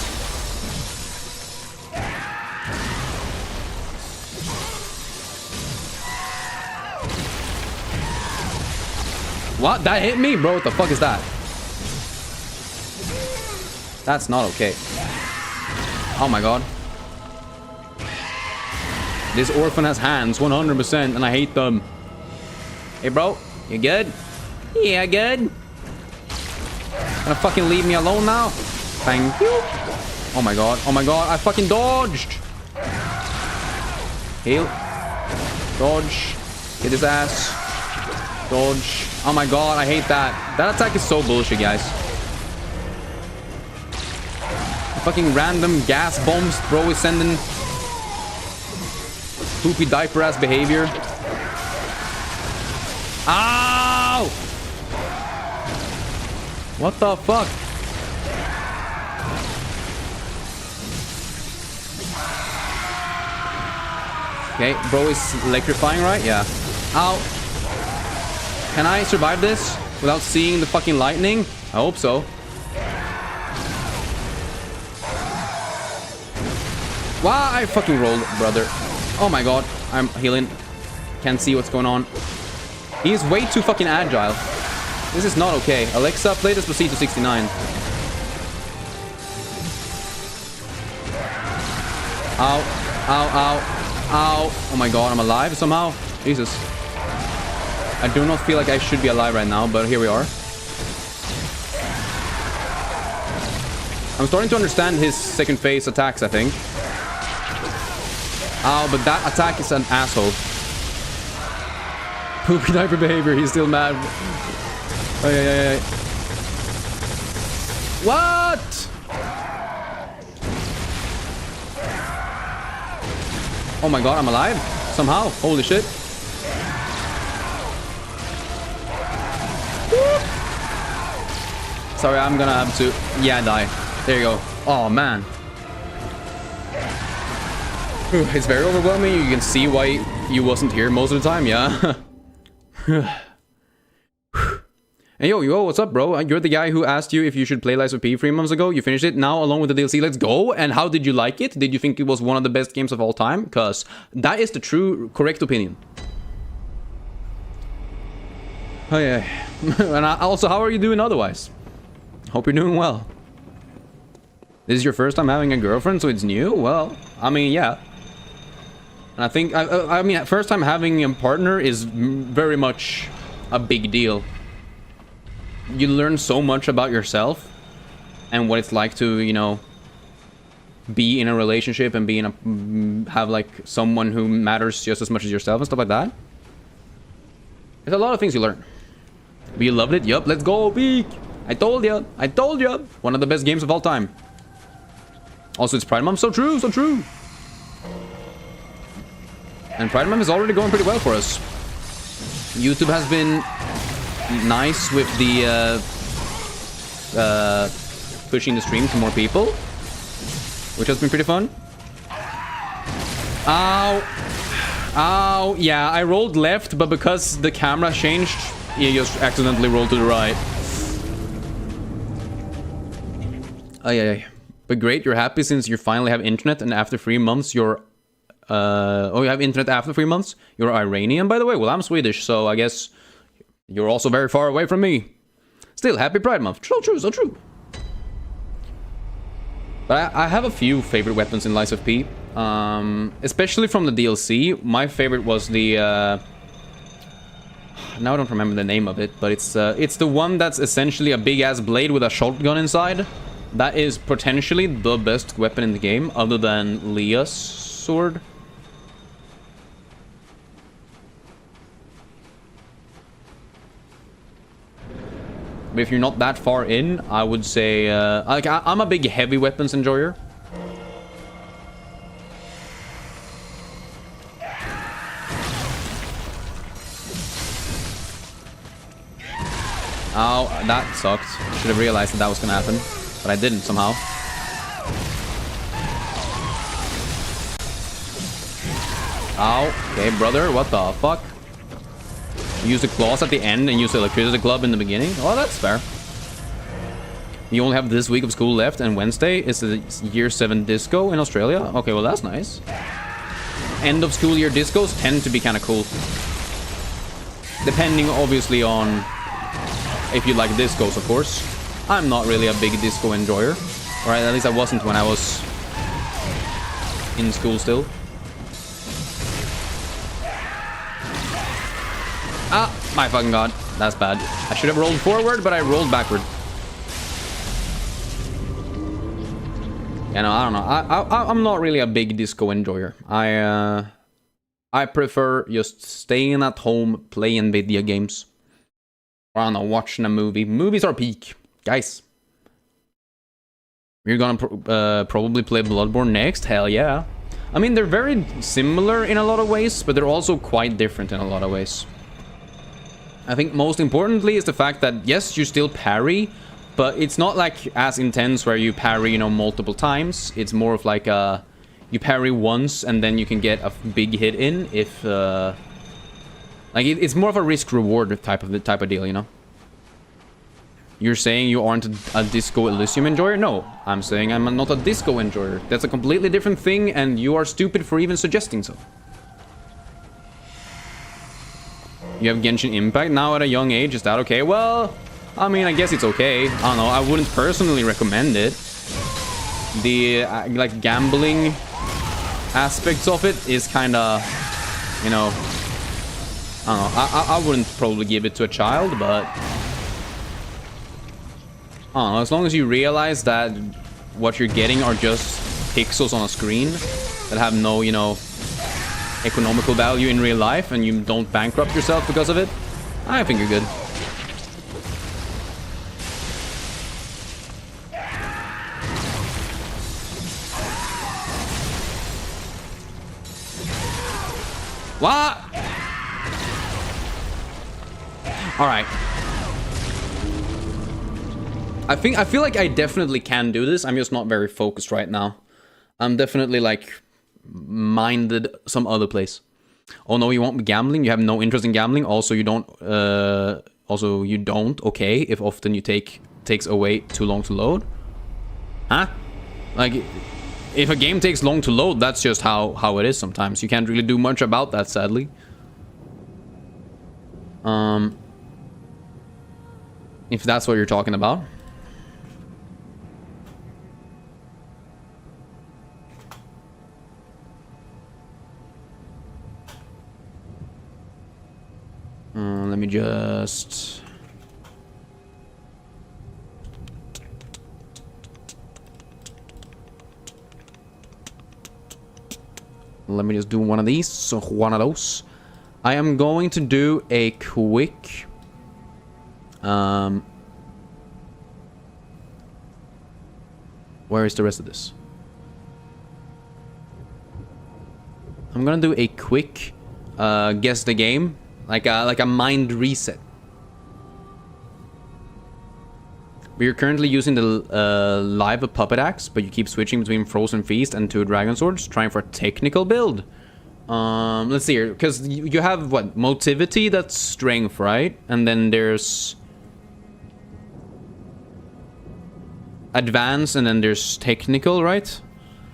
What? That hit me? Bro, what the fuck is that? That's not okay. Oh my god. This orphan has hands, 100%, and I hate them. Hey bro, you good? Yeah, good. Gonna fucking leave me alone now? Thank you. Oh my god, I fucking dodged. Heal. Dodge. Get his ass. Dodge. Oh my god, I hate that. That attack is so bullshit, guys. Fucking random gas bombs bro is sending. Poopy diaper ass behavior. Ow! What the fuck? Okay, bro is electrifying, right? Yeah. Ow. Can I survive this without seeing the fucking lightning? I hope so. Wow, I fucking rolled, brother. Oh my god, I'm healing. Can't see what's going on. He is way too fucking agile. This is not okay. Alexa, play Despacito 69. Ow, ow, ow, ow. Oh my god, I'm alive somehow. Jesus. I do not feel like I should be alive right now, but here we are. I'm starting to understand his second phase attacks, I think. Oh, but that attack is an asshole. Poopy diaper behavior, he's still mad. Oh, yeah. What? Oh my god, I'm alive? Somehow? Holy shit. Sorry, I'm gonna have to... Yeah, die. There you go. Oh, man. It's very overwhelming. You can see why you wasn't here most of the time, yeah. Hey, yo, what's up, bro? You're the guy who asked you if you should play Lies of P 3 months ago. You finished it now along with the DLC. Let's go. And how did you like it? Did you think it was one of the best games of all time? Because that is the true, correct opinion. Oh, yeah. And also, how are you doing otherwise? Hope you're doing well. This is your first time having a girlfriend, so it's new? Well, I mean, yeah. And I think, I mean, first time having a partner is very much a big deal. You learn so much about yourself and what it's like to, you know, be in a relationship and be in a, have like someone who matters just as much as yourself and stuff like that. There's a lot of things you learn. But you loved it? Yup, let's go, Beak! I told you! I told you! One of the best games of all time. Also, it's Pride Month. So true, so true! And Pride Month is already going pretty well for us. YouTube has been nice with the pushing the stream to more people, which has been pretty fun. Ow! Ow! Yeah, I rolled left, but because the camera changed, you just accidentally rolled to the right. Oh yeah. But great, you're happy since you finally have internet, and after 3 months you're oh, you have internet after 3 months? You're Iranian, by the way? Well, I'm Swedish, so I guess you're also very far away from me. Still, happy Pride Month. So true, so true. But I have a few favorite weapons in Lies of P. Especially from the DLC. My favorite was the... now I don't remember the name of it, but it's the one that's essentially a big-ass blade with a shotgun inside. That is potentially the best weapon in the game, other than Leah's sword. But if you're not that far in, I would say... like, I'm a big heavy weapons enjoyer. Ow, that sucked. Should have realized that that was gonna happen. But I didn't, somehow. Ow. Okay, brother, what the fuck? use the claws at the end and use the electricity club in the beginning. Well, that's fair. You only have this week of school left, and Wednesday is the year 7 disco in Australia. Okay, well, that's nice. End of school year discos tend to be kind of cool. Depending, obviously, on if you like discos, of course. I'm not really a big disco enjoyer. Or at least I wasn't when I was in school still. Ah, my fucking god. That's bad. I should have rolled forward, but I rolled backward. You know, I don't know. I'm not really a big disco enjoyer. I prefer just staying at home, playing video games. Or, I don't know, watching a movie. Movies are peak. Guys. You're gonna probably play Bloodborne next? Hell yeah. I mean, they're very similar in a lot of ways, but they're also quite different in a lot of ways. I think most importantly is the fact that, yes, you still parry, but it's not like as intense where you parry, you know, multiple times. It's more of like you parry once and then you can get a big hit in if like it's more of a risk-reward type of deal, you know. You're saying you aren't a Disco Elysium enjoyer? No, I'm saying I'm not a disco enjoyer. That's a completely different thing, and you are stupid for even suggesting so. You have Genshin Impact now at a young age. Is that okay? Well, I mean, I guess it's okay. I don't know. I wouldn't personally recommend it. The like gambling aspects of it is kind of, you know, I don't know. I wouldn't probably give it to a child, but I don't know. As long as you realize that what you're getting are just pixels on a screen that have no, you know, economical value in real life, and you don't bankrupt yourself because of it, I think you're good. What? All right. I feel like I definitely can do this. I'm just not very focused right now. I'm definitely like minded some other place. Oh no, you won't be gambling. You have no interest in gambling. Also, you don't. Okay, if often you takes away too long to load. Huh? Like, if a game takes long to load, that's just how it is sometimes. You can't really do much about that, sadly. If that's what you're talking about. Let me just... Let me just do one of these. So one of those. I am going to do a quick... Where is the rest of this? I'm gonna do a quick guess the game. Like a mind reset. We are currently using the live puppet axe, but you keep switching between Frozen Feast and 2 Dragon Swords, trying for a technical build. Let's see here, because you have what, motivity, that's strength, right? And then there's advance, and then there's technical, right?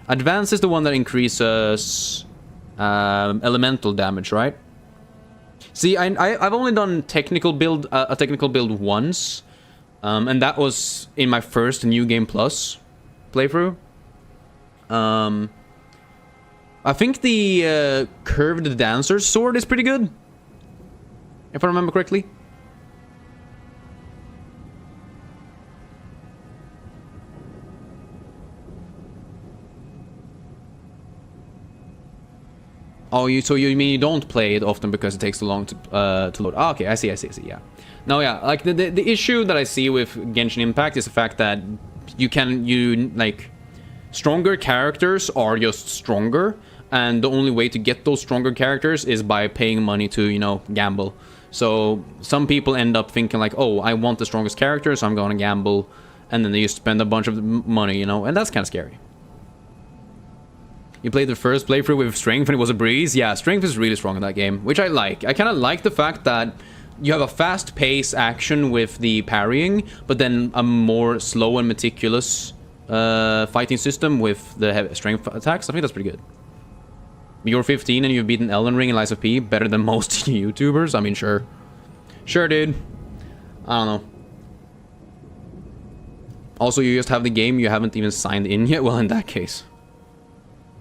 Advance is the one that increases elemental damage, right? See, I've only done technical build, a technical build once, and that was in my first New Game Plus playthrough. I think the curved dancer's sword is pretty good, if I remember correctly. Oh, so you mean you don't play it often because it takes too long to load? Oh, okay, I see, yeah. No, yeah, like the issue that I see with Genshin Impact is the fact that like, stronger characters are just stronger, and the only way to get those stronger characters is by paying money to, you know, gamble. So some people end up thinking like, oh, I want the strongest character, so I'm gonna gamble, and then they just spend a bunch of money, you know, and that's kind of scary. You played the first playthrough with strength and it was a breeze? Yeah, strength is really strong in that game, which I like. I kind of like the fact that you have a fast pace action with the parrying, but then a more slow and meticulous fighting system with the strength attacks. I think that's pretty good. You're 15 and you've beaten Elden Ring and Lies of P better than most YouTubers. I mean, sure. Sure, dude. I don't know. Also, you just have the game, you haven't even signed in yet. Well, in that case.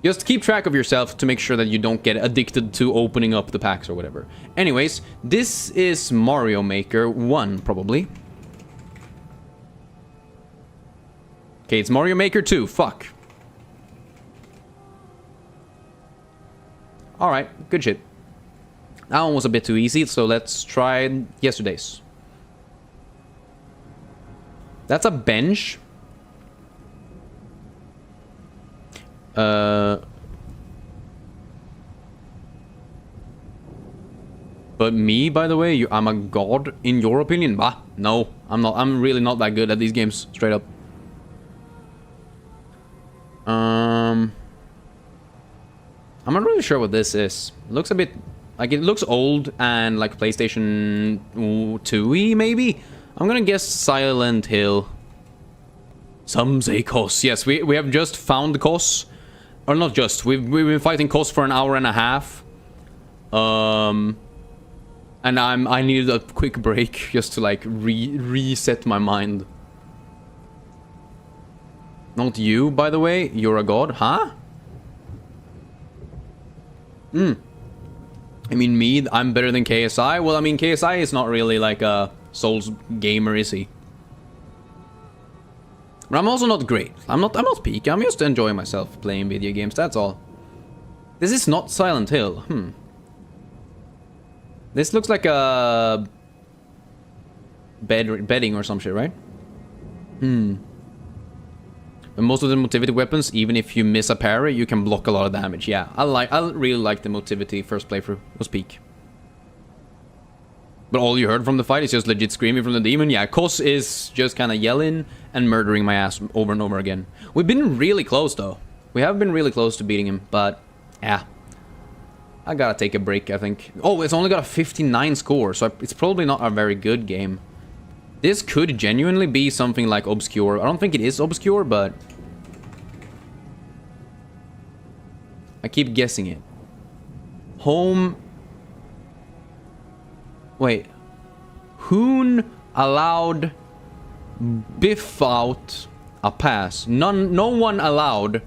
Just keep track of yourself to make sure that you don't get addicted to opening up the packs or whatever. Anyways, this is Mario Maker 1, probably. Okay, it's Mario Maker 2. Fuck. Alright, good shit. That one was a bit too easy, so let's try yesterday's. That's a bench. But me, by the way, I'm a god in your opinion? Bah, no, I'm not. I'm really not that good at these games, straight up. I'm not really sure what this is. It looks a bit like it looks old and like PlayStation 2-y maybe. I'm gonna guess Silent Hill. Some say Kos. Yes, we have just found Kos. Or not just. We've been fighting Kos for an hour and a half. And I needed a quick break just to like reset my mind. Not you, by the way. You're a god, huh? I mean, me, I'm better than KSI. Well, I mean, KSI is not really like a Souls gamer, is he? But I'm also not great. I'm not peak. I'm just enjoying myself playing video games, that's all. This is not Silent Hill. This looks like a bedding or some shit, right? But most of the motivity weapons, even if you miss a parry, you can block a lot of damage. Yeah, I really like the motivity first playthrough. It was peak. But all you heard from the fight is just legit screaming from the demon. Yeah, Kos is just kind of yelling and murdering my ass over and over again. We've been really close, though. We have been really close to beating him, but yeah. I gotta take a break, I think. Oh, it's only got a 59 score, so it's probably not a very good game. This could genuinely be something like Obscure. I don't think it is Obscure, but I keep guessing it. Home... Wait. Hoon allowed Biff out a pass. No one allowed...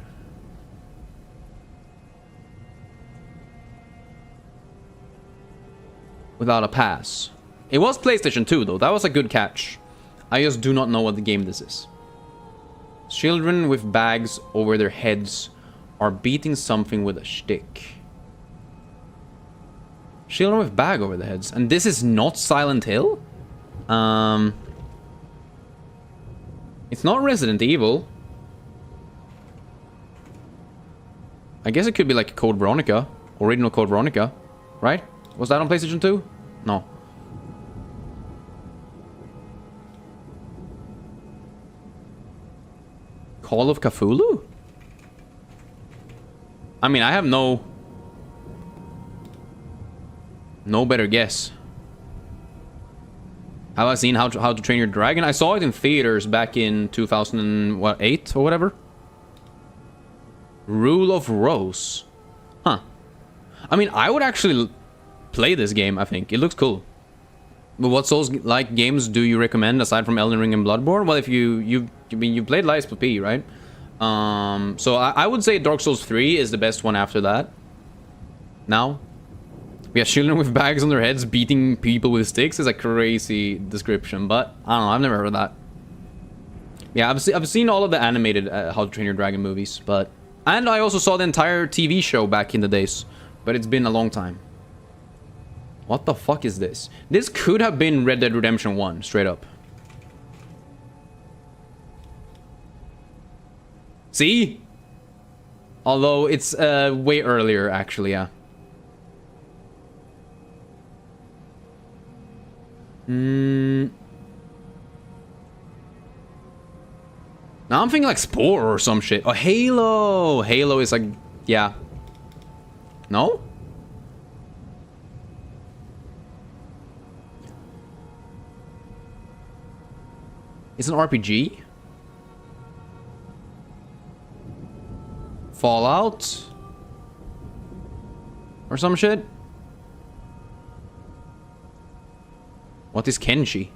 without a pass. It was PlayStation 2 though. That was a good catch. I just do not know what the game this is. Children with bags over their heads are beating something with a stick. Children with bag over their heads. And this is not Silent Hill? It's not Resident Evil. I guess it could be like Code Veronica. Original Code Veronica. Right? Was that on PlayStation 2? No. Call of Cthulhu? I mean, I have no better guess. Have I seen How to Train Your Dragon? I saw it in theaters back in 2008 or whatever. Rule of Rose. Huh. I mean, I would actually play this game, I think. It looks cool. But what Souls-like games do you recommend aside from Elden Ring and Bloodborne? Well, if you played Lies of P, right? So I would say Dark Souls 3 is the best one after that. Now, we have children with bags on their heads beating people with sticks. Is a crazy description, but I don't know. I've never heard of that. Yeah, I've seen all of the animated How to Train Your Dragon movies, and I also saw the entire TV show back in the days, but it's been a long time. What the fuck is this? This could have been Red Dead Redemption 1, straight up. See? Although it's way earlier, actually, yeah. Now I'm thinking like Spore or some shit. Oh, Halo! Halo is like... yeah. No? It's an RPG? Fallout? Or some shit? What is Kenshi?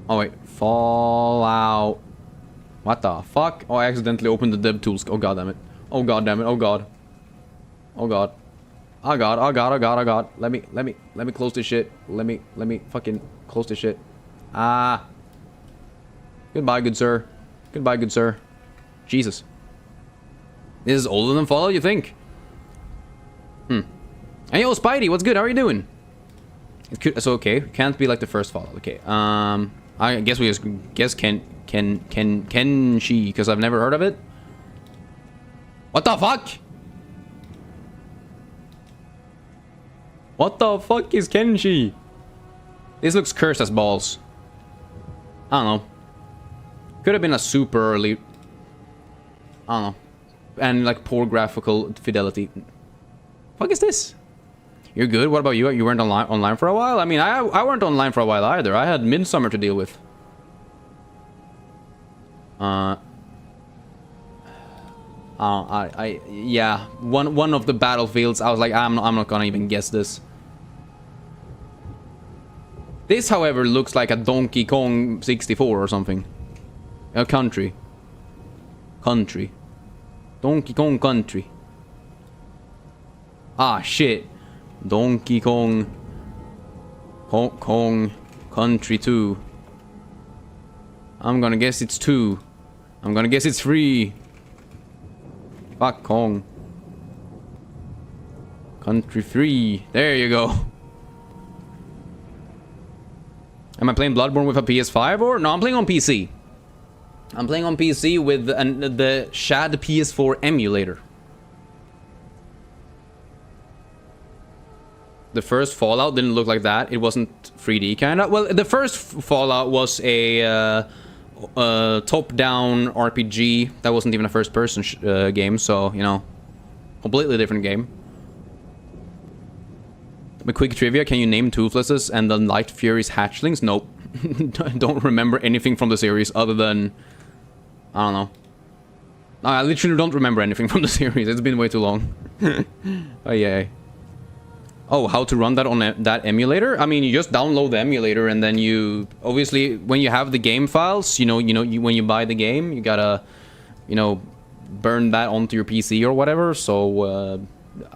Oh wait, Fallout. What the fuck? Oh, I accidentally opened the dev tools. Oh god damn it. Oh god damn it. Oh god. Oh god. Oh god. Oh god. Oh god. Oh god. Let me close this shit. Let me fucking close this shit. Ah. Goodbye, good sir. Goodbye, good sir. Jesus. This is older than Fallout, you think? Hey, yo, Spidey, what's good? How are you doing? So, okay. Can't be like the first Fallout. Okay. I guess we just guess Kenshi, because I've never heard of it. What the fuck? What the fuck is Kenshi? This looks cursed as balls. I don't know. Could have been a super early... I don't know. And like poor graphical fidelity. Fuck is this? You're good. What about you? You weren't online for a while? I mean, I weren't online for a while either. I had Midsummer to deal with. Yeah. One of the battlefields, I was like, I'm not gonna even guess this. This, however, looks like a Donkey Kong 64 or something. A country. Donkey Kong Country. Ah, shit. Donkey Kong... Kong Country 2. I'm gonna guess it's 2. I'm gonna guess it's 3. Fuck Kong. Country 3. There you go. Am I playing Bloodborne with a PS5 or? No, I'm playing on PC. I'm playing on PC with the Shad PS4 emulator. The first Fallout didn't look like that. It wasn't 3D kinda. Well, the first Fallout was a top-down RPG. That wasn't even a first-person game, so, you know, completely different game. A quick trivia, can you name Toothlesses and the Light Fury's hatchlings? Nope. Don't remember anything from the series other than... I don't know. No, I literally don't remember anything from the series. It's been way too long. Oh, yeah. Oh, how to run that on that emulator? I mean, you just download the emulator and then you... Obviously, when you have the game files, when you buy the game, you gotta, burn that onto your PC or whatever. So,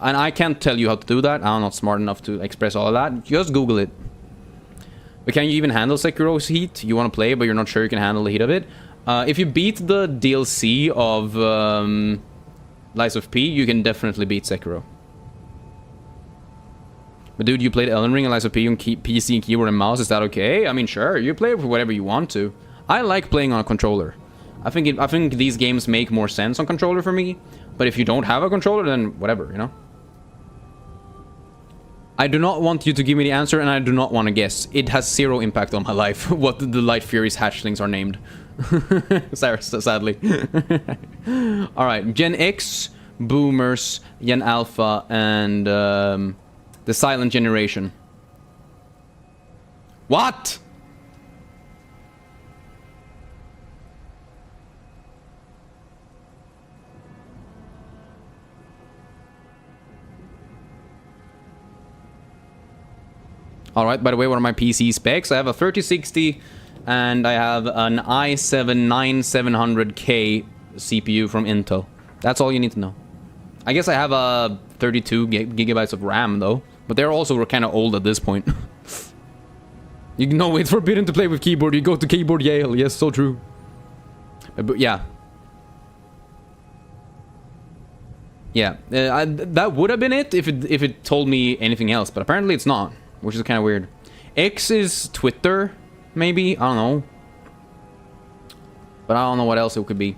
and I can't tell you how to do that. I'm not smart enough to express all of that. Just Google it. But can you even handle Sekiro's heat? You want to play, but you're not sure you can handle the heat of it? If you beat the DLC of Lies of P, you can definitely beat Sekiro. But dude, you played Eldenring and Lies of P on PC and keyboard and mouse, is that okay? I mean, sure, you play with whatever you want to. I like playing on a controller. I think these games make more sense on controller for me, but if you don't have a controller, then whatever, I do not want you to give me the answer, and I do not want to guess. It has zero impact on my life, what the Light Fury's hatchlings are named. Sadly. Alright, Gen X, Boomers, Gen Alpha, and the Silent Generation. What? Alright, by the way, what are my PC specs? I have a 3060 and I have an i7-9700K CPU from Intel. That's all you need to know. I guess I have a 32 gigabytes of RAM though, but they're also kind of old at this point. You know it's forbidden to play with keyboard, you go to keyboard Yale. Yes, so true. But yeah. Yeah, that would have been it if it told me anything else, but apparently it's not. Which is kind of weird. X is Twitter, maybe? I don't know. But I don't know what else it could be.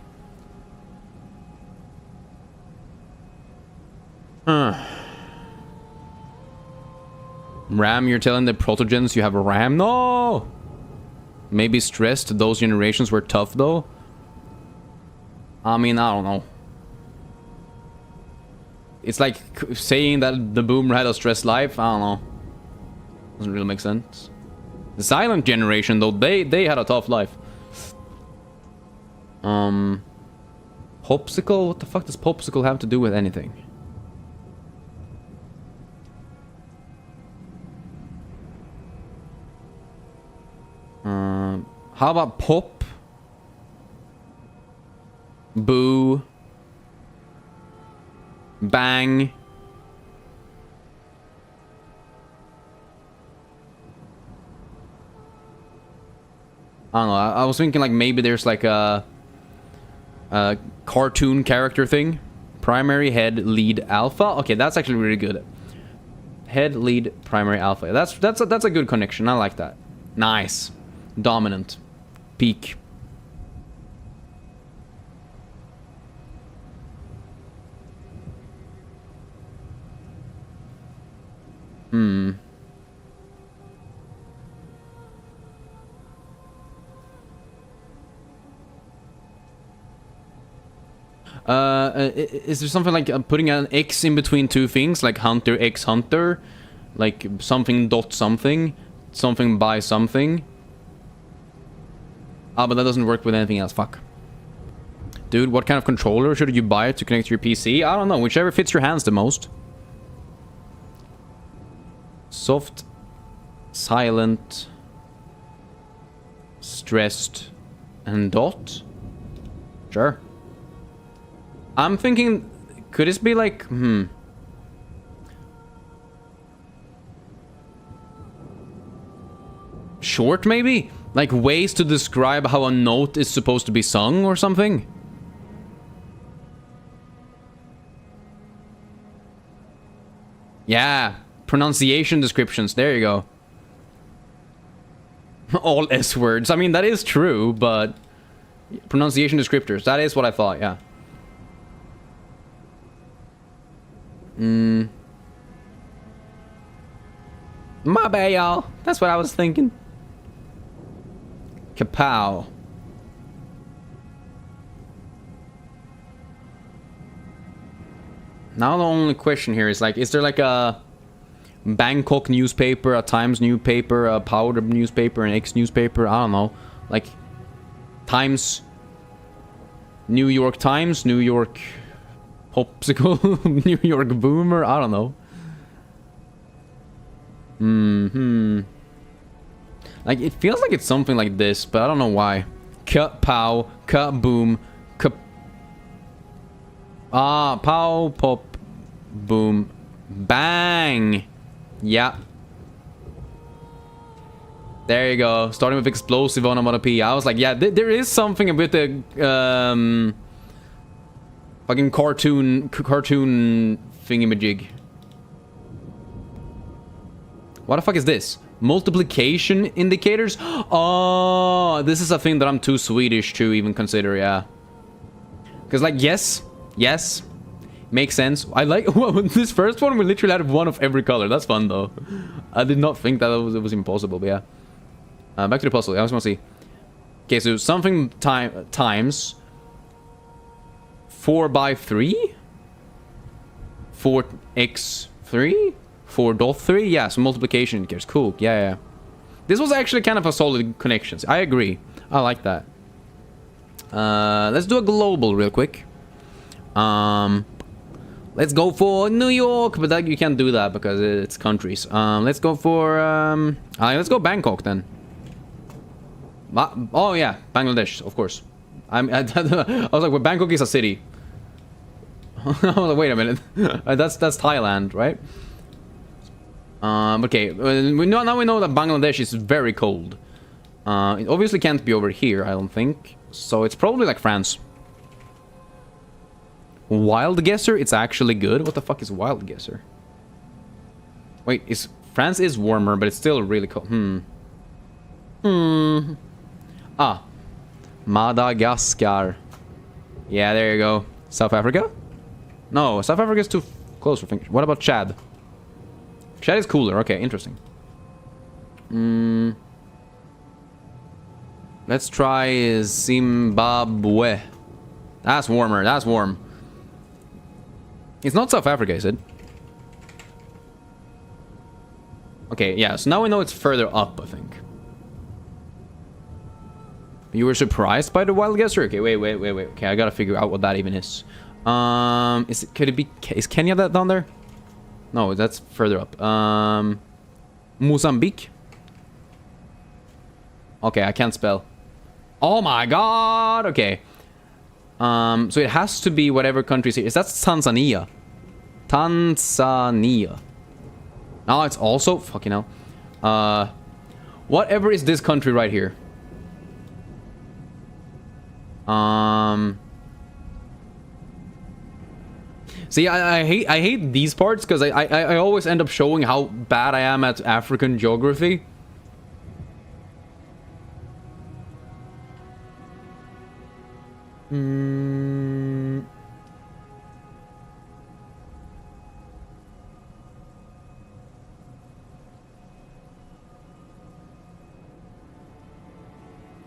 RAM, you're telling the protogens you have a RAM? No! Maybe stressed. Those generations were tough, though. I mean, I don't know. It's like saying that the boomer had a stressed life. I don't know. Doesn't really make sense. The silent generation, though, they had a tough life. Popsicle? What the fuck does popsicle have to do with anything? How about pop? Boo. Bang. I don't know, I was thinking like maybe there's like a cartoon character thing. Primary, head, lead, alpha. Okay, that's actually really good. Head, lead, primary, alpha. That's a good connection. I like that. Nice. Dominant. Peak. Is there something like putting an X in between two things, like hunter X hunter, like something dot something, something by something? Ah, but that doesn't work with anything else. Fuck. Dude, what kind of controller should you buy to connect to your PC? I don't know, whichever fits your hands the most. Soft, silent, stressed, and dot? Sure. I'm thinking, could this be like, short maybe? Like ways to describe how a note is supposed to be sung or something? Yeah, pronunciation descriptions, there you go. All S words, I mean that is true, but pronunciation descriptors, that is what I thought, yeah. My bad, y'all. That's what I was thinking. Kapow. Now the only question here is like, is there like a Bangkok newspaper, a Times newspaper, a Powder newspaper, an X newspaper? I don't know. Like Times, New York Times, New York Popsicle, New York Boomer, I don't know. Like, it feels like it's something like this, but I don't know why. Ka-pow, ka-boom, ka... Ah, pow, pop, boom, bang! Yeah. There you go, starting with explosive onomatopoeia. I was like, yeah, there is something about the, fucking cartoon thingamajig. What the fuck is this? Multiplication indicators? Oh, this is a thing that I'm too Swedish to even consider, yeah. Because, like, yes, makes sense. I like, this first one, we literally had one of every color. That's fun, though. I did not think that it was impossible, but yeah. Back to the puzzle, I just want to see. Okay, so something times 4 by 3? 4x3? 4.3? Yeah, so multiplication indicators. Cool, yeah. This was actually kind of a solid connection. I agree. I like that. Let's do a global real quick. Let's go for New York, but that, you can't do that because it's countries. Let's go for... let's go Bangkok then. Oh yeah, Bangladesh, of course. I was like, well, Bangkok is a city. I was like, wait a minute. That's Thailand, right? Okay, now we know that Bangladesh is very cold. It obviously can't be over here, I don't think. So it's probably like France. Wild guesser? It's actually good. What the fuck is wild guesser? Wait, France is warmer, but it's still really cold. Ah, Madagascar. Yeah, there you go. South Africa? No, South Africa is too close for things. What about Chad? Chad is cooler. Okay, interesting. Let's try Zimbabwe. That's warmer. That's warm. It's not South Africa, is it? Okay, yeah. So now we know it's further up, I think. You were surprised by the wild guesser? Okay, wait. Okay, I gotta figure out what that even is. Could it be... Is Kenya that down there? No, that's further up. Mozambique? Okay, I can't spell. Oh my god! Okay. So it has to be whatever country's here. Is that Tanzania? Tanzania. Now it's also... Fucking hell. Whatever is this country right here. See, I hate these parts because I always end up showing how bad I am at African geography.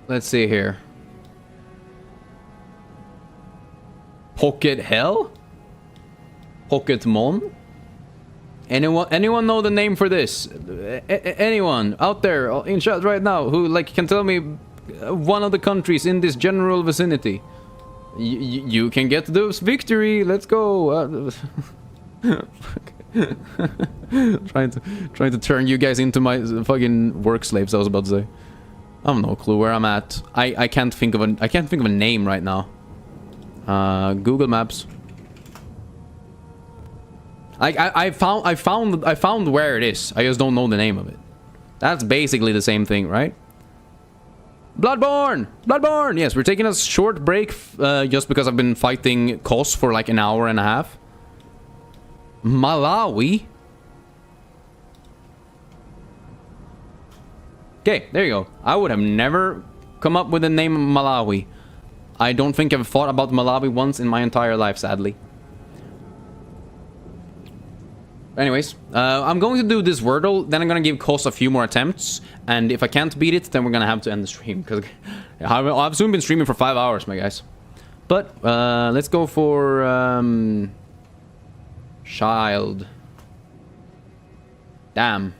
Let's see here. Pocket Hell? Pocket Mon? Anyone know the name for this? Anyone out there in chat right now who like can tell me one of the countries in this general vicinity? You can get this victory. Let's go. trying to turn you guys into my fucking work slaves. I was about to say. I have no clue where I'm at. I can't think of a name right now. Google Maps. I found where it is. I just don't know the name of it. That's basically the same thing, right? Bloodborne! Bloodborne! Yes, we're taking a short break just because I've been fighting Kos for like an hour and a half. Malawi? Okay, there you go. I would have never come up with the name Malawi. I don't think I've thought about Malawi once in my entire life, sadly. Anyways, I'm going to do this Wordle, then I'm going to give Kos a few more attempts, and if I can't beat it, then we're going to have to end the stream, because I've soon been streaming for 5 hours, my guys. But, let's go for, child. Damn.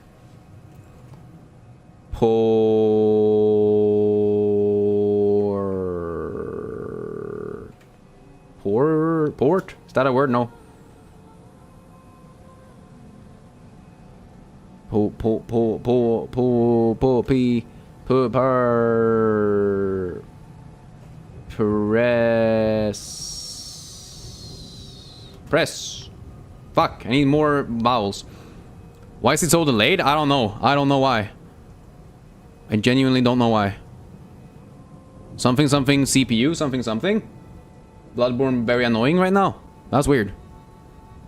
Port? Is that a word? No. Press. Fuck, I need more vowels. Why is it so delayed? I don't know. I don't know why. I genuinely don't know why. Something CPU, something. Bloodborne very annoying right now. That's weird.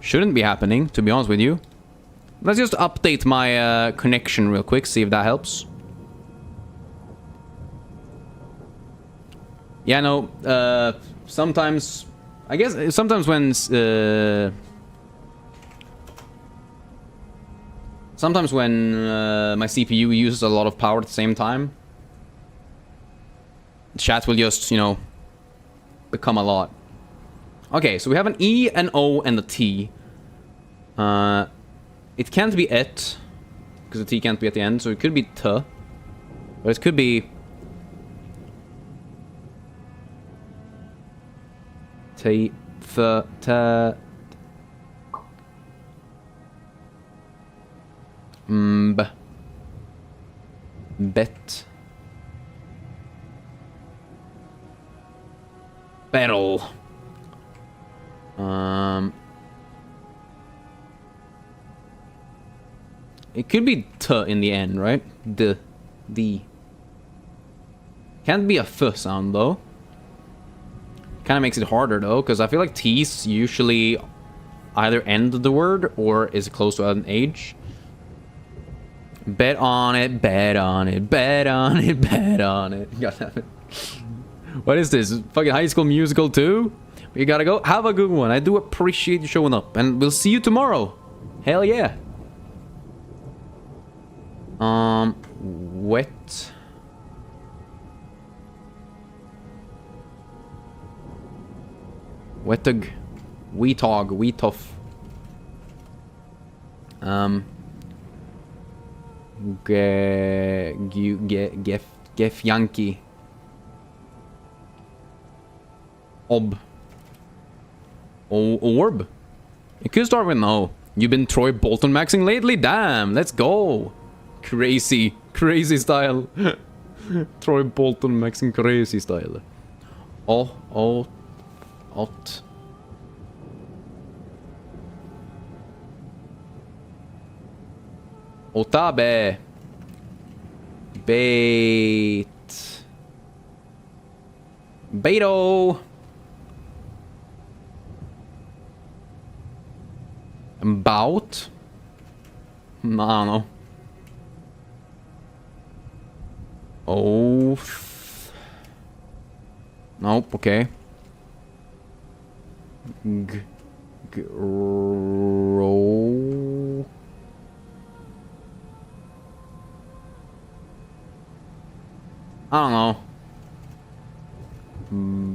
Shouldn't be happening, to be honest with you. Let's just update my connection real quick, see if that helps. Yeah, no, sometimes... I guess sometimes when... Sometimes when my CPU uses a lot of power at the same time, chat will just, you know, become a lot. Okay, so we have an E, an O, and a T. It can't be et, because the T can't be at the end, so it could be T. Or it could be... T, Th, T... B. Bet. Battle. It could be T in the end, right? The. Can't be a F sound, though. Kind of makes it harder, though, because I feel like T's usually either end the word or is close to an H. Bet on it, bet on it, bet on it, bet on it. God damn it. What is this? Fucking High School Musical 2? We gotta go. Have a good one. I do appreciate you showing up. And we'll see you tomorrow. Hell yeah. Wet. Wetug. Weetog. Weetoff. Gef Yankee. Orb. You could start with no. You've been Troy Bolton maxing lately? Damn, let's go. Crazy style. Troy Bolton maxing crazy style. Otabe. Bait. Beto. About? I don't know. Oath. Nope, okay. Grow. I don't know.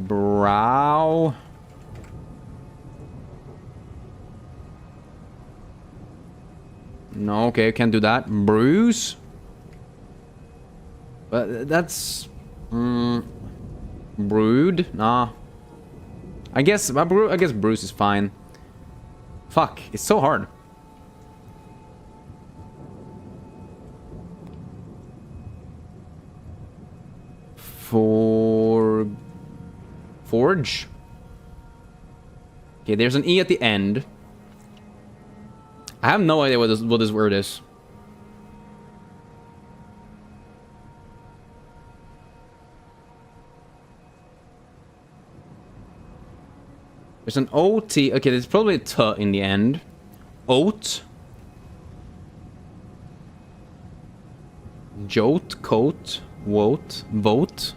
Brow. No, okay, can't do that. Bruise. But that's brood. Nah. I guess Bruce is fine. Fuck, it's so hard. Forge. Okay, there's an E at the end. I have no idea what this word is. There's an OT. Okay, there's probably a T in the end. Oat. Jote, coat, wote, vote.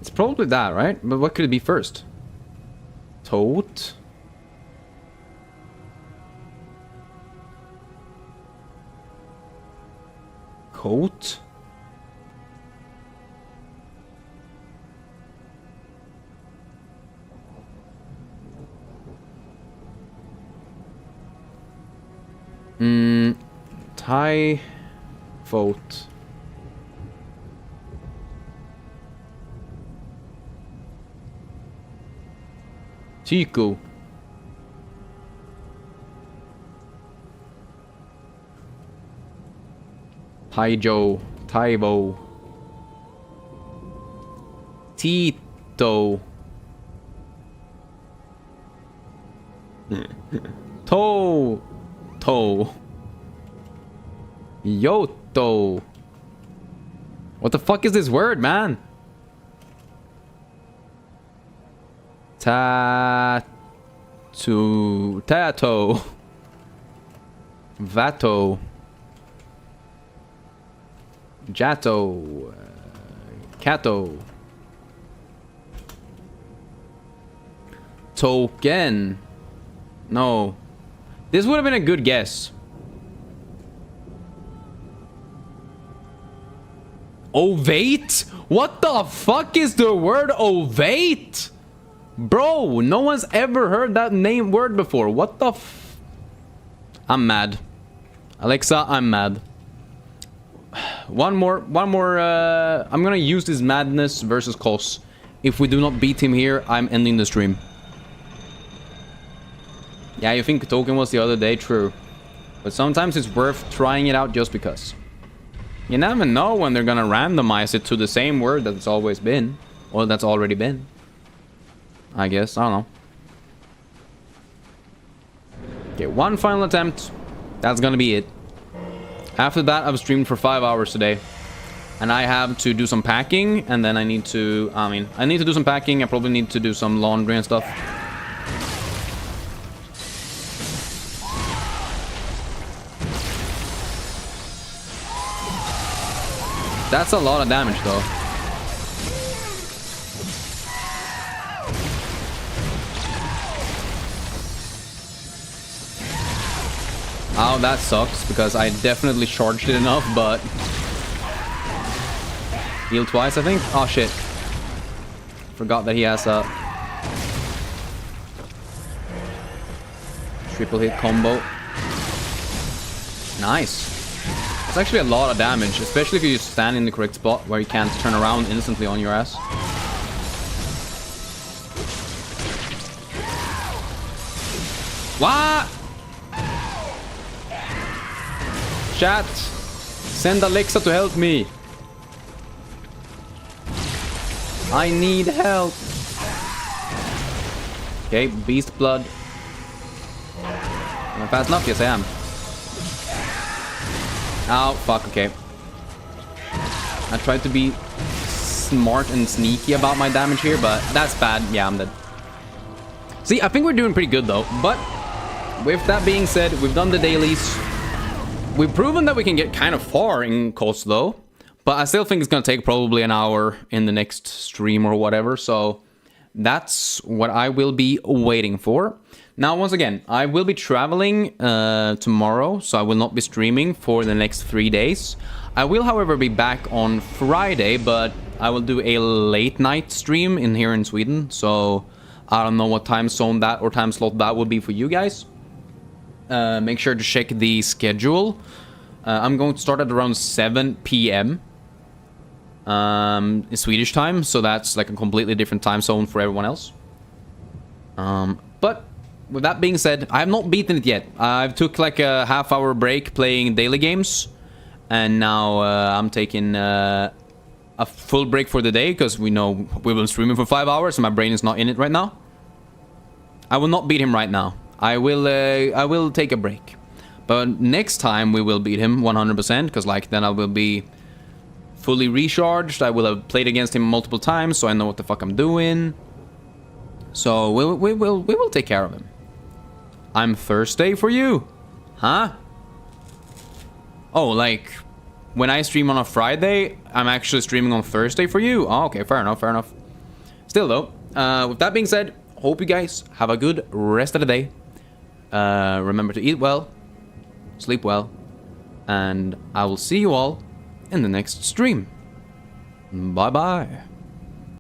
It's probably that, right? But what could it be first? Tote. Coat. Tie. Vote. Chico. Taijo. Taibo. Tito. To. Yoto. What the fuck is this word, man? Tato. Vato. Jato. Kato. Token. No. This would have been a good guess. Ovate? What the fuck is the word ovate? Bro, no one's ever heard that name word before. What the f... I'm mad. Alexa, I'm mad. One more, I'm gonna use this madness versus Kos. If we do not beat him here, I'm ending the stream. Yeah, you think token was the other day? True. But sometimes it's worth trying it out just because. You never know when they're gonna randomize it to the same word that it's always been. Or that's already been. I guess, I don't know. Okay, one final attempt. That's gonna be it. After that, I've streamed for 5 hours today. And I have to do some packing, and then I need to... I need to do some packing. I probably need to do some laundry and stuff. That's a lot of damage, though. Oh, that sucks, because I definitely charged it enough, but... Heal twice, I think? Oh, shit. Forgot that he has a... Triple hit combo. Nice. It's actually a lot of damage, especially if you just stand in the correct spot where you can't turn around instantly on your ass. What? Chat, send Alexa to help me. I need help. Okay, beast blood. Am I fast enough? Yes, I am. Oh, fuck, okay. I tried to be smart and sneaky about my damage here, but that's bad. Yeah, I'm dead. See, I think we're doing pretty good, though. But with that being said, we've done the dailies. We've proven that we can get kind of far in cost, though. But I still think it's going to take probably an hour in the next stream or whatever. So that's what I will be waiting for. Now, once again, I will be traveling tomorrow, so I will not be streaming for the next 3 days. I will, however, be back on Friday, but I will do a late night stream here in Sweden. So I don't know what time zone that or time slot that would be for you guys. Make sure to check the schedule. I'm going to start at around 7 p.m. In Swedish time, so that's like a completely different time zone for everyone else. But with that being said, I have not beaten it yet. I've took like a half-hour break playing daily games, and now I'm taking a full break for the day because we know we've been streaming for 5 hours, and my brain is not in it right now. I will not beat him right now. I will take a break, but next time we will beat him 100% because like then I will be fully recharged. I will have played against him multiple times, so I know what the fuck I'm doing. So we will take care of him. I'm Thursday for you, huh? Oh, like when I stream on a Friday, I'm actually streaming on Thursday for you. Oh, okay, fair enough, fair enough. Still though, with that being said, hope you guys have a good rest of the day. Remember to eat well, sleep well, and I will see you all in the next stream. Bye bye.